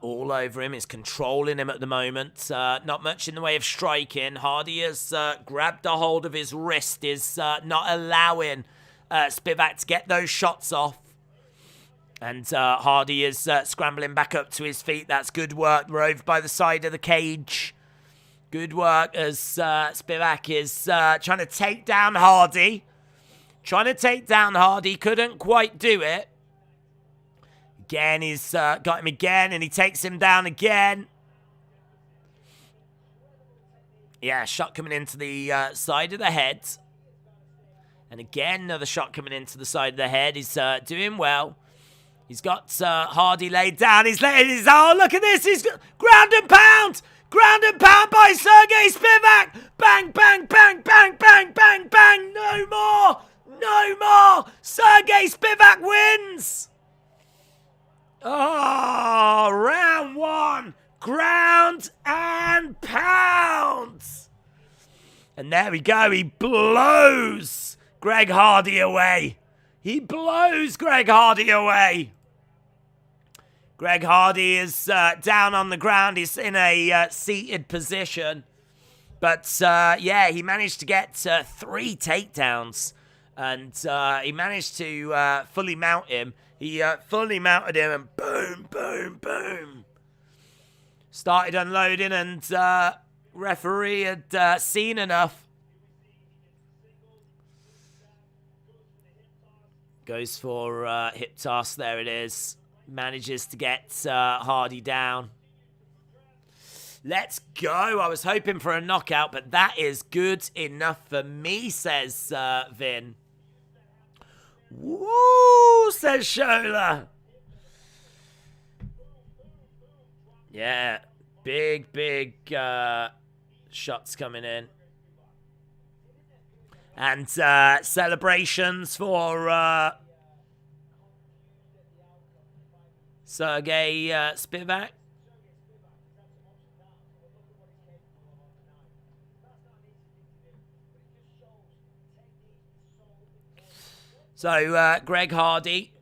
All over him. Is controlling him at the moment. Not much in the way of striking. Hardy has grabbed a hold of his wrist. Is not allowing Spivak to get those shots off. And Hardy is scrambling back up to his feet. That's good work. We're over by the side of the cage. Good work as Spivak is trying to take down Hardy. Couldn't quite do it. Again, he's got him again, and he takes him down again. Yeah, shot coming into the side of the head. And again, another shot coming into the side of the head. He's doing well. He's got Hardy laid down. He's letting his... Oh, look at this. He's ground and pound. Ground and pound by Sergey Spivak. Bang, bang, bang, bang, bang, bang, bang. No more. No more. Sergey Spivak wins. Oh, round one. Ground and pound. And there we go. He blows Greg Hardy away. Greg Hardy is down on the ground. He's in a seated position. But, yeah, he managed to get 3 takedowns. And he managed to fully mount him. He fully mounted him and boom, boom, boom. Started unloading and referee had seen enough. Goes for hip toss. There it is. Manages to get Hardy down. Let's go. I was hoping for a knockout, but that is good enough for me, says Vin. Woo, says Shola. Yeah, big, big shots coming in. And celebrations for Sergey Spivak. So, Greg Hardy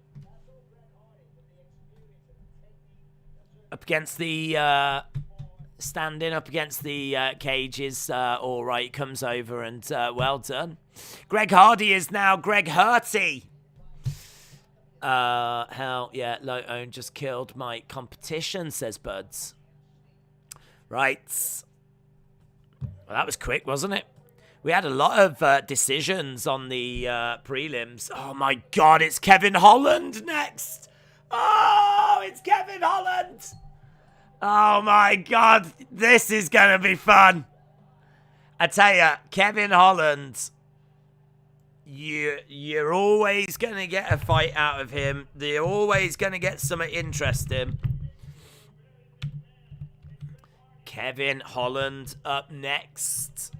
up against the standing up against the cages. All right, comes over and well done. Greg Hardy is now Greg Hurty. Hell yeah, low own just killed my competition, says Buds. Right. Well, that was quick, wasn't it? We had a lot of decisions on the prelims. Oh my God, it's Kevin Holland next. Oh, it's Kevin Holland. Oh my God, this is going to be fun. I tell you, Kevin Holland, you're always going to get a fight out of him. You're always going to get something interesting. Kevin Holland up next.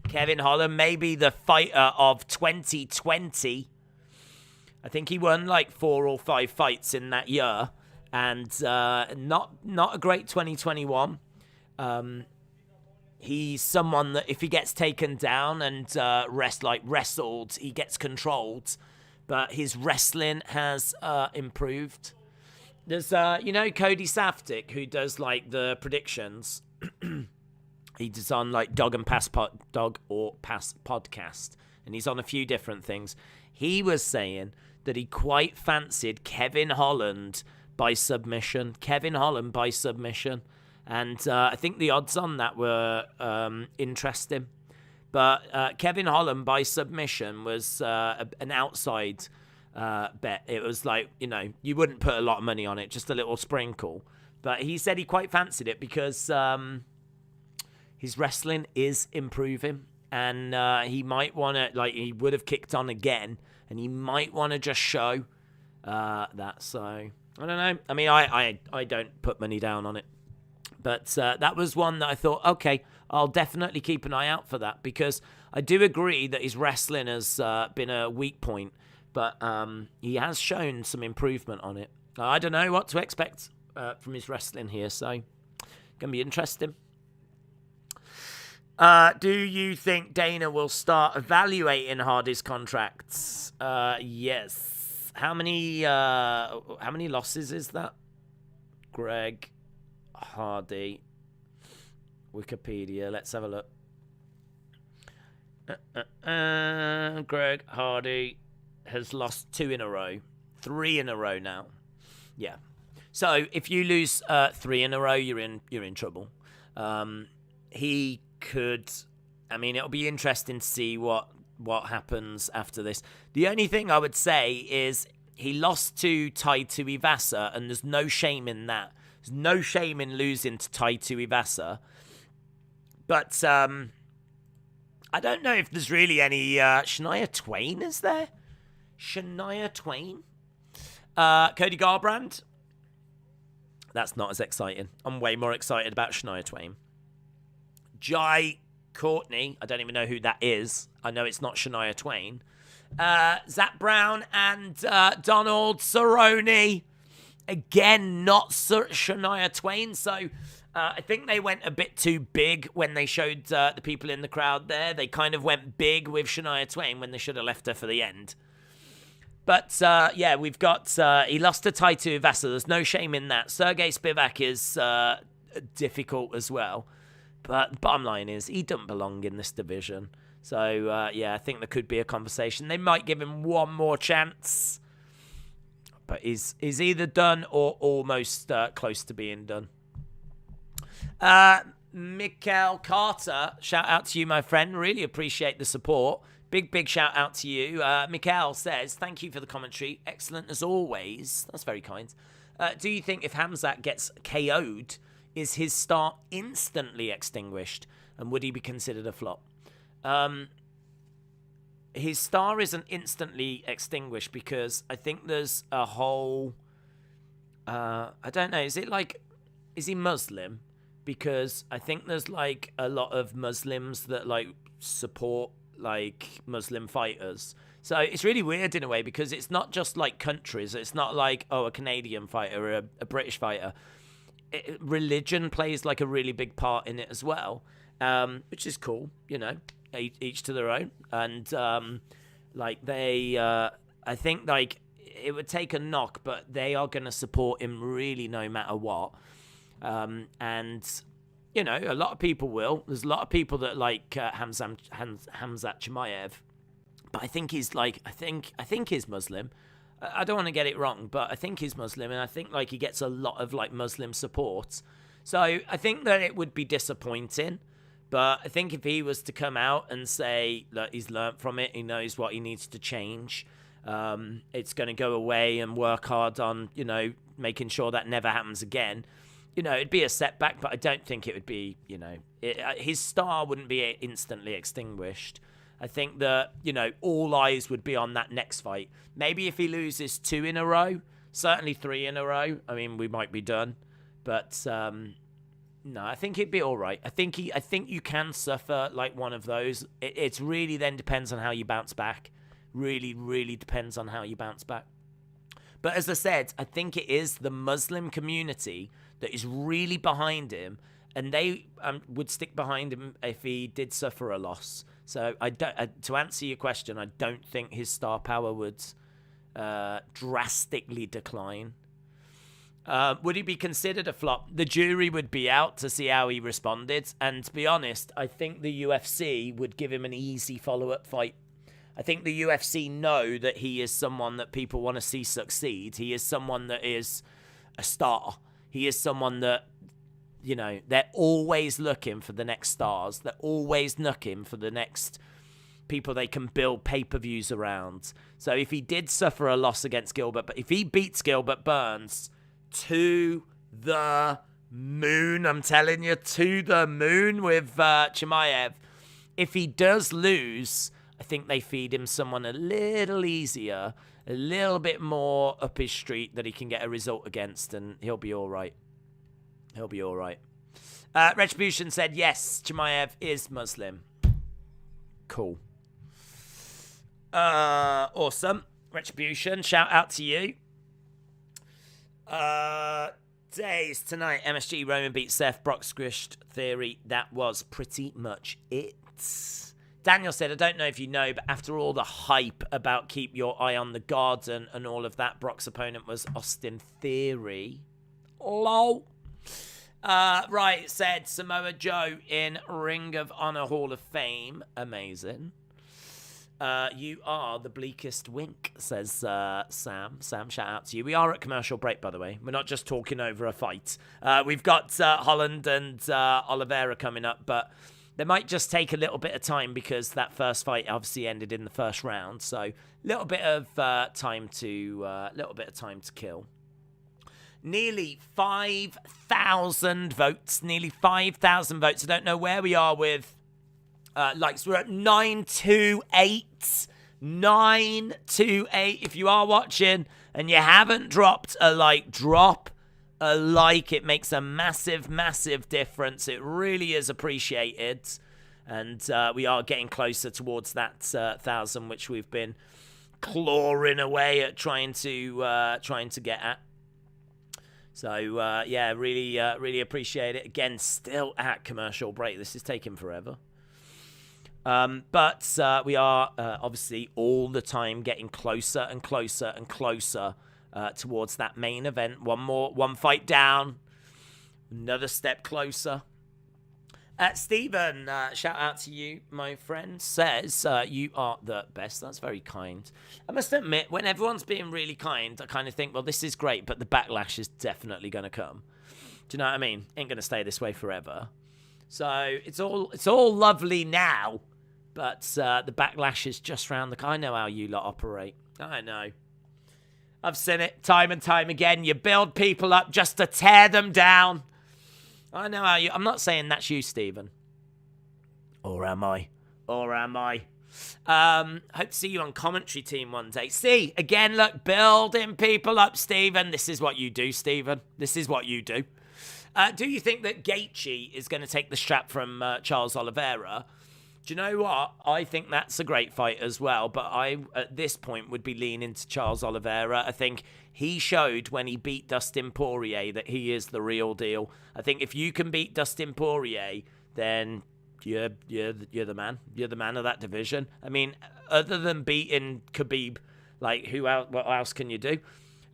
Kevin Holland, maybe the fighter of 2020. I think he won like 4 or 5 fights in that year. And not a great 2021. He's someone that if he gets taken down and wrestled, he gets controlled. But his wrestling has improved. There's, Cody Safdie, who does like the predictions. He does on like Dog or Pass podcast. And he's on a few different things. he was saying that he quite fancied Kevin Holland by submission. And I think the odds on that were interesting. But Kevin Holland by submission was an outside bet. It was like, you wouldn't put a lot of money on it, just a little sprinkle. But he said he quite fancied it because his wrestling is improving. And he might want to, he would have kicked on again. And he might want to just show that. So, I don't know. I mean, I don't put money down on it. But that was one that I thought, okay, I'll definitely keep an eye out for that. Because I do agree that his wrestling has been a weak point. But he has shown some improvement on it. I don't know what to expect from his wrestling here. So, going to be interesting. Do you think Dana will start evaluating Hardy's contracts? Yes. How many losses is that? Greg Hardy. Wikipedia. Let's have a look. Greg Hardy has lost 2 in a row. 3 in a row now. Yeah. So if you lose 3 in a row, you're in trouble. He could, it'll be interesting to see what happens after this. The only thing I would say is he lost to Tai Tuivasa, and there's no shame in that. There's no shame in losing to Tai Tuivasa. But I don't know if there's really any Shania Twain, is there? Shania Twain? Cody Garbrandt? That's not as exciting. I'm way more excited about Shania Twain. Jai Courtney, I don't even know who that is. I know it's not Shania Twain. Zach Brown and Donald Cerrone. Again, not Shania Twain. So I think they went a bit too big when they showed the people in the crowd there. They kind of went big with Shania Twain when they should have left her for the end. But, we've got... he lost to Tai Tuivasa. There's no shame in that. Sergey Spivak is difficult as well. But the bottom line is, he doesn't belong in this division. So, I think there could be a conversation. They might give him one more chance. But he's either done or almost close to being done. Mikael Carter, shout out to you, my friend. Really appreciate the support. Big shout out to you. Mikael says, thank you for the commentary. Excellent as always. That's very kind. Do you think if Khamzat gets KO'd, is his star instantly extinguished? And would he be considered a flop? His star isn't instantly extinguished because I think there's a whole... I don't know. Is he Muslim? Because I think there's a lot of Muslims that support Muslim fighters. So it's really weird in a way because it's not just countries. It's not a Canadian fighter or a British fighter. Religion plays a really big part in it as well, which is cool, each to their own. And I think it would take a knock, but they are going to support him really no matter what. And a lot of people will. There's a lot of people that like Khamzat Chimaev, but I think he's I think he's Muslim. I don't want to get it wrong, but I think he's Muslim, and I think he gets a lot of Muslim support. So I think that it would be disappointing, but I think if he was to come out and say that he's learnt from it, he knows what he needs to change, it's going to go away and work hard on making sure that never happens again. It'd be a setback, but I don't think it would be, his star wouldn't be instantly extinguished. I think that, all eyes would be on that next fight. Maybe if he loses 2 in a row, certainly 3 in a row, we might be done. But, no, I think he'd be all right. I think you can suffer one of those. It's really then depends on how you bounce back. Really, really depends on how you bounce back. But as I said, I think it is the Muslim community that is really behind him, and they would stick behind him if he did suffer a loss. So to answer your question, I don't think his star power would drastically decline. Would he be considered a flop? The jury would be out to see how he responded, and to be honest, I think the UFC would give him an easy follow-up fight. I think the UFC know that he is someone that people want to see succeed. He is someone that is a star. He is someone that, you know, they're always looking for the next stars. They're always looking for the next people they can build pay-per-views around. So if he did suffer a loss against Gilbert, but if he beats Gilbert Burns to the moon, I'm telling you, to the moon with Chimaev, if he does lose, I think they feed him someone a little easier, a little bit more up his street that he can get a result against, and he'll be all right. He'll be all right. Retribution said, yes, Chimaev is Muslim. Cool. Awesome. Retribution, shout out to you. Days tonight, MSG, Roman beat Seth, Brock squished Theory. That was pretty much it. Daniel said, I don't know if you know, but after all the hype about keep your eye on the guards and all of that, Brock's opponent was Austin Theory. Lol. Right, said Samoa Joe in Ring of Honor Hall of Fame. Amazing. You are the bleakest wink, says Sam. Sam, shout out to you. We are at commercial break, by the way. We're not just talking over a fight. We've got Holland and Oliveira coming up, but they might just take a little bit of time because that first fight obviously ended in the first round. So a little bit of time to kill. Nearly 5,000 votes. Nearly 5,000 votes. I don't know where we are with likes. We're at 928. 928. If you are watching and you haven't dropped a like, drop a like. It makes a massive, massive difference. It really is appreciated. And we are getting closer towards that 1,000, which we've been clawing away at trying to get at. So, yeah, really appreciate it. Again, still at commercial break. This is taking forever. But we are obviously all the time getting closer and closer and closer towards that main event. One fight down, another step closer. Stephen, shout out to you, my friend, says you are the best. That's very kind. I must admit, when everyone's being really kind, I kind of think, well, this is great, but the backlash is definitely going to come. Do you know what I mean? Ain't going to stay this way forever. So it's all lovely now, but the backlash is just round the corner. I know how you lot operate. I know. I've seen it time and time again. You build people up just to tear them down. I know how you... I'm not saying that's you, Stephen. Or am I? Hope to see you on commentary team one day. See, again, look, building people up, Stephen. This is what you do, Stephen. This is what you do. Do you think that Gaethje is going to take the strap from Charles Oliveira? Do you know what? I think that's a great fight as well, but I, at this point, would be leaning to Charles Oliveira. I think he showed when he beat Dustin Poirier that he is the real deal. I think if you can beat Dustin Poirier, then you're the man. You're the man of that division. I mean, other than beating Khabib, like, what else can you do?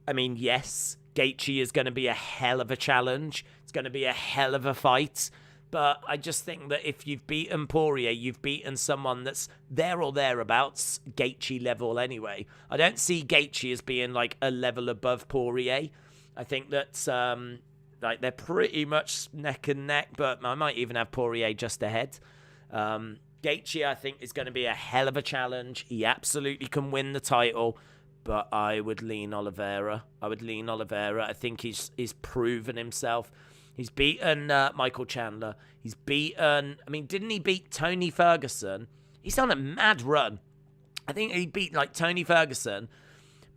I mean, yes, Gaethje is going to be a hell of a challenge. It's going to be a hell of a fight. But I just think that if you've beaten Poirier, you've beaten someone that's there or thereabouts, Gaethje level anyway. I don't see Gaethje as being like a level above Poirier. I think that like they're pretty much neck and neck, but I might even have Poirier just ahead. Gaethje, I think, is going to be a hell of a challenge. He absolutely can win the title, but I would lean Oliveira. I think he's proven himself. He's beaten Michael Chandler. He's beaten... I mean, didn't he beat Tony Ferguson? He's on a mad run. I think he beat, like, Tony Ferguson,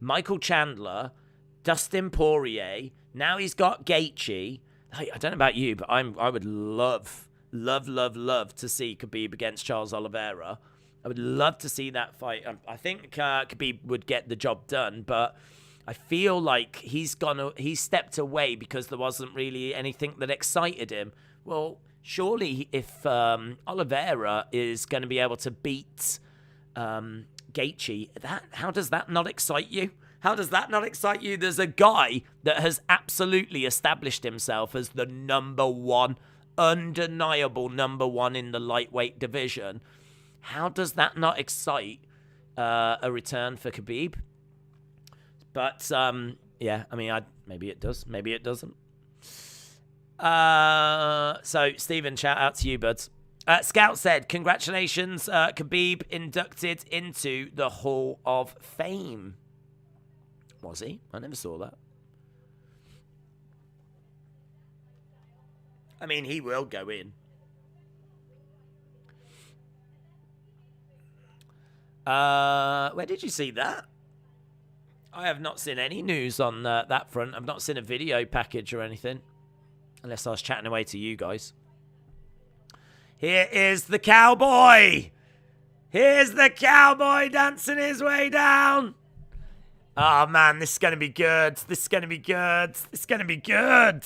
Michael Chandler, Dustin Poirier. Now he's got Gaethje. Like, I don't know about you, but I would love to see Khabib against Charles Oliveira. I would love to see that fight. I think Khabib would get the job done, but... I feel like he stepped away because there wasn't really anything that excited him. Well, surely if Oliveira is going to be able to beat Gaethje, how does that not excite you? How does that not excite you? There's a guy that has absolutely established himself as the number one, undeniable number one in the lightweight division. How does that not excite
a return for Khabib. But, yeah, I mean, maybe it does. Maybe it doesn't. So, Stephen, shout out to you, buds. Scout said, congratulations, Khabib inducted into the Hall of Fame. Was he? I never saw that. I mean, he will go in. Where did you see that? I have not seen any news on that front. I've not seen a video package or anything. Unless I was chatting away to you guys. Here is the cowboy. Here's the cowboy dancing his way down. Oh, man, this is going to be good. This is going to be good. This is going to be good.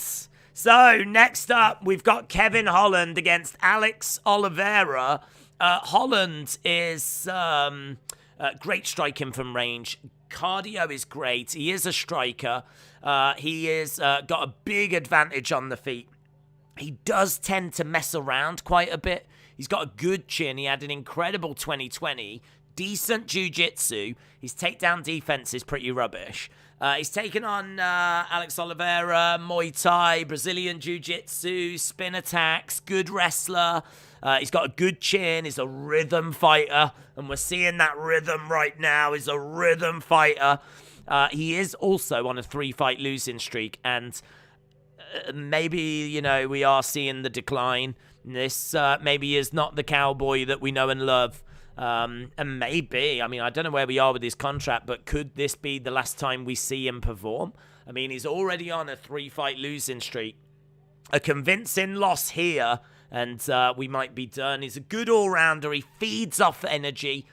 So, next up, we've got Kevin Holland against Alex Oliveira. Holland is great striking from range. Cardio is great. He is a striker. He is got a big advantage on the feet. He does tend to mess around quite a bit. He's got a good chin. He had an incredible 2020. Decent jiu-jitsu. His takedown defense is pretty rubbish. He's taken on Alex Oliveira, Muay Thai, Brazilian jiu-jitsu, spin attacks, good wrestler. He's got a good chin. He's a rhythm fighter. And we're seeing that rhythm right now. He's a rhythm fighter. He is also on a 3-fight losing streak. And maybe, you know, we are seeing the decline. This maybe is not the cowboy that we know and love. And maybe, I mean, I don't know where we are with his contract, but could this be the last time we see him perform? I mean, he's already on a 3-fight losing streak. A convincing loss here, and we might be done. He's a good all-rounder. He feeds off energy.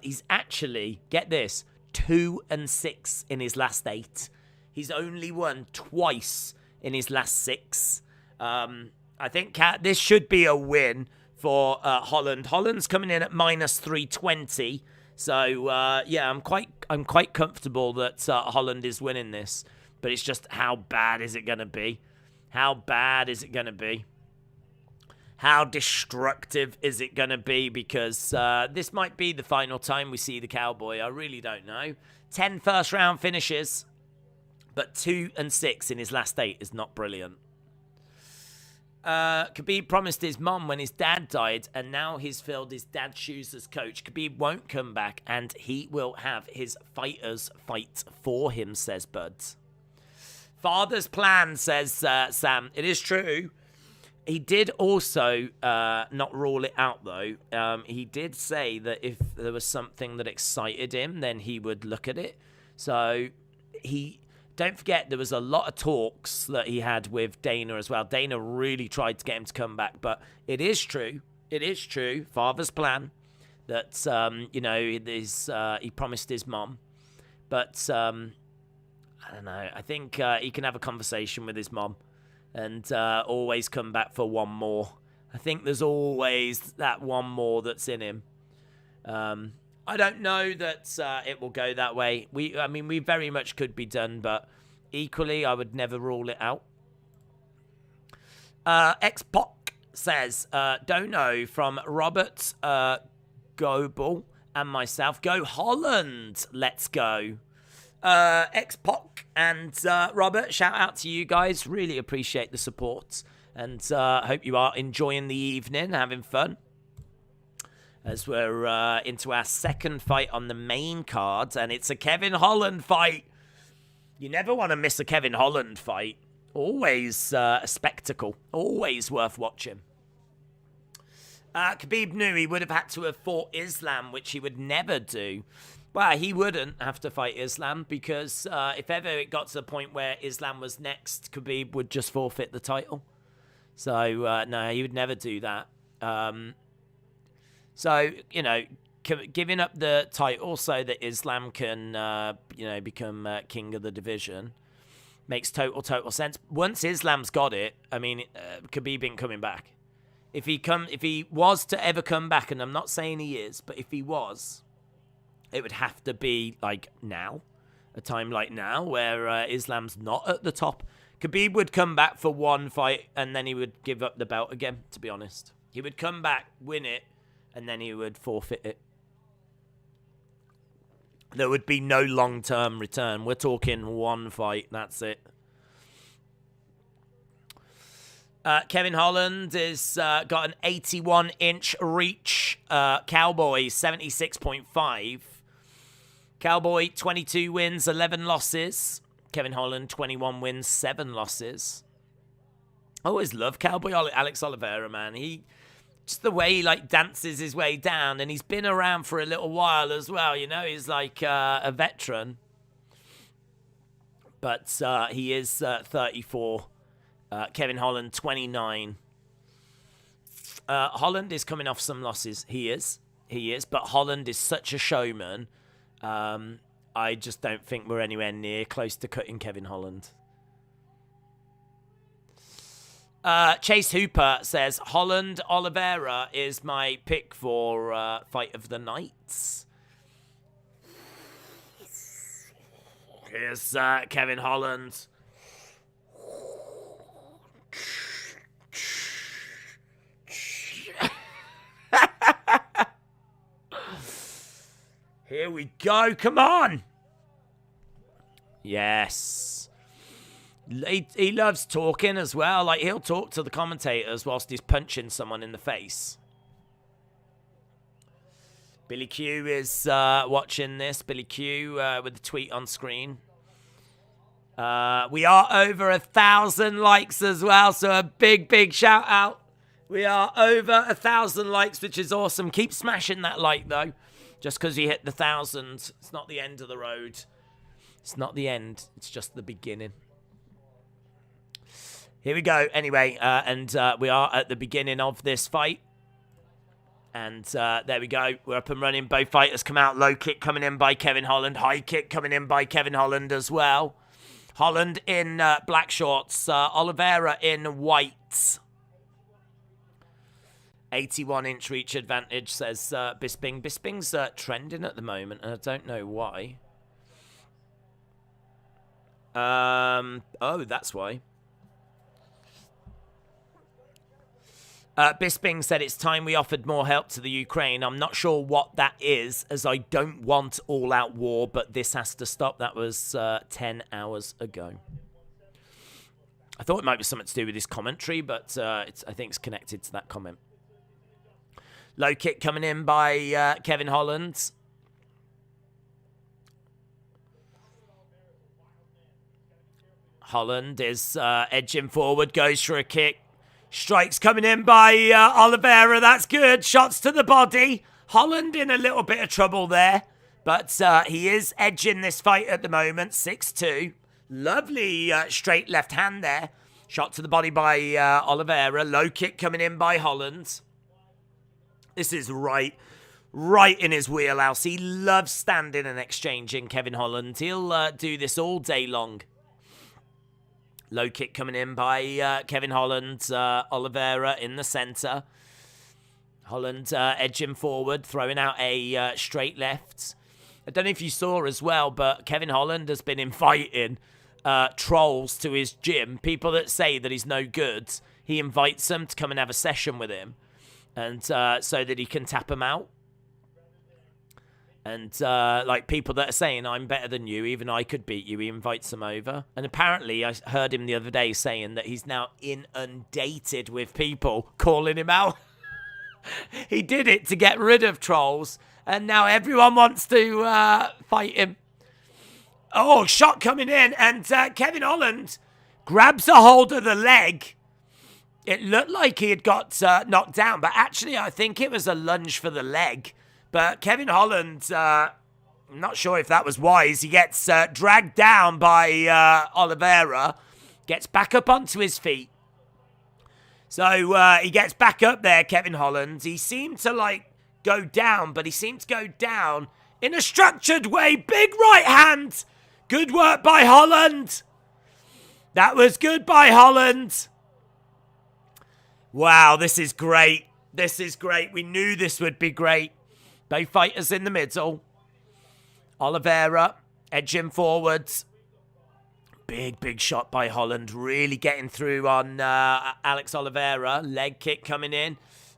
He's actually, get this, 2-6 in his last 8. He's only won twice in his last 6. I think this should be a win for Holland. Holland's coming in at -320. So yeah, I'm quite comfortable that Holland is winning this. But it's just, how bad is it going to be? How bad is it going to be? How destructive is it going to be? Because this might be the final time we see the cowboy. I really don't know. 10 first-round finishes, but 2-6 in his last 8 is not brilliant. Khabib promised his mom when his dad died, and now he's filled his dad's shoes as coach. Khabib won't come back, and he will have his fighters fight for him, says Bud. Father's plan, says Sam. It is true. He did also not rule it out, though. He did say that if there was something that excited him, then he would look at it. So don't forget, there was a lot of talks that he had with Dana as well. Dana really tried to get him to come back, but it is true. It is true. Father's plan that, you know, he promised his mom. But, I don't know. I think he can have a conversation with his mom and always come back for one more. I think there's always that one more that's in him. I don't know that it will go that way. I mean, we very much could be done, but equally, I would never rule it out. X-Poc says, don't know, from Robert Goebel and myself. Go Holland! Let's go. X-Poc and Robert, shout out to you guys. Really appreciate the support. And hope you are enjoying the evening, having fun. As we're into our second fight on the main card, and it's a Kevin Holland fight. You never want to miss a Kevin Holland fight. Always a spectacle. Always worth watching. Khabib knew he would have had to have fought Islam, which he would never do. Well, he wouldn't have to fight Islam, because if ever it got to the point where Islam was next, Khabib would just forfeit the title. So, no, he would never do that. So, you know, giving up the title so that Islam can, you know, become king of the division makes total sense. Once Islam's got it, I mean, Khabib ain't coming back. If he was to ever come back, and I'm not saying he is, but if he was, it would have to be like now, a time like now where Islam's not at the top. Khabib would come back for one fight and then he would give up the belt again, to be honest. He would come back, win it, and then he would forfeit it. There would be no long-term return. We're talking one fight. That's it. Kevin Holland has got an 81-inch reach. Cowboy, 76.5. Cowboy, 22 wins, 11 losses. Kevin Holland, 21 wins, 7 losses. I always love Cowboy Alex Oliveira, man. Just the way he, like, dances his way down, and he's been around for a little while as well, you know? He's like a veteran. But he is 34. Kevin Holland, 29. Holland is coming off some losses. He is. But Holland is such a showman. I just don't think we're anywhere near close to cutting Kevin Holland. Chase Hooper says, Holland Oliveira is my pick for fight of the night. Here's Kevin Holland. Here we go. Come on. Yes. He loves talking as well. Like, he'll talk to the commentators whilst he's punching someone in the face. Billy Q is watching this. Billy Q with the tweet on screen. We are over 1,000 likes as well, so a big shout out. We are over 1,000 likes, which is awesome. Keep smashing that like, though. Just because you hit the 1,000, it's not the end of the road. It's not the end. It's just the beginning. Here we go. Anyway, and we are at the beginning of this fight. And there we go. We're up and running. Both fighters come out. Low kick coming in by Kevin Holland. High kick coming in by Kevin Holland as well. Holland in black shorts. Oliveira in white. 81-inch reach advantage, says Bisping. Bisping's trending at the moment, and I don't know why. Oh, that's why. Bisping said it's time we offered more help to the Ukraine. I'm not sure what that is, as I don't want all-out war, but this has to stop. That was 10 hours ago. I thought it might be something to do with his commentary, but I think it's connected to that comment. Low kick coming in by Kevin Holland. Holland is edging forward, goes for a kick. Strikes coming in by Oliveira. That's good. Shots to the body. Holland in a little bit of trouble there. But he is edging this fight at the moment. 6-2. Lovely straight left hand there. Shot to the body by Oliveira. Low kick coming in by Holland. This is right in his wheelhouse. He loves standing and exchanging, Kevin Holland. He'll do this all day long. Low kick coming in by Kevin Holland. Oliveira in the center. Holland edging forward, throwing out a straight left. I don't know if you saw as well, but Kevin Holland has been inviting trolls to his gym. People that say that he's no good. He invites them to come and have a session with him. And so that he can tap them out. And like people that are saying, I'm better than you, even I could beat you, he invites them over. And apparently, I heard him the other day saying that he's now inundated with people calling him out. He did it to get rid of trolls. And now everyone wants to fight him. Oh, shot coming in. And Kevin Holland grabs a hold of the leg. It looked like he had got knocked down, but actually I think it was a lunge for the leg. But Kevin Holland, I'm not sure if that was wise. He gets dragged down by Oliveira, gets back up onto his feet. So he gets back up there, Kevin Holland. He seemed to like go down, but he seemed to go down in a structured way. Big right hand. Good work by Holland. That was good by Holland. Wow, this is great. This is great. We knew this would be great. Both fighters in the middle. Oliveira edging forwards. Big shot by Holland. Really getting through on Alex Oliveira. Leg kick coming in.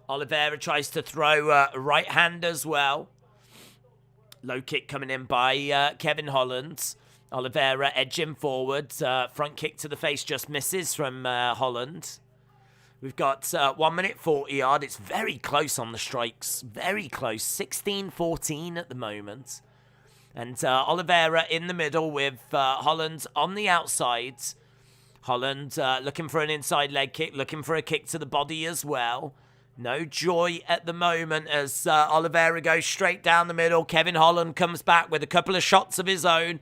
Oliveira tries to throw a right hand as well. Low kick coming in by Kevin Holland. Oliveira edging forward. Front kick to the face just misses from Holland. We've got 1 minute 40 odd. It's very close on the strikes. Very close. 16-14 at the moment. And Oliveira in the middle with Holland on the outside. Holland looking for an inside leg kick. Looking for a kick to the body as well. No joy at the moment as Oliveira goes straight down the middle. Kevin Holland comes back with a couple of shots of his own.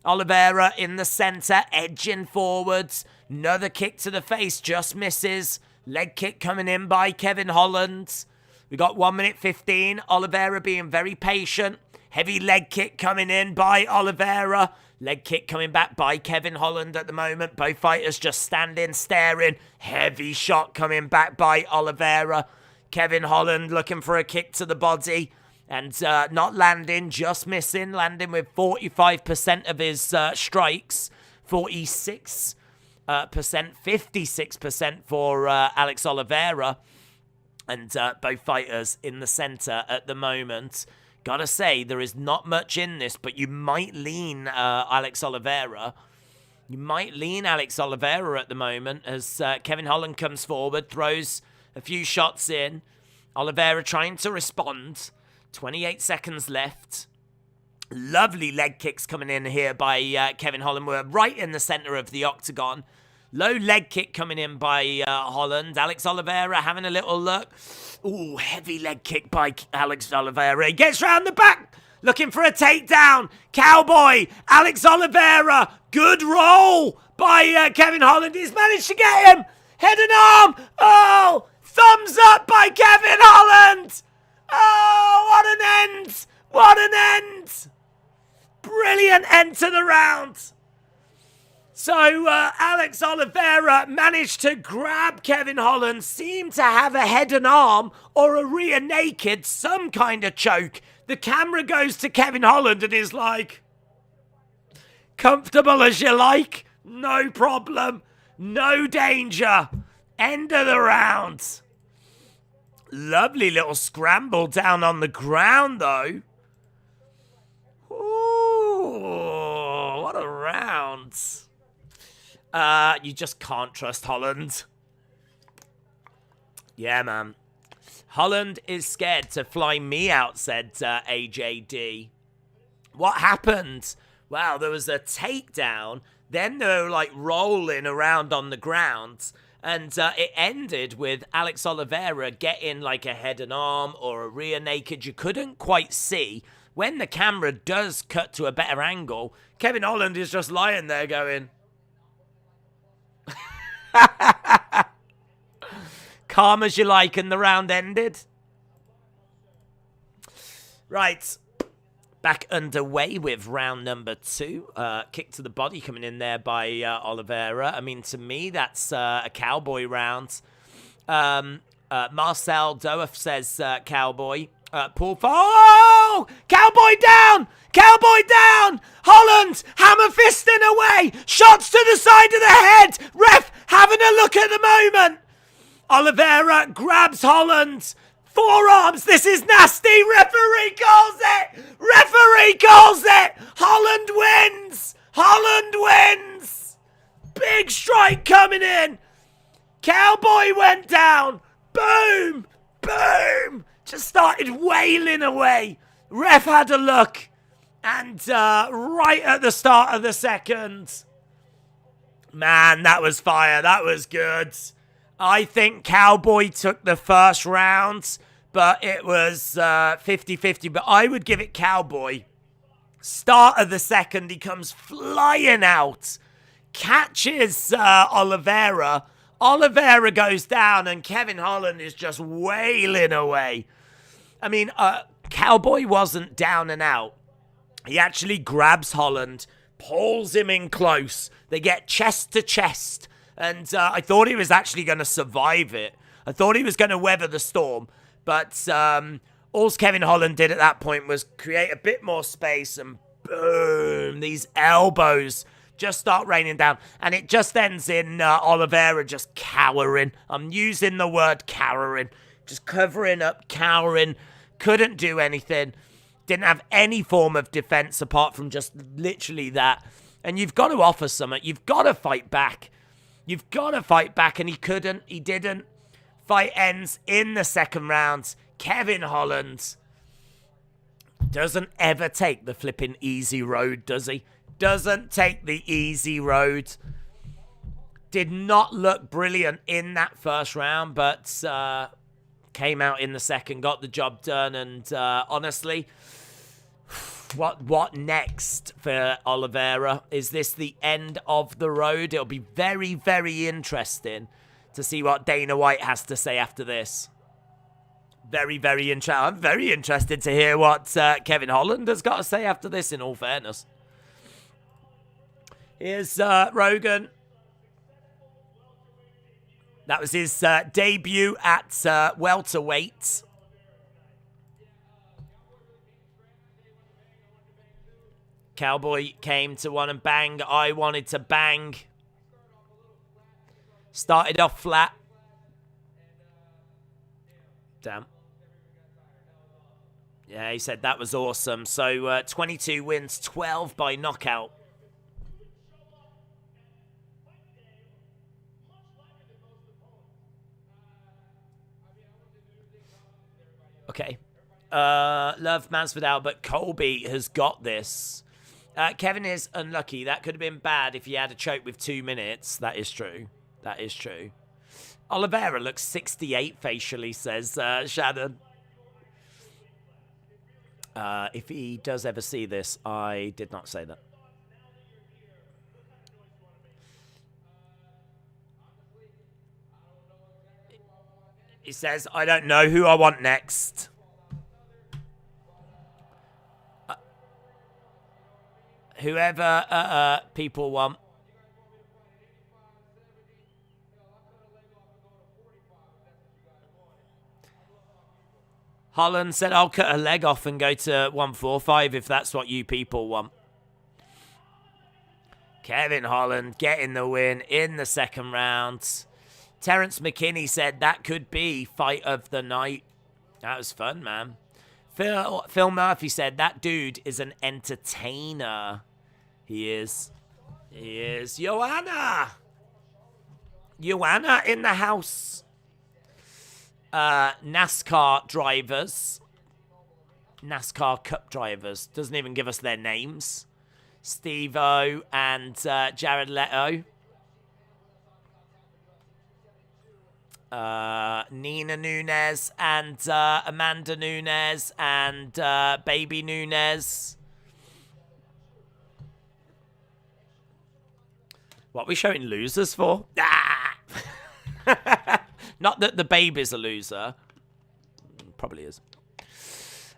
Oliveira in the center, edging forwards. Another kick to the face, just misses. Leg kick coming in by Kevin Holland. We got 1 minute 15. Oliveira being very patient. Heavy leg kick coming in by Oliveira. Leg kick coming back by Kevin Holland at the moment. Both fighters just standing, staring. Heavy shot coming back by Oliveira. Kevin Holland looking for a kick to the body. And not landing, just missing. Landing with 45% of his strikes. 46%, 56% for Alex Oliveira. And both fighters in the center at the moment. Gotta say, there is not much in this, but you might lean Alex Oliveira. You might lean Alex Oliveira at the moment as Kevin Holland comes forward, throws a few shots in. Oliveira trying to respond. 28 seconds left. Lovely leg kicks coming in here by Kevin Holland. We're right in the center of the octagon. Low leg kick coming in by Holland. Alex Oliveira having a little look. Ooh, heavy leg kick by Alex Oliveira. He gets round the back, looking for a takedown. Cowboy, Alex Oliveira. Good roll by Kevin Holland. He's managed to get him. Head and arm. Oh, thumbs up by Kevin Holland. Oh, what an end. What an end. Brilliant end to the round. So, Alex Oliveira managed to grab Kevin Holland, seemed to have a head and arm or a rear naked, some kind of choke. The camera goes to Kevin Holland and is like, comfortable as you like, no problem, no danger, end of the round. Lovely little scramble down on the ground, though. Ooh, what a round. You just can't trust Holland. Yeah, man. Holland is scared to fly me out, said AJD. What happened? Well, there was a takedown. Then they were like rolling around on the ground. And it ended with Alex Oliveira getting like a head and arm or a rear naked. You couldn't quite see. When the camera does cut to a better angle, Kevin Holland is just lying there going... Calm as you like, and the round ended. Right. Back underway with round number 2. Kick to the body coming in there by Oliveira. I mean, to me, that's a cowboy round. Marcel Doeth says cowboy. Paul, oh! Cowboy down! Cowboy down! Holland, hammer fisting away! Shots to the side of the head! Ref having a look at the moment! Oliveira grabs Holland. Forearms, this is nasty! Referee calls it! Referee calls it! Holland wins! Holland wins! Big strike coming in! Cowboy went down! Boom! Boom! Just started wailing away. Ref had a look. And right at the start of the second. Man, that was fire. That was good. I think Cowboy took the first round. But it was 50-50. But I would give it Cowboy. Start of the second, he comes flying out. Catches Oliveira. Oliveira goes down and Kevin Holland is just wailing away. I mean, Cowboy wasn't down and out. He actually grabs Holland, pulls him in close. They get chest to chest. And I thought he was actually going to survive it. I thought he was going to weather the storm. But all Kevin Holland did at that point was create a bit more space and boom, these elbows just start raining down. And it just ends in Oliveira just cowering. I'm using the word cowering. Just covering up, cowering. Couldn't do anything. Didn't have any form of defense apart from just literally that. And you've got to offer something. You've got to fight back. You've got to fight back, and he couldn't. He didn't. Fight ends in the second round. Kevin Holland doesn't ever take the flipping easy road, does he? Doesn't take the easy road. Did not look brilliant in that first round, but came out in the second, got the job done, and honestly, what next for Oliveira? Is this the end of the road? It'll be very, very interesting to see what Dana White has to say after this. Very, very interesting. I'm very interested to hear what Kevin Holland has got to say after this, in all fairness. Here's Rogan. That was his debut at welterweight. Cowboy came to one and bang. I wanted to bang. Started off flat. Damn. Yeah, he said that was awesome. So 22 wins, 12 by knockout. Okay. Love Masvidal, but Colby has got this. Kevin is unlucky. That could have been bad if he had a choke with 2 minutes. That is true. That is true. Oliveira looks 68 facially, says Shannon. If he does ever see this, I did not say that. He says, I don't know who I want next. Whoever people want. Holland said, I'll cut a leg off and go to 145 if that's what you people want. Kevin Holland getting the win in the second round. Terrence McKinney said that could be fight of the night. That was fun, man. Phil Murphy said that dude is an entertainer. He is. He is. Joanna in the house. NASCAR drivers. NASCAR Cup drivers. Doesn't even give us their names. Steve-O and Jared Leto. Nina Nunes and Amanda Nunes and Baby Nunes. What are we showing losers for? Ah! Not that the baby's a loser. Probably is.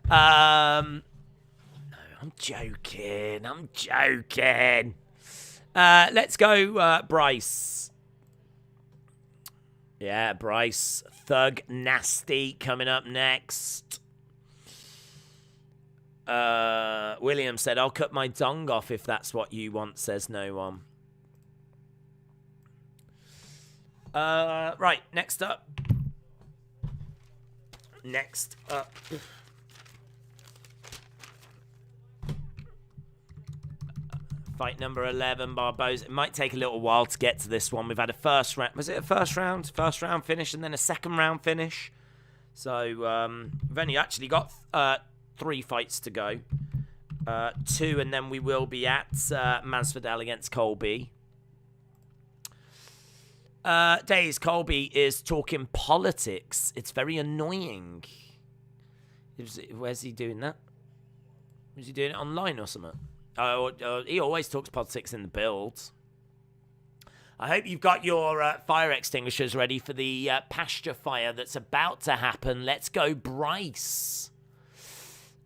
No, I'm joking. I'm joking. Let's go Bryce. Yeah, Bryce. Thug Nasty coming up next. William said, I'll cut my dong off if that's what you want, says no one. Right, next up. Next up. Fight number 11, Barboza. It might take a little while to get to this one. We've had a first round. Was it a first round? First round finish and then a second round finish. So we've only actually got 3 fights to go. 2, and then we will be at Masvidal against Colby. Days, Colby is talking politics. It's very annoying. Where's he doing that? Is he doing it online or something? He always talks politics in the build. I hope you've got your fire extinguishers ready for the pasture fire that's about to happen. Let's go, Bryce.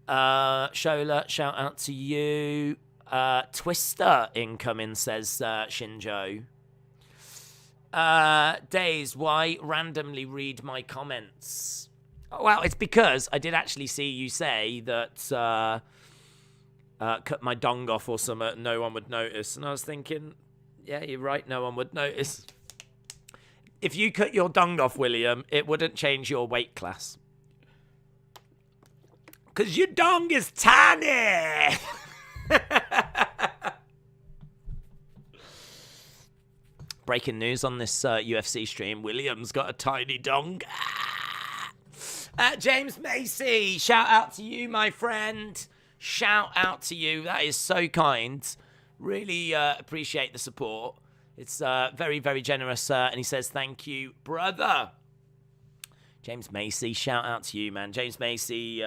Shola, shout out to you. Twister incoming, says Shinjo. Days, why randomly read my comments? Oh, well, it's because I did actually see you say that cut my dong off or something, no one would notice. And I was thinking, yeah, you're right, no one would notice. If you cut your dong off, William, it wouldn't change your weight class. Because your dong is tiny. Breaking news on this UFC stream. Williams got a tiny dong. James Macy, shout out to you, my friend. Shout out to you. That is so kind. Really appreciate the support. It's very, very generous. And he says, thank you, brother. James Macy, shout out to you, man. James Macy,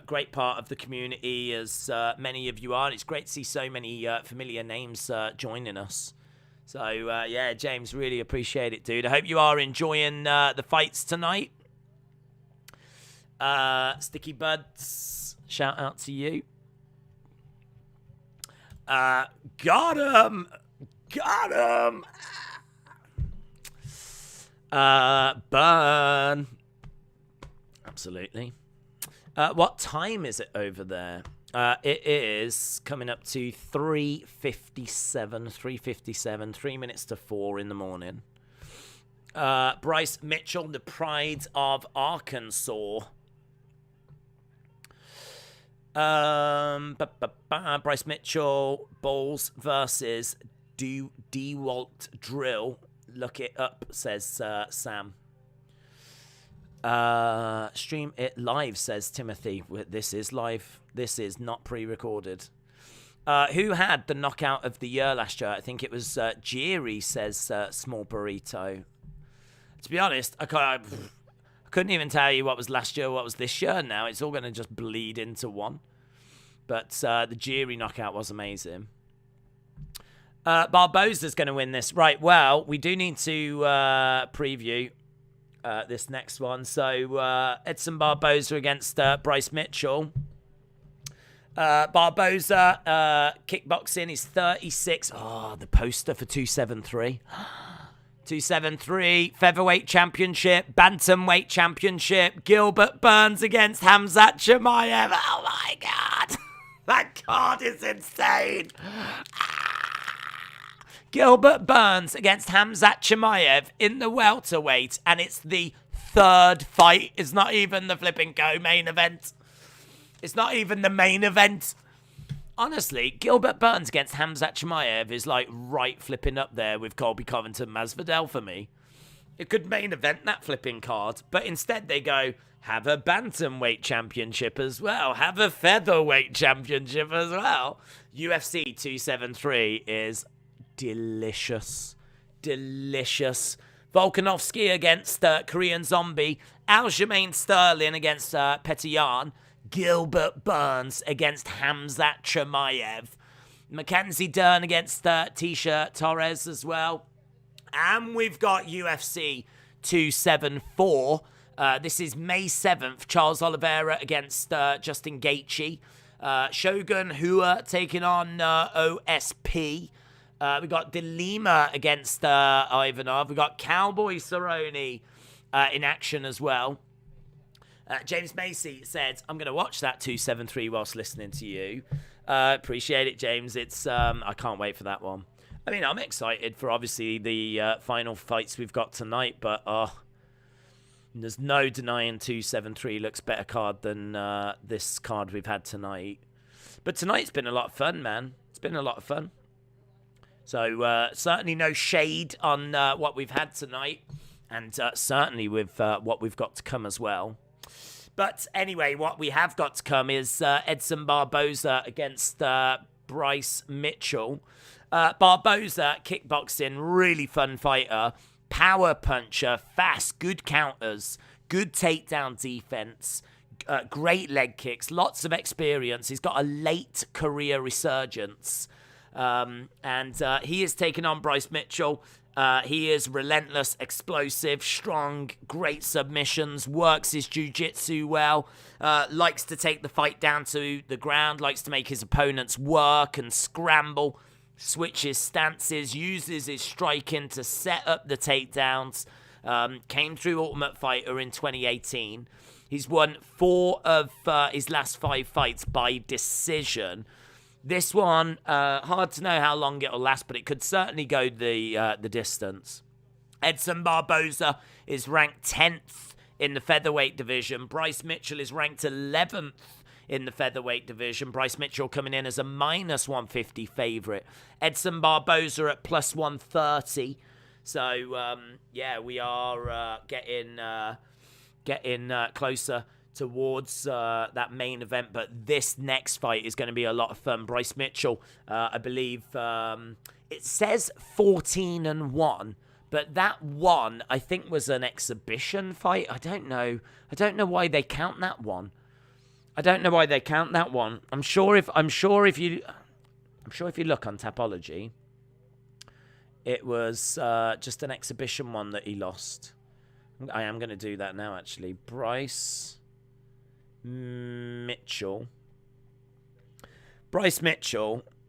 great part of the community, as many of you are. It's great to see so many familiar names joining us. So, yeah, James, really appreciate it, dude. I hope you are enjoying the fights tonight. Sticky Buds, shout out to you. Got him! Burn. Absolutely. What time is it over there? It is coming up to 3:57, 3 minutes to 4 in the morning. Bryce Mitchell, the pride of Arkansas. Bryce Mitchell, Balls versus DeWalt Drill. Look it up, says Sam. Stream it live, says Timothy. This is live. This is not pre-recorded. Who had the knockout of the year last year? I think it was Jiri, says Small Burrito. To be honest, I couldn't even tell you what was last year, what was this year now. It's all going to just bleed into one. But the Jiri knockout was amazing. Barboza's going to win this. Right, well, we do need to preview this next one. So, Edson Barboza against Bryce Mitchell. Barboza, kickboxing, is 36. Oh, the poster for 273. 273, featherweight championship, bantamweight championship, Gilbert Burns against Khamzat Chimaev. Oh my God. That card is insane. Gilbert Burns against Khamzat Chimaev in the welterweight, and it's the third fight. It's not even the flipping co-main event. It's not even the main event. Honestly, Gilbert Burns against Khamzat Chimaev is like right flipping up there with Colby Covington Masvidal for me. It could main event that flipping card, but instead they go, have a bantamweight championship as well. Have a featherweight championship as well. UFC 273 is delicious. Delicious. Volkanovski against Korean Zombie. Aljamain Sterling against Petr Yan. Gilbert Burns against Khamzat Chimaev. Mackenzie Dern against Tisha Torres as well. And we've got UFC 274. This is May 7th. Charles Oliveira against Justin Gaethje. Shogun Hua taking on OSP. We got De Lima against Ivanov. We got Cowboy Cerrone in action as well. James Macy said, I'm going to watch that 273 whilst listening to you. Appreciate it, James. It's I can't wait for that one. I mean, I'm excited for, obviously, the final fights we've got tonight, but there's no denying 273 looks better card than this card we've had tonight. But tonight's been a lot of fun, man. It's been a lot of fun. So certainly no shade on what we've had tonight, and certainly with what we've got to come as well. But anyway, what we have got to come is Edson Barboza against Bryce Mitchell. Barboza, kickboxing, really fun fighter. Power puncher, fast, good counters, good takedown defense, great leg kicks, lots of experience. He's got a late career resurgence. And he is taking on Bryce Mitchell. He is relentless, explosive, strong, great submissions, works his jiu-jitsu well, likes to take the fight down to the ground, likes to make his opponents work and scramble, switches stances, uses his striking to set up the takedowns. Came through Ultimate Fighter in 2018. He's won 4 of his last 5 fights by decision. This one, hard to know how long it'll last, but it could certainly go the distance. Edson Barboza is ranked 10th in the featherweight division. Bryce Mitchell is ranked 11th in the featherweight division. Bryce Mitchell coming in as a -150 favorite. Edson Barboza at +130. So, yeah, we are getting closer towards that main event. But this next fight is going to be a lot of fun. Bryce Mitchell, I believe, it says 14-1. But that one, I think, was an exhibition fight. I don't know why they count that one. I'm sure if you look on Tapology, it was just an exhibition one that he lost. I am going to do that now, actually. Bryce Mitchell,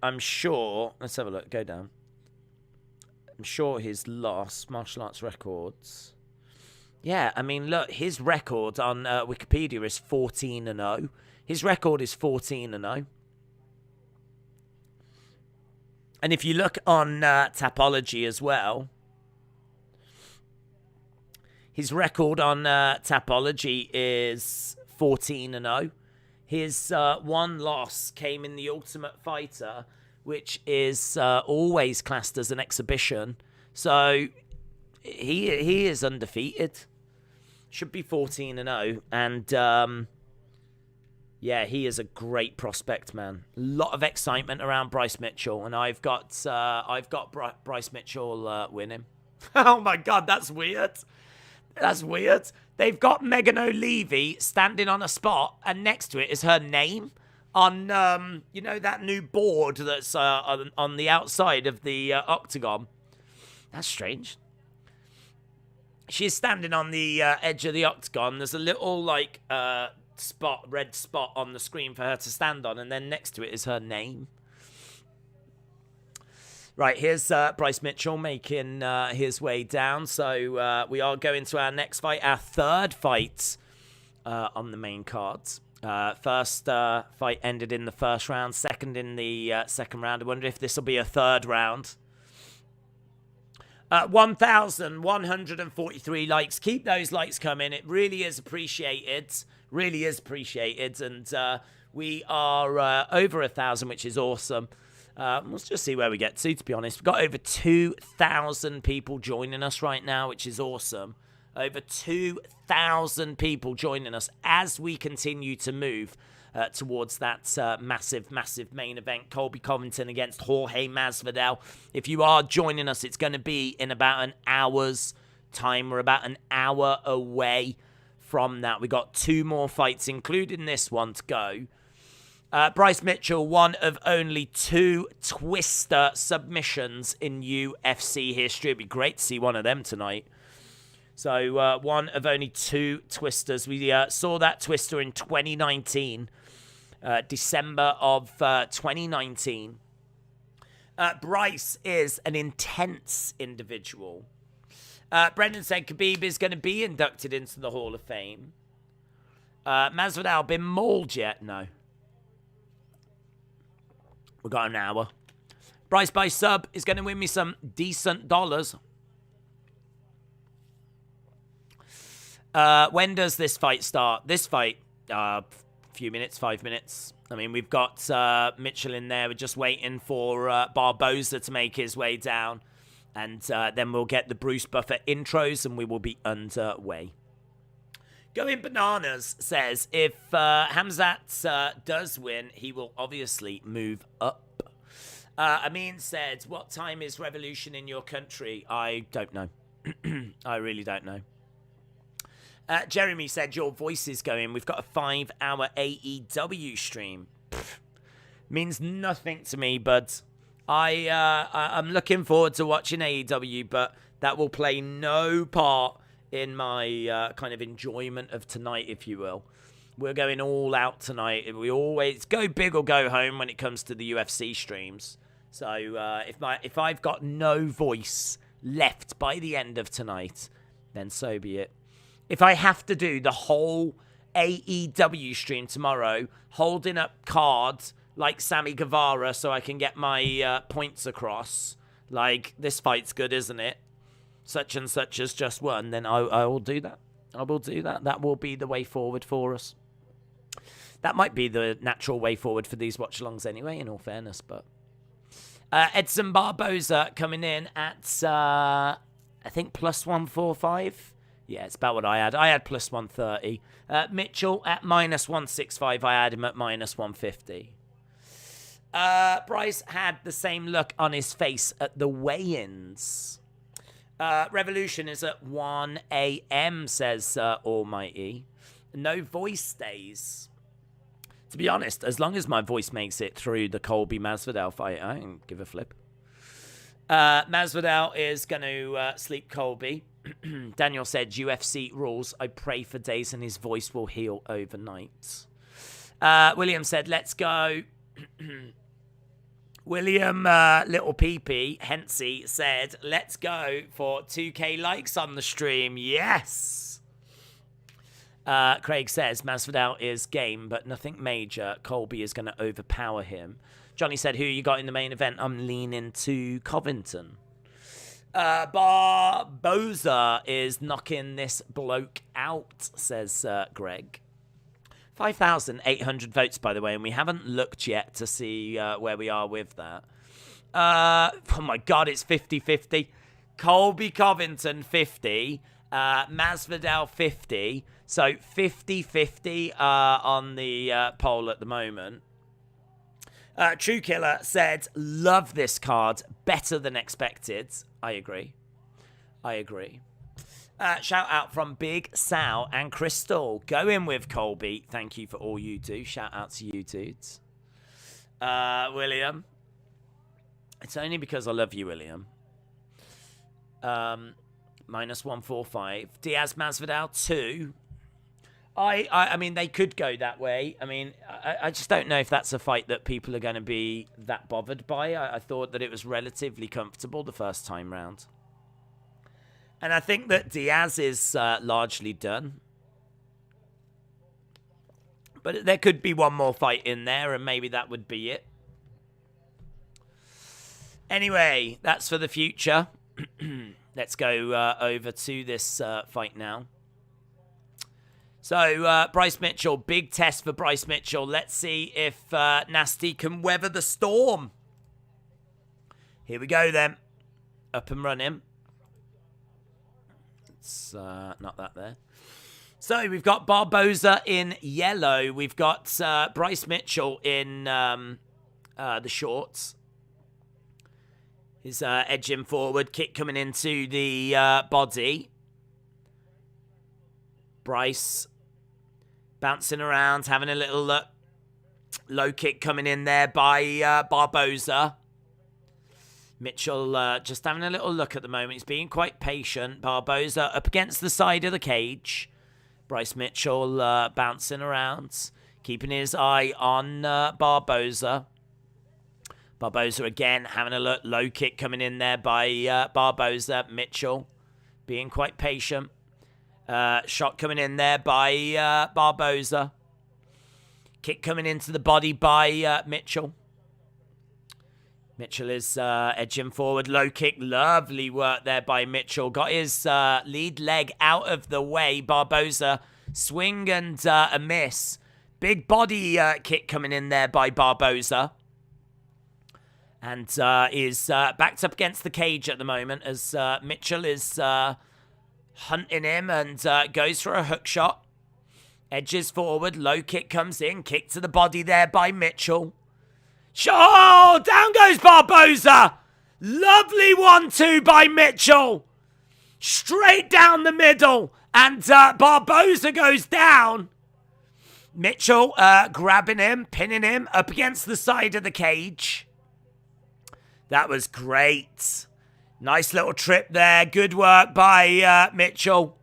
I'm sure. Let's have a look. Go down. I'm sure his last martial arts records. Yeah, I mean, look, his record on Wikipedia is 14-0. His record is 14-0. And if you look on Tapology as well, his record on Tapology is 14-0. His one loss came in the Ultimate Fighter, which is always classed as an exhibition. So he is undefeated. Should be 14-0. And yeah, he is a great prospect, man. A lot of excitement around Bryce Mitchell, and I've got Bryce Mitchell winning. Oh my God, that's weird. That's weird. They've got Megan O'Leary standing on a spot, and next to it is her name on, you know, that new board that's on the outside of the octagon. That's strange. She's standing on the edge of the octagon. There's a little, like, red spot on the screen for her to stand on, and then next to it is her name. Right, here's Bryce Mitchell making his way down. So we are going to our next fight, our third fight on the main card. First fight ended in the first round, second in the second round. I wonder if this will be a third round. 1,143 likes. Keep those likes coming. It really is appreciated. Really is appreciated. And we are over 1,000, which is awesome. Let's just see where we get to be honest. We've got over 2,000 people joining us right now, which is awesome. Over 2,000 people joining us as we continue to move towards that massive main event. Colby Covington against Jorge Masvidal. If you are joining us, it's going to be in about an hour's time. We're about an hour away from that. We got 2 more fights, including this one, to go. Bryce Mitchell, one of only 2 twister submissions in UFC history. It'd be great to see one of them tonight. So one of only 2 twisters. We saw that twister in 2019, December of 2019. Bryce is an intense individual. Brendan said Khabib is going to be inducted into the Hall of Fame. Masvidal been mauled yet? No. We've got an hour. Bryce by sub is going to win me some decent dollars. When does this fight start? This fight, few minutes, 5 minutes. I mean, we've got Mitchell in there. We're just waiting for Barboza to make his way down. And then we'll get the Bruce Buffer intros and we will be underway. Going Bananas says, if Hamzat does win, he will obviously move up. Amin said, what time is Revolution in your country? I don't know. I really don't know. Jeremy said, your voice is going. We've got a 5-hour AEW stream. Means nothing to me, bud. I'm looking forward to watching AEW, but that will play no part in my kind of enjoyment of tonight, if you will. We're going all out tonight. We always go big or go home when it comes to the UFC streams. So if I've got no voice left by the end of tonight, then so be it. If I have to do the whole AEW stream tomorrow, holding up cards like Sammy Guevara so I can get my points across, like, this fight's good, isn't it? Such and such has just won, then I will do that. I will do that. That will be the way forward for us. That might be the natural way forward for these watch-alongs anyway, in all fairness. But Edson Barboza coming in at, I think, plus 145. Yeah, it's about what I had. I had plus 130. Mitchell at minus 165. I had him at minus 150. Bryce had the same look on his face at the weigh-ins. Revolution is at 1 a.m., says Almighty. No voice days. To be honest, as long as my voice makes it through the Colby Masvidal fight, I don't give a flip. Masvidal is going to sleep Colby. Daniel said, UFC rules. I pray for days and his voice will heal overnight. William said, let's go. William Little Peepee Hensey said, let's go for 2K likes on the stream. Yes. Craig says, Masvidal is game, but nothing major. Colby is going to overpower him. Johnny said, who you got in the main event? I'm leaning to Covington. Barboza is knocking this bloke out, says Greg. 5,800 votes, by the way, and we haven't looked yet to see where we are with that. Oh, my God, it's 50-50. Colby Covington, 50. Masvidal, 50. So 50-50 on the poll at the moment. True Killer said, love this card. Better than expected. I agree. Shout out from Big Sal and Crystal. Go in with Colby. Thank you for all you do. Shout out to you dudes. William. It's only because I love you, William. Minus 145. Diaz Masvidal 2. I mean, they could go that way. I mean, I just don't know if that's a fight that people are going to be that bothered by. I thought that it was relatively comfortable the first time round. And I think that Diaz is largely done. But there could be one more fight in there, and maybe that would be it. Anyway, that's for the future. Let's go over to this fight now. So, Bryce Mitchell, big test for Bryce Mitchell. Let's see if Nasty can weather the storm. Here we go, then. Up and running. It's not that there. So, we've got Barboza in yellow. We've got Bryce Mitchell in the shorts. He's edging forward. Kick coming into the body. Bryce bouncing around, having a little look. Low kick coming in there by Barboza. Mitchell just having a little look at the moment. He's being quite patient. Barboza up against the side of the cage. Bryce Mitchell bouncing around, keeping his eye on Barboza. Barboza again having a look. Low kick coming in there by Barboza. Mitchell being quite patient. Shot coming in there by Barboza. Kick coming into the body by Mitchell. Mitchell is edging forward. Low kick. Lovely work there by Mitchell. Got his lead leg out of the way. Barboza swing and a miss. Big body kick coming in there by Barboza. And is backed up against the cage at the moment as Mitchell is hunting him and goes for a hook shot. Edges forward. Low kick comes in. Kick to the body there by Mitchell. Oh, down goes Barboza. Lovely 1-2 by Mitchell. Straight down the middle. And Barboza goes down. Mitchell grabbing him, pinning him up against the side of the cage. That was great. Nice little trip there. Good work by Mitchell.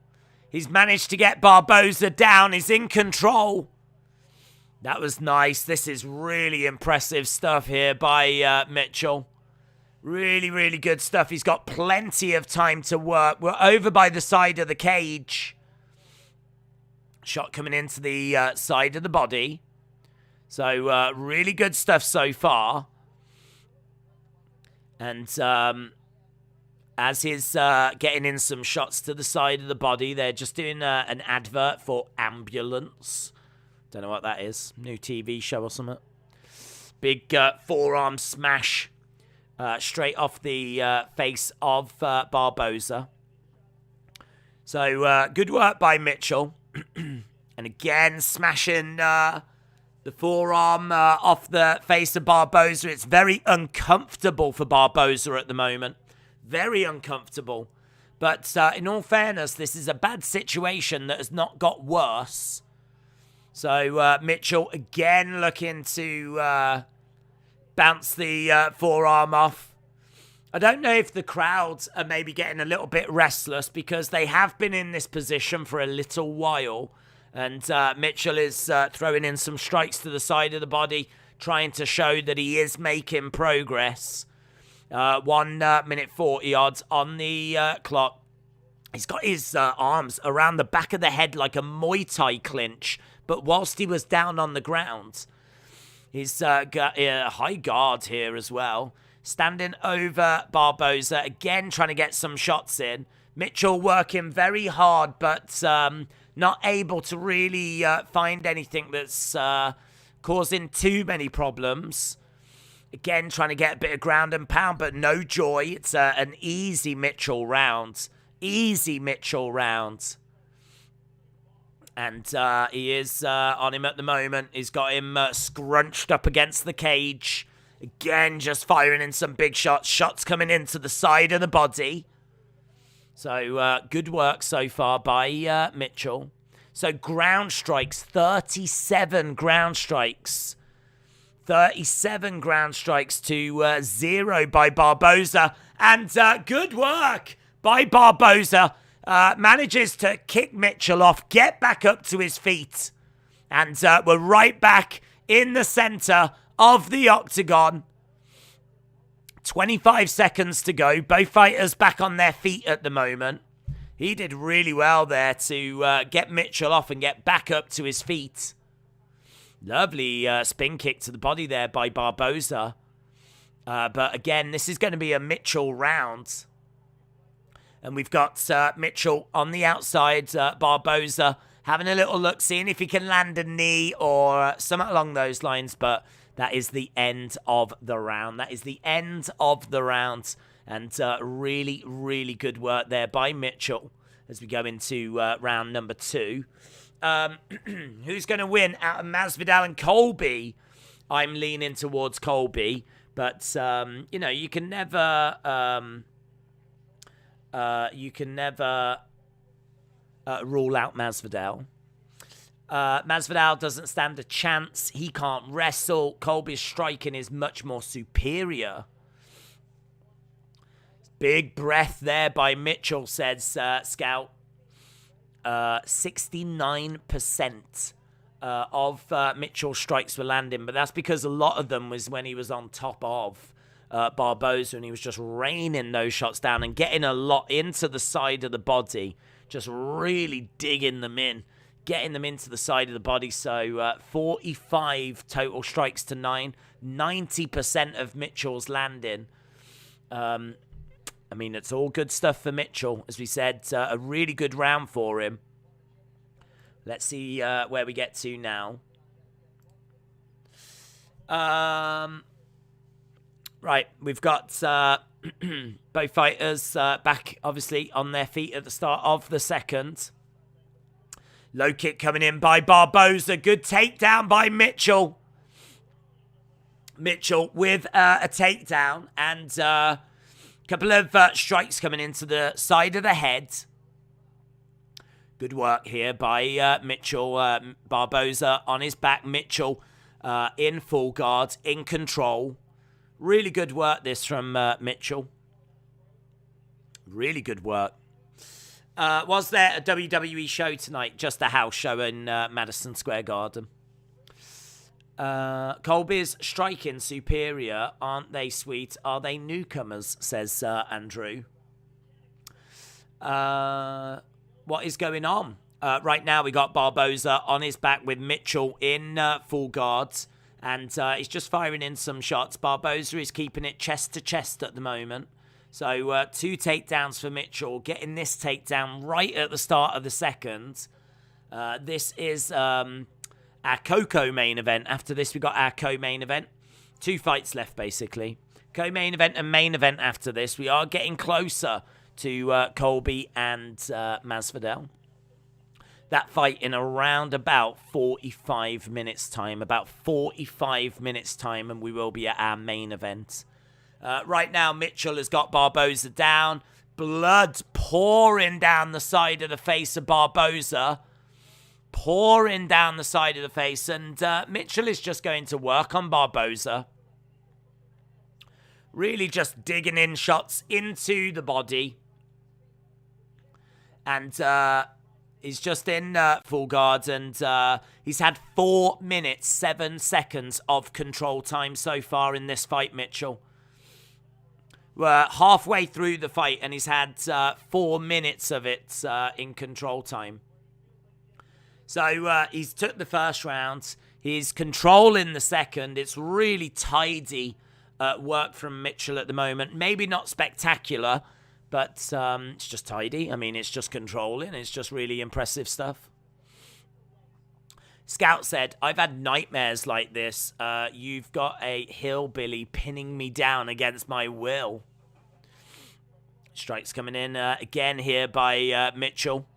He's managed to get Barboza down. He's in control. That was nice. This is really impressive stuff here by Mitchell. Really, really good stuff. He's got plenty of time to work. We're over by the side of the cage. Shot coming into the side of the body. So, really good stuff so far. And as he's getting in some shots to the side of the body. They're just doing an advert for Ambulance. Don't know what that is. New TV show or something. Big forearm smash straight off the face of Barboza. So good work by Mitchell. And again, smashing the forearm off the face of Barboza. It's very uncomfortable for Barboza at the moment. Very uncomfortable. But in all fairness, this is a bad situation that has not got worse. So Mitchell again looking to bounce the forearm off. I don't know if the crowds are maybe getting a little bit restless because they have been in this position for a little while. And Mitchell is throwing in some strikes to the side of the body, trying to show that he is making progress. 1 minute 40 odds on the clock. He's got his arms around the back of the head like a Muay Thai clinch, but whilst he was down on the ground. He's got a high guard here as well. Standing over Barboza, again trying to get some shots in. Mitchell working very hard, but not able to really find anything that's causing too many problems. Again, trying to get a bit of ground and pound, but no joy. It's an easy Mitchell round. Easy Mitchell round. And he is on him at the moment. He's got him scrunched up against the cage. Again, just firing in some big shots. Shots coming into the side of the body. So good work so far by Mitchell. So ground strikes, 37 ground strikes. 37 ground strikes to 0 by Barboza. And good work by Barboza. Manages to kick Mitchell off, get back up to his feet. And we're right back in the center of the octagon. 25 seconds to go. Both fighters back on their feet at the moment. He did really well there to get Mitchell off and get back up to his feet. Lovely spin kick to the body there by Barboza. But again, this is going to be a Mitchell round. And we've got Mitchell on the outside, Barboza having a little look, seeing if he can land a knee or something along those lines. But that is the end of the round. That is the end of the round. And really, really good work there by Mitchell as we go into round number 2. Who's going to win out of Masvidal and Colby? I'm leaning towards Colby. But, you know, you can never rule out Masvidal. Masvidal doesn't stand a chance. He can't wrestle. Colby's striking is much more superior. Big breath there by Mitchell, says Scout. 69% of Mitchell's strikes were landing, but that's because a lot of them was when he was on top of Barboza and he was just raining those shots down and getting a lot into the side of the body, just really digging them in, getting them into the side of the body. So 45 total strikes to 9, 90% of Mitchell's landing. I mean, it's all good stuff for Mitchell. As we said, a really good round for him. Let's see where we get to now. Right, we've got both fighters back, obviously, on their feet at the start of the second. Low kick coming in by Barboza. Good takedown by Mitchell. Mitchell with a takedown and a couple of strikes coming into the side of the head. Good work here by Mitchell. Barboza on his back. Mitchell in full guard, in control. Really good work this from Mitchell. Really good work. Was there a WWE show tonight? Just a house show in Madison Square Garden. Colby's striking superior, aren't they, sweet? Are they newcomers, says Andrew. What is going on? Right now we got Barboza on his back with Mitchell in full guards. And he's just firing in some shots. Barboza is keeping it chest to chest at the moment. So 2 takedowns for Mitchell, getting this takedown right at the start of the second. This is our co-main event. After this, we got our co-main event. 2 fights left, basically. Co-main event and main event after this. We are getting closer to Colby and Masvidal. That fight in around about 45 minutes time. About 45 minutes time, and we will be at our main event. Right now, Mitchell has got Barboza down. Blood pouring down the side of the face of Barboza. Pouring down the side of the face. And Mitchell is just going to work on Barboza. Really just digging in shots into the body. And he's just in full guard. And he's had 4 minutes, 7 seconds of control time so far in this fight, Mitchell. We're halfway through the fight, and he's had 4 minutes of it in control time. So he's took the first round. He's controlling the second. It's really tidy work from Mitchell at the moment. Maybe not spectacular, but it's just tidy. I mean, it's just controlling. It's just really impressive stuff. Scout said, I've had nightmares like this. You've got a hillbilly pinning me down against my will. Strikes coming in again here by Mitchell.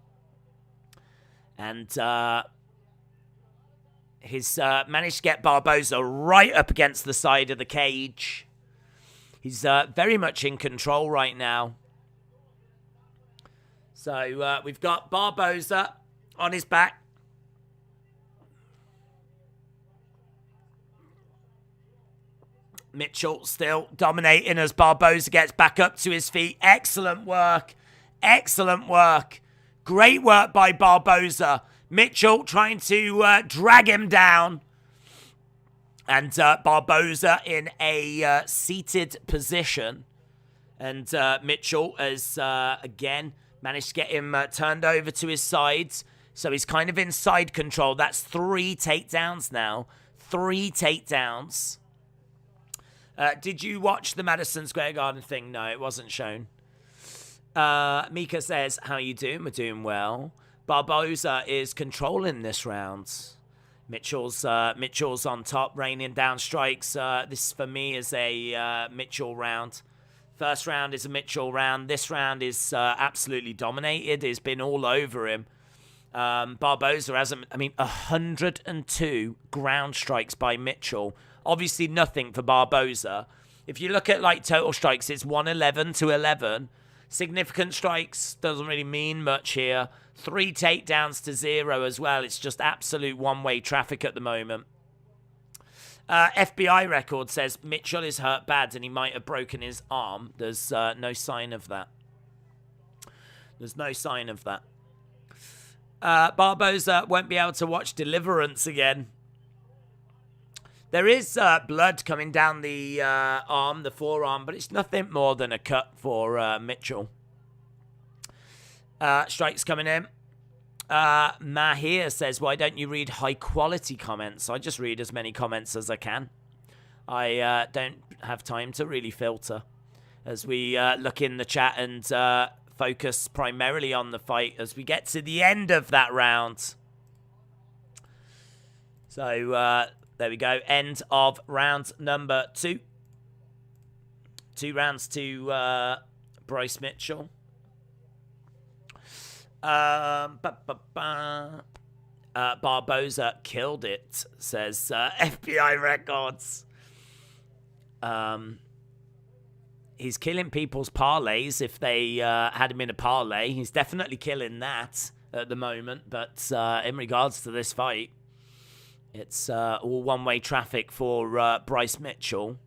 And he's managed to get Barboza right up against the side of the cage. He's very much in control right now. So we've got Barboza on his back. Mitchell still dominating as Barboza gets back up to his feet. Excellent work. Excellent work. Great work by Barboza. Mitchell trying to drag him down. And Barboza in a seated position. And Mitchell has, again, managed to get him turned over to his sides. So he's kind of in side control. That's 3 takedowns now. 3 takedowns. Did you watch the Madison Square Garden thing? No, it wasn't shown. Mika says, how you doing? We're doing well. Barboza is controlling this round. Mitchell's on top, raining down strikes. This, for me, is a Mitchell round. First round is a Mitchell round. This round is absolutely dominated. It's been all over him. Barboza hasn't... 102 ground strikes by Mitchell. Obviously nothing for Barboza. If you look at total strikes, it's 111 to 11. Significant strikes doesn't really mean much here. 3 takedowns to 0 as well. It's just absolute one-way traffic at the moment. FBI record says Mitchell is hurt bad and he might have broken his arm. There's no sign of that. There's no sign of that. Barboza won't be able to watch Deliverance again. There is blood coming down the arm, the forearm, but it's nothing more than a cut for Mitchell. Strikes coming in. Mahir says, why don't you read high-quality comments? I just read as many comments as I can. I don't have time to really filter. As we look in the chat and focus primarily on the fight as we get to the end of that round. So... there we go. End of round number 2. 2 rounds to Bryce Mitchell. Barboza killed it, says FBI records. He's killing people's parlays if they had him in a parlay. He's definitely killing that at the moment. But in regards to this fight, it's all one-way traffic for Bryce Mitchell.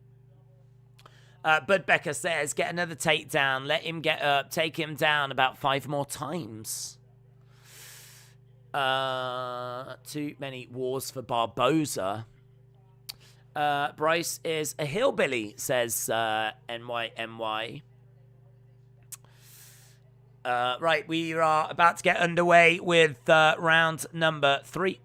Bud Becker says, get another takedown. Let him get up. Take him down about 5 more times. Too many wars for Barboza. Bryce is a hillbilly, says NYNY. Right, we are about to get underway with round number 3.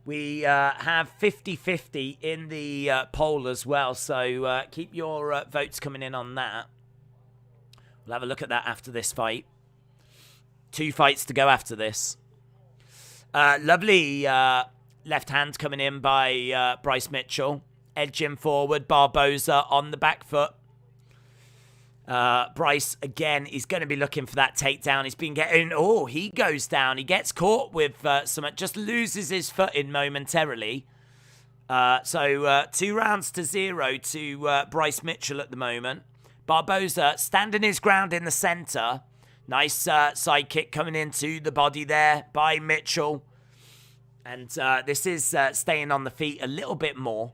We have 50-50 in the poll as well, so keep your votes coming in on that. We'll have a look at that after this fight. 2 fights to go after this. Lovely left hand coming in by Bryce Mitchell. Edging forward, Barboza on the back foot. Bryce, again, is going to be looking for that takedown. He's been getting... Oh, he goes down. He gets caught with some... Just loses his footing momentarily. So 2 rounds to 0 to Bryce Mitchell at the moment. Barboza standing his ground in the center. Nice side kick coming into the body there by Mitchell. And this is staying on the feet a little bit more.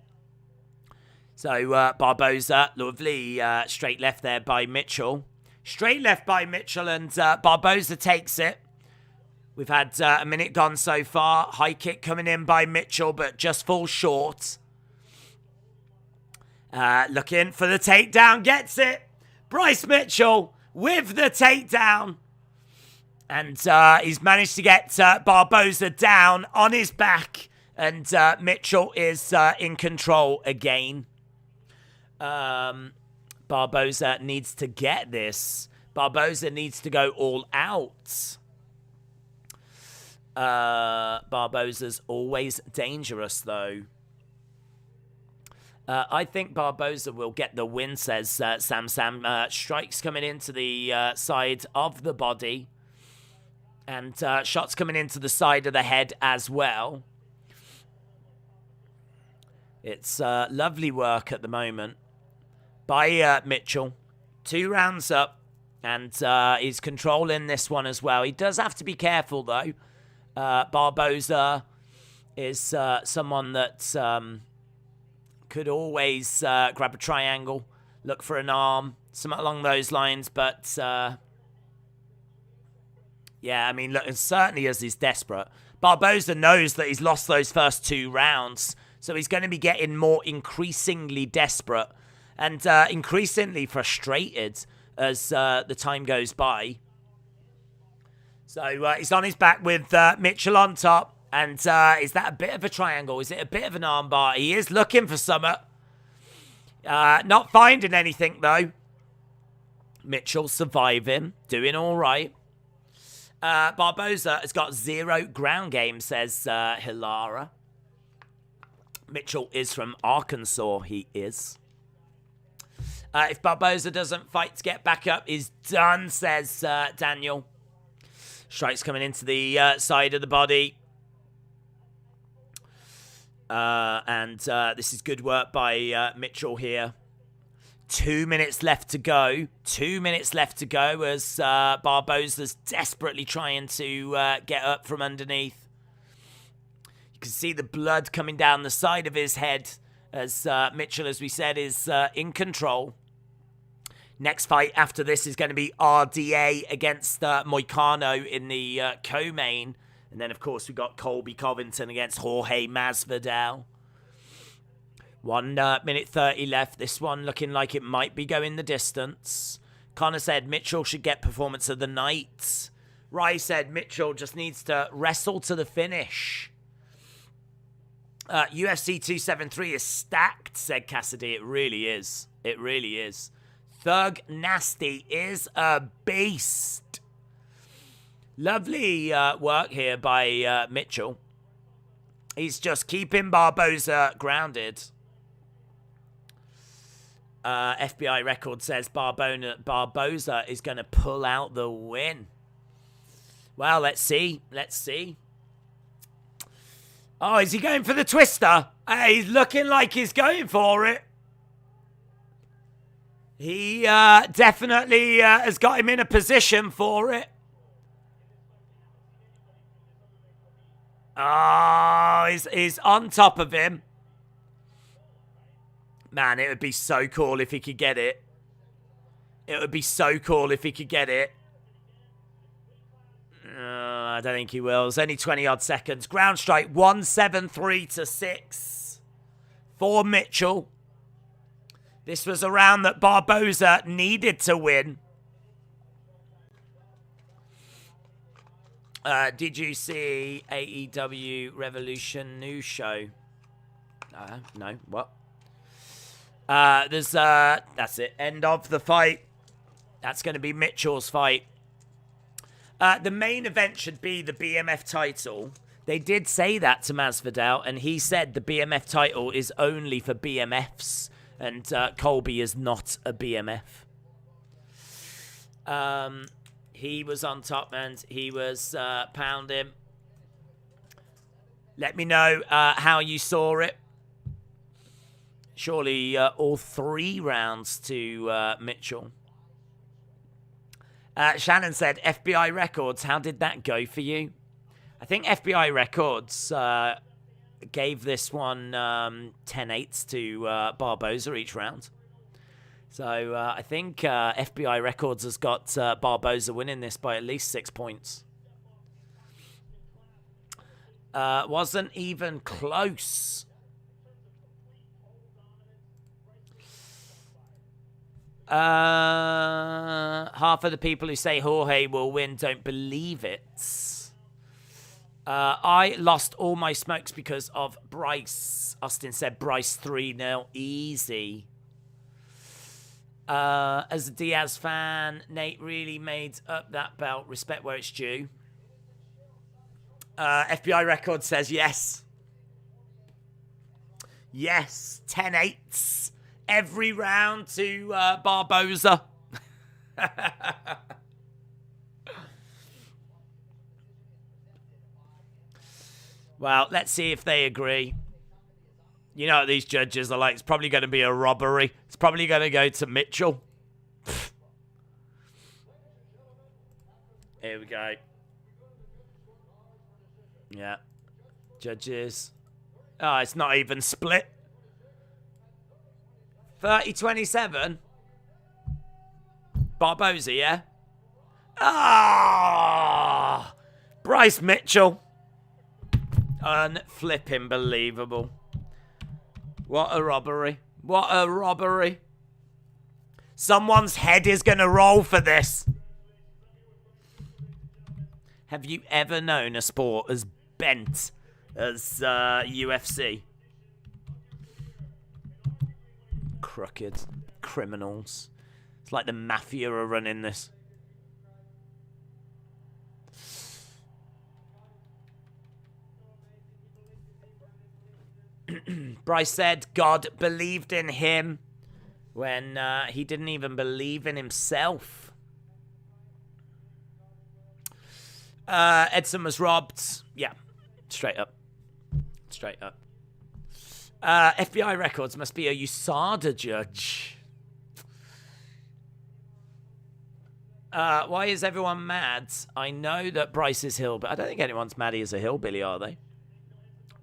So Barboza, lovely straight left there by Mitchell. Straight left by Mitchell, and Barboza takes it. We've had a minute gone so far. High kick coming in by Mitchell, but just falls short. Looking for the takedown, gets it. Bryce Mitchell with the takedown. And he's managed to get Barboza down on his back. And Mitchell is in control again. Barboza needs to get this. Barboza needs to go all out. Barboza's always dangerous, though. I think Barboza will get the win, says Sam. Strikes coming into the side of the body. And shots coming into the side of the head as well. It's lovely work at the moment by Mitchell. 2 rounds up. And he's controlling this one as well. He does have to be careful, though. Barboza is someone that could always grab a triangle, look for an arm, something along those lines. But, yeah, I mean, look, certainly as he's desperate. Barboza knows that he's lost those first 2 rounds. So he's going to be getting more increasingly desperate and increasingly frustrated as the time goes by. So he's on his back with Mitchell on top. And is that a bit of a triangle? Is it a bit of an armbar? He is looking for something. Not finding anything, though. Mitchell surviving. Doing all right. Barboza has got 0 ground game, says Hilara. Mitchell is from Arkansas. He is. If Barboza doesn't fight to get back up, he's done, says Daniel. Strikes coming into the side of the body. And this is good work by Mitchell here. 2 minutes left to go. 2 minutes left to go as Barboza's desperately trying to get up from underneath. You can see the blood coming down the side of his head as Mitchell, as we said, is in control. Next fight after this is going to be RDA against Moicano in the co-main. And then, of course, we've got Colby Covington against Jorge Masvidal. 1 minute 30 left. This one looking like it might be going the distance. Connor said Mitchell should get performance of the night. Rai said Mitchell just needs to wrestle to the finish. UFC 273 is stacked, said Cassidy. It really is. It really is. Thug Nasty is a beast. Lovely work here by Mitchell. He's just keeping Barboza grounded. FBI record says Barboza is going to pull out the win. Well, let's see. Let's see. Oh, is he going for the twister? He's looking like he's going for it. He definitely has got him in a position for it. Oh, he's on top of him. Man, it would be so cool if he could get it. It would be so cool if he could get it. I don't think he will. It's only 20-odd seconds. Ground strike, 173-6 for Mitchell. This was a round that Barboza needed to win. Did you see AEW Revolution news show? No. What? That's it. End of the fight. That's going to be Mitchell's fight. The main event should be the BMF title. They did say that to Masvidal, and he said the BMF title is only for BMFs, and Colby is not a BMF. He was on top, man. He was pounding. Let me know how you saw it. Surely all 3 rounds to Mitchell. Shannon said, FBI Records, how did that go for you? I think FBI Records gave this one 10-8s to Barboza each round. So I think FBI Records has got Barboza winning this by at least 6 points. Wasn't even close. Half of the people who say Jorge will win don't believe it. I lost all my smokes because of Bryce. Austin said Bryce 3-0. Easy. As a Diaz fan, Nate really made up that belt. Respect where it's due. FBI Record says yes. Yes, 10-8s. Every round to Barboza. Well, let's see if they agree. You know what these judges are like. It's probably going to be a robbery. It's probably going to go to Mitchell. Here we go. Yeah. Judges. Oh, it's not even split. 30-27. Barboza, yeah? Ah! Bryce Mitchell. Unflipping believable. What a robbery. What a robbery. Someone's head is going to roll for this. Have you ever known a sport as bent as UFC? Crooked criminals. It's like the mafia are running this. Bryce said God believed in him when he didn't even believe in himself. Edson was robbed. Yeah, straight up. Straight up. FBI Records must be a USADA judge. Why is everyone mad? I know that Bryce is Hill, but I don't think anyone's mad he is a hillbilly, are they?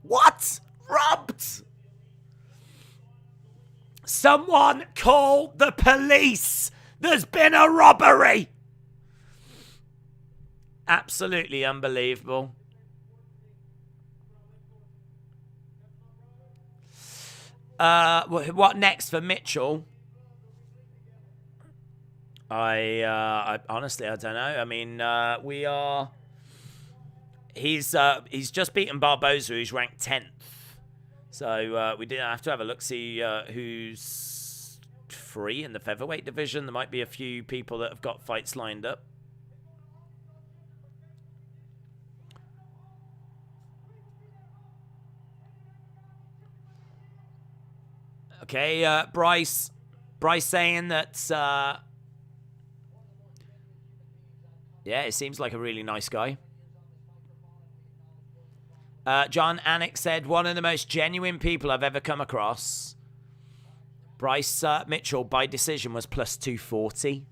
What? Robbed! Someone call the police! There's been a robbery! Absolutely unbelievable. What next for Mitchell? I honestly, I don't know. I mean, he's just beaten Barboza, who's ranked 10th. So we did have to have a look, see who's free in the featherweight division. There might be a few people that have got fights lined up. Okay, Bryce saying that, yeah, it seems like a really nice guy. John Anik said, one of the most genuine people I've ever come across. Bryce Mitchell, by decision, was plus 240.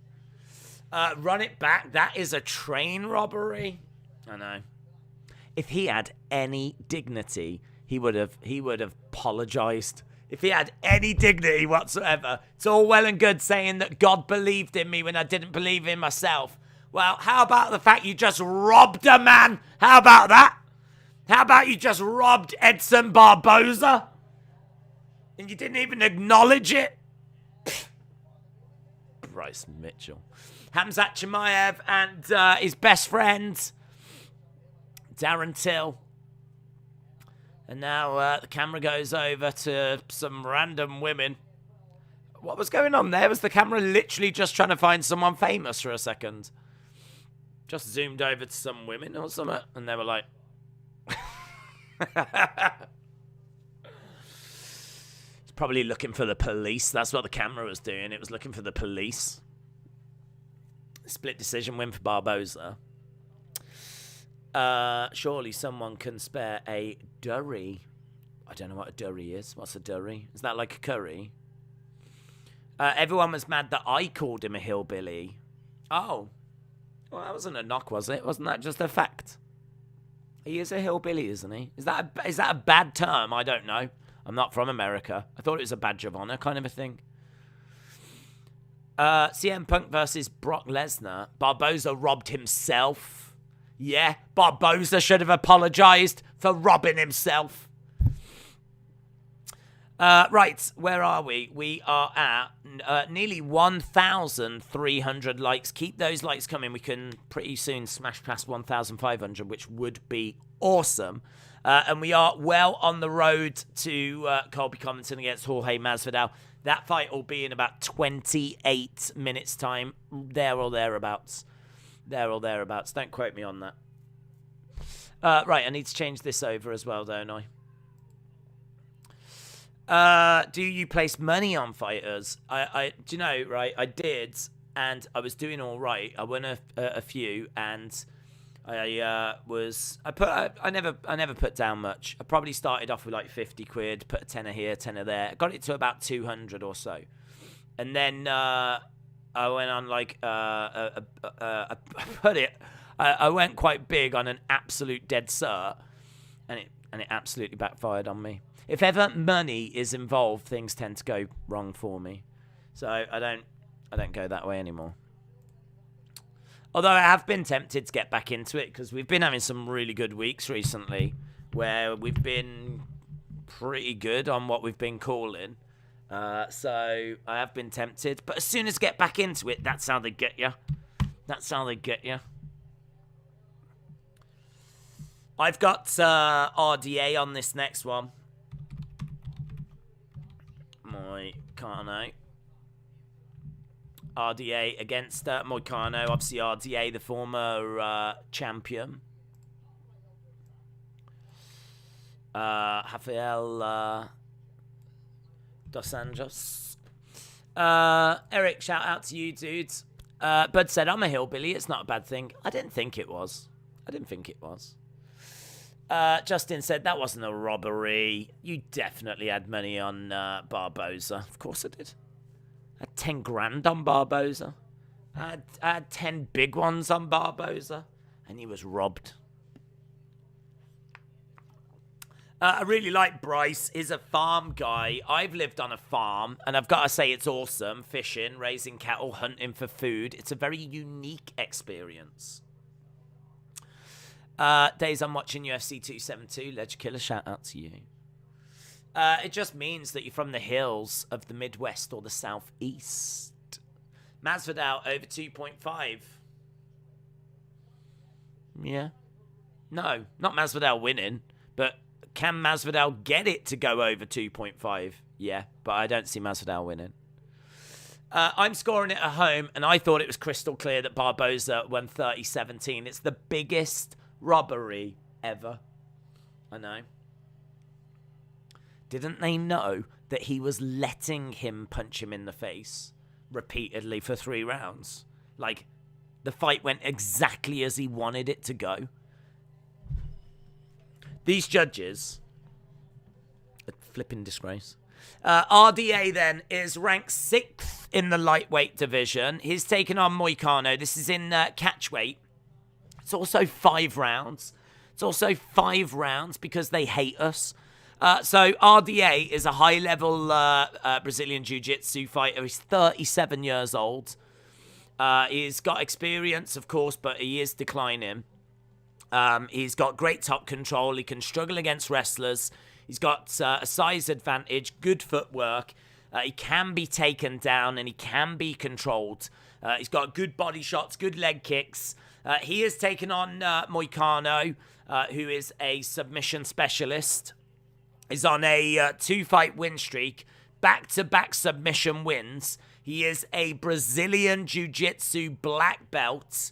Run it back. That is a train robbery. I know. If he had any dignity, he would have apologized. If he had any dignity whatsoever. It's all well and good saying that God believed in me when I didn't believe in myself. Well, how about the fact you just robbed a man? How about that? How about you just robbed Edson Barboza? And you didn't even acknowledge it? Bryce Mitchell. Hamzat Chimaev and his best friend, Darren Till. And now the camera goes over to some random women. What was going on there? Was the camera literally just trying to find someone famous for a second? Just zoomed over to some women or something, and they were like... It's probably looking for the police. That's what the camera was doing. It was looking for the police. Split decision win for Barboza. Surely someone can spare a durry. I don't know what a durry is. What's a durry? Is that like a curry? Everyone was mad that I called him a hillbilly. Oh. Well, that wasn't a knock, was it? Wasn't that just a fact? He is a hillbilly, isn't he? Is that a bad term? I don't know. I'm not from America. I thought it was a badge of honor kind of a thing. CM Punk versus Brock Lesnar. Barboza robbed himself. Yeah, Barboza should have apologized for robbing himself. Right, where are we? We are at nearly 1,300 likes. Keep those likes coming. We can pretty soon smash past 1,500, which would be awesome. And we are well on the road to Colby Covington against Jorge Masvidal. That fight will be in about 28 minutes' time, there or thereabouts. There or thereabouts. Don't quote me on that. Right, I need to change this over as well, don't I? Do you place money on fighters? Do you know, right? I did, and I was doing all right. I won a few, and I never put down much. I probably started off with like 50 quid, put a tenner here, tenner there. Got it to about 200 or so, and then I went on like I went quite big on an absolute dead cert, and it absolutely backfired on me. If ever money is involved, things tend to go wrong for me. So I don't go that way anymore. Although I have been tempted to get back into it because we've been having some really good weeks recently where we've been pretty good on what we've been calling. So I have been tempted. But as soon as I get back into it, that's how they get you. That's how they get you. I've got RDA on this next one. Moicano. RDA against Moicano. Obviously, RDA, the former champion. Rafael Dos Anjos. Eric, shout out to you, dudes. Bud said, I'm a hillbilly. It's not a bad thing. I didn't think it was. Justin said, that wasn't a robbery. You definitely had money on Barboza. Of course I did. I had 10 grand on Barboza. I had 10 big ones on Barboza. And he was robbed. I really like Bryce. He's a farm guy. I've lived on a farm. And I've got to say it's awesome. Fishing, raising cattle, hunting for food. It's a very unique experience. Days I'm watching UFC 272. Ledge Killer, shout out to you. It just means that you're from the hills of the Midwest or the Southeast. Masvidal over 2.5. Yeah. No, not Masvidal winning, but can Masvidal get it to go over 2.5? Yeah, but I don't see Masvidal winning. I'm scoring it at home, and I thought it was crystal clear that Barboza won 30-17. It's the biggest robbery ever. I know. Didn't they know that he was letting him punch him in the face repeatedly for 3 rounds? Like, the fight went exactly as he wanted it to go. These judges, a flipping disgrace. RDA then is ranked 6th in the lightweight division. He's taken on Moicano. This is in catchweight. It's also 5 rounds. Because they hate us. So RDA is a high-level Brazilian Jiu-Jitsu fighter. He's 37 years old. He's got experience, of course, but he is declining. He's got great top control. He can struggle against wrestlers. He's got a size advantage, good footwork. He can be taken down and he can be controlled. He's got good body shots, good leg kicks. He has taken on Moicano, who is a submission specialist. He's on a 2-fight win streak,
back-to-back submission wins. He is a Brazilian Jiu-Jitsu black belt.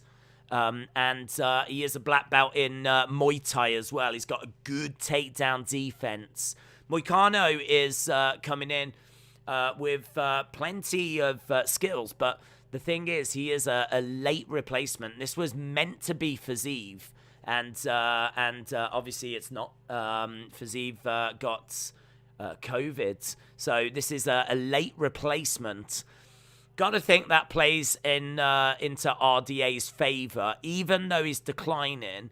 And he is a black belt in Muay Thai as well. He's got a good takedown defense. Moicano is coming in with plenty of skills, but the thing is, he is a late replacement. This was meant to be Fiziev, and obviously it's not. Fiziev got COVID, so this is a late replacement. Got to think that plays into RDA's favor, even though he's declining.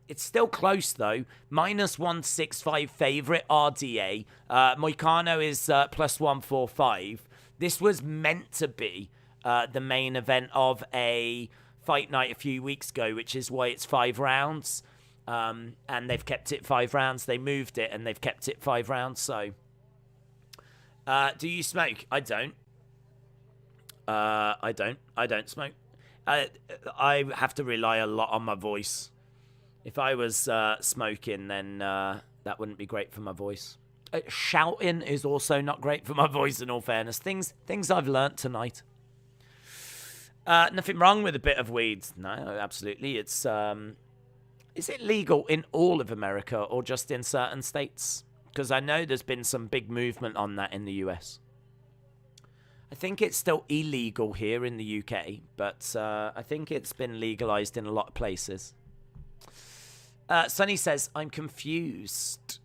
It's still close, though. -165 favorite RDA. Moicano is +145. This was meant to be the main event of a fight night a few weeks ago, which is why it's 5 rounds. And they've kept it 5 rounds. They moved it, and they've kept it 5 rounds. So, do you smoke? I don't. I don't smoke. I have to rely a lot on my voice. If I was smoking, then that wouldn't be great for my voice. Shouting is also not great for my voice, in all fairness. Things I've learnt tonight. Nothing wrong with a bit of weed. No, absolutely. It's is it legal in all of America or just in certain states? Because I know there's been some big movement on that in the US. I think it's still illegal here in the UK, but I think it's been legalized in a lot of places. Sonny says, I'm confused.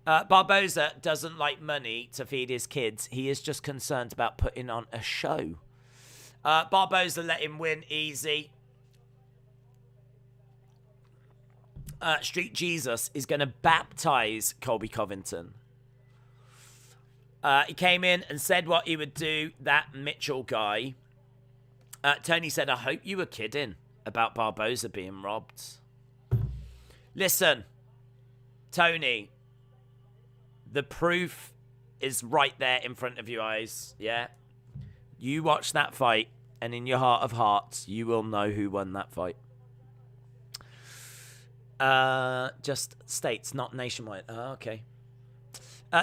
Barboza doesn't like money to feed his kids. He is just concerned about putting on a show. Barboza let him win easy. Street Jesus is going to baptize Colby Covington. He came in and said what he would do, that Mitchell guy. Tony said, I hope you were kidding about Barboza being robbed. Listen, Tony, the proof is right there in front of your eyes, yeah? You watch that fight, and in your heart of hearts, you will know who won that fight. Just states, not nationwide. Oh, okay.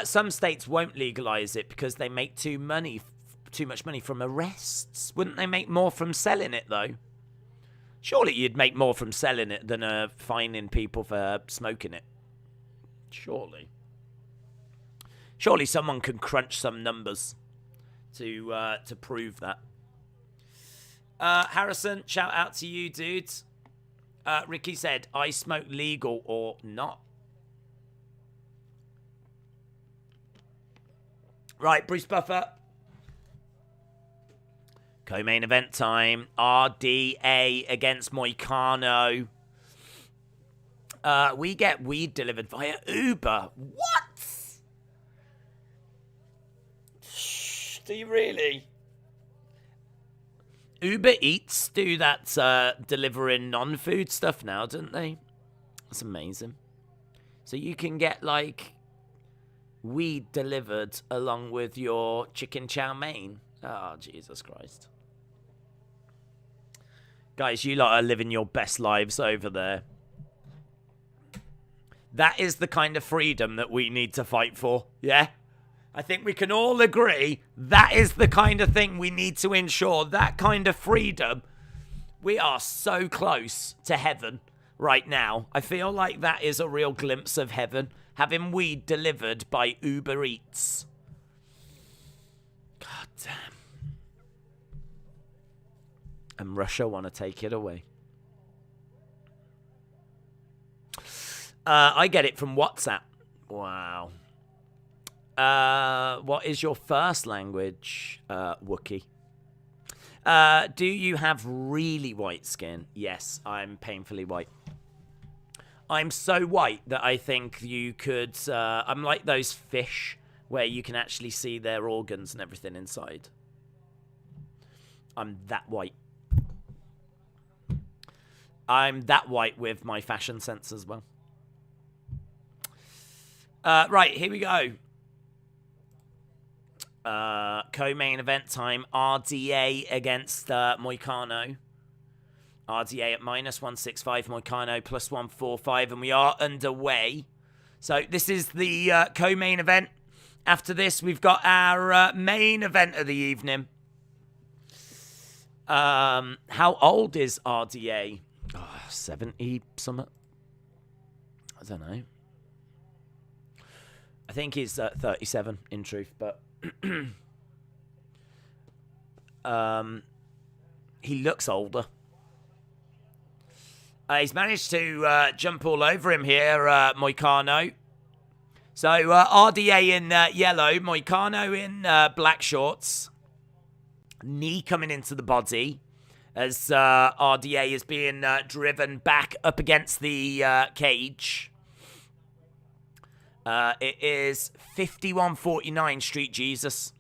Some states won't legalize it because they make too much money from arrests. Wouldn't they make more from selling it, though? Surely you'd make more from selling it than fining people for smoking it. Surely someone can crunch some numbers to prove that. Harrison, shout out to you, dude. Ricky said, I smoke legal or not. Right, Bruce Buffer. Co-main event time. RDA against Moicano. We get weed delivered via Uber. What? Do you really? Uber Eats do that delivering non-food stuff now, don't they? That's amazing. So you can get, like, weed delivered along with your chicken chow mein. Oh, Jesus Christ. Guys, you lot are living your best lives over there. That is the kind of freedom that we need to fight for, yeah? I think we can all agree that is the kind of thing we need to ensure, that kind of freedom. We are so close to heaven right now. I feel like that is a real glimpse of heaven, having weed delivered by Uber Eats. God damn. And Russia want to take it away. I get it from WhatsApp. Wow. What is your first language, Wookie? Do you have really white skin? Yes, I'm painfully white. I'm so white that I think you could... I'm like those fish where you can actually see their organs and everything inside. I'm that white. I'm that white with my fashion sense as well. Right, here we go. Co-main event time. RDA against Moicano. RDA at -165. Moicano +145. And we are underway. So this is the co-main event.
After this, we've got our main event of the evening. How old is RDA? 70 something. I don't know. I think he's 37 in truth, but he looks older. He's managed to jump all over him here, Moicano. So RDA in yellow, Moicano in black shorts. Knee coming into the body as RDA is being driven back up against the cage. It is 51-49 Street Jesus.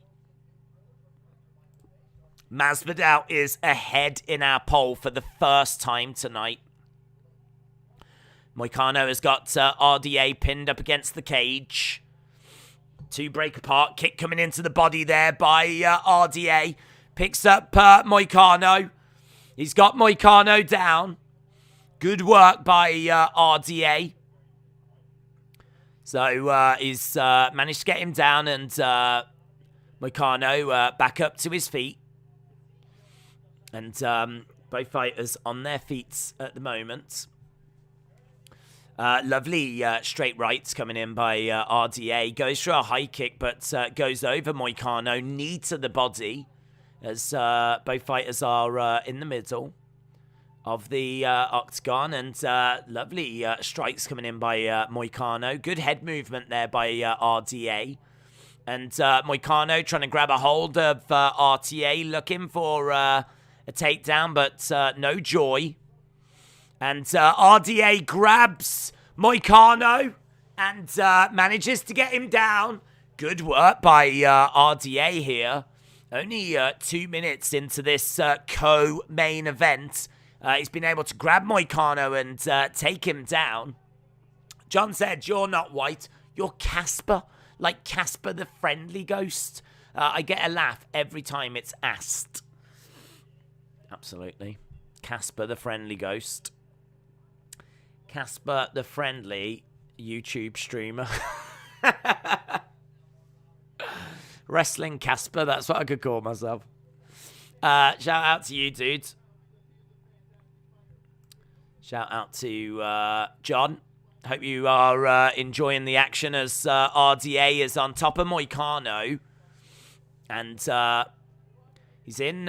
Masvidal is ahead in our poll for the first time tonight. Moicano has got RDA pinned up against the cage. Two break apart. Kick coming into the body there by RDA. Picks up Moicano. He's got Moicano down. Good work by RDA. So he's managed to get him down and Moicano back up to his feet. And both fighters on their feet at the moment. Lovely straight rights coming in by RDA. Goes for a high kick, but goes over Moicano. Knee to the body as both fighters are in the middle of the octagon. And lovely strikes coming in by Moicano. Good head movement there by RDA. And Moicano trying to grab a hold of RTA, looking for a takedown, but no joy. And RDA grabs Moicano and manages to get him down. Good work by RDA here. Only 2 minutes into this co-main event. He's been able to grab Moicano and take him down. John said, "You're not white. You're Casper. Like Casper the Friendly Ghost." I get a laugh every time it's asked. Absolutely. Casper the Friendly Ghost. Casper the Friendly YouTube streamer. Wrestling Casper, that's what I could call myself. Shout out to you, dudes. Shout out to John. Hope you are enjoying the action as RDA is on top of Moicano. And he's in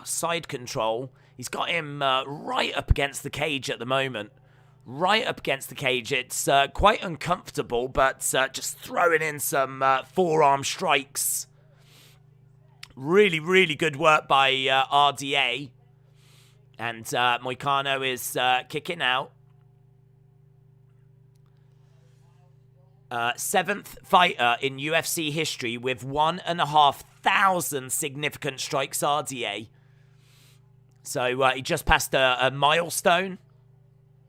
side control. He's got him right up against the cage at the moment. Right up against the cage. It's quite uncomfortable, but just throwing in some forearm strikes. Really, really good work by RDA. And Moicano is kicking out. Seventh fighter in UFC history with 1,500 significant strikes, RDA. So he just passed a milestone.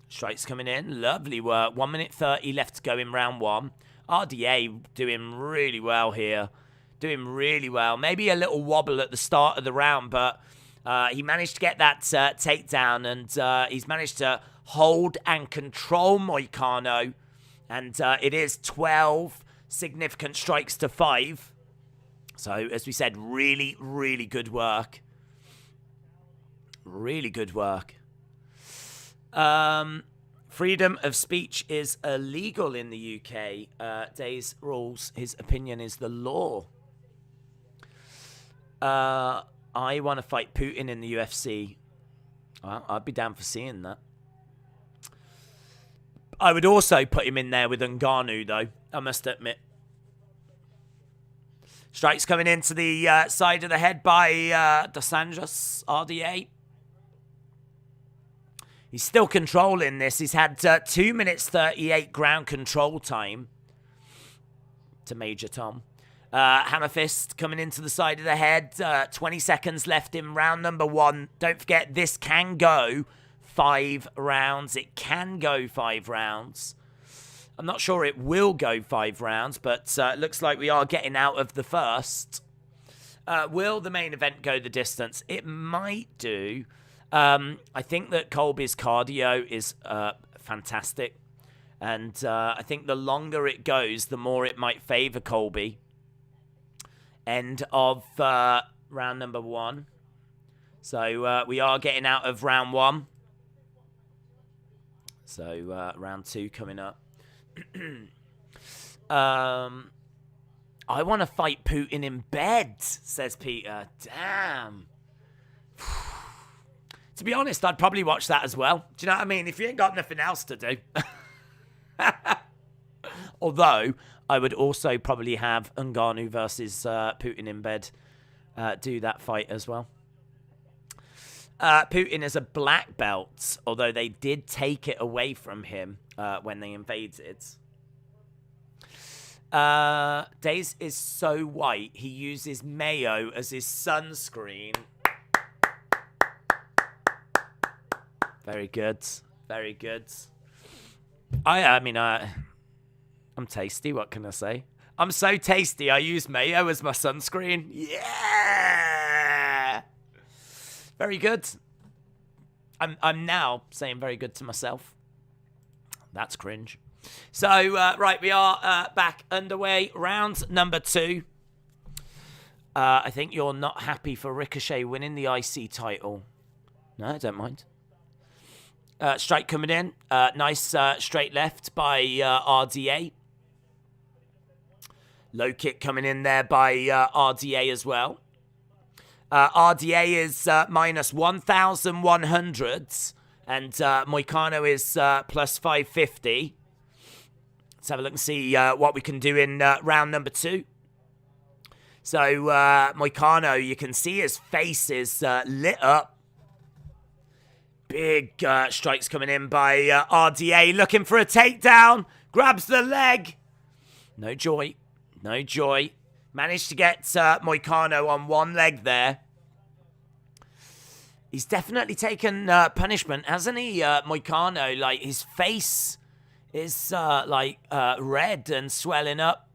Strikes coming in. Lovely work. 1 minute 30 left to go in round one. RDA doing really well here. Doing really well. Maybe a little wobble at the start of the round, but he managed to get that takedown, and he's managed to hold and control Moicano. And it is 12 significant strikes to 5. So, as we said, really, really good work. Really good work. Freedom of speech is illegal in the UK. Day's rules, his opinion is the law. I want to fight Putin in the UFC. Well, I'd be down for seeing that. I would also put him in there with Ngannou, though, I must admit. Strikes coming into the side of the head by Dos Anjos, RDA. He's still controlling this. He's had 2 minutes 38 ground control time to Major Tom. Hammer fist coming into the side of the head. 20 seconds left in round number 1. Don't forget, this can go 5 rounds. It can go 5 rounds. I'm not sure it will go 5 rounds, but it looks like we are getting out of the first. Will the main event go the distance? It might do. I think that Colby's cardio is fantastic. And I think the longer it goes, the more it might favor Colby. End of round number 1. So we are getting out of round 1. So round 2 coming up. I want to fight Putin in bed, says Peter. Damn. To be honest, I'd probably watch that as well. Do you know what I mean? If you ain't got nothing else to do. Although, I would also probably have Ngannou versus Putin in bed do that fight as well. Putin is a black belt, although they did take it away from him when they invaded. Daze is so white, he uses mayo as his sunscreen. Very good. Very good. I mean, I'm tasty, what can I say? I'm so tasty, I use mayo as my sunscreen. Yeah! Very good. I'm now saying very good to myself. That's cringe. So, right, we are back underway. Round number 2. I think you're not happy for Ricochet winning the IC title. No, I don't mind. Strike coming in. Nice straight left by RDA. Low kick coming in there by RDA as well. RDA is minus 1,100. And Moicano is plus 550. Let's have a look and see what we can do in round number 2. So, Moicano, you can see his face is lit up. Big strikes coming in by RDA, looking for a takedown. Grabs the leg. No joy. No joy. Managed to get Moicano on one leg there. He's definitely taken punishment, hasn't he, Moicano? Like, his face is, red and swelling up.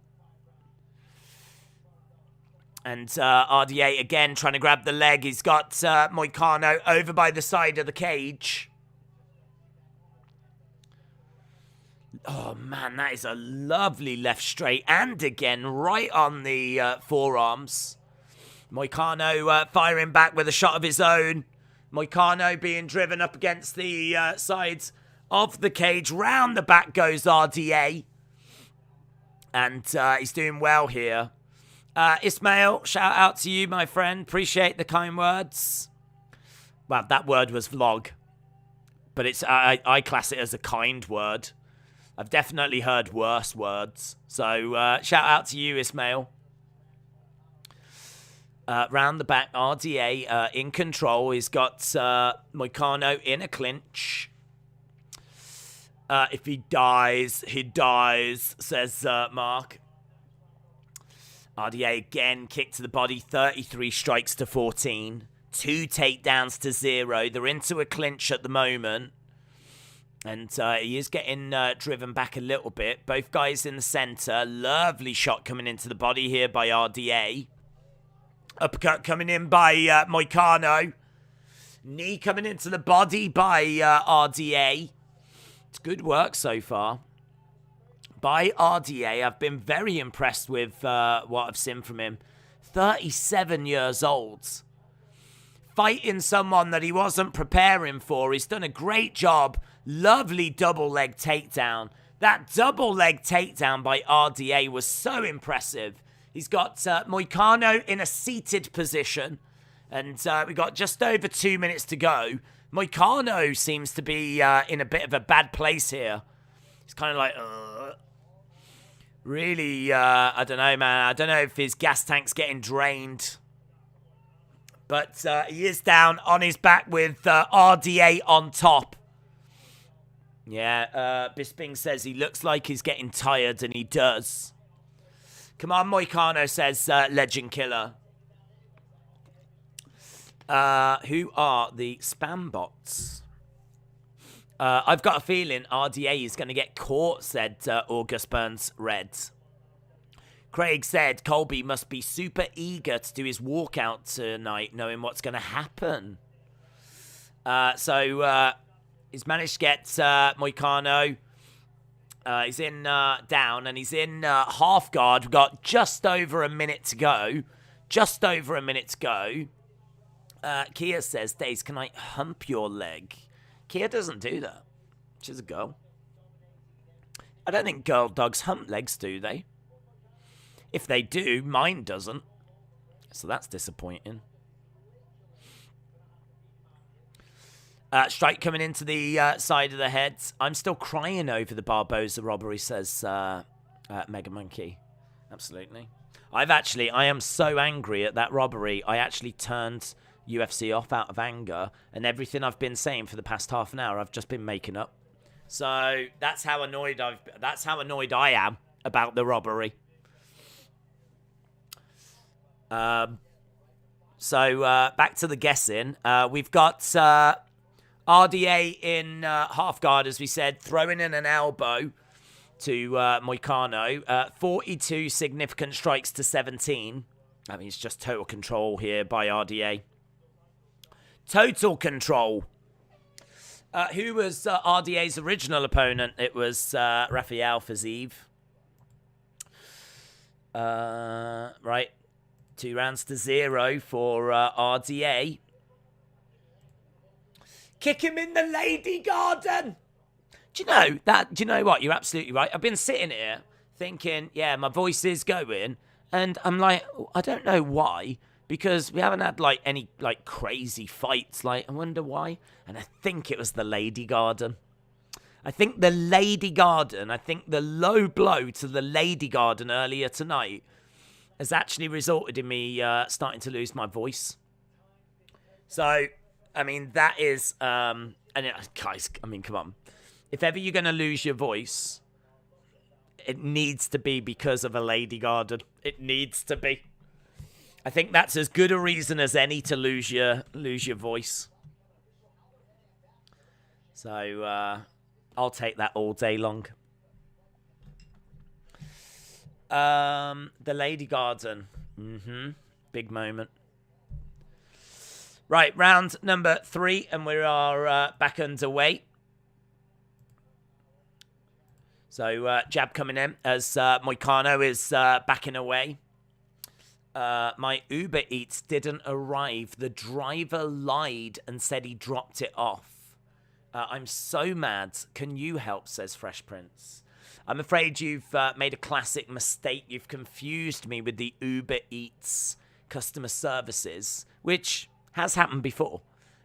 And RDA, again, trying to grab the leg. He's got Moicano over by the side of the cage. Oh, man, that is a lovely left straight. And again, right on the forearms. Moicano firing back with a shot of his own. Moicano being driven up against the sides of the cage. Round the back goes RDA. And he's doing well here. Ismail, shout out to you, my friend. Appreciate the kind words. Well, that word was vlog. But it's I class it as a kind word. I've definitely heard worse words. So, shout out to you, Ismail. Round the back, RDA in control. He's got Moicano in a clinch. If he dies, says Mark. RDA again, kick to the body, 33 strikes to 14. 2 takedowns to 0. They're into a clinch at the moment. And he is getting driven back a little bit. Both guys in the center. Lovely shot coming into the body here by RDA. Uppercut coming in by Moicano. Knee coming into the body by RDA. It's good work so far by RDA. I've been very impressed with what I've seen from him. 37 years old. Fighting someone that he wasn't preparing for. He's done a great job. Lovely double leg takedown. That double leg takedown by RDA was so impressive. He's got Moicano in a seated position. And we got just over 2 minutes to go. Moicano seems to be in a bit of a bad place here. He's kind of like, really, I don't know, man. I don't know if his gas tank's getting drained. But he is down on his back with RDA on top. Yeah, Bisping says he looks like he's getting tired, and he does. Come on, Moicano, says Legend Killer. Who are the spam bots? I've got a feeling RDA is going to get caught, said August Burns Red. Craig said Colby must be super eager to do his walkout tonight, knowing what's going to happen. So he's managed to get Moicano He's in down, and he's in half guard. We've got just over a minute to go. Kia says, Daze, can I hump your leg? Kia doesn't do that. She's a girl. I don't think girl dogs hump legs, do they? If they do, mine doesn't. So that's disappointing. Strike coming into the side of the head. I'm still crying over the Barboza robbery, says Mega Monkey. Absolutely. I am so angry at that robbery. I actually turned UFC off out of anger, and everything I've been saying for the past half an hour, I've just been making up. So that's how annoyed I am about the robbery. So back to the guessing. We've got RDA in half guard, as we said, throwing in an elbow to Moicano. 42 significant strikes to 17. I mean, it's just total control here by RDA. Total control. Who was RDA's original opponent? It was Rafael Fiziev. Right. 2 rounds to 0 for RDA. Kick him in the lady garden. Do you know what? You're absolutely right. I've been sitting here thinking, yeah, my voice is going. And I'm like, I don't know why. Because we haven't had, any, crazy fights. I wonder why. And I think it was the lady garden. I think the low blow to the lady garden earlier tonight has actually resulted in me starting to lose my voice. So, I mean, that is... and guys, I mean, come on. If ever you're going to lose your voice, it needs to be because of a lady garden. It needs to be. I think that's as good a reason as any to lose your voice. So, I'll take that all day long. The lady garden. Big moment. Right, round number 3, and we are back underway. So, jab coming in as Moicano is backing away. My Uber Eats didn't arrive. The driver lied and said he dropped it off. I'm so mad. Can you help, says Fresh Prince. I'm afraid you've made a classic mistake. You've confused me with the Uber Eats customer services, which has happened before.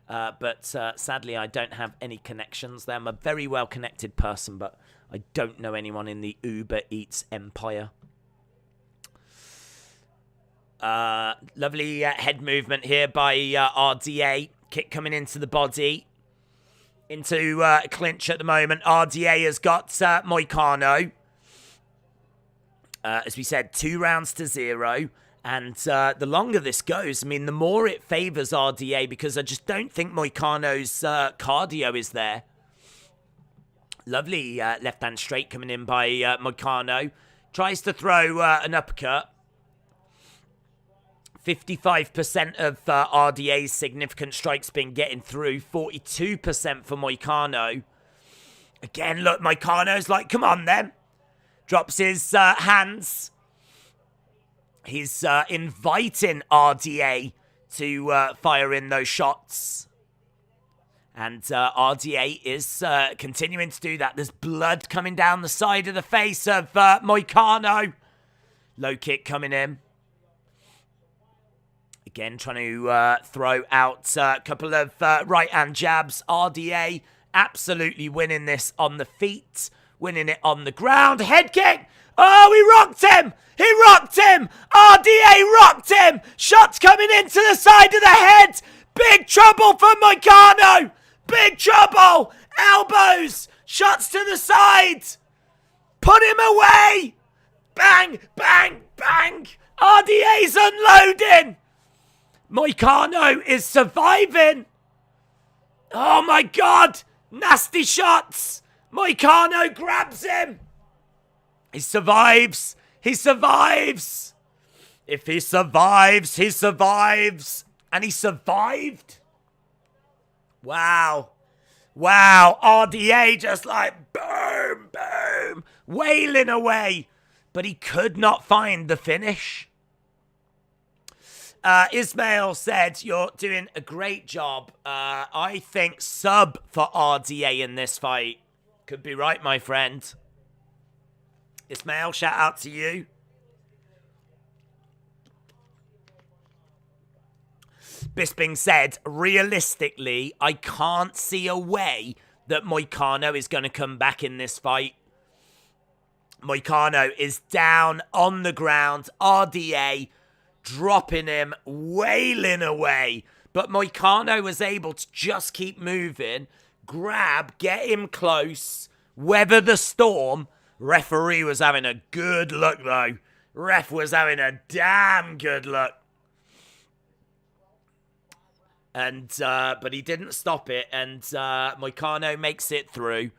But sadly, I don't have any connections there. I'm a very well-connected person, but I don't know anyone in the Uber Eats empire. Lovely head movement here by RDA. Kick coming into the body. Into clinch at the moment. RDA has got Moicano. As we said, 2 rounds to 0. And the longer this goes, I mean, the more it favours RDA, because I just don't think Moicano's cardio is there. Lovely left-hand straight coming in by Moicano. Tries to throw an uppercut. 55% of RDA's significant strikes been getting through. 42% for Moicano. Again, look, Moicano's like, come on then. Drops his hands. He's inviting RDA to fire in those shots. And RDA is continuing to do that. There's blood coming down the side of the face of Moicano. Low kick coming in. Again, trying to throw out a couple of right-hand jabs. RDA absolutely winning this on the feet. Winning it on the ground. Head kick. Oh, he rocked him. He rocked him. RDA rocked him. Shots coming into the side of the head. Big trouble for Moicano. Big trouble. Elbows. Shots to the side. Put him away. Bang, bang, bang. RDA's unloading. Moicano is surviving. Oh, my God. Nasty shots. Moicano grabs him. He survives. He survives. If he survives, he survives. And he survived. Wow. Wow, RDA just like boom, boom, wailing away. But he could not find the finish. Ismail said, you're doing a great job. I think sub for RDA in this fight. Could be right, my friend. Ismail, shout out to you. Bisping said, realistically, I can't see a way that Moicano is going to come back in this fight. Moicano is down on the ground. RDA dropping him, wailing away. But Moicano was able to just keep moving, grab, get him close, weather the storm. Referee was having a good look, though. Ref was having a damn good look. And but he didn't stop it, and Moicano makes it through.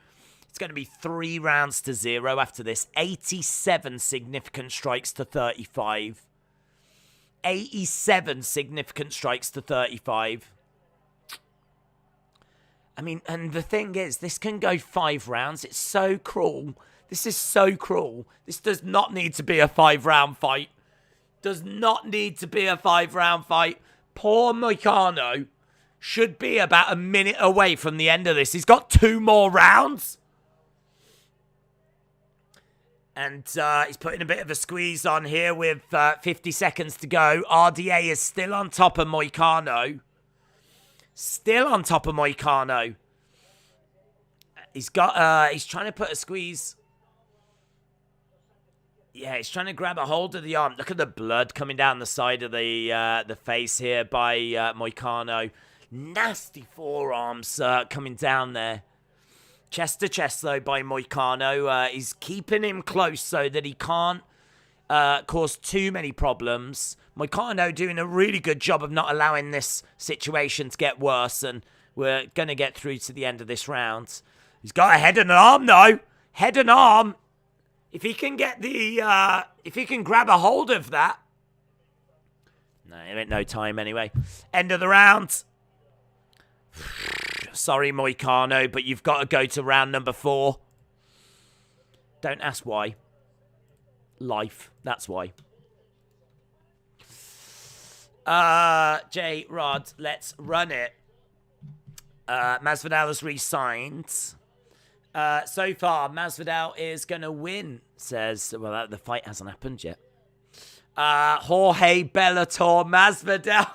It's going to be 3 rounds to 0 after this. 87 significant strikes to 35. 87 significant strikes to 35. I mean, and the thing is, this can go 5 rounds. It's so cruel. This is so cruel. This does not need to be a 5-round fight. Does not need to be a 5-round fight. Poor Moicano should be about a minute away from the end of this. He's got 2 more rounds. And he's putting a bit of a squeeze on here with 50 seconds to go. RDA is still on top of Moicano. Still on top of Moicano. He's trying to put a squeeze. Yeah, he's trying to grab a hold of the arm. Look at the blood coming down the side of the face here by Moicano. Nasty forearms coming down there. Chest to chest, though, by Moicano. He's keeping him close so that he can't cause too many problems. Moicano doing a really good job of not allowing this situation to get worse, and we're going to get through to the end of this round. He's got a head and an arm, though. Head and arm. If he can get the, if he can grab a hold of that. No, it ain't no time anyway. End of the round. Sorry, Moicano, but you've got to go to round number 4. Don't ask why. Life, that's why. J. Rod, let's run it. Masvidal has re-signed. So far, Masvidal is going to win, says... Well, the fight hasn't happened yet. Jorge Bellator Masvidal.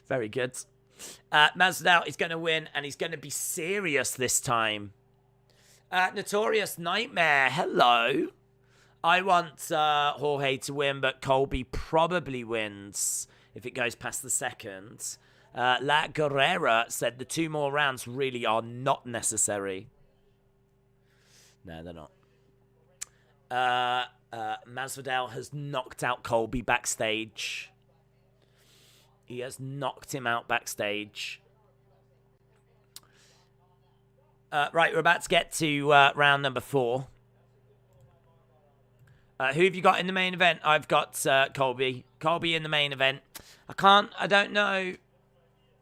Very good. Masvidal is going to win, and he's going to be serious this time. Notorious Nightmare, hello. I want Jorge to win, but Colby probably wins if it goes past the second. La Guerrera said the 2 more rounds really are not necessary. No, they're not. Masvidal has knocked out Colby backstage. He has knocked him out backstage. Right, we're about to get to round number 4. Who have you got in the main event? I've got Colby. Colby in the main event. I don't know.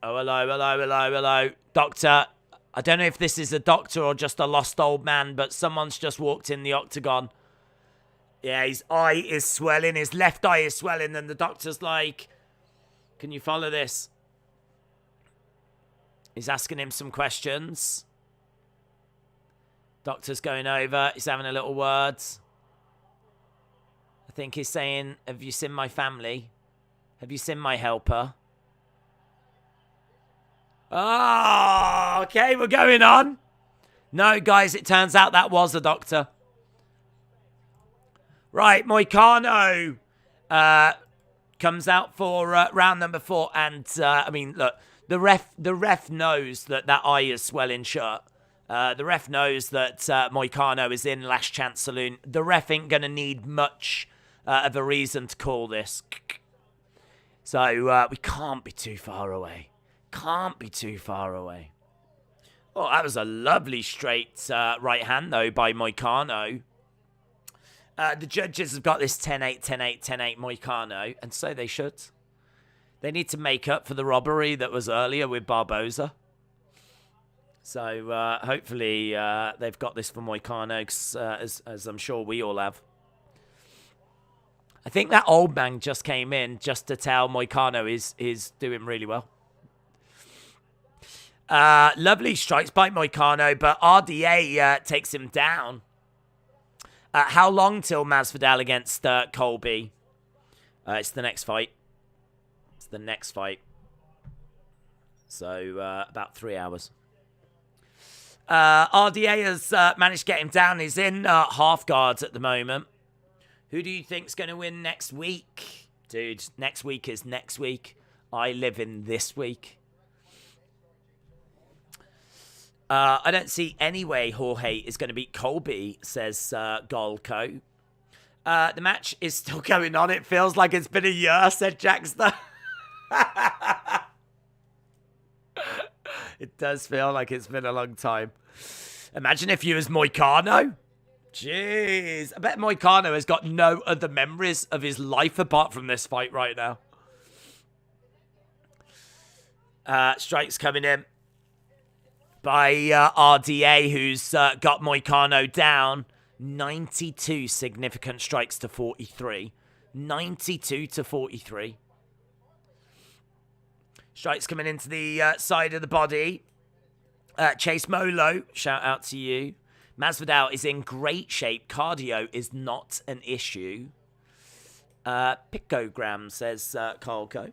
Oh, hello. Doctor. I don't know if this is a doctor or just a lost old man, but someone's just walked in the octagon. Yeah, his eye is swelling. His left eye is swelling, and the doctor's like, can you follow this? He's asking him some questions. Doctor's going over. He's having a little word. I think he's saying, have you seen my family? Have you seen my helper? Oh, okay, we're going on. No, guys, it turns out that was a doctor. Right, Moicano comes out for round number 4. And, I mean, look, the ref knows that eye is swelling shut. The ref knows that Moicano is in Last Chance Saloon. The ref ain't going to need much of a reason to call this. So we can't be too far away. Can't be too far away. Oh, that was a lovely straight right hand, though, by Moicano. The judges have got this 10-8, 10-8, 10-8 Moicano, and so they should. They need to make up for the robbery that was earlier with Barboza. So hopefully they've got this for Moicano, as I'm sure we all have. I think that old man just came in just to tell Moicano is doing really well. Lovely strikes by Moicano, but RDA takes him down. How long till Masvidal against Colby? It's the next fight. It's the next fight. So about 3 hours. RDA has managed to get him down. He's in half guards at the moment. Who do you think's going to win next week? Dude, next week is next week. I live in this week. I don't see any way Jorge is going to beat Colby, says Golco. The match is still going on. It feels like it's been a year, said Jackster. It does feel like it's been a long time. Imagine if you was Moicano. Jeez. I bet Moicano has got no other memories of his life apart from this fight right now. Strikes coming in by RDA, who's got Moicano down. 92 significant strikes to 43. 92 to 43. Strikes coming into the side of the body. Chase Molo, shout out to you. Masvidal is in great shape. Cardio is not an issue. Picogram, says Colco.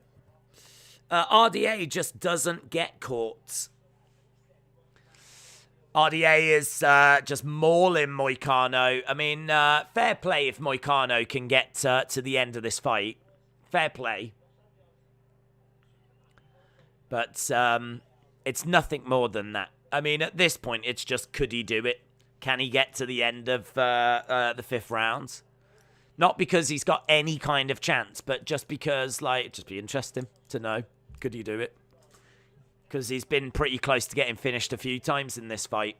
RDA just doesn't get caught. RDA is just mauling Moicano. I mean, fair play if Moicano can get to the end of this fight. Fair play. But it's nothing more than that. I mean, at this point, it's just, could he do it? Can he get to the end of the 5th round? Not because he's got any kind of chance, but just because, like, it'd just be interesting to know. Could he do it? Because he's been pretty close to getting finished a few times in this fight.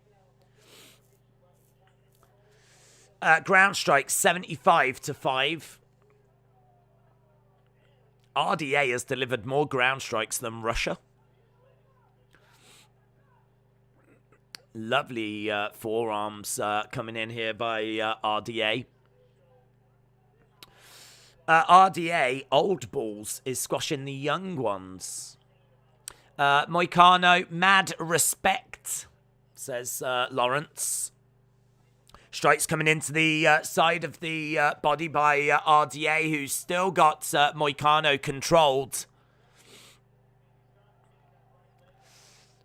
Ground strike, 75 to 5. RDA has delivered more ground strikes than Russia. Lovely forearms coming in here by RDA. RDA, old balls, is squashing the young ones. Moicano, mad respect, says Lawrence. Strikes coming into the side of the body by RDA, who's still got Moicano controlled.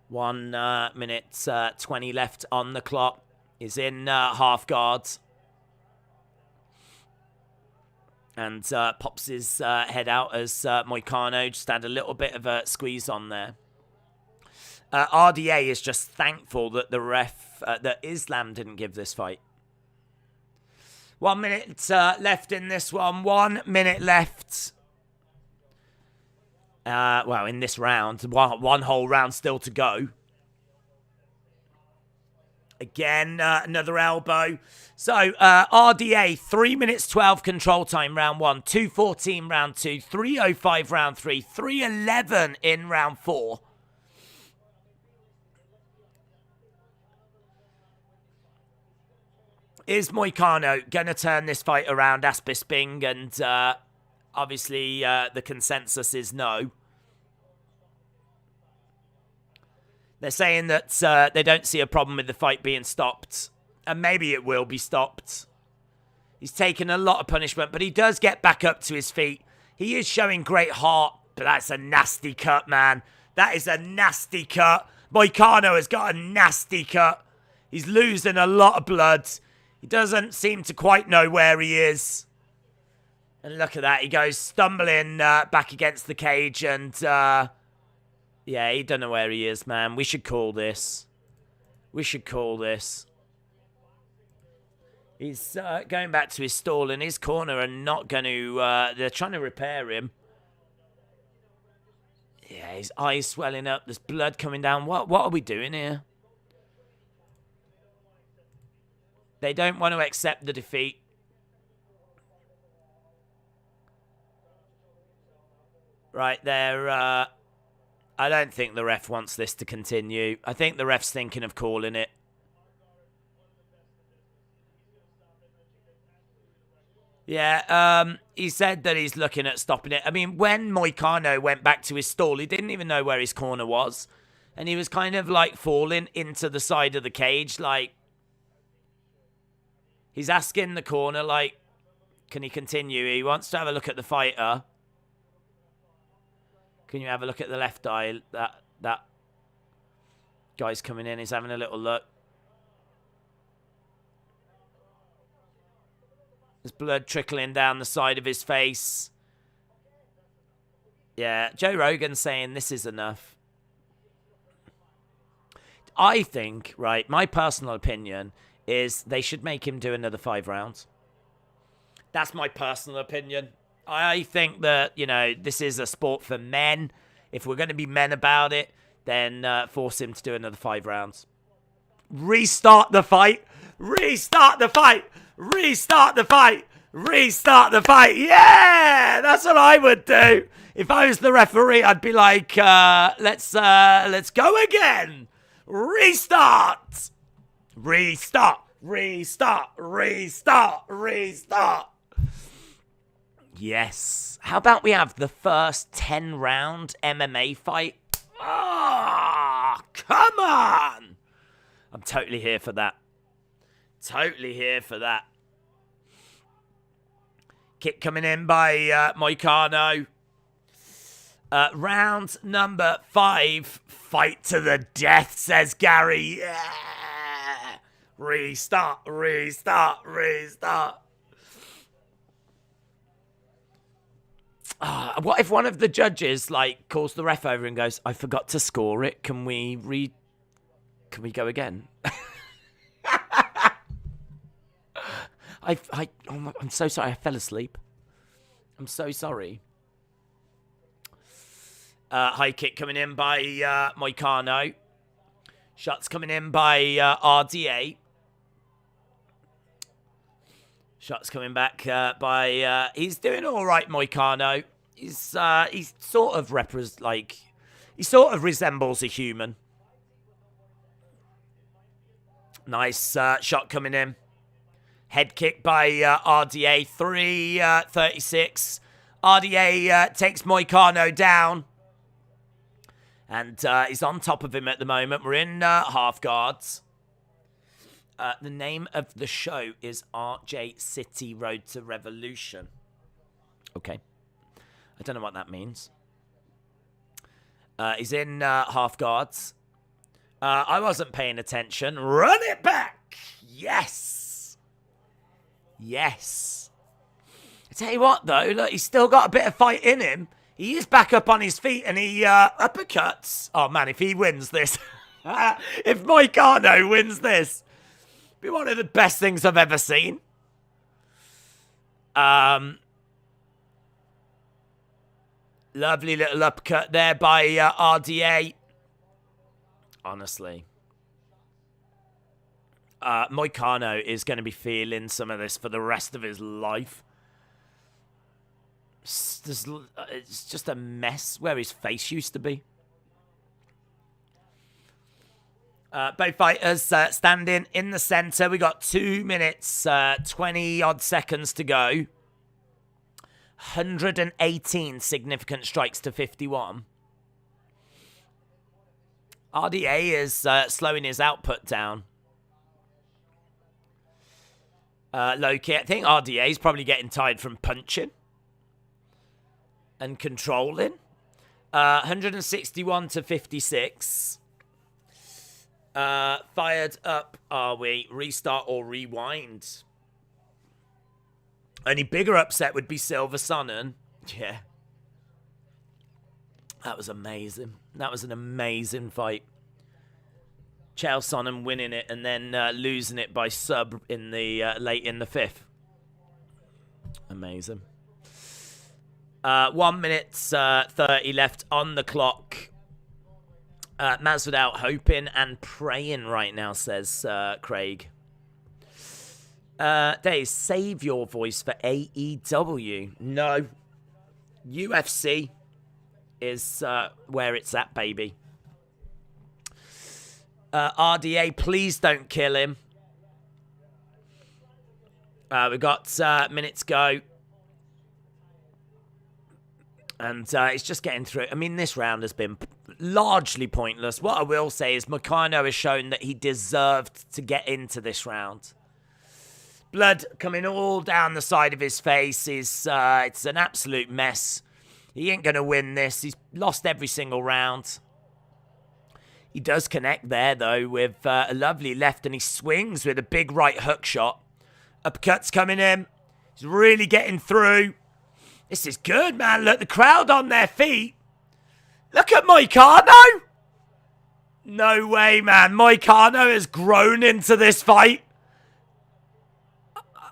1 minute 20 left on the clock. Is in half guard. And pops his head out as Moicano just had a little bit of a squeeze on there. RDA is just thankful that the ref, that Islam didn't give this fight. 1 minute left in this one. 1 minute left. Well, in this round. One whole round still to go. Again, another elbow. So, RDA, 3 minutes 12 control time, round 1. 2:14 round 2. 3:05 round 3. 3:11 in round 4. Is Moicano going to turn this fight around, asked Bisping? And obviously the consensus is no. They're saying that they don't see a problem with the fight being stopped. And maybe it will be stopped. He's taken a lot of punishment, but he does get back up to his feet. He is showing great heart, but that's a nasty cut, man. That is a nasty cut. Moicano has got a nasty cut. He's losing a lot of blood. He doesn't seem to quite know where he is. And look at that. He goes stumbling back against the cage. And, yeah, he don't know where he is, man. We should call this. We should call this. He's going back to his stall in his corner and not going to... they're trying to repair him. Yeah, his eyes swelling up. There's blood coming down. What are we doing here? They don't want to accept the defeat. Right there. I don't think the ref wants this to continue. I think the ref's thinking of calling it. Yeah, he said that he's looking at stopping it. I mean, when Moicano went back to his stall, he didn't even know where his corner was. And he was kind of like falling into the side of the cage. Like, he's asking the corner, like, can he continue? He wants to have a look at the fighter. Can you have a look at the left eye? That guy's coming in. He's having a little look. There's blood trickling down the side of his face. Yeah, Joe Rogan's saying this is enough. I think, right, my personal opinion is they should make him do another 5 rounds. That's my personal opinion. I think that, you know, this is a sport for men. If we're going to be men about it, then force him to do another 5 rounds. Restart the fight. Restart the fight. Restart the fight. Restart the fight. Yeah, that's what I would do. If I was the referee, I'd be like, let's go again. Restart. Restart. Restart. Restart. Restart. Yes. How about we have the first 10-round MMA fight? Ah, come on. I'm totally here for that. Totally here for that. Kick coming in by Moicano. Round number 5. Fight to the death, says Gary. Yeah. Restart, restart, restart. What if one of the judges like calls the ref over and goes, I forgot to score it. Can we go again? I'm so sorry. I fell asleep. I'm so sorry. High kick coming in by Moicano. Shots coming in by RDA. Shots coming back by... he's doing all right, Moicano. He's sort of he sort of resembles a human. Nice shot coming in. Head kick by RDA. 3:36. RDA takes Moicano down. And he's on top of him at the moment. We're in half guards. The name of the show is RJ City Road to Revolution. Okay. I don't know what that means. He's in half guards. I wasn't paying attention. Run it back! Yes! Yes. I tell you what, though. Look, he's still got a bit of fight in him. He is back up on his feet and he uppercuts. Oh, man, if he wins this. If Moicano wins this. Be one of the best things I've ever seen. Lovely little uppercut there by RDA. Honestly. Moicano is going to be feeling some of this for the rest of his life. It's just a mess where his face used to be. Both fighters standing in the center. We got 2 minutes, 20-odd seconds to go. 118 significant strikes to 51. RDA is slowing his output down. Low kick. I think RDA is probably getting tired from punching and controlling. 161 to 56. Fired up, are we? Restart or rewind? Only bigger upset would be Silver Sonnen. Yeah. That was amazing. That was an amazing fight. Chael Sonnen winning it and then losing it by sub in the late in the 5th. Amazing. 1 minute 30 left on the clock. Masvidal hoping and praying right now, says Craig. Dave, save your voice for AEW. No. UFC. is where it's at, baby. RDA, please don't kill him. We've got minutes go. And it's just getting through. I mean, this round has been largely pointless. What I will say is Moicano has shown that he deserved to get into this round. Blood coming all down the side of his face. It's an absolute mess. He ain't going to win this. He's lost every single round. He does connect there, though, with a lovely left, and he swings with a big right hook shot. Uppercut's coming in. He's really getting through. This is good, man. Look, the crowd on their feet. Look at Moicano. No way, man. Moicano has grown into this fight.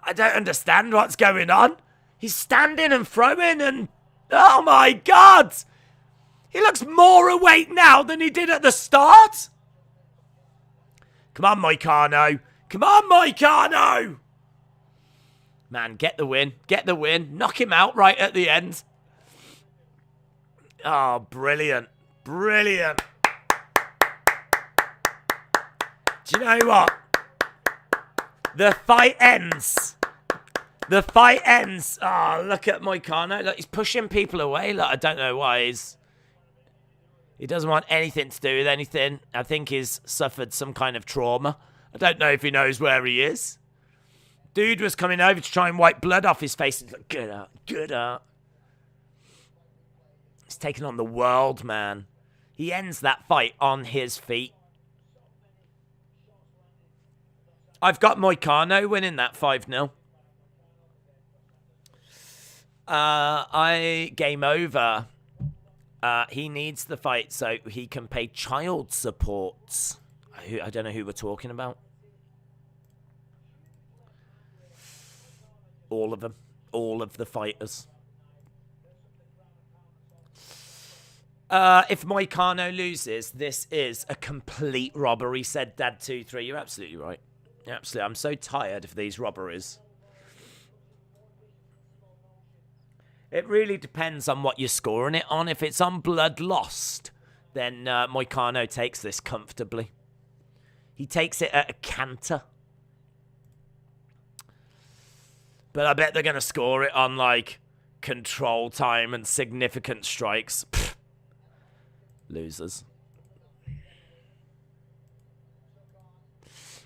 I don't understand what's going on. He's standing and throwing and... Oh, my God. He looks more awake now than he did at the start. Come on, Moicano. Come on, Moicano. Man, get the win. Get the win. Knock him out right at the end. Oh, brilliant. Brilliant. Do you know what? The fight ends. The fight ends. Oh, look at Moicano. Look, he's pushing people away. Look, I don't know why. He doesn't want anything to do with anything. I think he's suffered some kind of trauma. I don't know if he knows where he is. Dude was coming over to try and wipe blood off his face. He's like, get out, get out. He's taking on the world, man. He ends that fight on his feet. I've got Moicano winning that 5-0. Game over. He needs the fight so he can pay child support. I don't know who we're talking about. All of them. All of the fighters. If Moicano loses, this is a complete robbery, said Dad23. You're absolutely right. Absolutely. I'm so tired of these robberies. It really depends on what you're scoring it on. If it's on blood lost, then Moicano takes this comfortably. He takes it at a canter. But I bet they're going to score it on, like, control time and significant strikes. Pfft. Losers.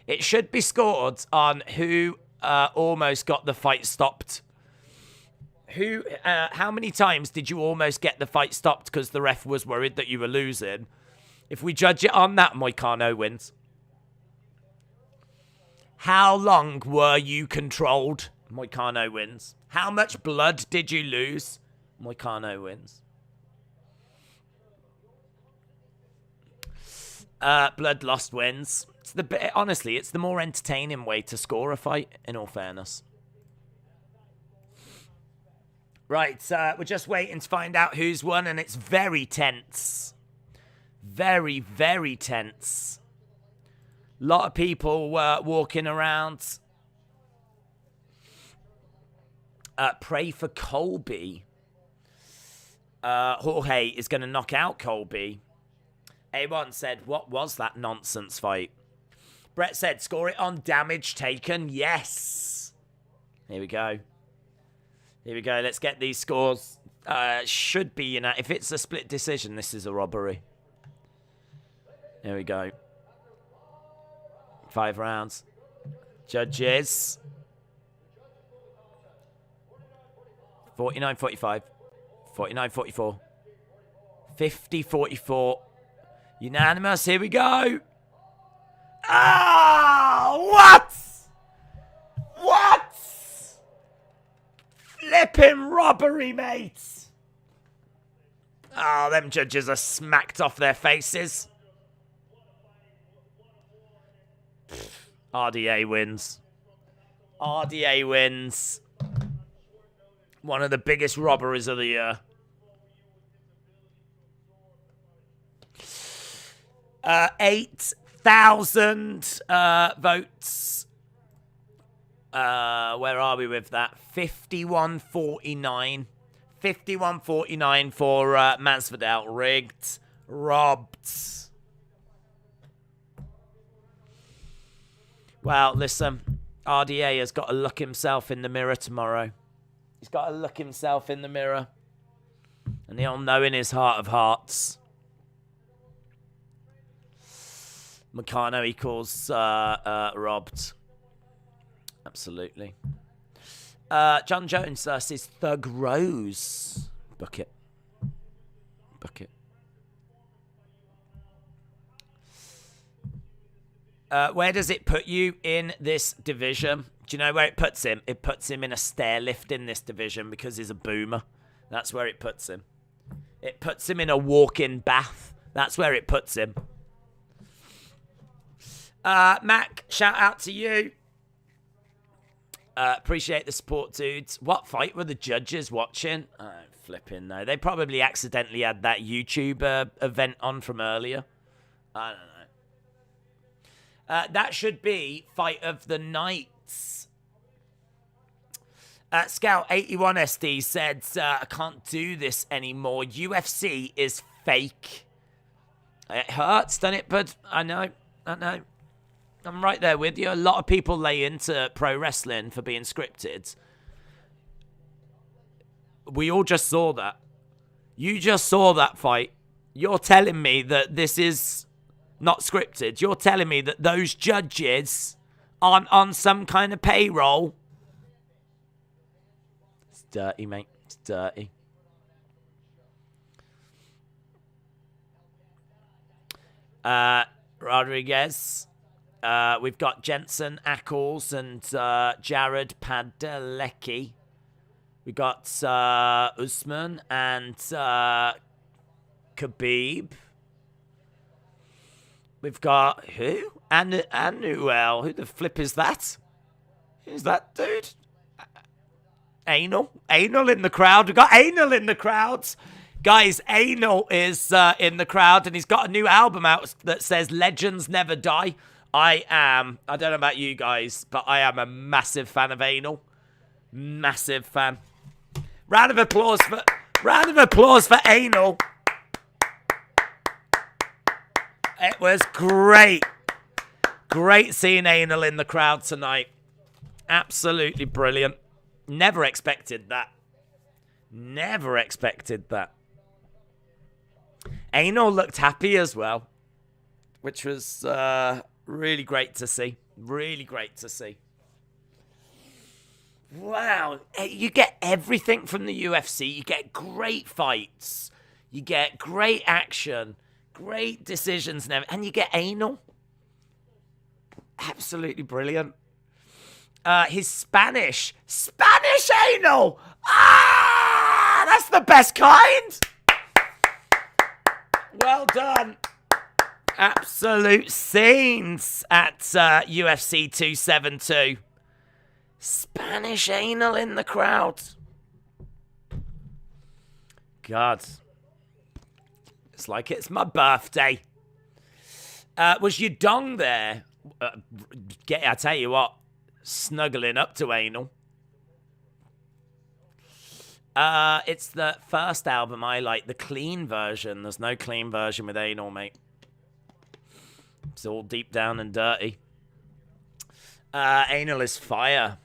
It should be scored on who almost got the fight stopped. How many times did you almost get the fight stopped because the ref was worried that you were losing? If we judge it on that, Moicano wins. How long were you controlled? Moicano wins. How much blood did you lose? Moicano wins. Blood lost wins. Honestly, it's the more entertaining way to score a fight, in all fairness. Right, we're just waiting to find out who's won, and it's very tense. Very, very tense. A lot of people walking around. Pray for Colby. Jorge is going to knock out Colby. A1 said, what was that nonsense fight? Brett said, score it on damage taken. Yes. Here we go. Here we go. Let's get these scores. Should be, you know, if it's a split decision, this is a robbery. There we go. 5 rounds. Judges. 49-45. 49-44. 50-44. Unanimous. Here we go. Ah! What? What? Flipping robbery, mates. Oh, them judges are smacked off their faces. RDA wins. RDA wins. One of the biggest robberies of the year. 8,000 votes. Where are we with that? 51-49. 51-49 for Masvidal. Rigged. Robbed. Well, listen. RDA has got to look himself in the mirror tomorrow. He's got to look himself in the mirror. And he'll know in his heart of hearts. Moicano equals robbed. Absolutely. John Jones versus Thug Rose. Book it. Book it. Where does it put you in this division? Do you know where it puts him? It puts him in a stair lift in this division because he's a boomer. That's where it puts him. It puts him in a walk-in bath. That's where it puts him. Mac, shout out to you. Appreciate the support, dudes. What fight were the judges watching? I don't flipping know. They probably accidentally had that YouTube event on from earlier. I don't know. That should be fight of the night. Scout 81 SD said, I can't do this anymore. UFC is fake. It hurts, doesn't it, bud? I know. I'm right there with you. A lot of people lay into pro wrestling for being scripted. We all just saw that. You just saw that fight. You're telling me that this is not scripted. You're telling me that those judges aren't on some kind of payroll. It's dirty, mate. It's dirty. Rodriguez. We've got Jensen Ackles and Jared Padalecki. We got Usman and Khabib. We've got who? Anuel. Who the flip is that? Who's that dude? Anal. Anal in the crowd. We've got Anal in the crowd. Guys, Anal is in the crowd, and he's got a new album out that says Legends Never Die. I don't know about you guys, but I am a massive fan of Anal. Massive fan. Round of applause for Anal. It was great. Great seeing Anal in the crowd tonight. Absolutely brilliant. Never expected that. Never expected that. Anal looked happy as well, which was really great to see. Really great to see. Wow. You get everything from the UFC. You get great fights. You get great action. Great decisions and you get Anal. Absolutely brilliant. His Spanish Anal. That's the best kind. Well done. Absolute scenes at UFC 272. Spanish Anal in the crowd. God. It's like it's my birthday. Was your dong there? I tell you what, snuggling up to Anal. It's the first album I like, the clean version. There's no clean version with Anal, mate. It's all deep down and dirty. Anal is fire.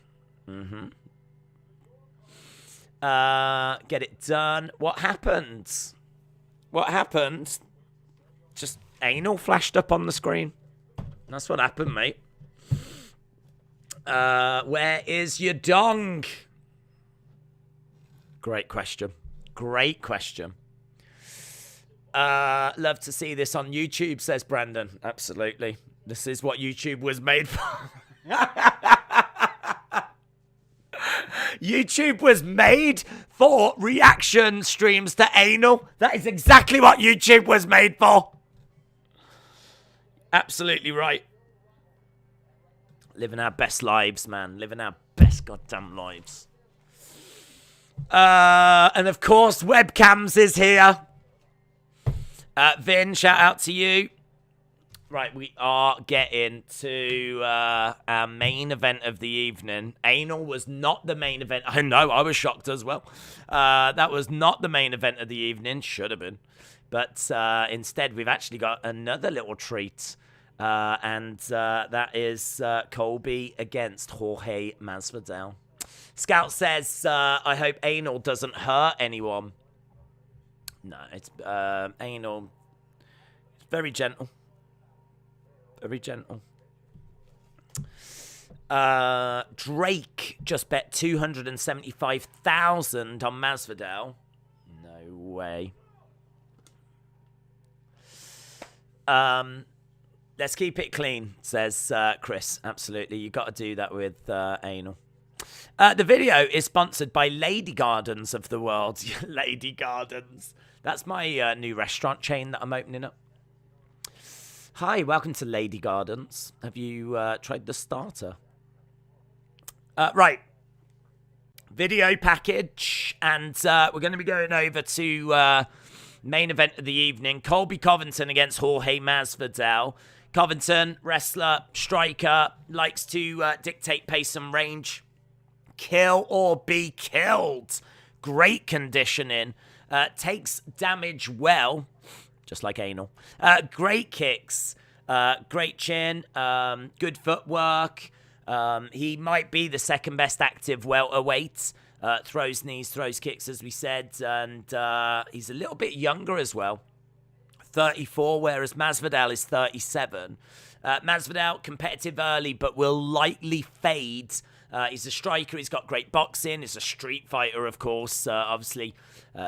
Get it done. What happened? What happened? Just Anal flashed up on the screen. That's what happened, mate. Where is your dong? Great question. Great question. Love to see this on YouTube, says Brandon. Absolutely. This is what YouTube was made for. YouTube was made for reaction streams to Anal. That is exactly what YouTube was made for. Absolutely right. Living our best lives, man. Living our best goddamn lives. And of course, webcams is here. Vin, shout out to you. Right, we are getting to our main event of the evening. Anal was not the main event. I know, I was shocked as well. That was not the main event of the evening. Should have been. But instead, we've actually got another little treat. And that is Colby against Jorge Masvidal. Scout says, I hope anal doesn't hurt anyone. No, it's anal. It's very gentle. Very gentle. Drake just bet 275,000 on Masvidal. No way. Let's keep it clean, says Chris. Absolutely, you got to do that with anal. The video is sponsored by Lady Gardens of the world. Lady Gardens. That's my new restaurant chain that I'm opening up. Hi, welcome to Lady Gardens. Have you tried the starter? Right. Video package. And we're going to be going over to main event of the evening. Colby Covington against Jorge Masvidal. Covington, wrestler, striker, likes to dictate pace and range. Kill or be killed. Great conditioning. Takes damage well. Just like anal. Great kicks. Great chin. Good footwork. He might be the second best active welterweight. Throws knees, throws kicks, as we said. And he's a little bit younger as well. 34, whereas Masvidal is 37. Masvidal, competitive early, but will likely fade. He's a striker. He's got great boxing. He's a street fighter, of course. Obviously,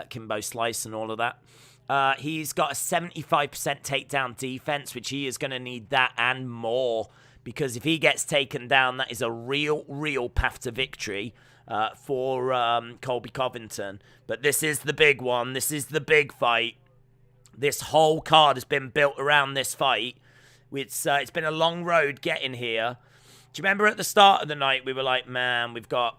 Kimbo Slice and all of that. He's got a 75% takedown defense, which he is going to need that and more. Because if he gets taken down, that is a real path to victory for Colby Covington. But this is the big one. This is the big fight. This whole card has been built around this fight. It's been a long road getting here. Do you remember at the start of the night, we were like, man, we've got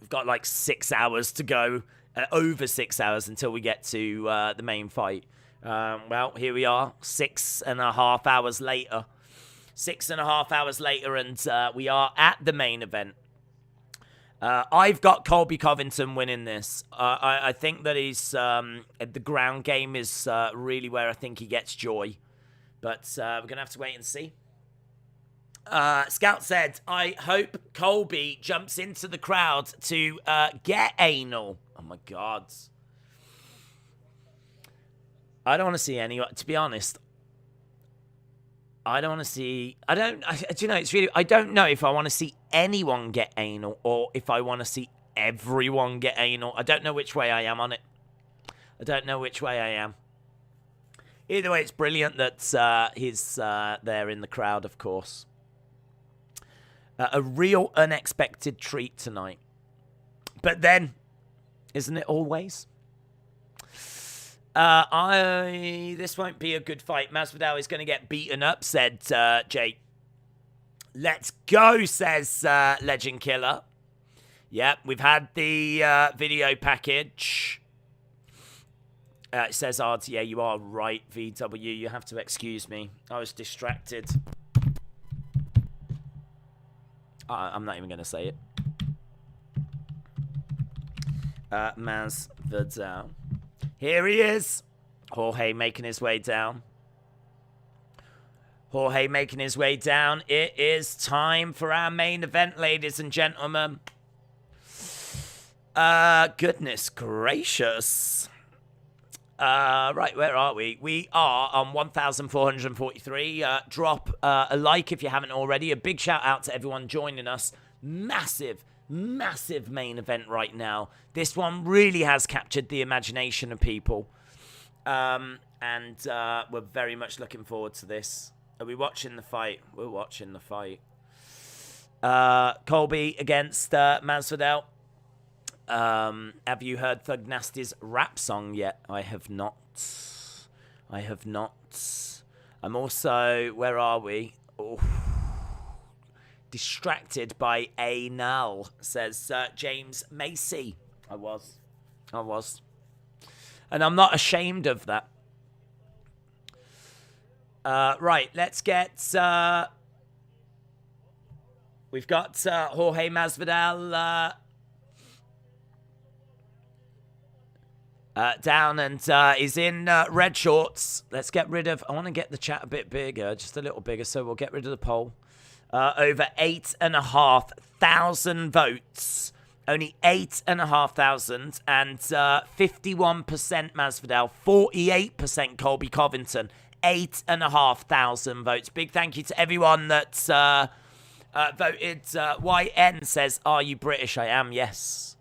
like 6 hours to go. Over 6 hours until we get to the main fight. Well, here we are, 6.5 hours later. 6.5 hours later, and we are at the main event. I've got Colby Covington winning this. I think that the ground game is really where I think he gets joy. But we're going to have to wait and see. Scout said, I hope Colby jumps into the crowd to get anal. Oh my God. I don't want to see anyone, to be honest. I don't want to see, I don't know if I want to see anyone get anal or if I want to see everyone get anal. I don't know which way I am on it. Either way, it's brilliant that he's there in the crowd, of course. A real unexpected treat tonight. But then, isn't it always? This won't be a good fight. Masvidal is going to get beaten up, said Jake. Let's go, says Legend Killer. Yep, we've had the video package. It says, yeah, you are right, VW. You have to excuse me. I was distracted. I'm not even going to say it. Masvidal. Here he is. Jorge making his way down. It is time for our main event, ladies and gentlemen. Goodness gracious. Right, where are we? We are on 1,443. Drop a like if you haven't already. A big shout out to everyone joining us. Massive main event right now. This one really has captured the imagination of people. And we're very much looking forward to this. Are we watching the fight? We're watching the fight. Colby against Masvidal. Have you heard Thug Nasty's rap song yet? I have not. I'm also, where are we? Oh. Distracted by anal, says James Macy. I was. And I'm not ashamed of that. Right, let's get... we've got Jorge Masvidal down, and he's in red shorts. Let's get rid of... I want to get the chat a bit bigger, just a little bigger, so we'll get rid of the poll. Over 8,500 votes. Only 8,500, and 51% Masvidal, 48% Colby Covington, 8,500 votes. Big thank you to everyone that voted. YN says, "Are you British?" I am, yes.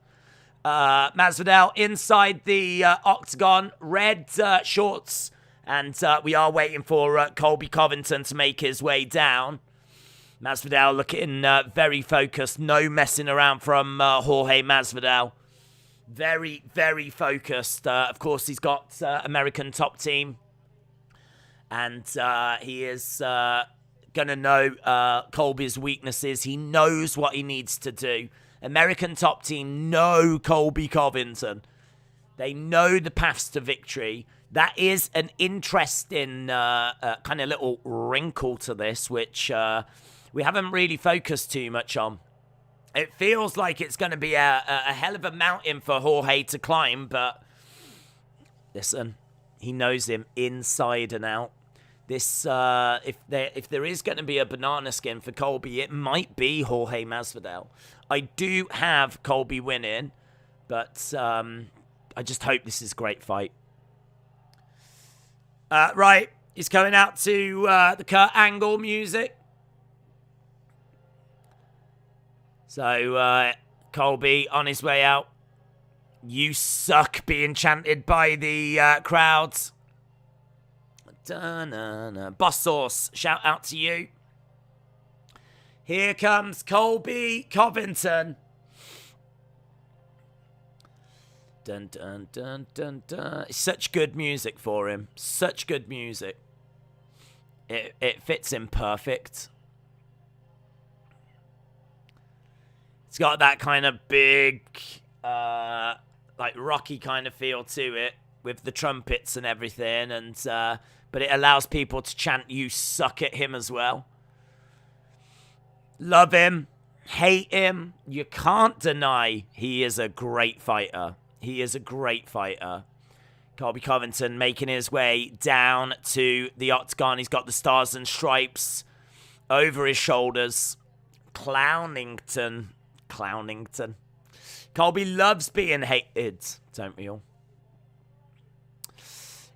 Masvidal inside the octagon, red shorts, and we are waiting for Colby Covington to make his way down. Masvidal looking very focused. No messing around from Jorge Masvidal. Very, very focused. Of course, he's got American top team. And he is going to know Colby's weaknesses. He knows what he needs to do. American top team know Colby Covington. They know the paths to victory. That is an interesting kind of little wrinkle to this, which... we haven't really focused too much on. It feels like it's going to be a hell of a mountain for Jorge to climb, but listen, he knows him inside and out. This, if there is going to be a banana skin for Colby, it might be Jorge Masvidal. I do have Colby winning, but I just hope this is a great fight. Right, he's coming out to the Kurt Angle music. So, Colby on his way out. You suck, being chanted by the crowds. Boss Sauce, shout out to you. Here comes Colby Covington. Dun, dun, dun, dun, dun. Such good music for him. Such good music. It fits him perfect. It's got that kind of big, like rocky kind of feel to it with the trumpets and everything, and but it allows people to chant "You suck" at him as well. Love him, hate him. You can't deny he is a great fighter. He is a great fighter. Colby Covington making his way down to the octagon. He's got the stars and stripes over his shoulders. Clownington. Colby loves being hated, don't we all?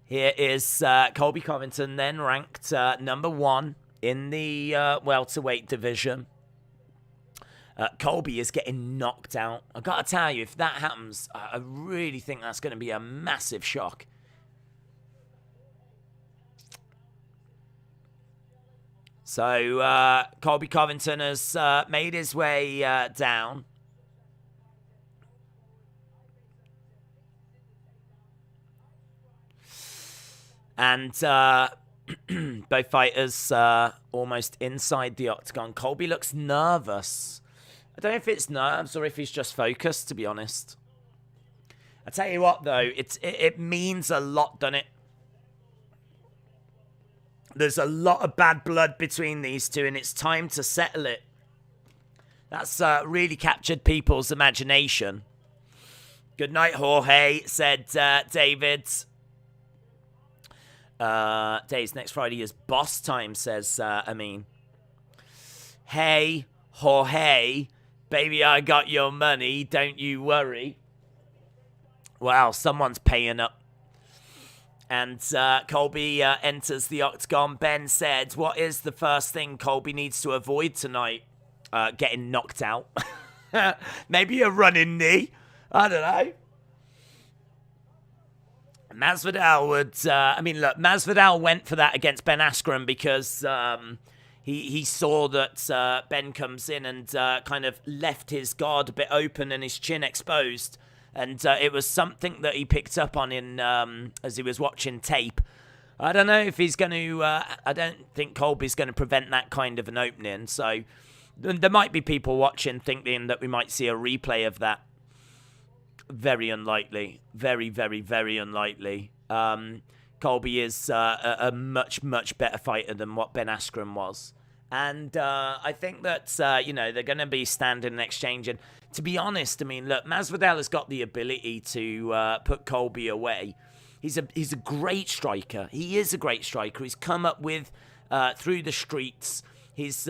Here is Colby Covington, then ranked number 1 in the welterweight division. Colby is getting knocked out. I gotta tell you, if that happens, I really think that's going to be a massive shock. So, Colby Covington has made his way down. And both fighters almost inside the octagon. Colby looks nervous. I don't know if it's nerves or if he's just focused, to be honest. I tell you what, though, it means a lot, doesn't it? There's a lot of bad blood between these two, and it's time to settle it. That's really captured people's imagination. Good night, Jorge, said David. Days next Friday is boss time, says Amin. Hey, Jorge, baby, I got your money, don't you worry. Wow, someone's paying up. And Colby enters the octagon. Ben said, what is the first thing Colby needs to avoid tonight? Getting knocked out. Maybe a running knee. I don't know. Masvidal would... look, Masvidal went for that against Ben Askren because he saw that Ben comes in and kind of left his guard a bit open and his chin exposed. And it was something that he picked up on in as he was watching tape. I don't know if he's going to... I don't think Colby's going to prevent that kind of an opening. So there might be people watching thinking that we might see a replay of that. Very unlikely. Very, very, very unlikely. Colby is a much, much better fighter than what Ben Askren was. And I think that, they're going to be standing and exchanging. To be honest, I mean, look, Masvidal has got the ability to put Colby away. He's a great striker. He is a great striker. He's come up with, through the streets, he's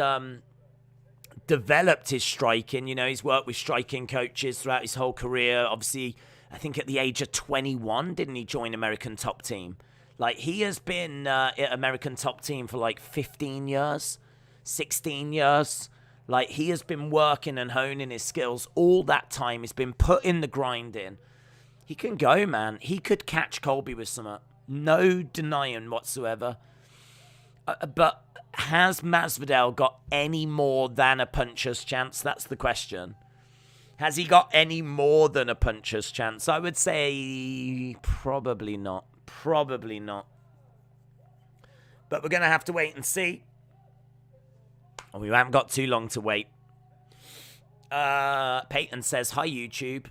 developed his striking. He's worked with striking coaches throughout his whole career. Obviously, I think at the age of 21, didn't he join American Top Team? Like, he has been at American Top Team for like 15 years, 16 years. Like, he has been working and honing his skills all that time. He's been putting the grind in. He can go, man. He could catch Colby with some, no denying whatsoever. But has Masvidal got any more than a puncher's chance? That's the question. Has he got any more than a puncher's chance? I would say probably not. Probably not. But we're going to have to wait and see. We haven't got too long to wait. Peyton says, hi, YouTube.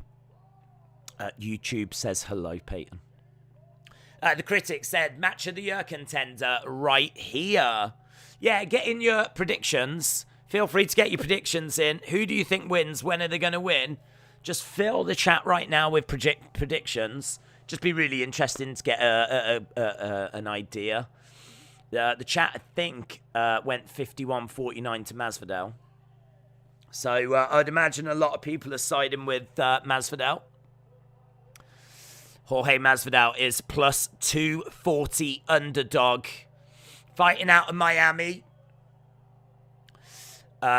YouTube says, hello, Peyton. The critic said, match of the year contender right here. Yeah, get in your predictions. Feel free to get your predictions in. Who do you think wins? When are they going to win? Just fill the chat right now with predictions. Just be really interesting to get an idea. The chat, I think, went 51-49 to Masvidal. So I'd imagine a lot of people are siding with Masvidal. Jorge Masvidal is plus 240 underdog. Fighting out of Miami.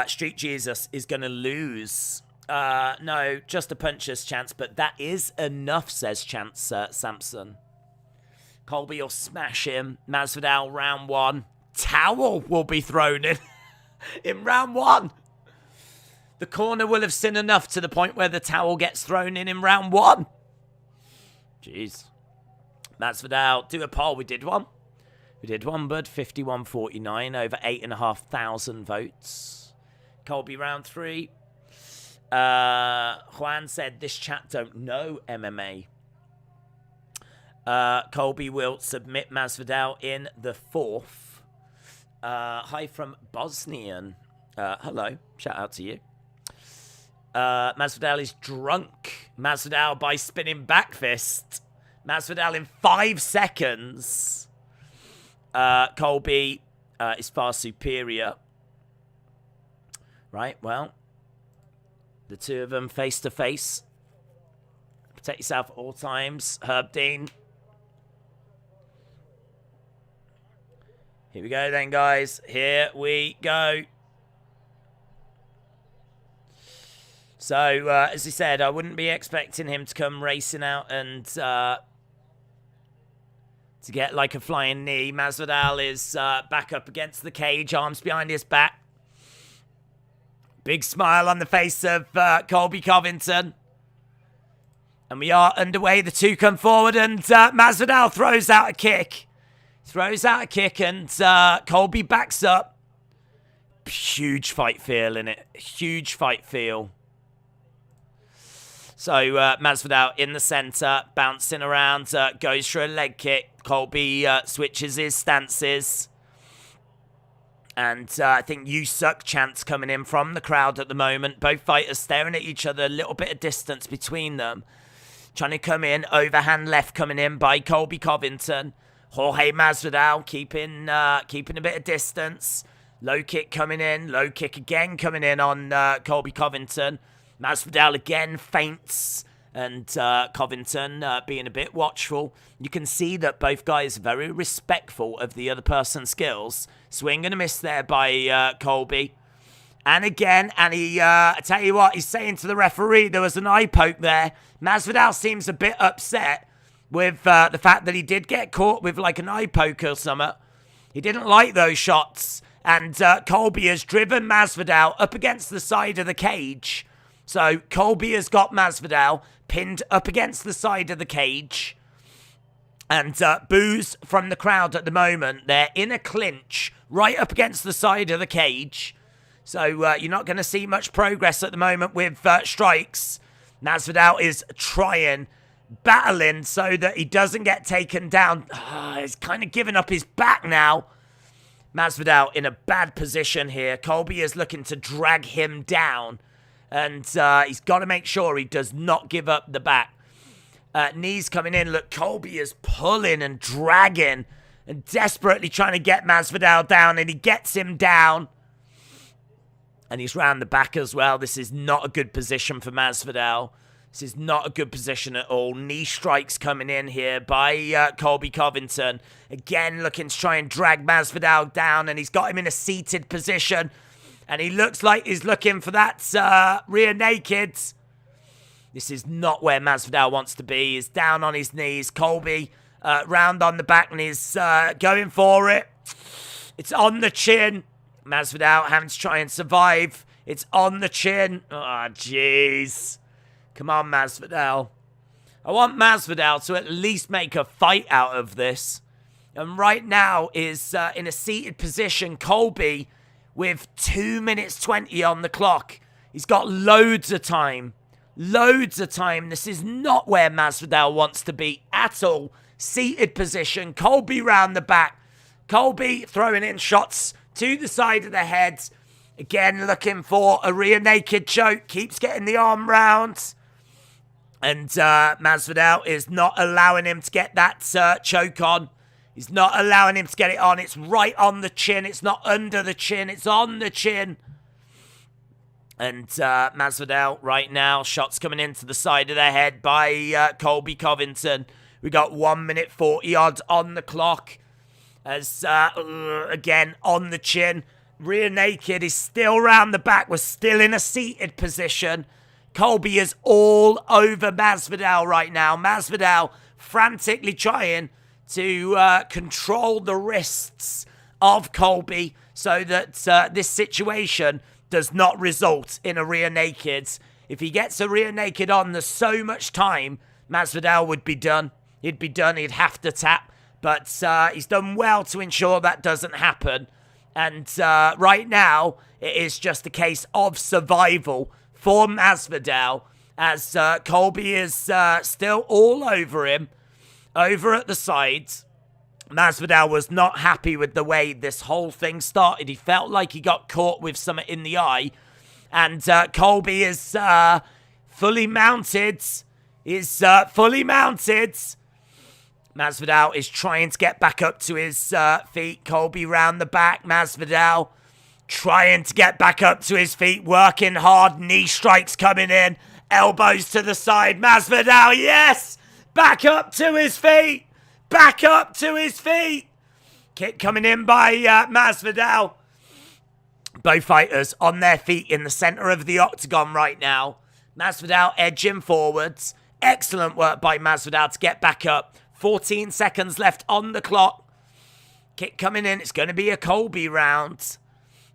Street Jesus is going to lose. No, just a puncher's chance, but that is enough, says Chance Sampson. Colby will smash him. Masvidal, round one. Towel will be thrown in round one. The corner will have seen enough to the point where the towel gets thrown in round one. Jeez. Masvidal, do a poll. We did one, bud. 51-49, over 8,500 votes. Colby, round three. Juan said, this chat don't know MMA. Colby will submit Masvidal in the fourth. Hi from Bosnian. Hello. Shout out to you. Masvidal is drunk. Masvidal by spinning back fist. Masvidal in 5 seconds. Colby is far superior. Right, well. The two of them face to face. Protect yourself at all times. Herb Dean. Here we go then, guys. Here we go. So, as he said, I wouldn't be expecting him to come racing out and to get like a flying knee. Masvidal is back up against the cage, arms behind his back. Big smile on the face of Colby Covington. And we are underway. The two come forward and Masvidal throws out a kick. And Colby backs up. Huge fight feel in it. Huge fight feel. So Masvidal in the center, bouncing around, goes for a leg kick. Colby switches his stances. And I think you suck chants coming in from the crowd at the moment. Both fighters staring at each other, a little bit of distance between them. Trying to come in, overhand left coming in by Colby Covington. Jorge Masvidal keeping a bit of distance. Low kick coming in, low kick again coming in on Colby Covington. Masvidal again feints, and Covington being a bit watchful. You can see that both guys are very respectful of the other person's skills. Swing and a miss there by Colby. And again, and I tell you what, he's saying to the referee there was an eye poke there. Masvidal seems a bit upset with the fact that he did get caught with like an eye poke or something. He didn't like those shots. And Colby has driven Masvidal up against the side of the cage. So Colby has got Masvidal pinned up against the side of the cage. And boos from the crowd at the moment. They're in a clinch right up against the side of the cage. So you're not going to see much progress at the moment with strikes. Masvidal is trying battling so that he doesn't get taken down. He's kind of giving up his back now. Masvidal in a bad position here. Colby is looking to drag him down. And he's got to make sure he does not give up the back. Knees coming in. Look, Colby is pulling and dragging and desperately trying to get Masvidal down. And he gets him down. And he's round the back as well. This is not a good position for Masvidal. This is not a good position at all. Knee strikes coming in here by Colby Covington. Again, looking to try and drag Masvidal down. And he's got him in a seated position. And he looks like he's looking for that rear naked. This is not where Masvidal wants to be. He's down on his knees. Colby round on the back and he's going for it. It's on the chin. Masvidal having to try and survive. It's on the chin. Oh, jeez. Come on, Masvidal. I want Masvidal to at least make a fight out of this. And right now is in a seated position. Colby with 2 minutes 20 on the clock. He's got loads of time. Loads of time. This is not where Masvidal wants to be at all. Seated position. Colby round the back. Colby throwing in shots to the side of the head. Again, looking for a rear naked choke. Keeps getting the arm round. And Masvidal is not allowing him to get that choke on. He's not allowing him to get it on. It's right on the chin. It's not under the chin. It's on the chin. And Masvidal right now, shots coming into the side of the head by Colby Covington. We got 1 minute 40 odd on the clock. As, again, on the chin. Rear naked. He's still round the back. We're still in a seated position. Colby is all over Masvidal right now. Masvidal frantically trying to control the wrists of Colby so that this situation does not result in a rear naked. If he gets a rear naked on, there's so much time, Masvidal would be done. He'd be done. He'd have to tap. But he's done well to ensure that doesn't happen. And right now, it is just a case of survival for Masvidal as Colby is still all over him. Over at the sides, Masvidal was not happy with the way this whole thing started. He felt like he got caught with something in the eye. And Colby is fully mounted. Fully mounted. Masvidal is trying to get back up to his feet. Colby round the back. Masvidal trying to get back up to his feet. Working hard. Knee strikes coming in. Elbows to the side. Masvidal, yes! Back up to his feet. Back up to his feet. Kick coming in by Masvidal. Both fighters on their feet in the center of the octagon right now. Masvidal edging forwards. Excellent work by Masvidal to get back up. 14 seconds left on the clock. Kick coming in. It's going to be a Colby round.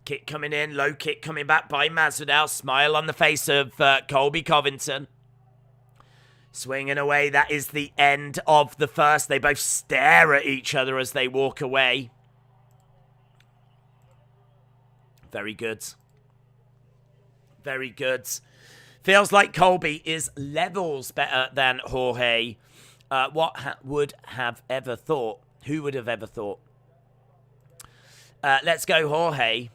Kick coming in. Low kick coming back by Masvidal. Smile on the face of Colby Covington. Swinging away. That is the end of the first. They both stare at each other as they walk away. Very good. Very good. Feels like Colby is levels better than Jorge. What would have ever thought? Who would have ever thought? Let's go Jorge.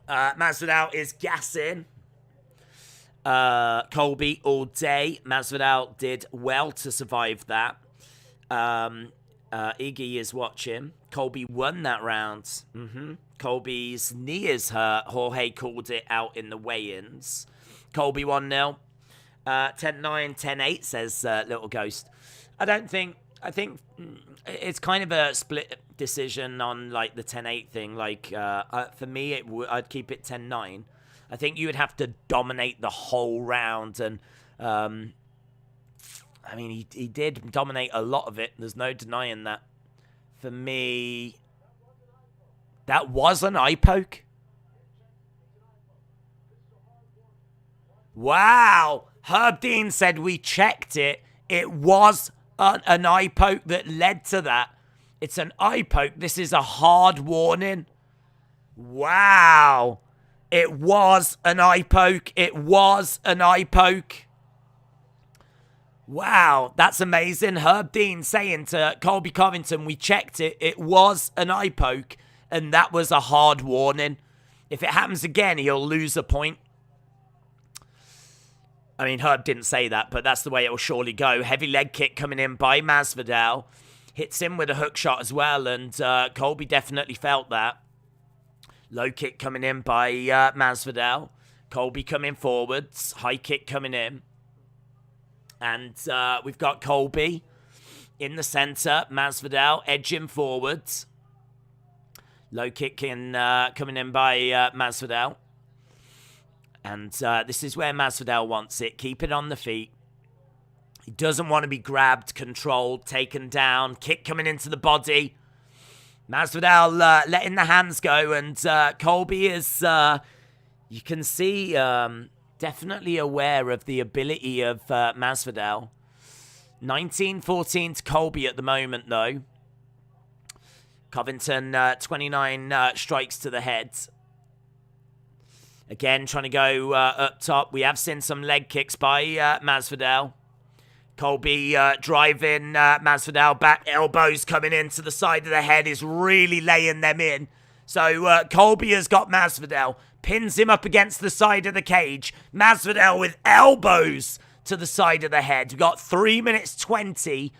Masvidal is gassing. Colby all day. Masvidal did well to survive that. Iggy is watching. Colby won that round. Colby's knee is hurt. Jorge called it out in the weigh-ins. Colby 1-0. 10-9, 10-8, says Little Ghost. I think it's kind of a split decision on like the 10-8 thing. Like for me, I'd keep it 10-9. I think you would have to dominate the whole round, and I mean he did dominate a lot of it. There's no denying that. For me, that was an eye poke. Wow. Herb Dean said we checked it. It was an eye poke that led to that. It's an eye poke. This is a hard warning. Wow. It was an eye poke. It was an eye poke. Wow, that's amazing. Herb Dean saying to Colby Covington, we checked it. It was an eye poke, and that was a hard warning. If it happens again, he'll lose a point. I mean, Herb didn't say that, but that's the way it will surely go. Heavy leg kick coming in by Masvidal. Hits him with a hook shot as well, and Colby definitely felt that. Low kick coming in by Masvidal. Colby coming forwards. High kick coming in. And we've got Colby in the center. Masvidal edging forwards. Low kick coming in by Masvidal. And this is where Masvidal wants it. Keep it on the feet. He doesn't want to be grabbed, controlled, taken down. Kick coming into the body. Masvidal letting the hands go. And Colby is, you can see, definitely aware of the ability of Masvidal. 19-14 to Colby at the moment, though. Covington, 29 strikes to the head. Again, trying to go up top. We have seen some leg kicks by Masvidal. Colby driving Masvidal back. Elbows coming into the side of the head is really laying them in. So Colby has got Masvidal. Pins him up against the side of the cage. Masvidal with elbows to the side of the head. We've got 3 minutes 20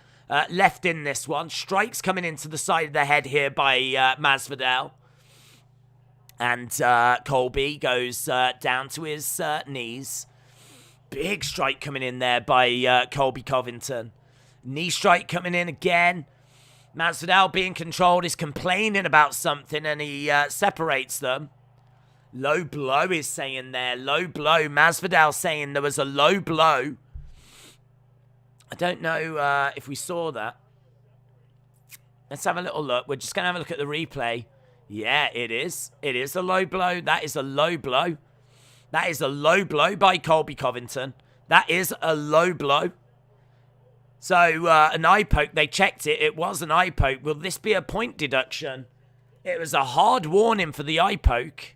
left in this one. Strikes coming into the side of the head here by Masvidal. And Colby goes down to his knees. Big strike coming in there by Colby Covington. Knee strike coming in again. Masvidal being controlled is complaining about something and he separates them. Low blow is saying there. Low blow. Masvidal saying there was a low blow. I don't know if we saw that. Let's have a little look. We're just going to have a look at the replay. Yeah, it is. It is a low blow. That is a low blow. That is a low blow by Colby Covington. That is a low blow. So, an eye poke. They checked it. It was an eye poke. Will this be a point deduction? It was a hard warning for the eye poke.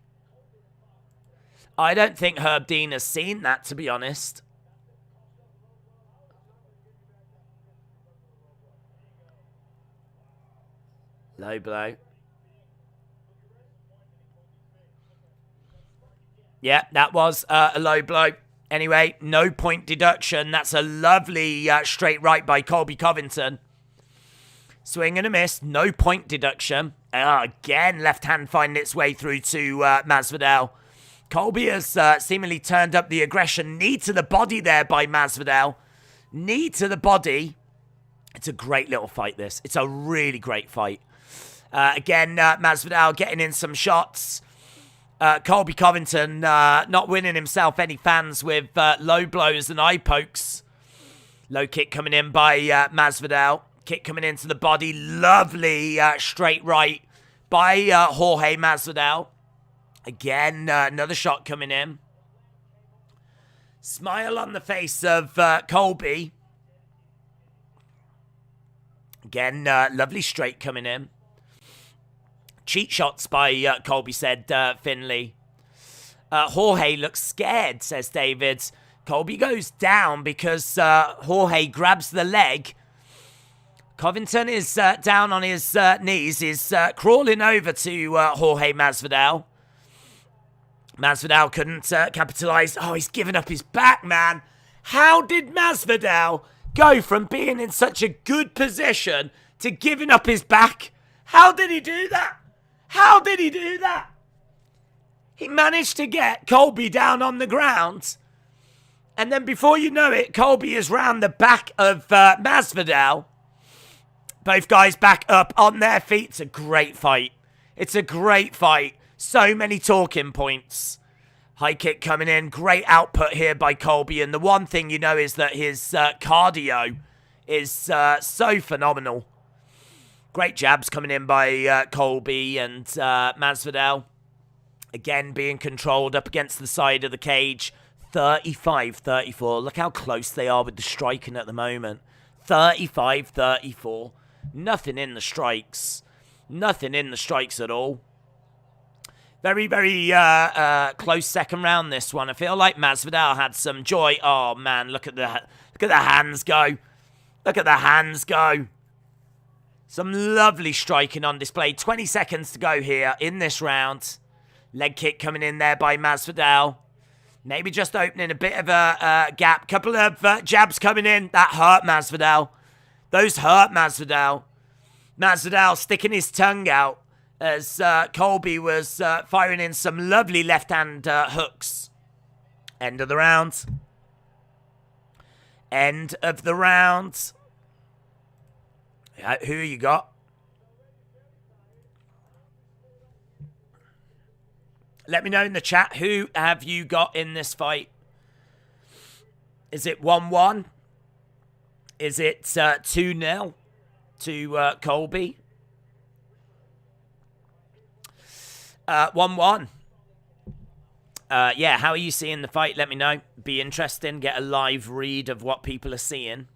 I don't think Herb Dean has seen that, to be honest. Low blow. Yeah, that was a low blow. Anyway, no point deduction. That's a lovely straight right by Colby Covington. Swing and a miss. No point deduction. Again, left hand finding its way through to Masvidal. Colby has seemingly turned up the aggression. Knee to the body there by Masvidal. Knee to the body. It's a great little fight, this. It's a really great fight. Again, Masvidal getting in some shots. Colby Covington not winning himself any fans with low blows and eye pokes. Low kick coming in by Masvidal. Kick coming into the body. Lovely straight right by Jorge Masvidal. Again, another shot coming in. Smile on the face of Colby. Again, lovely straight coming in. Cheat shots by Colby, said Finley. Jorge looks scared, says David. Colby goes down because Jorge grabs the leg. Covington is down on his knees. He's crawling over to Jorge Masvidal. Masvidal couldn't capitalize. Oh, he's given up his back, man. How did Masvidal go from being in such a good position to giving up his back? How did he do that? How did he do that? He managed to get Colby down on the ground. And then before you know it, Colby is round the back of Masvidal. Both guys back up on their feet. It's a great fight. It's a great fight. So many talking points. High kick coming in. Great output here by Colby. And the one thing you know is that his cardio is so phenomenal. Great jabs coming in by Colby and Masvidal. Again, being controlled up against the side of the cage. 35-34. Look how close they are with the striking at the moment. 35-34. Nothing in the strikes. Nothing in the strikes at all. Very, very close second round, this one. I feel like Masvidal had some joy. Oh, man, look at
Look at the hands go. Look at the hands go. Some lovely striking on display. 20 seconds to go here in this round. Leg kick coming in there by Masvidal. Maybe just opening a bit of a gap. Couple of jabs coming in. That hurt Masvidal. Those hurt Masvidal. Masvidal sticking his tongue out as Colby was firing in some lovely left-hand hooks. End of the round. End of the round. Who you got? Let me know in the chat, who have you got in this fight? Is it 1-1? Is it 2-0 to Colby? 1-1. Yeah, how are you seeing the fight? Let me know. Be interesting. Get a live read of what people are seeing.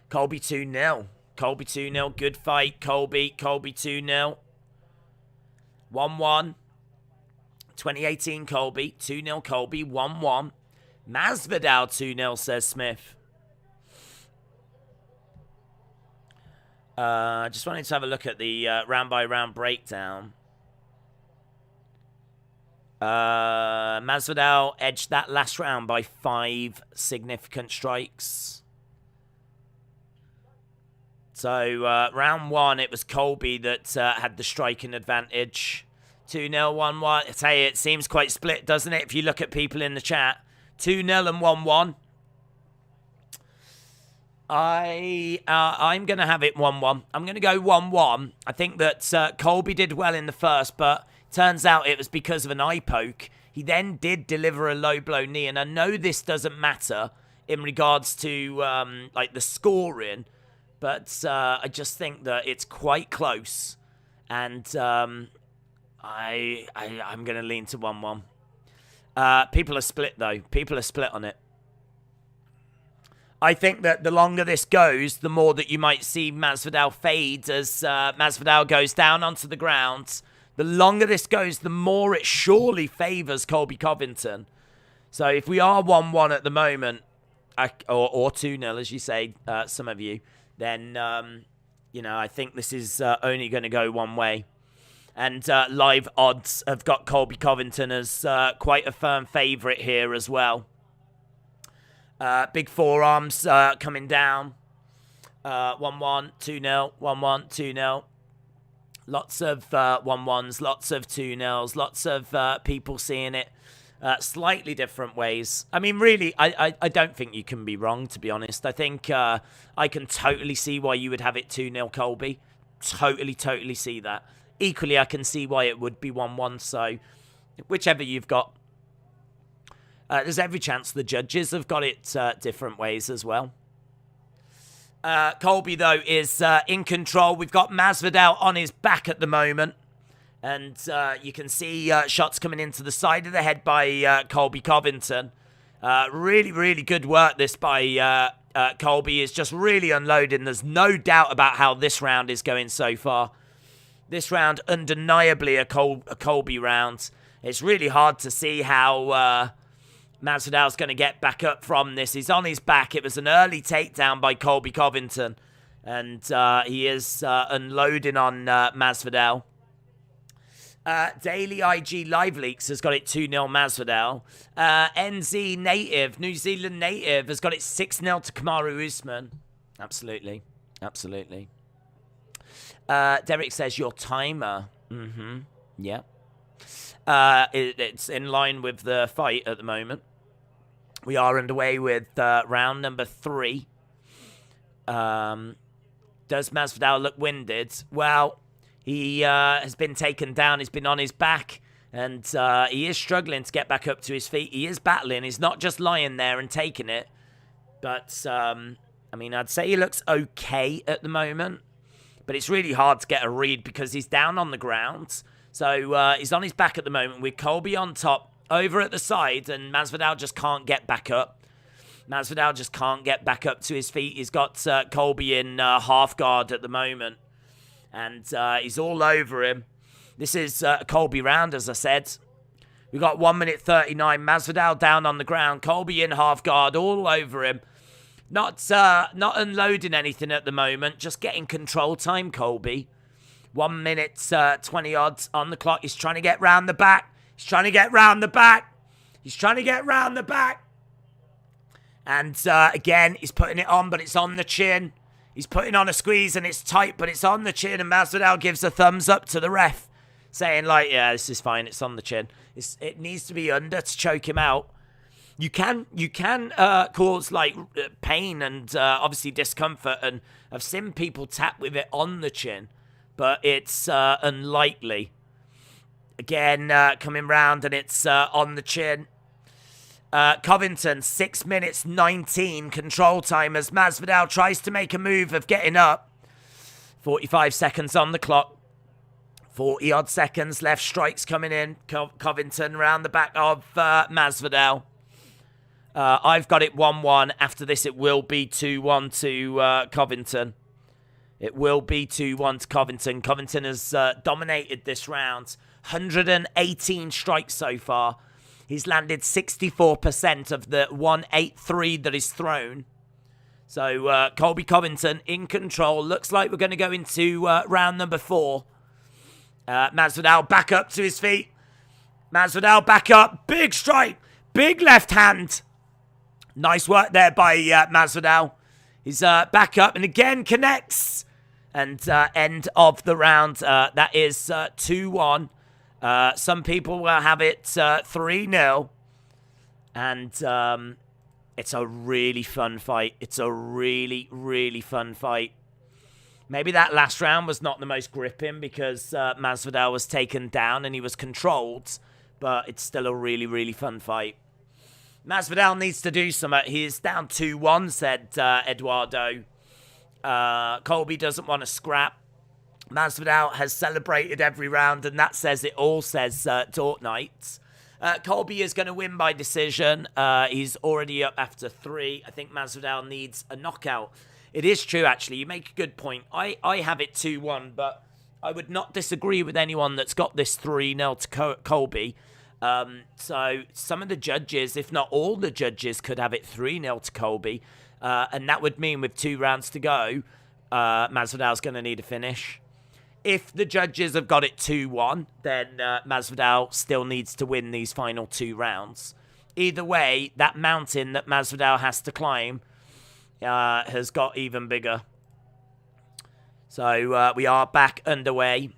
Colby 2-0. Colby 2-0. Good fight, Colby. Colby 2-0. 1-1. 2018 Colby. 2-0 Colby. 1-1. Masvidal 2-0, says Smith. Just wanted to have a look at the round-by-round breakdown. Masvidal edged that last round by 5 significant strikes. So, round 1, it was Colby that had the striking advantage. 2-0, 1-1. I tell you, it seems quite split, doesn't it? If you look at people in the chat. 2-0 and 1-1. I'm going to have it 1-1. I'm going to go 1-1. I think that Colby did well in the first, but turns out it was because of an eye poke. He then did deliver a low blow knee, and I know this doesn't matter in regards to like the scoring, but I just think that it's quite close, and I'm going to lean to 1-1. People are split, though. People are split on it. I think that the longer this goes, the more that you might see Masvidal fade as Masvidal goes down onto the ground. The longer this goes, the more it surely favors Colby Covington. So if we are 1-1 at the moment, or 2-0, as you say, some of you, then, I think this is only going to go one way. And live odds have got Colby Covington as quite a firm favourite here as well. Big forearms coming down. 1-1, 2-0, 1-1, 2-0. Lots of 1-1s, lots of 2-0s, lots of people seeing it slightly different ways. I mean, really, I don't think you can be wrong, to be honest. I think I can totally see why you would have it 2-0 Colby. Totally see that. Equally, I can see why it would be 1-1, so whichever you've got. There's every chance the judges have got it different ways as well. Colby, though, is in control. We've got Masvidal on his back at the moment. And you can see shots coming into the side of the head by Colby Covington. Really good work this by Colby. Is just really unloading. There's no doubt about how this round is going so far. This round, undeniably a Colby round. It's really hard to see how Masvidal's going to get back up from this. He's on his back. It was an early takedown by Colby Covington. And he is unloading on Masvidal. Daily IG Live Leaks has got it 2-0 Masvidal. NZ Native, New Zealand Native, has got it 6-0 to Kamaru Usman. Absolutely. Derek says, your timer. Yeah. It's in line with the fight at the moment. We are underway with round number 3. Does Masvidal look winded? Well, he has been taken down. He's been on his back. And he is struggling to get back up to his feet. He is battling. He's not just lying there and taking it. But, I'd say he looks okay at the moment. But it's really hard to get a read because he's down on the ground. So he's on his back at the moment with Colby on top, over at the side, and Masvidal just can't get back up. Masvidal just can't get back up to his feet. He's got Colby in half guard at the moment. And he's all over him. This is a Colby round, as I said.
We got 1 minute 39. Masvidal down on the ground. Colby in half guard, all over him. Not unloading anything at the moment. Just getting control time, Colby. 1 minute 20 odds on the clock. He's trying to get round the back. He's trying to get round the back. He's trying to get round the back. And again, he's putting it on, but it's on the chin. He's putting on a squeeze and it's tight, but it's on the chin. And Masvidal gives a thumbs up to the ref, saying like, yeah, this is fine. It's on the chin. It needs to be under to choke him out. You can cause like pain and obviously discomfort. And I've seen people tap with it on the chin, but it's unlikely. Again, coming round and it's on the chin. Covington, 6 minutes 19 control time as Masvidal tries to make a move of getting up. 45 seconds on the clock. 40 odd seconds left. Strikes coming in. Covington round the back of Masvidal. I've got it 1-1. After this, it will be 2-1 to Covington. It will be 2-1 to Covington. Covington has dominated this round. 118 strikes so far. He's landed 64% of the 183 that is thrown. So Colby Covington in control. Looks like we're going to go into round number 4. Masvidal back up to his feet. Masvidal back up. Big strike. Big left hand. Nice work there by Masvidal. He's back up and again connects. And end of the round. That is 2-1. Some people will have it 3-0. And it's a really fun fight. It's a really, really fun fight. Maybe that last round was not the most gripping because Masvidal was taken down and he was controlled. But it's still a really, really fun fight. Masvidal needs to do something. He is down 2-1, said Eduardo. Colby doesn't want to scrap. Masvidal has celebrated every round, and that says it all, says Dort Knight. Colby is going to win by decision. He's already up after 3. I think Masvidal needs a knockout. It is true, actually. You make a good point. I have it 2-1, but I would not disagree with anyone that's got this 3-0 to Colby. So some of the judges, if not all the judges, could have it 3-0 to Colby. And that would mean with 2 rounds to go, Masvidal's going to need a finish. If the judges have got it 2-1, then Masvidal still needs to win these final 2 rounds. Either way, that mountain that Masvidal has to climb has got even bigger. So we are back underway.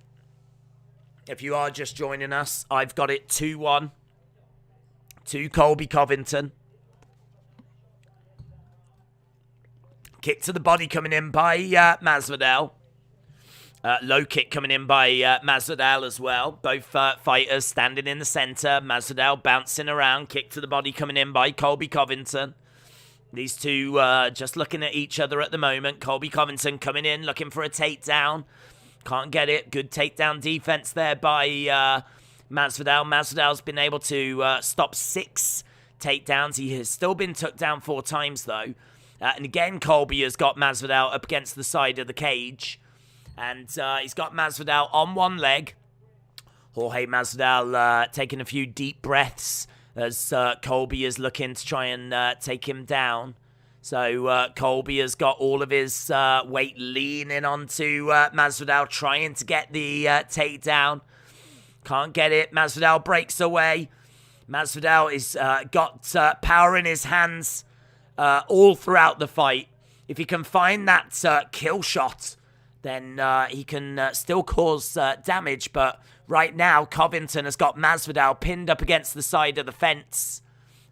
If you are just joining us, I've got it 2-1 to Colby Covington. Kick to the body coming in by Masvidal. Low kick coming in by Masvidal as well. Both fighters standing in the center. Masvidal bouncing around. Kick to the body coming in by Colby Covington. These two just looking at each other at the moment. Colby Covington coming in, looking for a takedown. Can't get it. Good takedown defense there by Masvidal. Masvidal's been able to stop 6 takedowns. He has still been took down 4 times, though. And again, Colby has got Masvidal up against the side of the cage. And he's got Masvidal on one leg. Jorge Masvidal taking a few deep breaths as Colby is looking to try and take him down. So Colby has got all of his weight leaning onto Masvidal, trying to get the takedown. Can't get it. Masvidal breaks away. Masvidal is got power in his hands all throughout the fight. If he can find that kill shot, then he can still cause damage. But right now, Covington has got Masvidal pinned up against the side of the fence.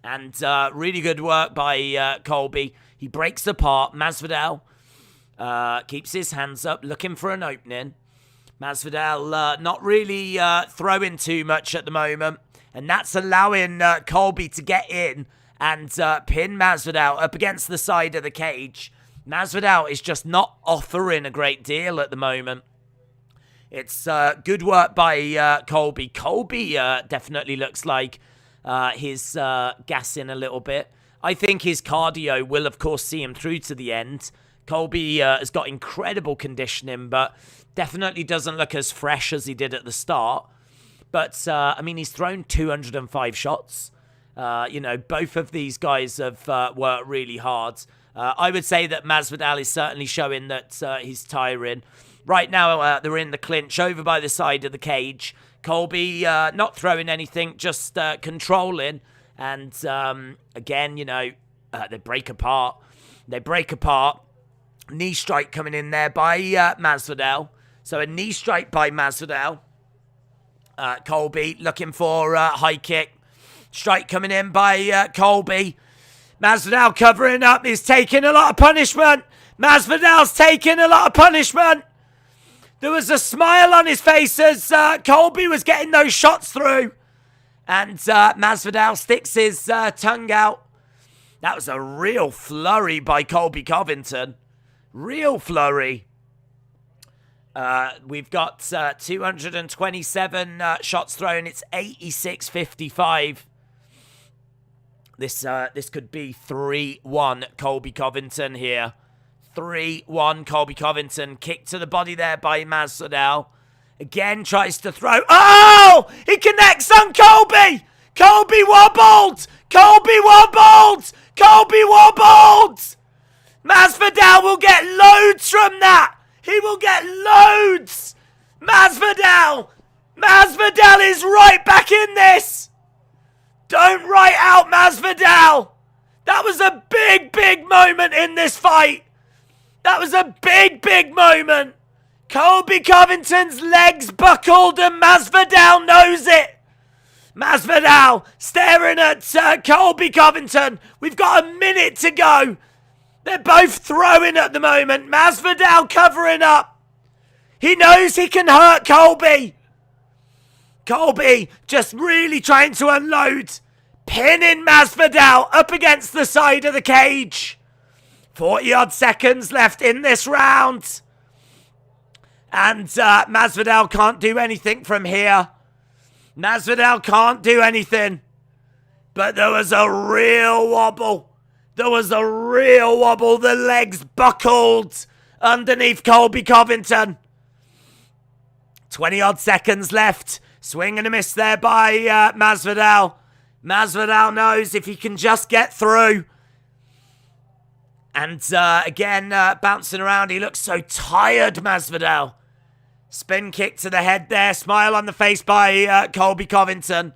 And really good work by Colby. He breaks apart. Masvidal keeps his hands up, looking for an opening. Masvidal not really throwing too much at the moment. And that's allowing Colby to get in and pin Masvidal up against the side of the cage. Masvidal is just not offering a great deal at the moment. It's good work by Colby. Colby definitely looks like he's gassing a little bit. I think his cardio will, of course, see him through to the end. Colby has got incredible conditioning, but definitely doesn't look as fresh as he did at the start. But, I mean, he's thrown 205 shots. Both of these guys have worked really hard. I would say that Masvidal is certainly showing that he's tiring. Right now, they're in the clinch over by the side of the cage. Colby not throwing anything, just controlling. And again, they break apart. Knee strike coming in there by Masvidal. So a knee strike by Masvidal. Colby looking for a high kick. Strike coming in by Colby. Masvidal covering up. He's taking a lot of punishment. Masvidal's taking a lot of punishment. There was a smile on his face as Colby was getting those shots through. And Masvidal sticks his tongue out. That was a real flurry by Colby Covington. Real flurry. We've got 227 shots thrown. It's 86-55. This could be 3-1 Colby Covington here. 3-1 Colby Covington. Kick to the body there by Masvidal. Again tries to throw. Oh! He connects on Colby! Colby wobbled! Colby wobbled! Colby wobbled! Masvidal will get loads from that! He will get loads! Masvidal! Masvidal is right back in this! Don't write out Masvidal! That was a big, big moment in this fight! That was a big, big moment! Colby Covington's legs buckled and Masvidal knows it! Masvidal staring at Colby Covington. We've got a minute to go. They're both throwing at the moment. Masvidal covering up. He knows he can hurt Colby. Colby just really trying to unload. Pinning Masvidal up against the side of the cage. 40-odd seconds left in this round. And Masvidal can't do anything from here. Masvidal can't do anything. But there was a real wobble. There was a real wobble. The legs buckled underneath Colby Covington. 20-odd seconds left. Swing and a miss there by Masvidal. Masvidal knows if he can just get through. And again, bouncing around. He looks so tired, Masvidal. Spin kick to the head there. Smile on the face by Colby Covington.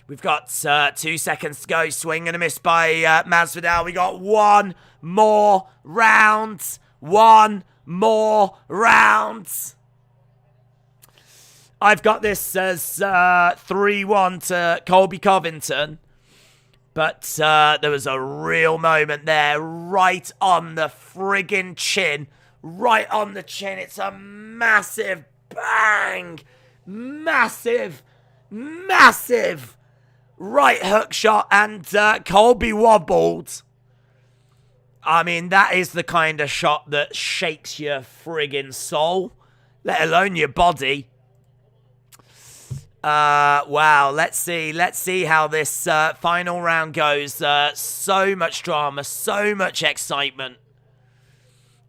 We've got 2 seconds to go. Swing and a miss by Masvidal. We got one more round. One more round. I've got this as 3-1 to Colby Covington. But there was a real moment there. Right on the friggin' chin. Right on the chin. It's a massive bang. Massive, massive right hook shot. And Colby wobbled. I mean, that is the kind of shot that shakes your friggin' soul. Let alone your body. Wow, let's see how this final round goes. So much drama, so much excitement.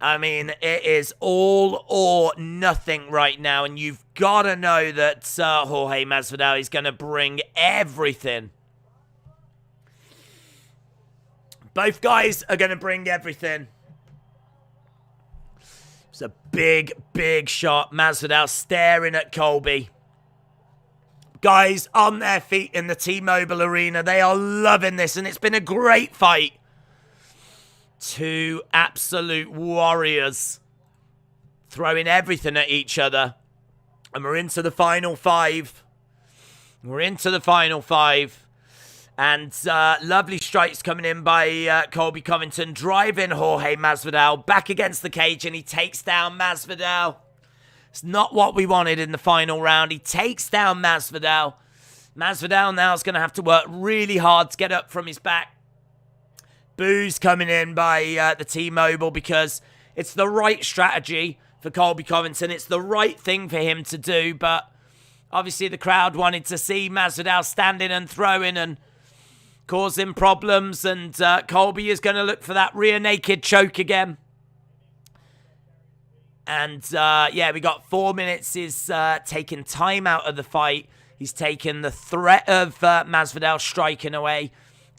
I mean, it is all or nothing right now, and you've got to know that Jorge Masvidal is going to bring everything. Both guys are going to bring everything. It's a big, big shot. Masvidal staring at Colby. Guys on their feet in the T-Mobile Arena. They are loving this, and it's been a great fight. Two absolute warriors throwing everything at each other. And we're into the final five. And lovely strikes coming in by Colby Covington, driving Jorge Masvidal back against the cage, and he takes down Masvidal. It's not what we wanted in the final round. He takes down Masvidal. Masvidal now is going to have to work really hard to get up from his back. Boos coming in by the T-Mobile because it's the right strategy for Colby Covington. It's the right thing for him to do, but obviously the crowd wanted to see Masvidal standing and throwing and causing problems, and Colby is going to look for that rear naked choke again. And, yeah, we got 4 minutes is taking time out of the fight. He's taken the threat of Masvidal striking away.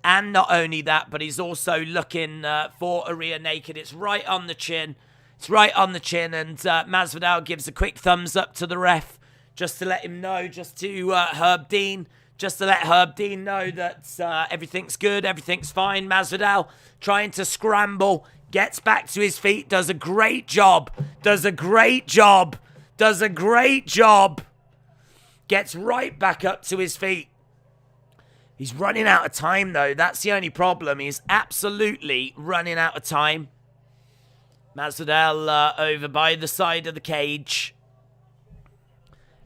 And not only that, but he's also looking for a rear naked. It's right on the chin. It's right on the chin. And Masvidal gives a quick thumbs up to the ref just to let him know, just to Herb Dean, just to let Herb Dean know that everything's good, everything's fine. Masvidal trying to scramble, gets back to his feet, does a great job, gets right back up to his feet. He's running out of time, though. That's the only problem. He's absolutely running out of time. Masvidal over by the side of the cage.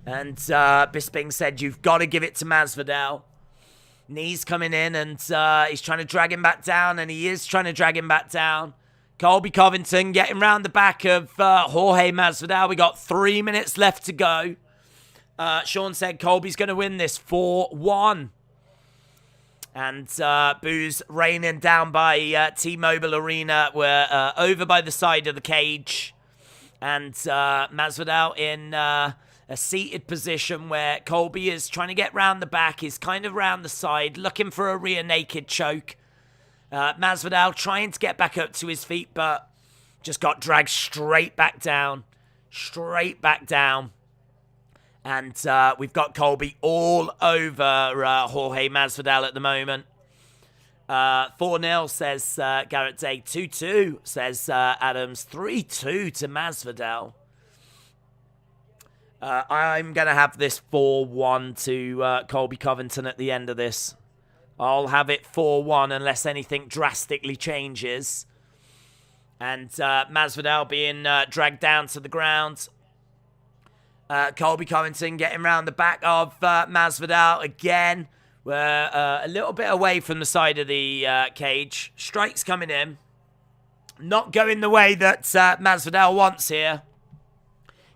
And Bisping said, you've got to give it to Masvidal. Knees coming in, and he's trying to drag him back down, and he is trying to drag him back down. Colby Covington getting round the back of Jorge Masvidal. We got 3 minutes left to go. Sean said Colby's going to win this 4-1. And boos raining down by T-Mobile Arena. We're over by the side of the cage. And Masvidal in a seated position where Colby is trying to get round the back. He's kind of round the side, looking for a rear naked choke. Masvidal trying to get back up to his feet, but just got dragged straight back down. And we've got Colby all over Jorge Masvidal at the moment. 4-0 says Garrett Day. 2-2 says Adams. 3-2 to Masvidal. I'm going to have this 4-1 to Colby Covington at the end of this. I'll have it 4-1 unless anything drastically changes. And Masvidal being dragged down to the ground. Colby Covington getting round the back of Masvidal again. We're a little bit away from the side of the cage. Strikes coming in. Not going the way that Masvidal wants here.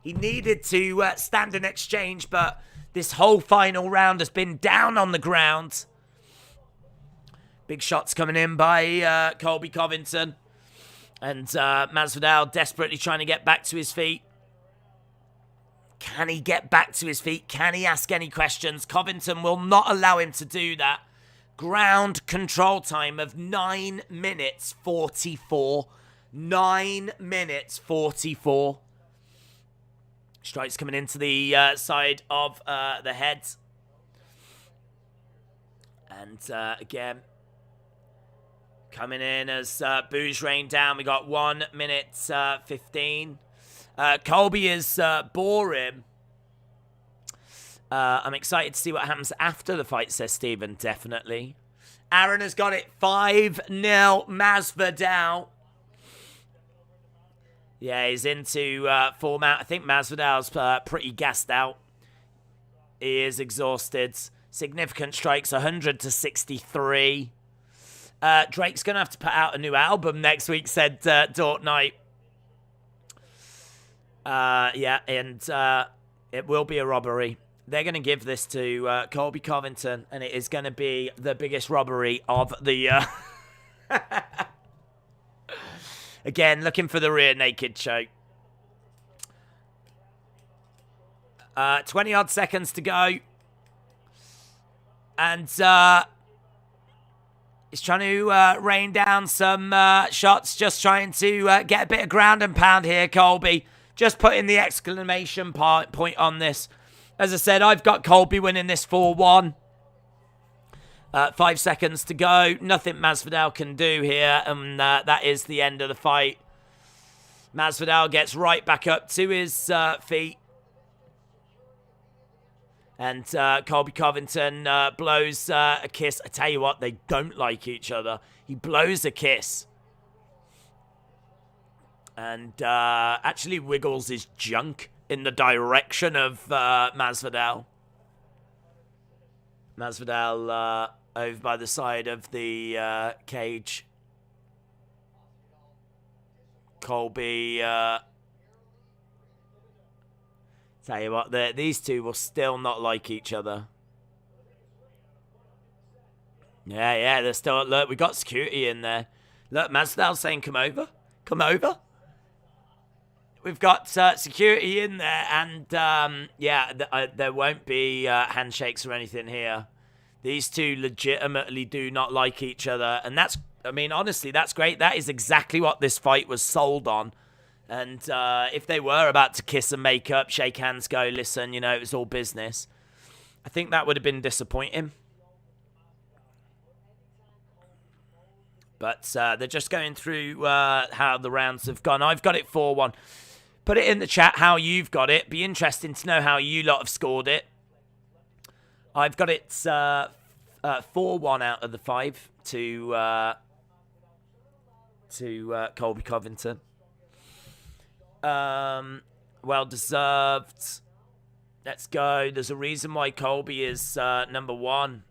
He needed to stand and exchange, but this whole final round has been down on the ground. Big shots coming in by Colby Covington. And Masvidal desperately trying to get back to his feet. Can he get back to his feet? Can he ask any questions? Covington will not allow him to do that. Ground control time of 9 minutes 44. 9 minutes 44. Strikes coming into the side of the head. And again, coming in as boos rain down. We got 1 minute 15. Colby is boring. I'm excited to see what happens after the fight, says Steven. Definitely. Aaron has got it 5-0 Masvidal. Yeah, he's into format. I think Masvidal's pretty gassed out. He is exhausted. Significant strikes, 100-63. Drake's going to have to put out a new album next week, said Dort Knight. Yeah, and it will be a robbery. They're going to give this to Colby Covington, and it is going to be the biggest robbery of the year. Again, looking for the rear naked choke. 20-odd seconds to go. And he's trying to rain down some shots, just trying to get a bit of ground and pound here, Colby. Just putting the exclamation point on this. As I said, I've got Colby winning this 4-1. 5 seconds to go. Nothing Masvidal can do here. And that is the end of the fight. Masvidal gets right back up to his feet. And Colby Covington blows a kiss. I tell you what, they don't like each other. He blows a kiss. And actually wiggles his junk in the direction of Masvidal. Masvidal over by the side of the cage. Colby, tell you what, these two will still not like each other. Yeah, they're still, look, we got security in there. Look, Masvidal's saying, come over. Come over. we've got security in there, and there won't be handshakes or anything here. These two legitimately do not like each other, and honestly, that's great. That is exactly what this fight was sold on. And if they were about to kiss and make up, shake hands, go, listen, it was all business, I think that would have been disappointing. But they're just going through how the rounds have gone. I've got it 4-1. Put it in the chat how you've got it. Be interesting to know how you lot have scored it. I've got it 4-1 out of the 5 to Colby Covington. Well deserved. Let's go. There's a reason why Colby is number 1.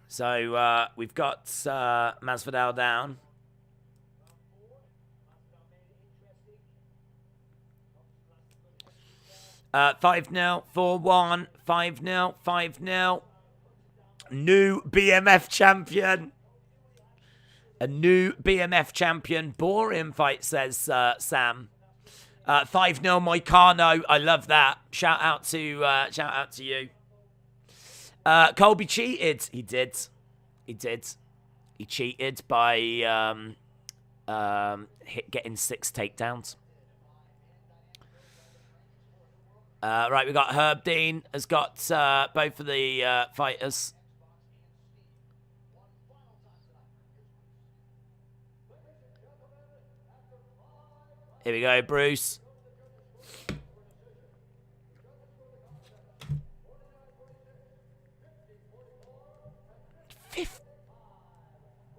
So we've got Masvidal down. Uh, 5-0, 4-1, 5-0, 5-0. New BMF champion. A new BMF champion. Boring fight, says Sam. 5-0 Moicano. I love that. Shout out to you. Colby cheated. He did. He cheated by getting 6 takedowns. Right, we got Herb Dean has got both of the fighters. Here we go, Bruce.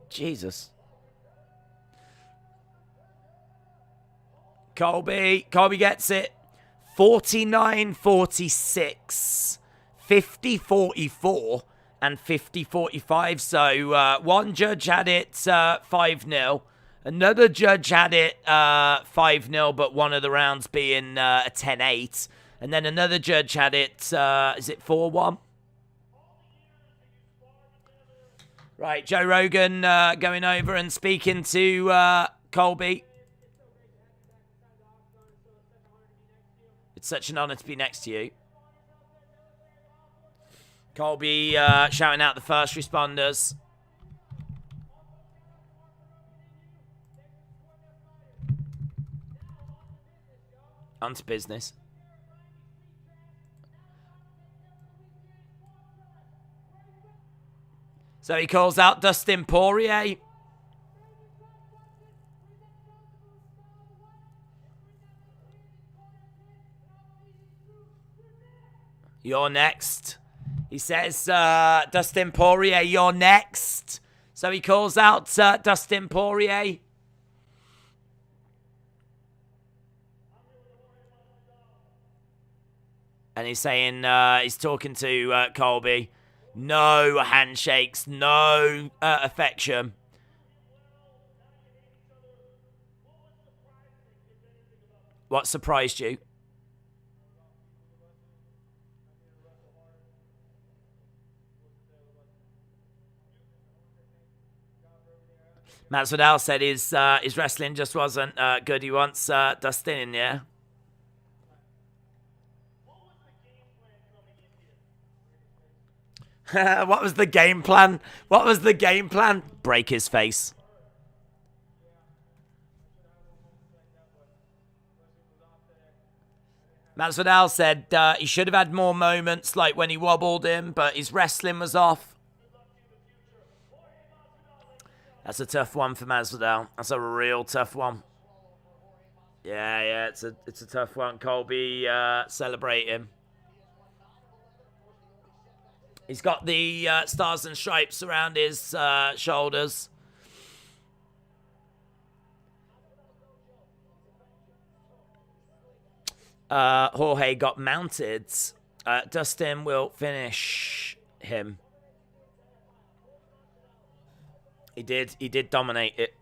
Jesus. Colby gets it. 49-46, 50-44, and 50-45. So one judge had it 5-0. Another judge had it 5-0, but one of the rounds being a 10-8. And then another judge had it, is it 4-1? Right, Joe Rogan going over and speaking to Colby. It's such an honor to be next to you. Colby shouting out the first responders. On to business. So he calls out Dustin Poirier. You're next. He says, Dustin Poirier, you're next. So he calls out Dustin Poirier. And he's saying, he's talking to Colby. No handshakes, no affection. What surprised you? Masvidal said his wrestling just wasn't good. He wants Dustin in, yeah? What was the game plan? What was the game plan? Break his face. Masvidal said he should have had more moments like when he wobbled him, but his wrestling was off. That's a tough one for Masvidal. That's a real tough one. Yeah, it's a tough one. Colby celebrating. He's got the stars and stripes around his shoulders. Jorge got mounted. Dustin will finish him. He did dominate it.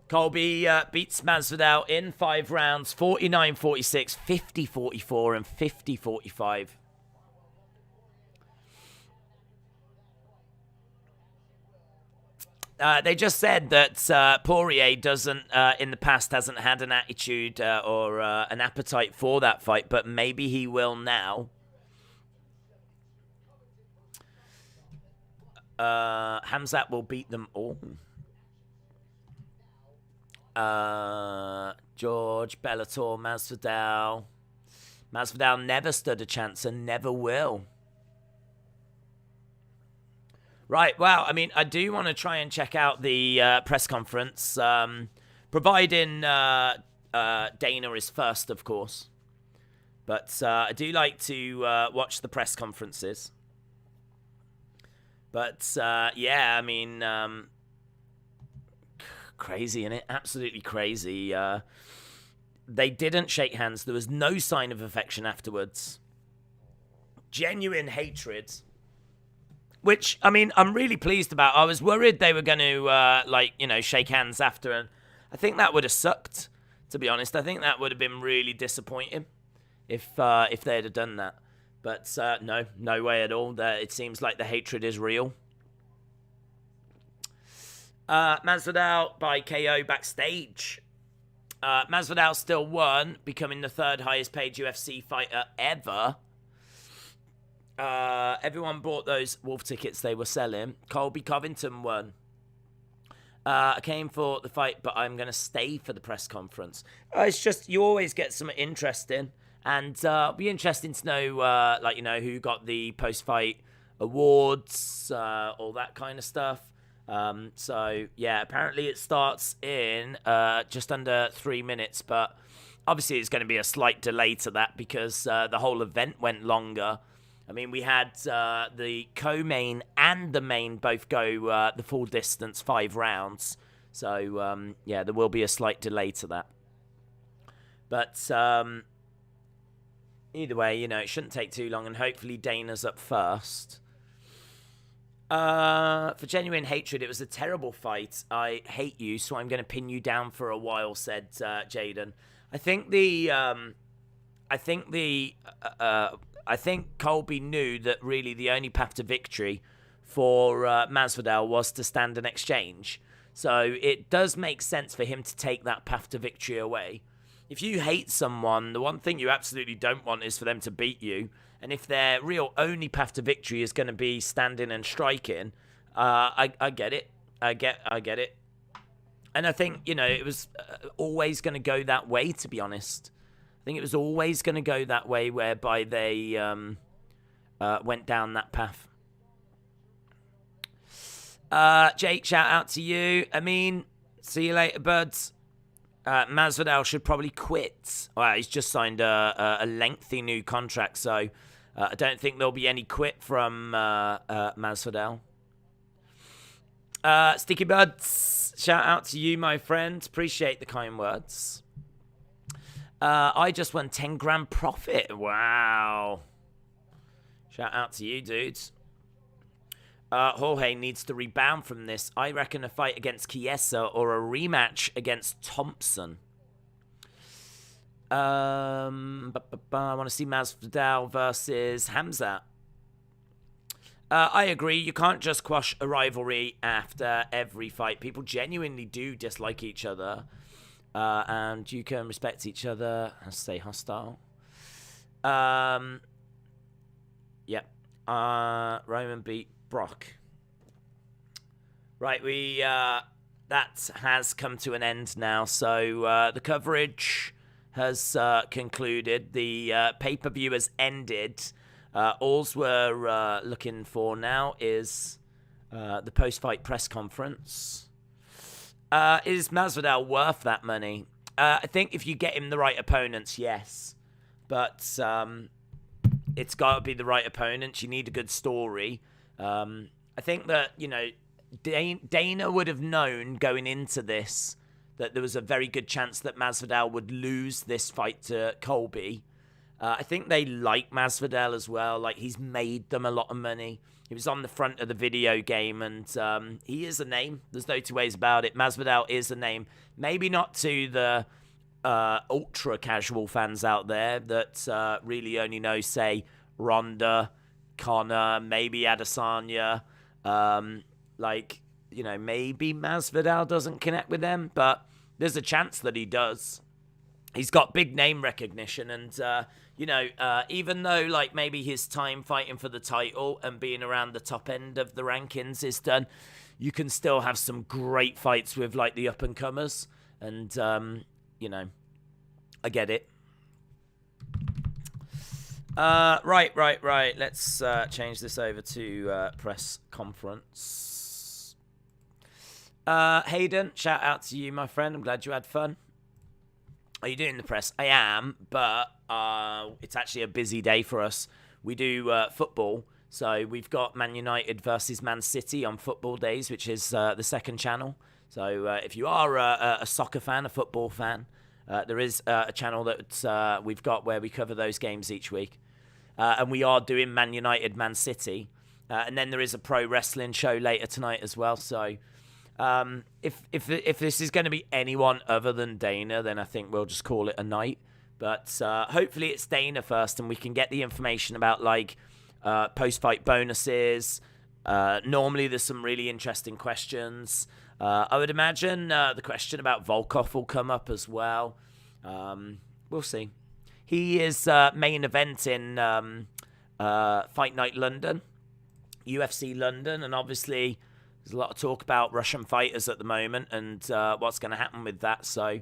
Colby beats Masvidal in 5 rounds, 49-46, 50-44, and 50-45. They just said that Poirier doesn't, in the past, hasn't had an attitude or an appetite for that fight, but maybe he will now. Hamzat will beat them all. George, Bellator, Masvidal. Masvidal never stood a chance and never will. Right, well, I mean, I do want to try and check out the press conference, providing Dana is first, of course. But I do like to watch the press conferences. But, yeah, I mean, crazy, innit? Absolutely crazy. They didn't shake hands. There was no sign of affection afterwards. Genuine hatred. Which, I mean, I'm really pleased about. I was worried they were going to, shake hands after. And I think that would have sucked, to be honest. I think that would have been really disappointing if they had done that. But no way at all. It seems like the hatred is real. Masvidal by KO backstage. Masvidal still won, becoming the third highest paid UFC fighter ever. Everyone bought those Wolf tickets they were selling. Colby Covington won. I came for the fight, but I'm going to stay for the press conference. It's just, you always get some interesting. And it'll be interesting to know, who got the post-fight awards, all that kind of stuff. So, yeah, apparently it starts in just under 3 minutes. But obviously it's going to be a slight delay to that because the whole event went longer. I mean, we had the co-main and the main both go the full distance, 5 rounds. So, yeah, there will be a slight delay to that. But either way, it shouldn't take too long, and hopefully Dana's up first. For genuine hatred, it was a terrible fight. I hate you, so I'm going to pin you down for a while, said Jaden. I think Colby knew that really the only path to victory for Masvidal was to stand and exchange. So it does make sense for him to take that path to victory away. If you hate someone, the one thing you absolutely don't want is for them to beat you. And if their real only path to victory is going to be standing and striking, I get it. I get it. And I think, it was always going to go that way, to be honest. I think it was always going to go that way, whereby they went down that path. Jake, shout out to you. I mean, see you later, buds. Masvidal should probably quit. Well, he's just signed a lengthy new contract, so I don't think there'll be any quit from Masvidal. Sticky Buds, shout out to you, my friend. Appreciate the kind words. I just won 10 grand profit. Wow. Shout out to you, dudes. Jorge needs to rebound from this. I reckon a fight against Chiesa or a rematch against Thompson. I want to see Masvidal versus Hamzat. I agree. You can't just quash a rivalry after every fight. People genuinely do dislike each other. And you can respect each other and stay hostile. Roman beat Brock. Right, that has come to an end now. So the coverage has concluded. The pay-per-view has ended. All we're looking for now is the post-fight press conference. Is Masvidal worth that money? I think if you get him the right opponents, yes. But it's got to be the right opponents. You need a good story. I think that, Dana would have known going into this that there was a very good chance that Masvidal would lose this fight to Colby. I think they like Masvidal as well. Like, he's made them a lot of money. He was on the front of the video game, and he is a name. There's no two ways about it. Masvidal is a name. Maybe not to the ultra-casual fans out there that really only know, say, Ronda, Conor, maybe Adesanya. maybe Masvidal doesn't connect with them, but there's a chance that he does. He's got big name recognition, and even though like maybe his time fighting for the title and being around the top end of the rankings is done, you can still have some great fights with like the up and comers, and I get it. Right. Let's change this over to press conference. Hayden, shout out to you, my friend. I'm glad you had fun. Are you doing the press? I am, but it's actually a busy day for us. We do football, so we've got Man United versus Man City on football days, which is the second channel. So if you are a soccer fan, a football fan, there is a channel that we've got where we cover those games each week. And we are doing Man United, Man City. And then there is a pro wrestling show later tonight as well. So if this is going to be anyone other than Dana, then I think we'll just call it a night. But hopefully it's Dana first, and we can get the information about like post-fight bonuses. Normally there's some really interesting questions. I would imagine the question about Volkov will come up as well. We'll see. He is main event in Fight Night London, UFC London, and obviously there's a lot of talk about Russian fighters at the moment and what's going to happen with that. So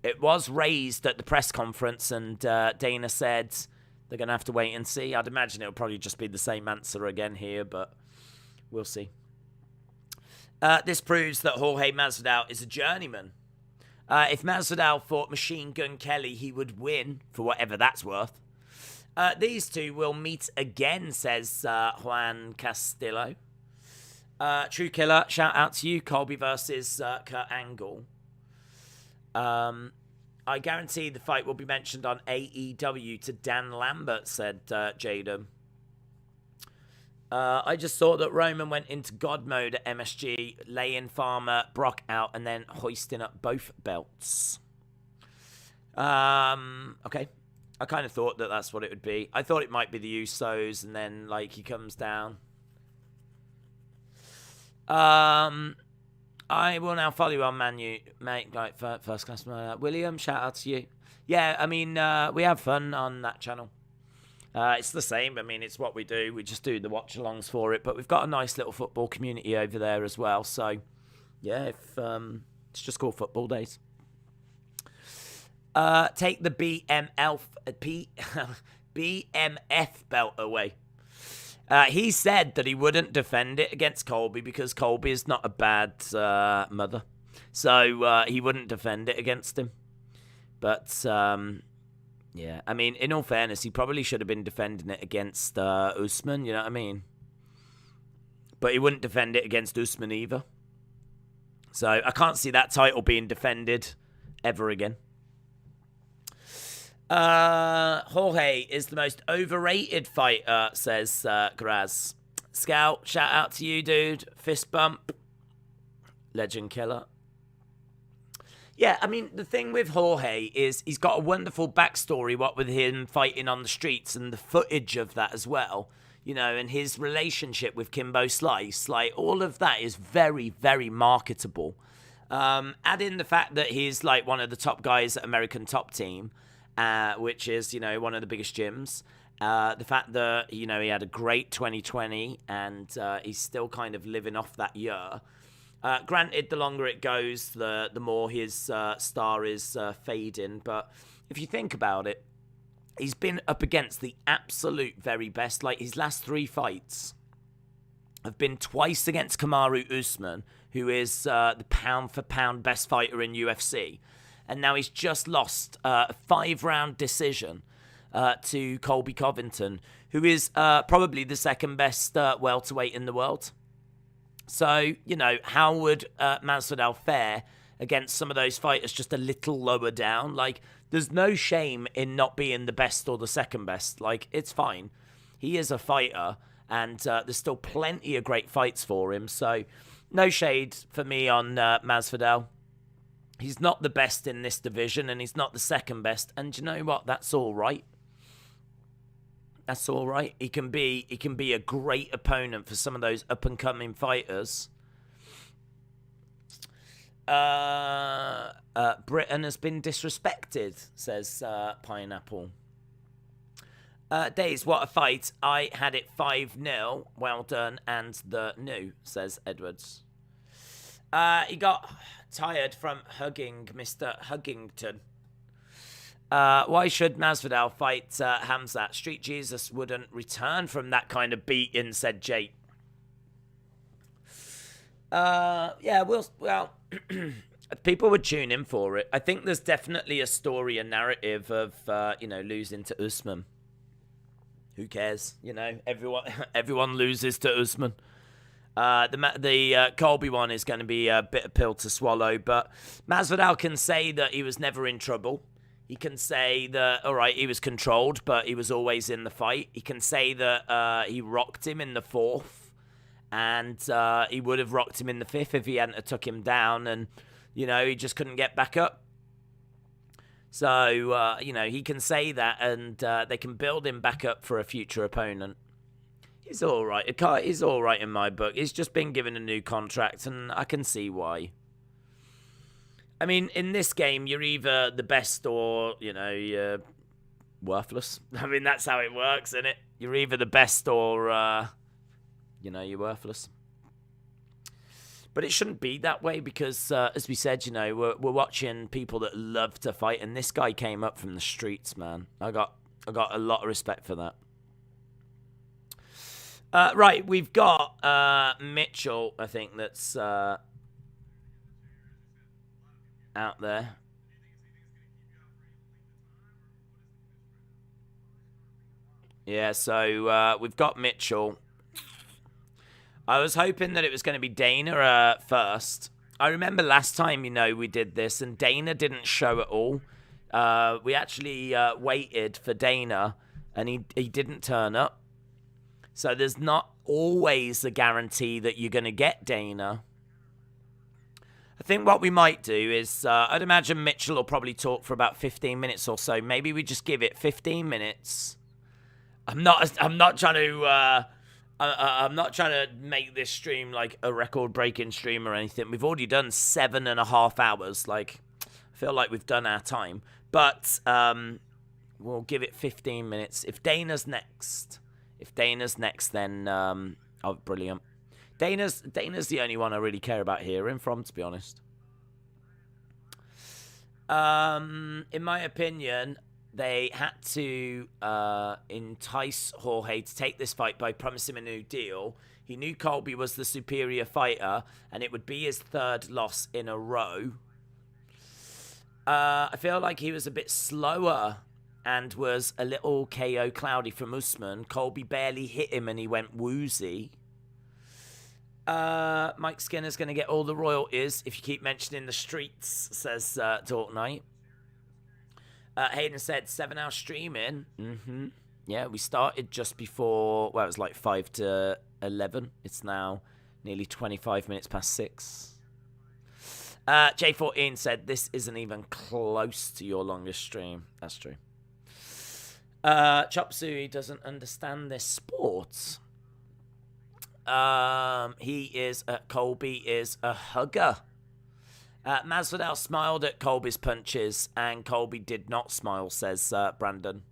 it was raised at the press conference, and Dana said they're going to have to wait and see. I'd imagine it'll probably just be the same answer again here, but we'll see. This proves that Jorge Masvidal is a journeyman. If Masvidal fought Machine Gun Kelly, he would win, for whatever that's worth. These two will meet again, says Juan Castillo. True Killer, shout out to you. Colby versus Kurt Angle. I guarantee the fight will be mentioned on AEW to Dan Lambert, said Jadam. I just thought that Roman went into God mode at MSG, laying Farmer, Brock out, and then hoisting up both belts. Okay. I kind of thought that that's what it would be. I thought it might be the Usos, and then, like, he comes down. I will now follow you on Manu, mate, like, first class. William, shout out to you. Yeah, I mean, we have fun on that channel. It's the same. I mean, it's what we do. We just do the watch-alongs for it. But we've got a nice little football community over there as well. So, yeah, it's just called Football Days. Take the BMF belt away. He said that he wouldn't defend it against Colby because Colby is not a bad mother. So he wouldn't defend it against him. But... yeah, I mean, in all fairness, he probably should have been defending it against Usman, you know what I mean? But he wouldn't defend it against Usman either. So I can't see that title being defended ever again. Jorge is the most overrated fighter, says Graz. Scout, shout out to you, dude. Fist bump. Legend killer. Yeah, I mean, the thing with Jorge is he's got a wonderful backstory, what with him fighting on the streets and the footage of that as well, you know, and his relationship with Kimbo Slice, like, all of that is very, very marketable. Add in the fact that he's, like, one of the top guys at American Top Team, which is, you know, one of the biggest gyms. The fact that, you know, he had a great 2020 and he's still kind of living off that year. Granted, the longer it goes, the more his star is fading. But if you think about it, he's been up against the absolute very best. Like, his last 3 fights have been twice against Kamaru Usman, who is the pound-for-pound best fighter in UFC. And now he's just lost a 5-round decision to Colby Covington, who is probably the second best welterweight in the world. So, you know, how would Masvidal fare against some of those fighters just a little lower down? Like, there's no shame in not being the best or the second best. Like, it's fine. He is a fighter, and there's still plenty of great fights for him. So, no shade for me on Masvidal. He's not the best in this division, and he's not the second best. And you know what? That's all right. That's all right. He can be a great opponent for some of those up-and-coming fighters. Britain has been disrespected, says Pineapple. Days, what a fight. I had it 5-0. Well done. And the new, says Edwards. He got tired from hugging Mr. Huggington. Why should Masvidal fight Khamzat? Street Jesus wouldn't return from that kind of beating, said Jake. Well, people would tune in for it. I think there's definitely a story, a narrative of, losing to Usman. Who cares? Everyone loses to Usman. The Colby one is going to be a bitter pill to swallow, but Masvidal can say that he was never in trouble. He can say that, all right, he was controlled, but he was always in the fight. He can say that he rocked him in the 4th, and he would have rocked him in the 5th if he hadn't have took him down, and, he just couldn't get back up. So, he can say that, and they can build him back up for a future opponent. He's all right. He's all right in my book. He's just been given a new contract, and I can see why. I mean, in this game, you're either the best or, you're worthless. I mean, that's how it works, isn't it? You're either the best or, you're worthless. But it shouldn't be that way because, as we said, we're watching people that love to fight, and this guy came up from the streets, man. I got a lot of respect for that. Right, we've got Mitchell, I think, that's out there. Yeah, so we've got Mitchell. I was hoping that it was going to be Dana first. I remember last time, we did this, and Dana didn't show at all. We actually waited for Dana, and he didn't turn up. So there's not always a guarantee that you're going to get Dana. I think what we might do is, I'd imagine Mitchell will probably talk for about 15 minutes or so. Maybe we just give it 15 minutes. I'm not trying to make this stream like a record-breaking stream or anything. We've already done 7.5 hours. I feel like we've done our time. But we'll give it 15 minutes. If Dana's next, then brilliant. Dana's the only one I really care about hearing from, to be honest. In my opinion, they had to entice Jorge to take this fight by promising him a new deal. He knew Colby was the superior fighter, and it would be his 3rd loss in a row. I feel like he was a bit slower and was a little KO cloudy from Usman. Colby barely hit him, and he went woozy. Mike Skinner's going to get all the royalties if you keep mentioning the streets, says Talk Night. Hayden said 7-hour streaming. Mm-hmm. Yeah, we started just before, it was like 5 to 11. It's now nearly 25 minutes past 6. J14 said, this isn't even close to your longest stream. That's true. Chop Suey doesn't understand this sport. Colby is a hugger. Masvidal smiled at Colby's punches, and Colby did not smile, says Brandon.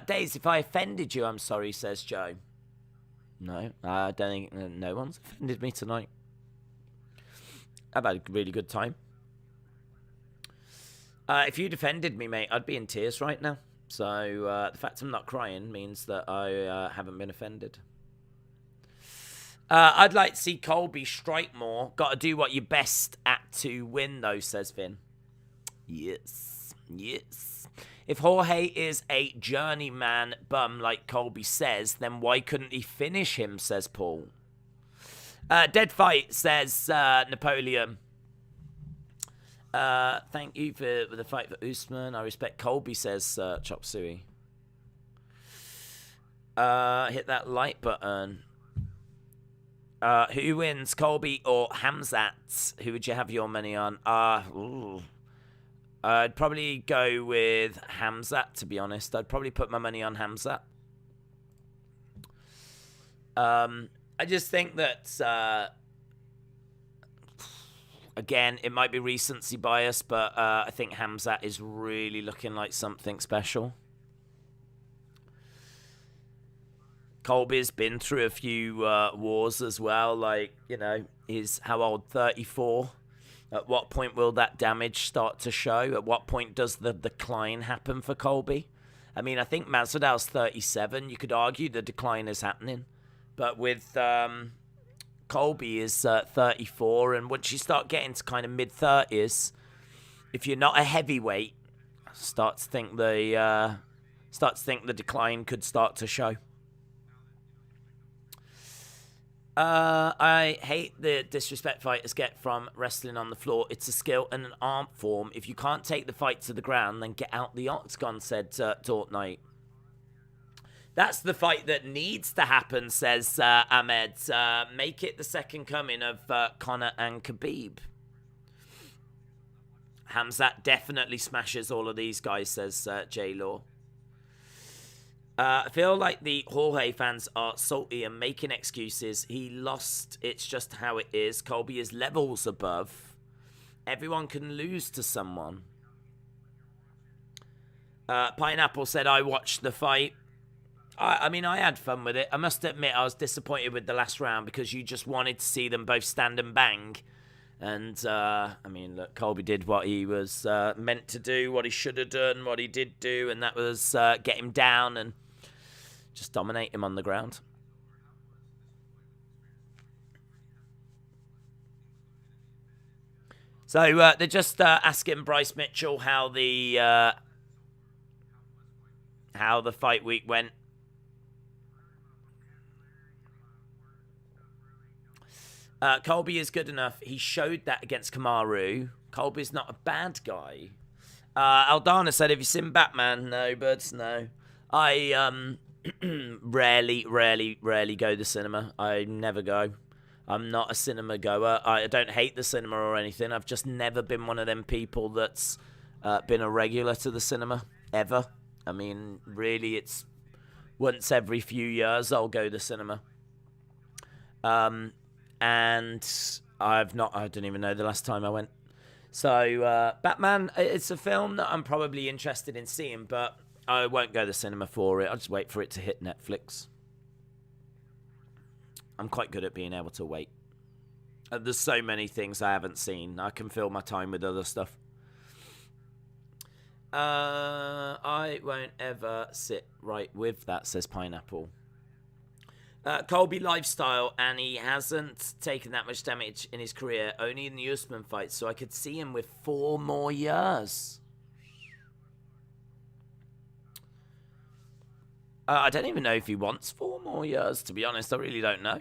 Days, if I offended you, I'm sorry, says Joe. No, I don't think no one's offended me tonight. I've had a really good time. If you'd offended me, mate, I'd be in tears right now. So the fact I'm not crying means that I haven't been offended. I'd like to see Colby strike more. Got to do what you're best at to win, though, says Vin. Yes. If Jorge is a journeyman bum like Colby says, then why couldn't he finish him, says Paul. Dead Fight says Napoleon. Thank you for the fight for Usman. I respect Colby, says Chop Suey. Hit that like button. Who wins, Colby or Khamzat? Who would you have your money on? I'd probably go with Khamzat, to be honest. I'd probably put my money on Khamzat. I just think that Again, it might be recency bias, but I think Khamzat is really looking like something special. Colby's been through a few wars as well. Like, you know, he's how old? 34. At what point will that damage start to show? At what point does the decline happen for Colby? I mean, I think Masvidal's 37. You could argue the decline is happening. But with Colby is 34, and once you start getting to kind of mid-30s, if you're not a heavyweight, start to think the decline could start to show. I hate the disrespect fighters get from wrestling on the floor. It's a skill and an art form. If you can't take the fight to the ground, then get out the octagon, said Tortnight. That's the fight that needs to happen, says Ahmed. Make it the second coming of Conor and Khabib. Khamzat definitely smashes all of these guys, says J-Law. I feel like the Jorge fans are salty and making excuses. He lost. It's just how it is. Colby is levels above. Everyone can lose to someone. Pineapple said, I watched the fight. I mean, I had fun with it. I must admit, I was disappointed with the last round because you just wanted to see them both stand and bang. And, I mean, look, Colby did what he was meant to do, what he should have done, what he did do, and that was get him down and just dominate him on the ground. So they're just asking Bryce Mitchell how the fight week went. Colby is good enough. He showed that against Kamaru. Colby's not a bad guy. Aldana said, have you seen Batman? No, birds, no. I rarely go to the cinema. I never go. I'm not a cinema goer. I don't hate the cinema or anything. I've just never been one of them people that's been a regular to the cinema, ever. I mean, really, it's once every few years I'll go to the cinema. And I don't even know the last time I went. So, Batman, it's a film that I'm probably interested in seeing, but I won't go to the cinema for it. I'll just wait for it to hit Netflix. I'm quite good at being able to wait. There's so many things I haven't seen. I can fill my time with other stuff. I won't ever sit right with that, says Pineapple. Colby lifestyle, and he hasn't taken that much damage in his career, only in the Usman fight, so I could see him with 4 more years. I don't even know if he wants 4 more years, to be honest. I really don't know.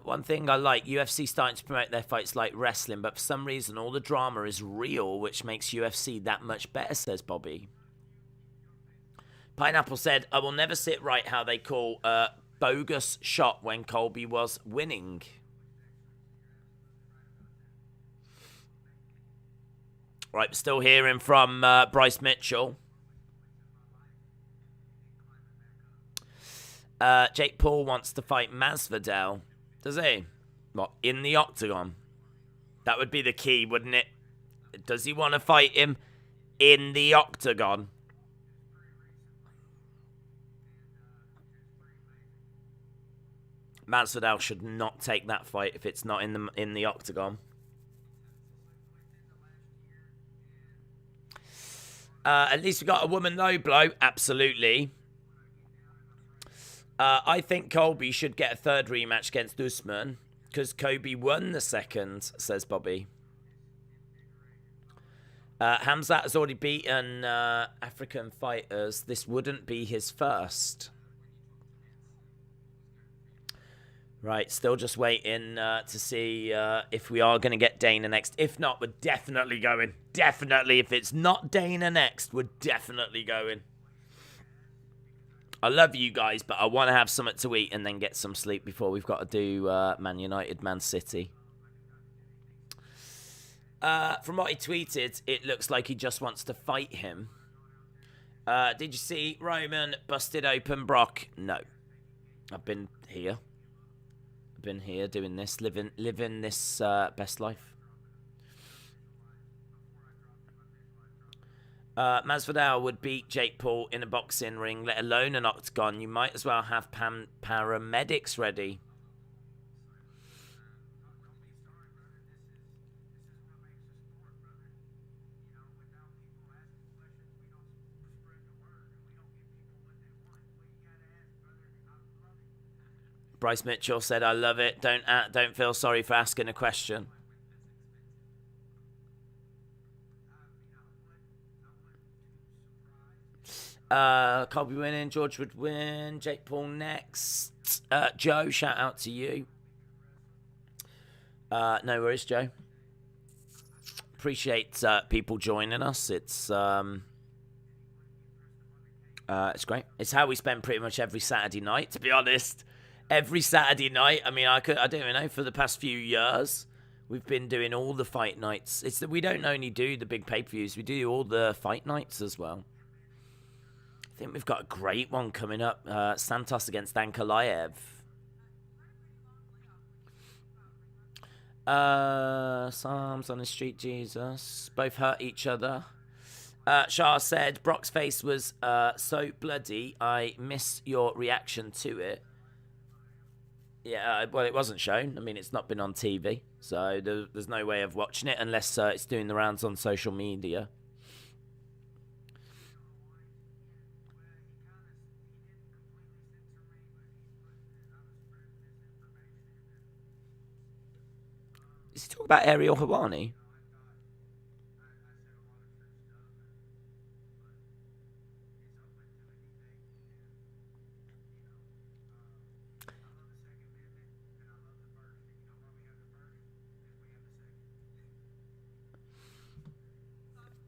One thing I like, UFC starting to promote their fights like wrestling, but for some reason all the drama is real, which makes UFC that much better, says Bobby. Pineapple said, I will never sit right how they call a bogus shot when Colby was winning. Right, still hearing from Bryce Mitchell. Jake Paul wants to fight Masvidal. Does he? What, in the octagon? That would be the key, wouldn't it? Does he want to fight him in the octagon? Masvidal should not take that fight if it's not in the octagon. At least we got a woman low blow. Absolutely. I think Colby should get a third rematch against Usman because Kobe won the second, says Bobby. Khamzat has already beaten African fighters. This wouldn't be his first. Right, still just waiting to see if we are going to get Dana next. If not, we're definitely going. Definitely. If it's not Dana next, we're definitely going. I love you guys, but I want to have something to eat and then get some sleep before we've got to do Man United, Man City. From what he tweeted, it looks like he just wants to fight him. Did you see Roman busted open Brock? No. I've been here. been here doing this, living this best life. Masvidal would beat Jake Paul in a boxing ring, let alone an octagon. You might as well have paramedics ready. Bryce Mitchell said, "I love it. Don't feel sorry for asking a question." Colby winning, George would win, Jake Paul next. Joe, shout out to you. No worries, Joe. Appreciate people joining us. It's great. It's how we spend pretty much every Saturday night, to be honest. Every Saturday night. I mean, I don't even know, for the past few years, we've been doing all the fight nights. It's that we don't only do the big pay-per-views, we do all the fight nights as well. I think we've got a great one coming up. Santos against Ankalaev. Psalms on the street, Jesus. Both hurt each other. Shah said, Brock's face was so bloody, I miss your reaction to it. Yeah, well, it wasn't shown. I mean, it's not been on TV, so there's no way of watching it unless it's doing the rounds on social media. Is he talking about Ariel Helwani?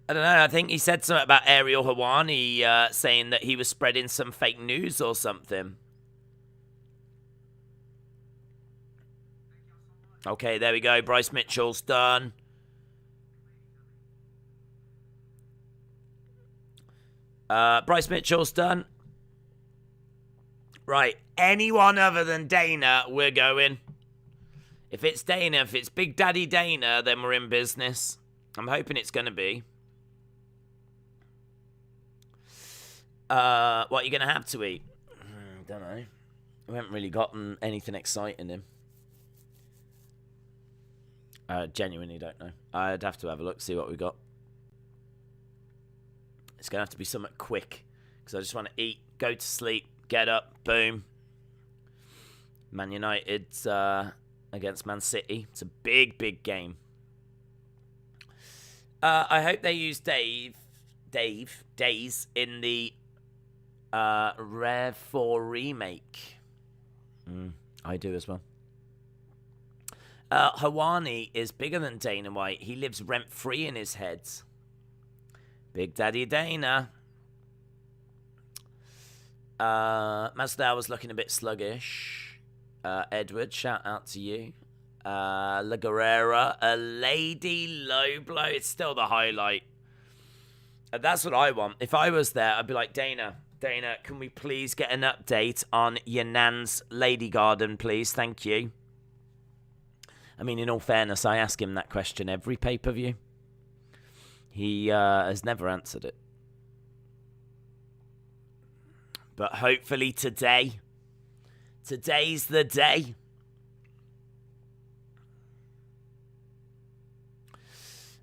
I don't know. I think he said something about Ariel Helwani saying that he was spreading some fake news or something. Okay, there we go. Bryce Mitchell's done. Bryce Mitchell's done. Right. Anyone other than Dana, we're going. If it's Dana, if it's Big Daddy Dana, then we're in business. I'm hoping it's going to be. What are you going to have to eat? Don't know. We haven't really gotten anything exciting him. Genuinely don't know. I'd have to have a look, see what we got. It's going to have to be something quick, because I just want to eat, go to sleep, get up, boom. Man United against Man City. It's a big, big game. I hope they use Days in the Rev 4 remake. I do as well. Helwani is bigger than Dana White. He lives rent-free in his head. Big Daddy Dana. Masvidal was looking a bit sluggish. Edward, shout out to you. La Guerrera, a lady low blow. It's still the highlight. That's what I want. If I was there, I'd be like, Dana, can we please get an update on your nan's Lady Garden, please? Thank you. I mean, in all fairness, I ask him that question every pay-per-view. He has never answered it. But hopefully today's the day.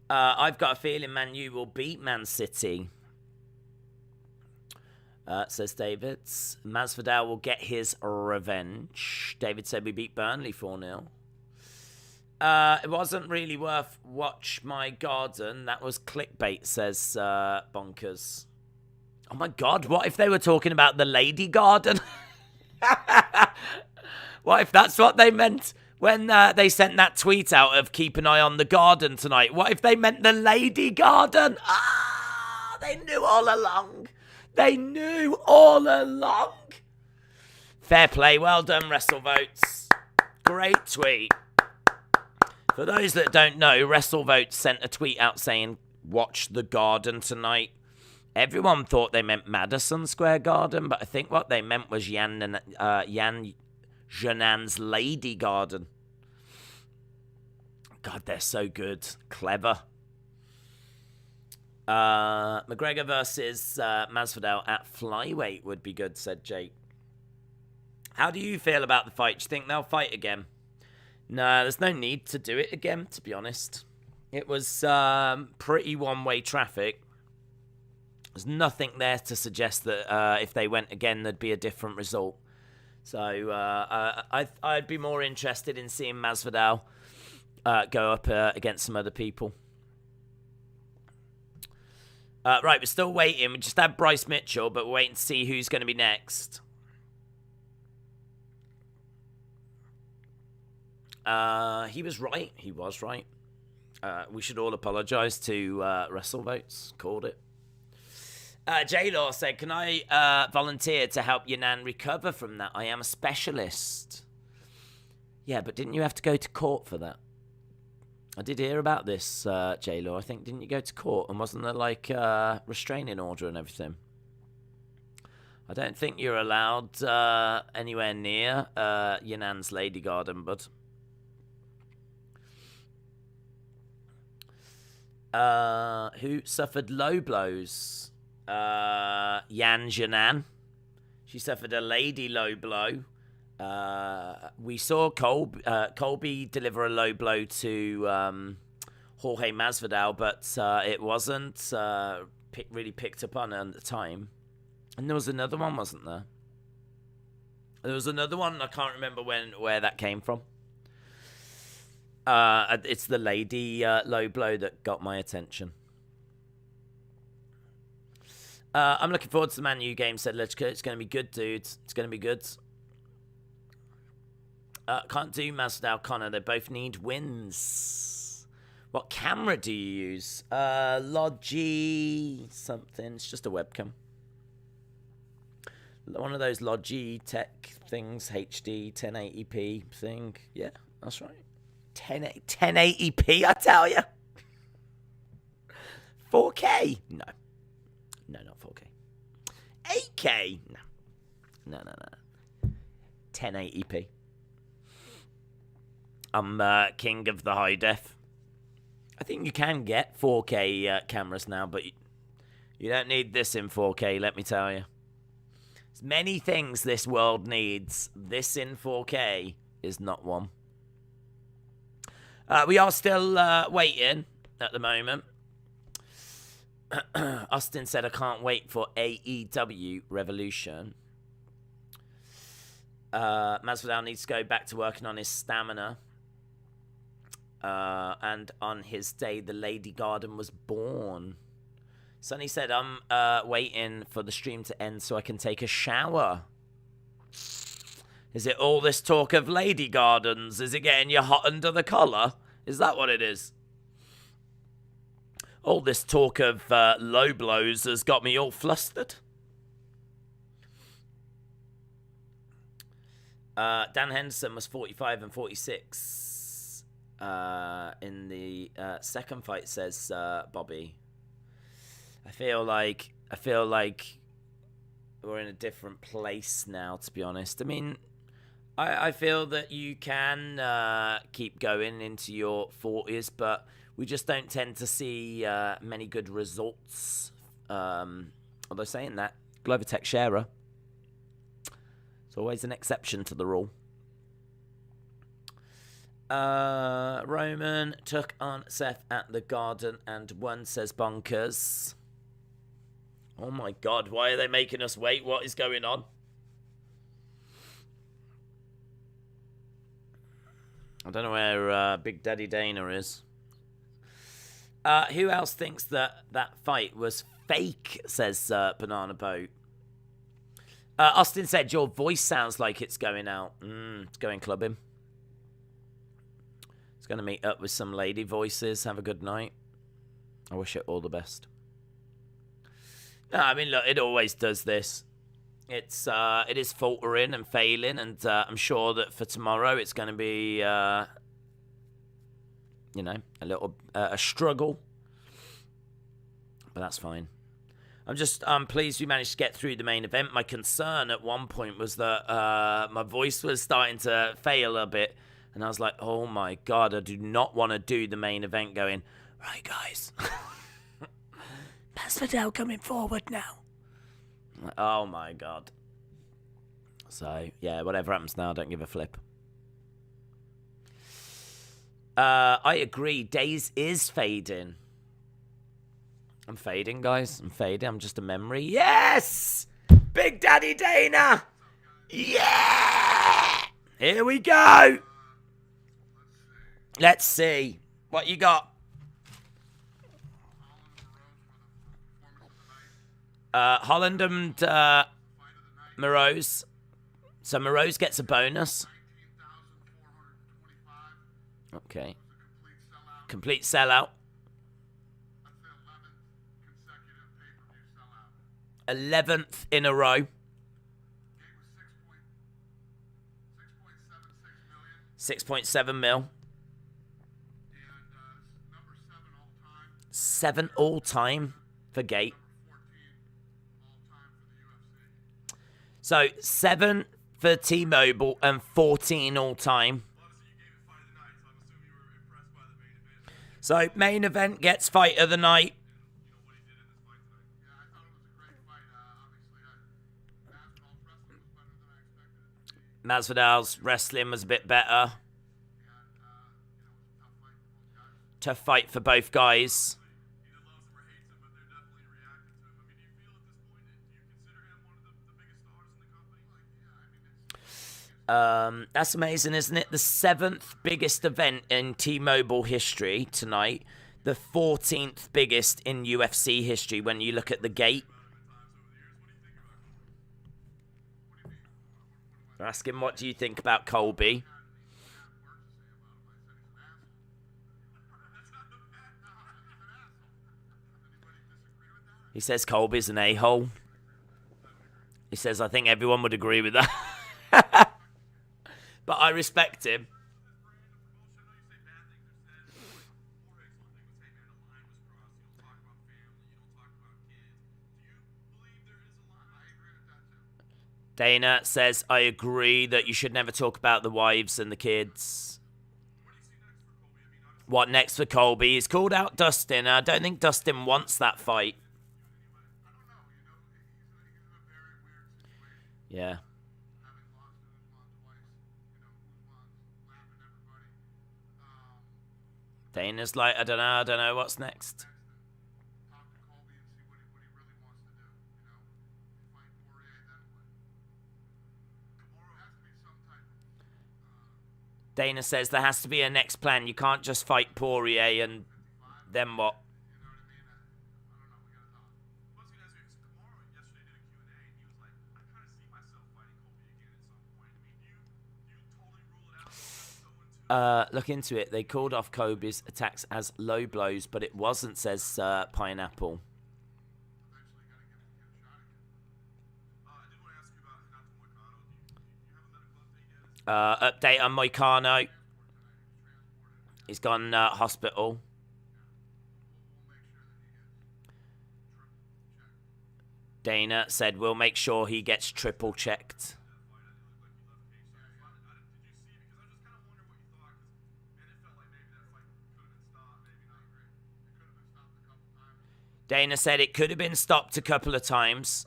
I've got a feeling Man U will beat Man City. Says David. Masvidal will get his revenge. David said we beat Burnley 4-0. It wasn't really worth watch my garden. That was clickbait, says Bonkers. Oh my God, what if they were talking about the Lady Garden? What if that's what they meant when they sent that tweet out of keep an eye on the garden tonight? What if they meant the Lady Garden? They knew all along. They knew all along. Fair play. Well done, WrestleVotes. Great tweet. For those that don't know, WrestleVotes sent a tweet out saying, watch the garden tonight. Everyone thought they meant Madison Square Garden, but I think what they meant was Yan
Janan's Lady Garden. God, they're so good. Clever. McGregor versus Masvidal at flyweight would be good, said Jake. How do you feel about the fight? Do you think they'll fight again? No, there's no need to do it again, to be honest. It was pretty one-way traffic. There's nothing there to suggest that if they went again, there'd be a different result. So I'd be more interested in seeing Masvidal go up against some other people. Right, we're still waiting. We just had Bryce Mitchell, but we're waiting to see who's going to be next. He was right. He was right. We should all apologise to WrestleVotes. Called it. J-Law said, can I volunteer to help Yanan recover from that? I am a specialist. Yeah, but didn't you have to go to court for that? I did hear about this, J-Law. I think, didn't you go to court? And wasn't there, like, restraining order and everything? I don't think you're allowed anywhere near Yanan's Lady Garden, bud. Who suffered low blows? Yan Janan. She suffered a lady low blow. We saw Colby deliver a low blow to Jorge Masvidal, but it wasn't really picked up on at the time. And there was another one, wasn't there? There was another one. I can't remember where that came from. It's the lady low blow that got my attention. I'm looking forward to the Man U game, said Lechka. It's going to be good, dudes. It's going to be good. Can't do Masvidal, Connor. They both need wins. What camera do you use? Logi something. It's just a webcam. One of those Logi tech things, HD 1080p thing. Yeah, that's right. 1080p, I tell you. 4K? No. No, not 4K. 8K? No. 1080p. I'm king of the high def. I think you can get 4K cameras now, but you don't need this in 4K, let me tell you. There's many things this world needs. This in 4K is not one. We are still waiting at the moment. Austin said, I can't wait for AEW Revolution. Masvidal needs to go back to working on his stamina. And on his day, the Lady Garden was born. Sonny said, I'm waiting for the stream to end so I can take a shower. Is it all this talk of Lady Gardens? Is it getting you hot under the collar? Is that what it is? All this talk of low blows has got me all flustered. Dan Henderson was 45 and 46 in the second fight, says Bobby. I feel like we're in a different place now, to be honest. I mean, I feel that you can keep going into your 40s, but we just don't tend to see many good results. Although saying that, Glover Teixeira, it's always an exception to the rule. Roman took on Seth at the Garden and won, says Bonkers. Oh my God, why are they making us wait? What is going on? I don't know where Big Daddy Dana is. Who else thinks that fight was fake, says Banana Boat. Austin said, your voice sounds like it's going out. It's going clubbing. It's going to meet up with some lady voices. Have a good night. I wish it all the best. No, I mean, look, it always does this. It is faltering and failing, and I'm sure that for tomorrow it's going to be, a little a struggle, but that's fine.
I'm pleased we managed to get through the main event. My concern at one point was that my voice was starting to fail a bit. And I was like, oh my God, I do not want to do the main event going, right, guys. Masvidal coming forward now. Oh my God. So, yeah, whatever happens now, I don't give a flip. I agree. Days is fading. I'm fading, guys. I'm fading. I'm just a memory. Yes! Big Daddy Dana! Yeah! Here we go! Let's see. What you got? Holland and Moroz. So Moroz gets a bonus. Okay. Complete sellout. 11th in a row. 6.7 mil. 7 all time for Gate. So 7 for T-Mobile and 14 all time. So main event gets fight of the night. Masvidal's wrestling was a bit better. Tough fight for both guys. That's amazing, isn't it? The 7th biggest event in T-Mobile history tonight. The 14th biggest in UFC history when you look at the gate. They're asking, what do you think about Colby? He says Colby's an a-hole. He says, I think everyone would agree with that. But I respect him. Dana says, I agree that you should never talk about the wives and the kids. What next for Colby? He's called out Dustin. I don't think Dustin wants that fight. Yeah. Dana's like, I don't know what's next. Dana says there has to be a next plan. You can't just fight Poirier and then what? Look into it. They called off Kobe's attacks as low blows, but it wasn't, says Pineapple. Update on Moicano. He's gone hospital. Dana said we'll make sure he gets triple checked. Dana said it could have been stopped a couple of times.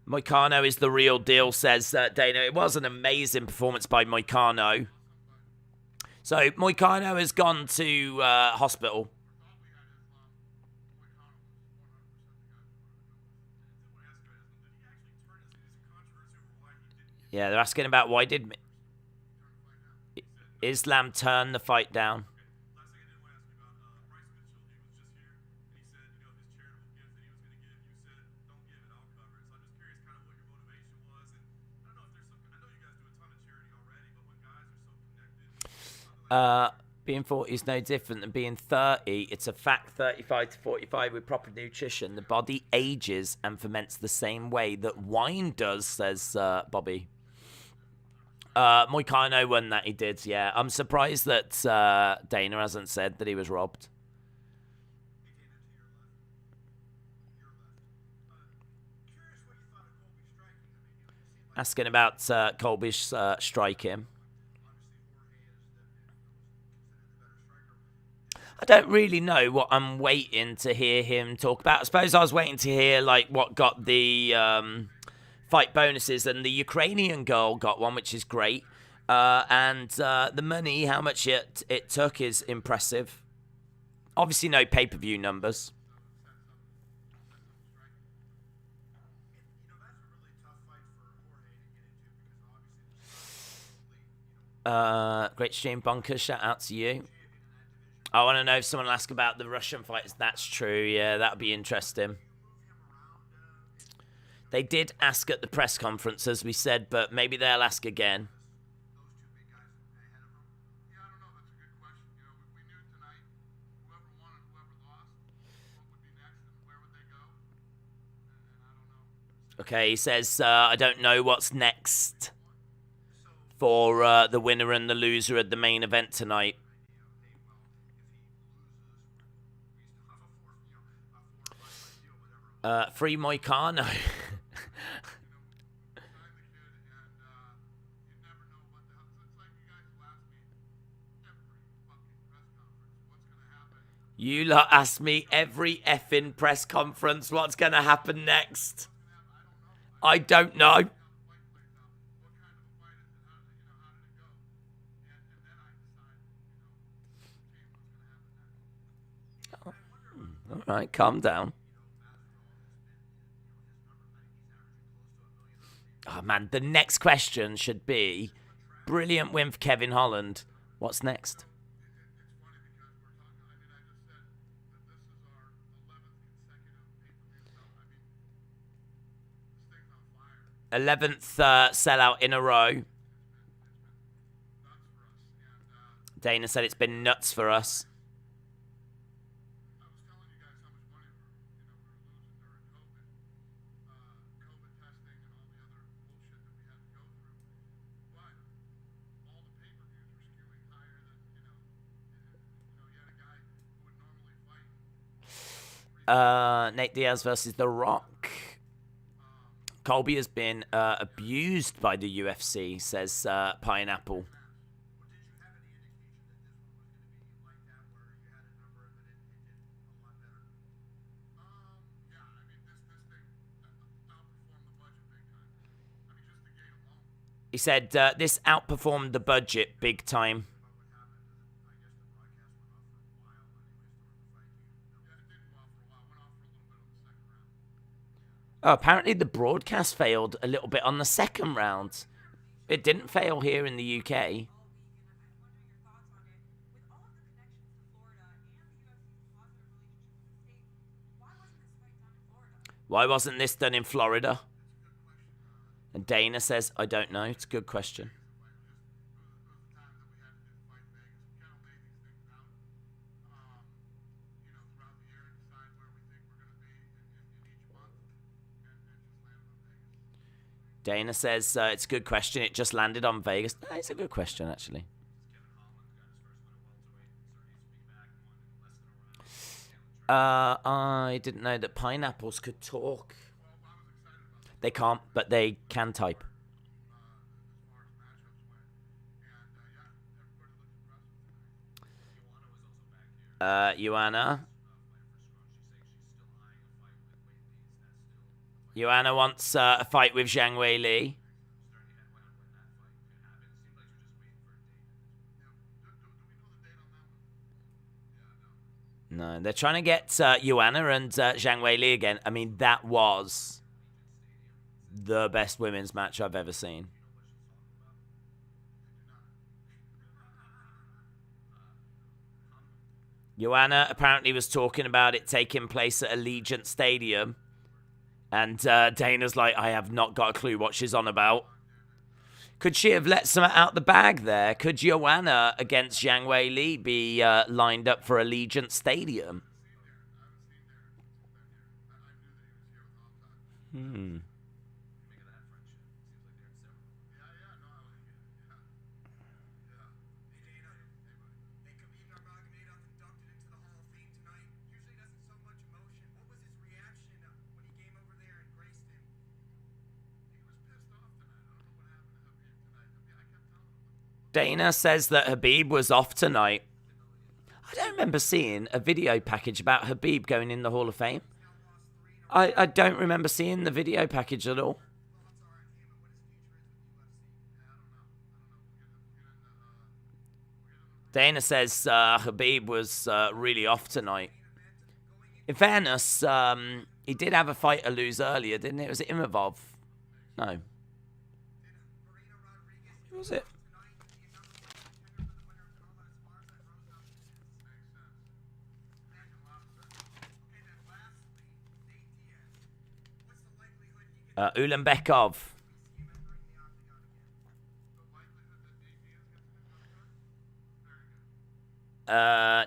Moicano is the real deal, says Dana. It was an amazing performance by Moicano. So Moicano has gone to hospital. Yeah, they're asking about why did Islam turn the fight down. Being 40 is no different than being 30. It's a fact 35 to 45 with proper nutrition. The body ages and ferments the same way that wine does, says Bobby. Moicano won that, he did, yeah. I'm surprised that Dana hasn't said that he was robbed. Asking about Colby's striking. I don't really know what I'm waiting to hear him talk about. I suppose I was waiting to hear like what got the fight bonuses, and the Ukrainian girl got one, which is great. And the money, how much it took, is impressive. Obviously, no pay-per-view numbers. Great stream, Bonkers. Shout out to you. I want to know if someone will ask about the Russian fighters. That's true. Yeah, that'll be interesting. They did ask at the press conference, as we said, but maybe they'll ask again. Okay, he says, I don't know what's next for the winner and the loser at the main event tonight. Free Moicano. You lot ask me every effing press conference what's going to happen next. I don't know. All right, calm down. Oh, man, the next question should be, brilliant win for Kevin Holland. What's next? 11th sellout in a row. Dana said it's been nuts for us. Nate Diaz versus The Rock. Colby has been abused by the UFC, says Pineapple. He said this outperformed the budget big time. Oh, apparently the broadcast failed a little bit on the second round. It didn't fail here in the UK. Why wasn't this done in Florida? And Dana says, I don't know. It's a good question. Dana says, it's a good question. It just landed on Vegas. It's a good question, actually. I didn't know that pineapples could talk. They can't, but they can type. Joanna wants a fight with Zhang Weili. No, they're trying to get Joanna and Zhang Weili again. I mean, that was the best women's match I've ever seen. Joanna apparently was talking about it taking place at Allegiant Stadium. And Dana's like, I have not got a clue what she's on about. Could she have let some out the bag there? Could Joanna against Zhang Weili be lined up for Allegiant Stadium? Dana says that Khabib was off tonight. I don't remember seeing a video package about Khabib going in the Hall of Fame. I don't remember seeing the video package at all. Dana says Khabib was really off tonight. In fairness, he did have a fighter lose earlier, didn't it? Was it Imavov? No. Who was it? Ulanbekov.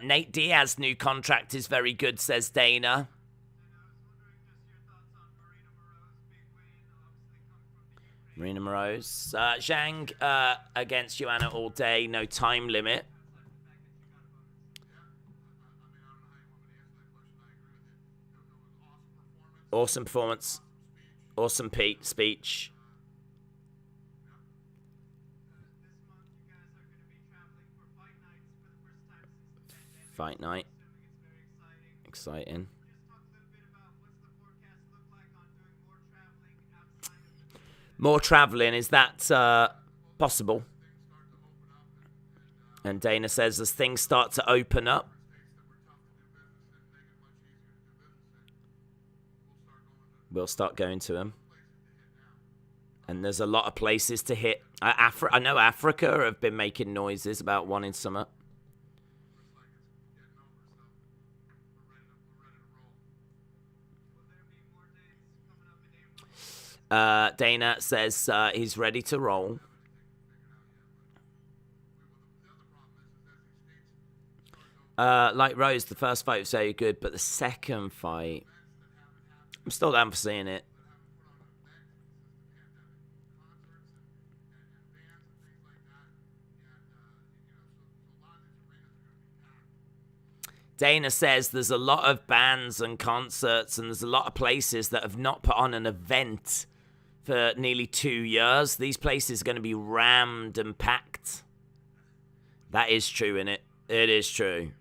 Nate Diaz's new contract is very good, says Dana. Marina Moroz. Zhang against Joanna all day, no time limit. Awesome performance. Awesome speech. Fight night. Exciting. More traveling, is that possible? And Dana says as things start to open up, we'll start going to them. And there's a lot of places to hit. I know Africa have been making noises about wanting some up. Dana says he's ready to roll. Like Rose, the first fight was very good, but the second fight, I'm still down for seeing it. Dana says there's a lot of bands and concerts and there's a lot of places that have not put on an event for nearly 2 years. These places are going to be rammed and packed. That is true, innit? It is true.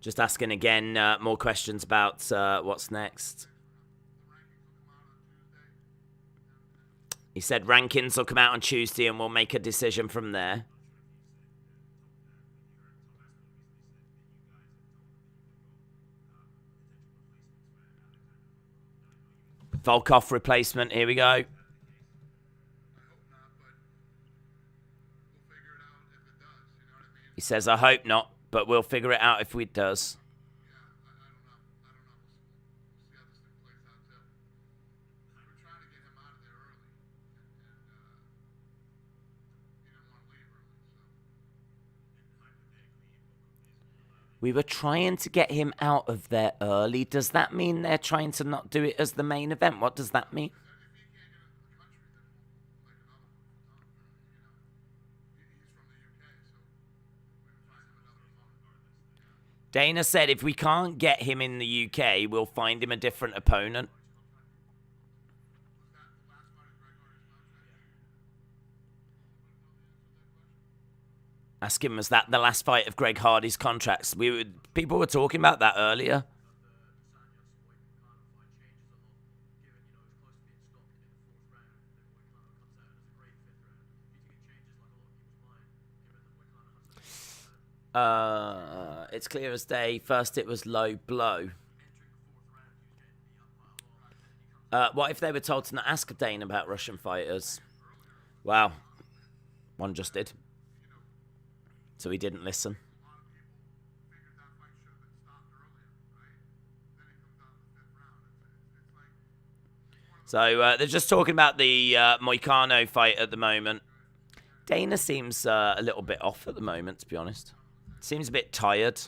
Just asking again, more questions about what's next. He said rankings will come out on Tuesday and we'll make a decision from there. Volkov replacement, here we go. He says, I hope not, but we'll figure it out if it does. We were trying to get him out of there early. Does that mean they're trying to not do it as the main event? What does that mean? Dana said if we can't get him in the UK, we'll find him a different opponent. Ask him, was that the last fight of Greg Hardy's contracts? People were talking about that earlier. It's clear as day. First it was low blow. What if they were told to not ask Dane about Russian fighters? Wow. One just did. So he didn't listen.
So they're just talking about the Moicano fight at the moment. Dana seems a little bit off at the moment, to be honest. Seems a bit tired.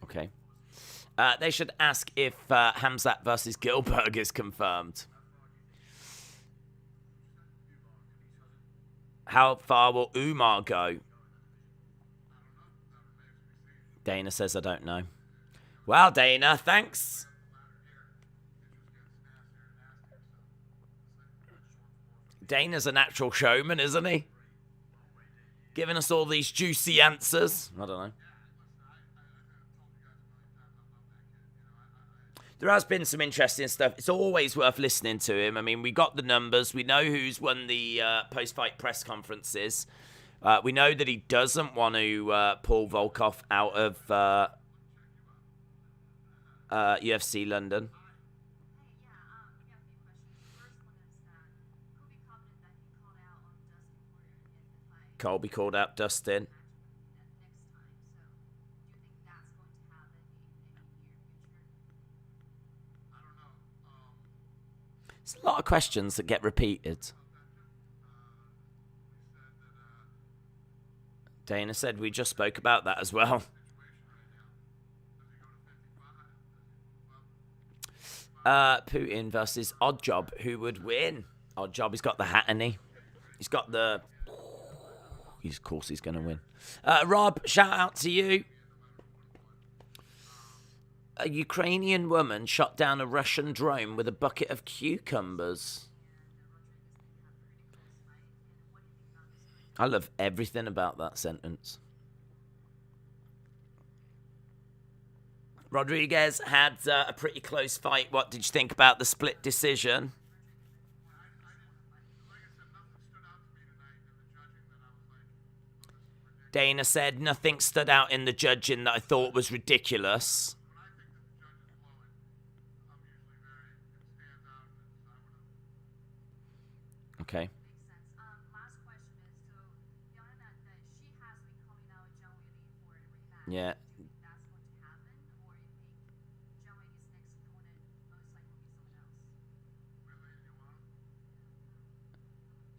Okay. They should ask if Hamzat versus Gilbert is confirmed. How far will Umar go? Dana says, I don't know. Well, Dana, thanks. Dana's a natural showman, isn't he? Giving us all these juicy answers. I don't know. There has been some interesting stuff. It's always worth listening to him. I mean, we got the numbers. We know who's won the post-fight press conferences. We know that he doesn't want to pull Volkov out of UFC London. Colby called out Dustin. There's a lot of questions that get repeated. Dana said we just spoke about that as well. Putin versus Oddjob. Who would win? Oddjob, he's got the hat, hasn't he? He's got the... Of course he's going to win. Rob, shout out to you. A Ukrainian woman shot down a Russian drone with a bucket of cucumbers. I love everything about that sentence. Rodriguez had a pretty close fight. What did you think about the split decision? Dana said, nothing stood out in the judging that I thought was ridiculous. Okay. Yeah.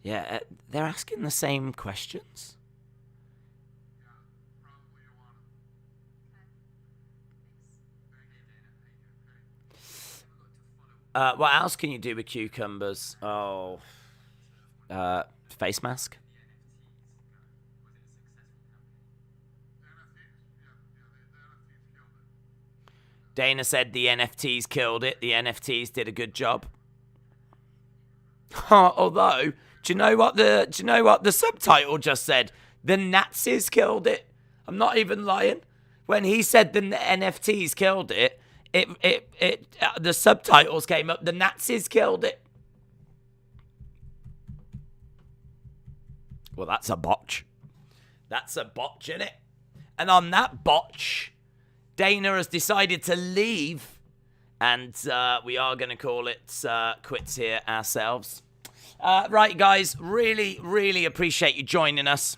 Yeah, they're asking the same questions. What else can you do with cucumbers? Oh, face mask. Dana said the NFTs killed it. The NFTs did a good job. Although, do you know what the subtitle just said? The Nazis killed it. I'm not even lying. When he said the NFTs killed it, the subtitles came up. The Nazis killed it. Well, that's a botch. That's a botch, innit? And on that botch, Dana has decided to leave, and we are going to call it quits here ourselves. Right, guys, really, really appreciate you joining us.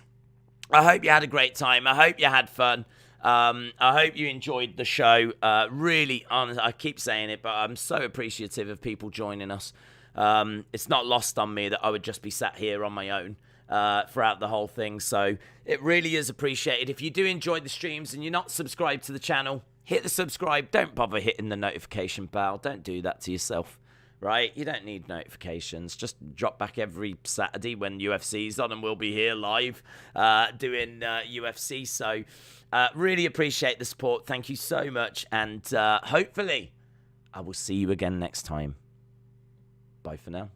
I hope you had a great time. I hope you had fun. I hope you enjoyed the show. Really, honest, I keep saying it, but I'm so appreciative of people joining us. It's not lost on me that I would just be sat here on my own throughout the whole thing. So it really is appreciated. If you do enjoy the streams and you're not subscribed to the channel, hit the subscribe. Don't bother hitting the notification bell. Don't do that to yourself. Right? You don't need notifications. Just drop back every Saturday when UFC's on and we'll be here live doing UFC. So really appreciate the support. Thank you so much. And hopefully I will see you again next time. Bye for now.